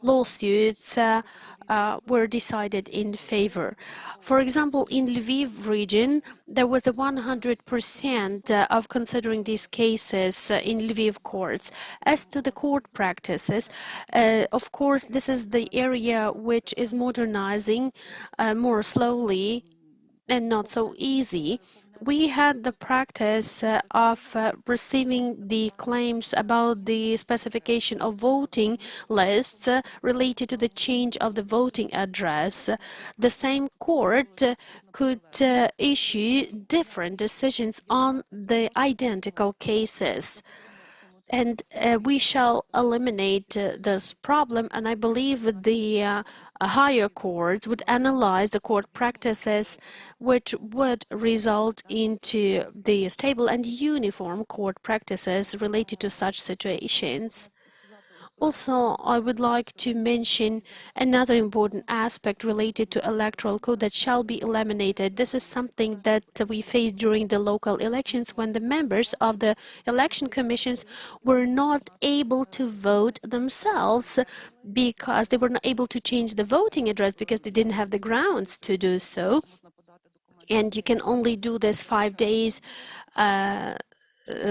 B: lawsuits were decided in favor. For example, in Lviv region, there was a 100% of considering these cases in Lviv courts. As to the court practices, of course, this is the area which is modernizing more slowly and not so easy. We had the practice of receiving the claims about the specification of voting lists related to the change of the voting address. The same court could issue different decisions on the identical cases. And we shall eliminate this problem, and I believe the higher courts would analyze the court practices which would result into the stable and uniform court practices related to such situations. Also, I would like to mention another important aspect related to electoral code that shall be eliminated. This is something that we faced during the local elections when the members of the election commissions were not able to vote themselves because they were not able to change the voting address because they didn't have the grounds to do so. And you can only do this 5 days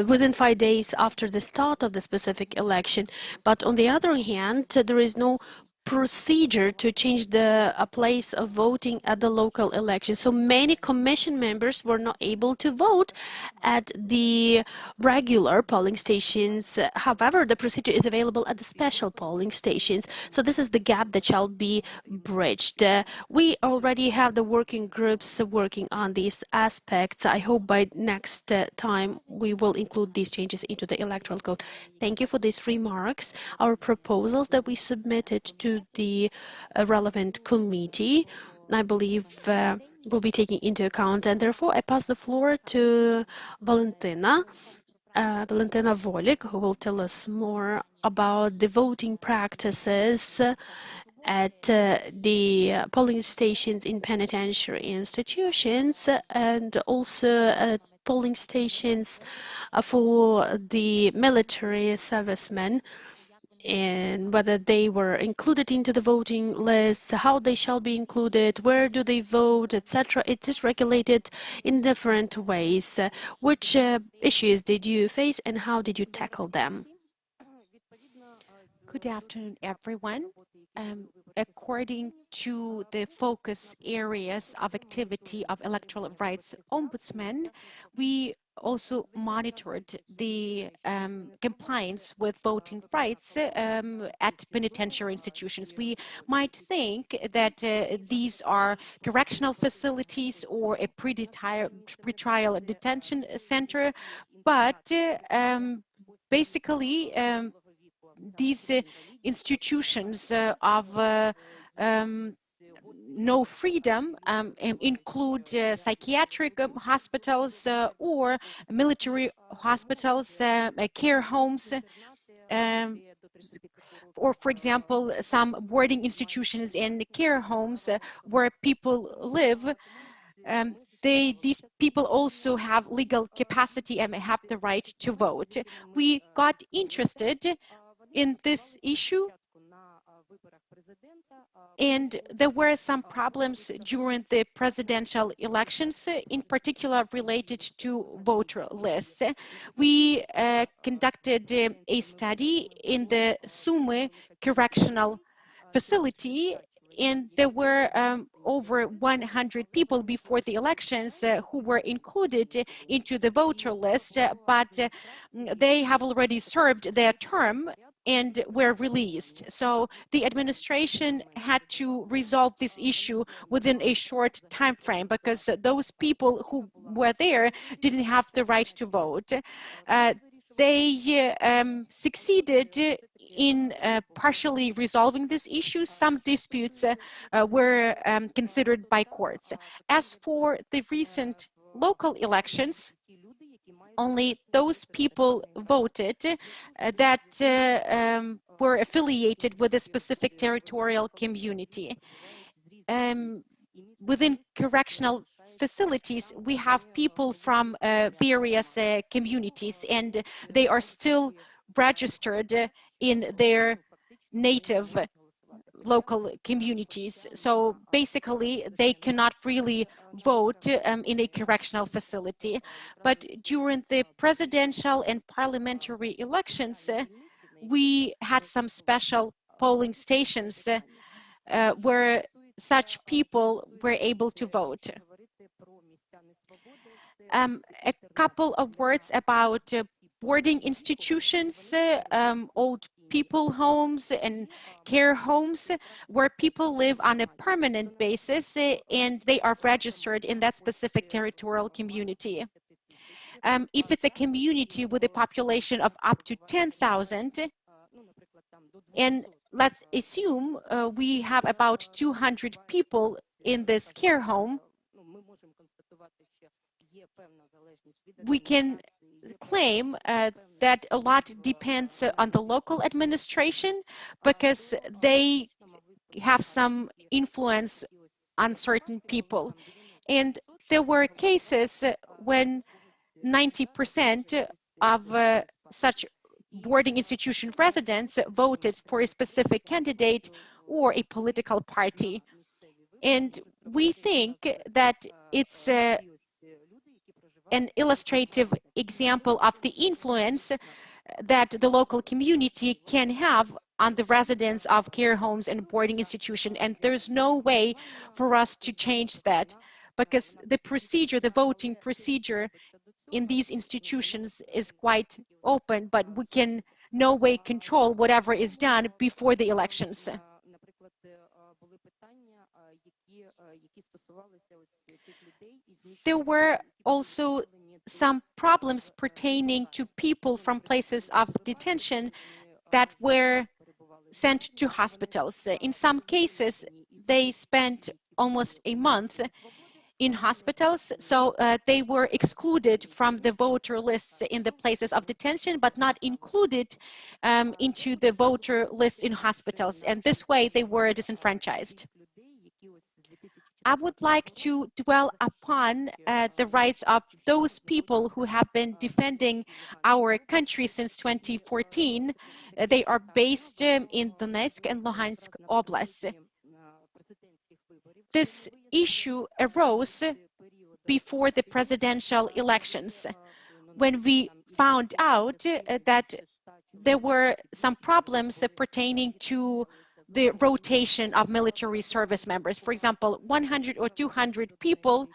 B: within 5 days after the start of the specific election. But on the other hand, there is no procedure to change the place of voting at the local election. So many commission members were not able to vote at the regular polling stations. However, the procedure is available at the special polling stations. So this is the gap that shall be bridged. We already have the working groups working on these aspects. I hope by next time we will include these changes into the electoral code. Thank you for these remarks. Our proposals that we submitted to the relevant committee, I believe, will be taken into account, and therefore I pass the floor to Valentina Volik, who will tell us more about the voting practices at the polling stations in penitentiary institutions and also at polling stations for the military servicemen, and whether they were included into the voting list, how they shall be included, where do they vote, etc. It is regulated in different ways. Which issues did you face and how did you tackle them?
D: Good afternoon, everyone. According to the focus areas of activity of electoral rights ombudsman, we also monitored the compliance with voting rights at penitentiary institutions. We might think that these are correctional facilities or a pretrial detention center, but basically these institutions of no freedom include psychiatric hospitals or military hospitals, care homes, or, for example, some boarding institutions and care homes where people live. these people also have legal capacity and have the right to vote. We got interested in this issue, and there were some problems during the presidential elections, in particular related to voter lists. We conducted a study in the Sumy Correctional Facility, and there were over 100 people before the elections who were included into the voter list, but they have already served their term and were released. So the administration had to resolve this issue within a short time frame because those people who were there didn't have the right to vote. They succeeded in partially resolving this issue. Some disputes were considered by courts. As for the recent local elections, only those people voted that were affiliated with a specific territorial community. Within correctional facilities, we have people from various communities, and they are still registered in their native local communities. So basically, they cannot really vote in a correctional facility. But during the presidential and parliamentary elections, we had some special polling stations where such people were able to vote. A couple of words about boarding institutions, old people homes and care homes where people live on a permanent basis and they are registered in that specific territorial community. If it's a community with a population of up to 10,000, and let's assume we have about 200 people in this care home, we can claim that a lot depends on the local administration because they have some influence on certain people. And there were cases when 90% of such boarding institution residents voted for a specific candidate or a political party. And we think that it's an illustrative example of the influence that the local community can have on the residents of care homes and boarding institutions. And there's no way for us to change that because the procedure, the voting procedure in these institutions is quite open, but we can no way control whatever is done before the elections. There were also some problems pertaining to people from places of detention that were sent to hospitals. In some cases, they spent almost a month in hospitals, so they were excluded from the voter lists in the places of detention, but not included into the voter lists in hospitals. And this way, they were disenfranchised. I would like to dwell upon the rights of those people who have been defending our country since 2014. They are based in Donetsk and Luhansk Oblast. This issue arose before the presidential elections, when we found out that there were some problems pertaining to the rotation of military service members. For example, 100 or 200 people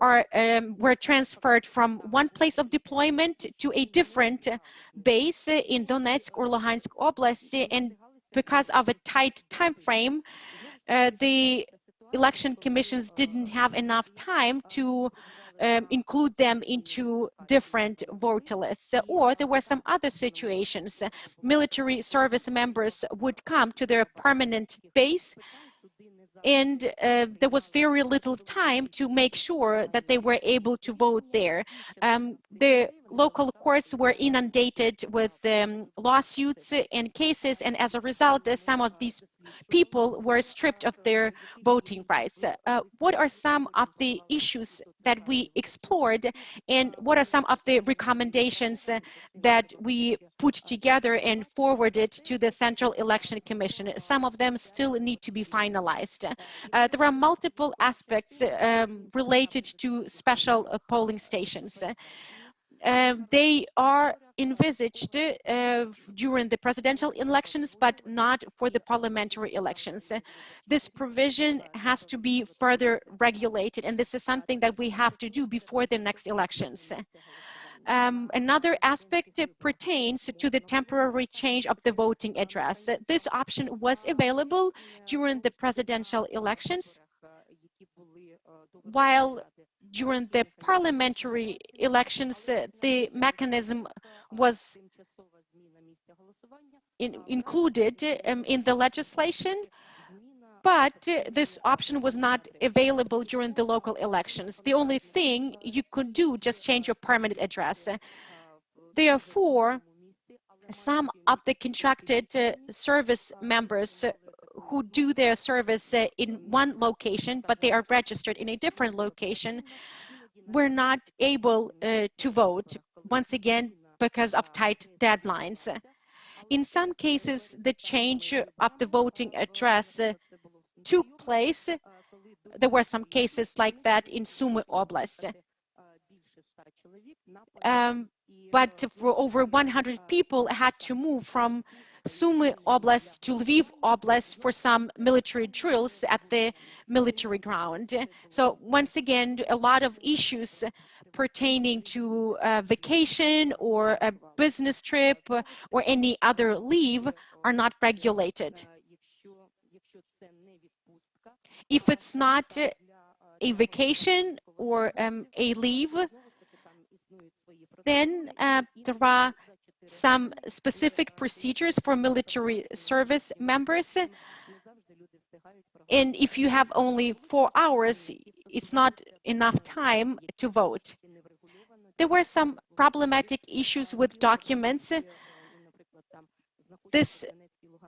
D: were transferred from one place of deployment to a different base in Donetsk or Luhansk Oblast, and because of a tight time frame, the election commissions didn't have enough time to include them into different voter lists. Or there were some other situations. Military service members would come to their permanent base, and there was very little time to make sure that they were able to vote there. The local courts were inundated with lawsuits and cases, and as a result, some of these people were stripped of their voting rights. What are some of the issues that we explored, and what are some of the recommendations that we put together and forwarded to the Central Election Commission? Some of them still need to be finalized. There are multiple aspects related to special polling stations. They are envisaged during the presidential elections, but not for the parliamentary elections. This provision has to be further regulated, and this is something that we have to do before the next elections. Another aspect pertains to the temporary change of the voting address. This option was available during the presidential elections, while during the parliamentary elections, the mechanism was included in the legislation, but this option was not available during the local elections. The only thing you could do, just change your permanent address. Therefore, some of the contracted service members who do their service in one location, but they are registered in a different location, were not able to vote, once again, because of tight deadlines. In some cases, the change of the voting address took place. There were some cases like that in Sumy Oblast. But for over 100 people had to move from Sumy Oblast to Lviv Oblast for some military drills at the military ground. So once again, a lot of issues pertaining to a vacation or a business trip or any other leave are not regulated. If it's not a vacation or a leave, then there are some specific procedures for military service members. And if you have only 4 hours, it's not enough time to vote. There were some problematic issues with documents. This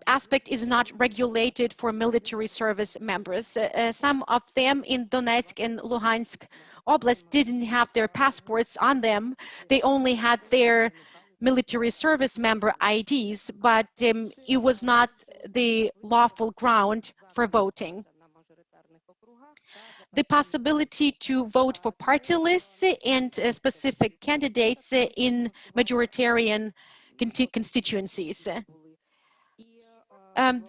D: aspect is not regulated for military service members. Some of them in Donetsk and Luhansk Oblast didn't have their passports on them. They only had their military service member IDs, but it was not the lawful ground for voting. The possibility to vote for party lists and specific candidates in majoritarian constituencies.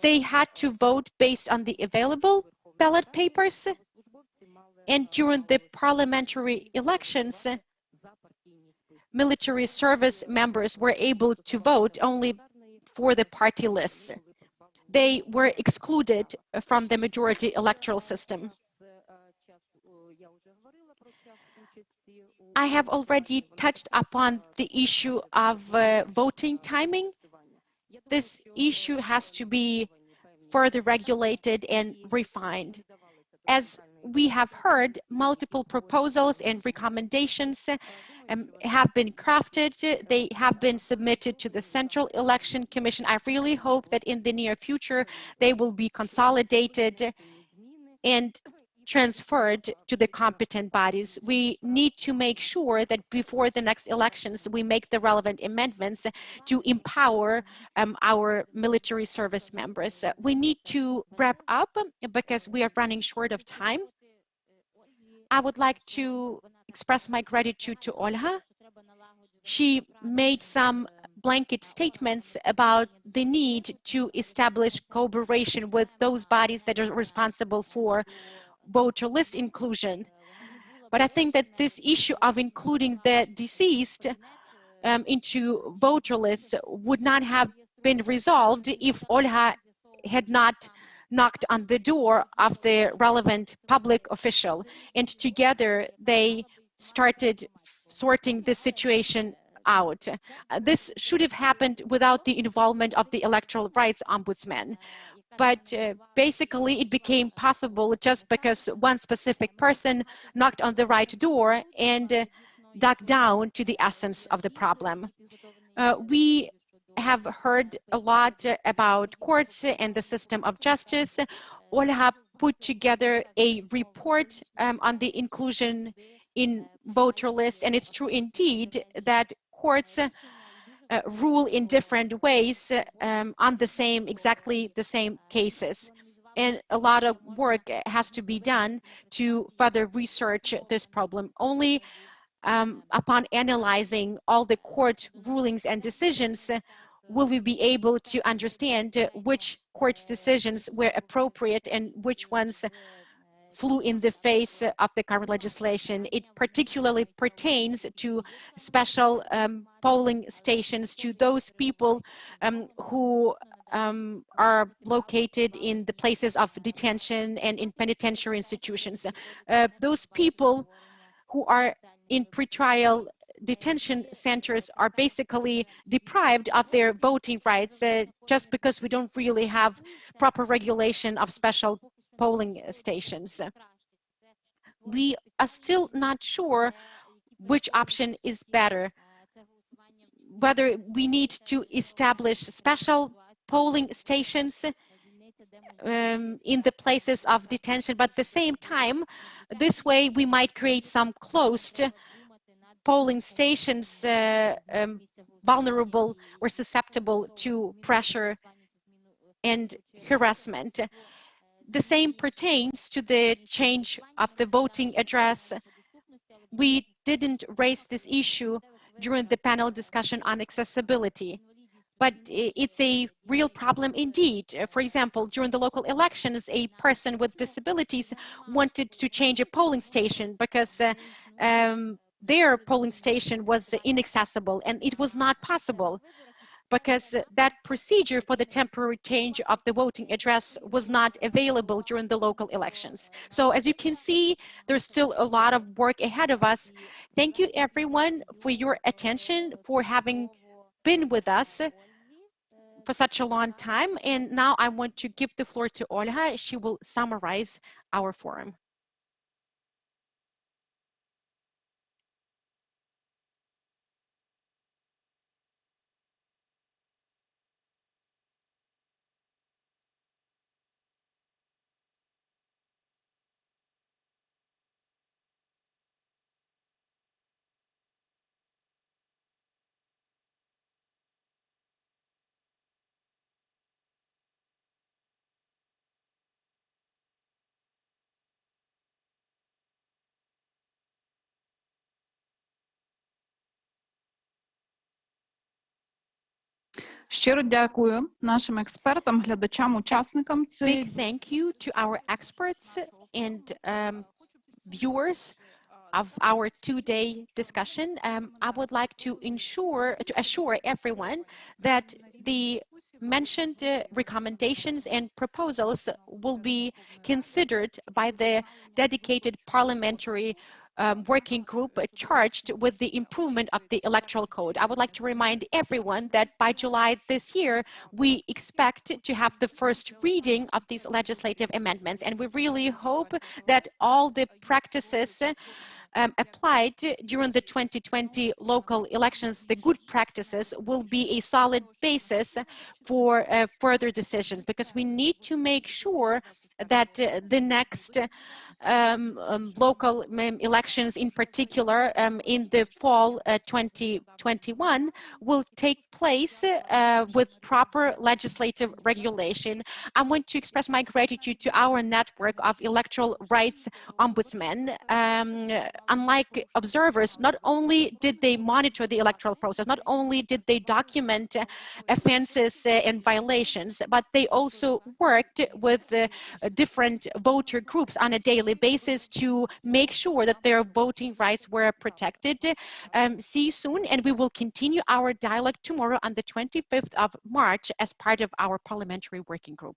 D: They had to vote based on the available ballot papers, and during the parliamentary elections, military service members were able to vote only for the party lists. They were excluded from the majority electoral system. I have already touched upon the issue of voting timing. This issue has to be further regulated and refined. As we have heard, multiple proposals and recommendations have been crafted. They have been submitted to the Central Election Commission. I really hope that in the near future, they will be consolidated and transferred to the competent bodies. We need to make sure that before the next elections, we make the relevant amendments to empower our military service members. We need to wrap up because we are running short of time. I would like to express my gratitude to Olha. She made some blanket statements about the need to establish cooperation with those bodies that are responsible for voter list inclusion. But I think that this issue of including the deceased into voter lists would not have been resolved if Olha had not knocked on the door of the relevant public official. And together they started sorting this situation out. This should have happened without the involvement of the Electoral Rights Ombudsman. But basically it became possible just because one specific person knocked on the right door and dug down to the essence of the problem. We have heard a lot about courts and the system of justice. Olha put together a report on the inclusion in voter lists, and it's true indeed that courts rule in different ways on exactly the same cases. And a lot of work has to be done to further research this problem. Only upon analyzing all the court rulings and decisions will we be able to understand which court decisions were appropriate and which ones flew in the face of the current legislation. It particularly pertains to special polling stations, to those people who are located in the places of detention and in penitentiary institutions. Those people who are in pretrial detention centers are basically deprived of their voting rights just because we don't really have proper regulation of special polling stations. We are still not sure which option is better, whether we need to establish special polling stations in the places of detention, but at the same time, this way we might create some closed polling stations vulnerable or susceptible to pressure and harassment. The same pertains to the change of the voting address. We didn't raise this issue during the panel discussion on accessibility, but it's a real problem indeed. For example, during the local elections, a person with disabilities wanted to change a polling station because their polling station was inaccessible, and it was not possible because that procedure for the temporary change of the voting address was not available during the local elections. So as you can see, there's still a lot of work ahead of us. Thank you everyone for your attention, for having been with us for such a long time. And now I want to give the floor to Olha. She will summarize our forum.
A: Щиро дякую нашим експертам, глядачам, учасникам цієї.
D: Big thank you to our experts and viewers of our two-day discussion. I would like to assure everyone that the mentioned recommendations and proposals will be considered by the dedicated parliamentary working group charged with the improvement of the electoral code. I would like to remind everyone that by July this year, we expect to have the first reading of these legislative amendments, and we really hope that all the practices applied during the 2020 local elections, the good practices, will be a solid basis for further decisions, because we need to make sure that the next local elections, in particular in the fall 2021, will take place with proper legislative regulation. I want to express my gratitude to our network of electoral rights ombudsmen. Unlike observers, not only did they monitor the electoral process, not only did they document offenses and violations, but they also worked with different voter groups on a daily basis to make sure that their voting rights were protected. See you soon, and we will continue our dialogue tomorrow on the 25th of March as part of our parliamentary working group.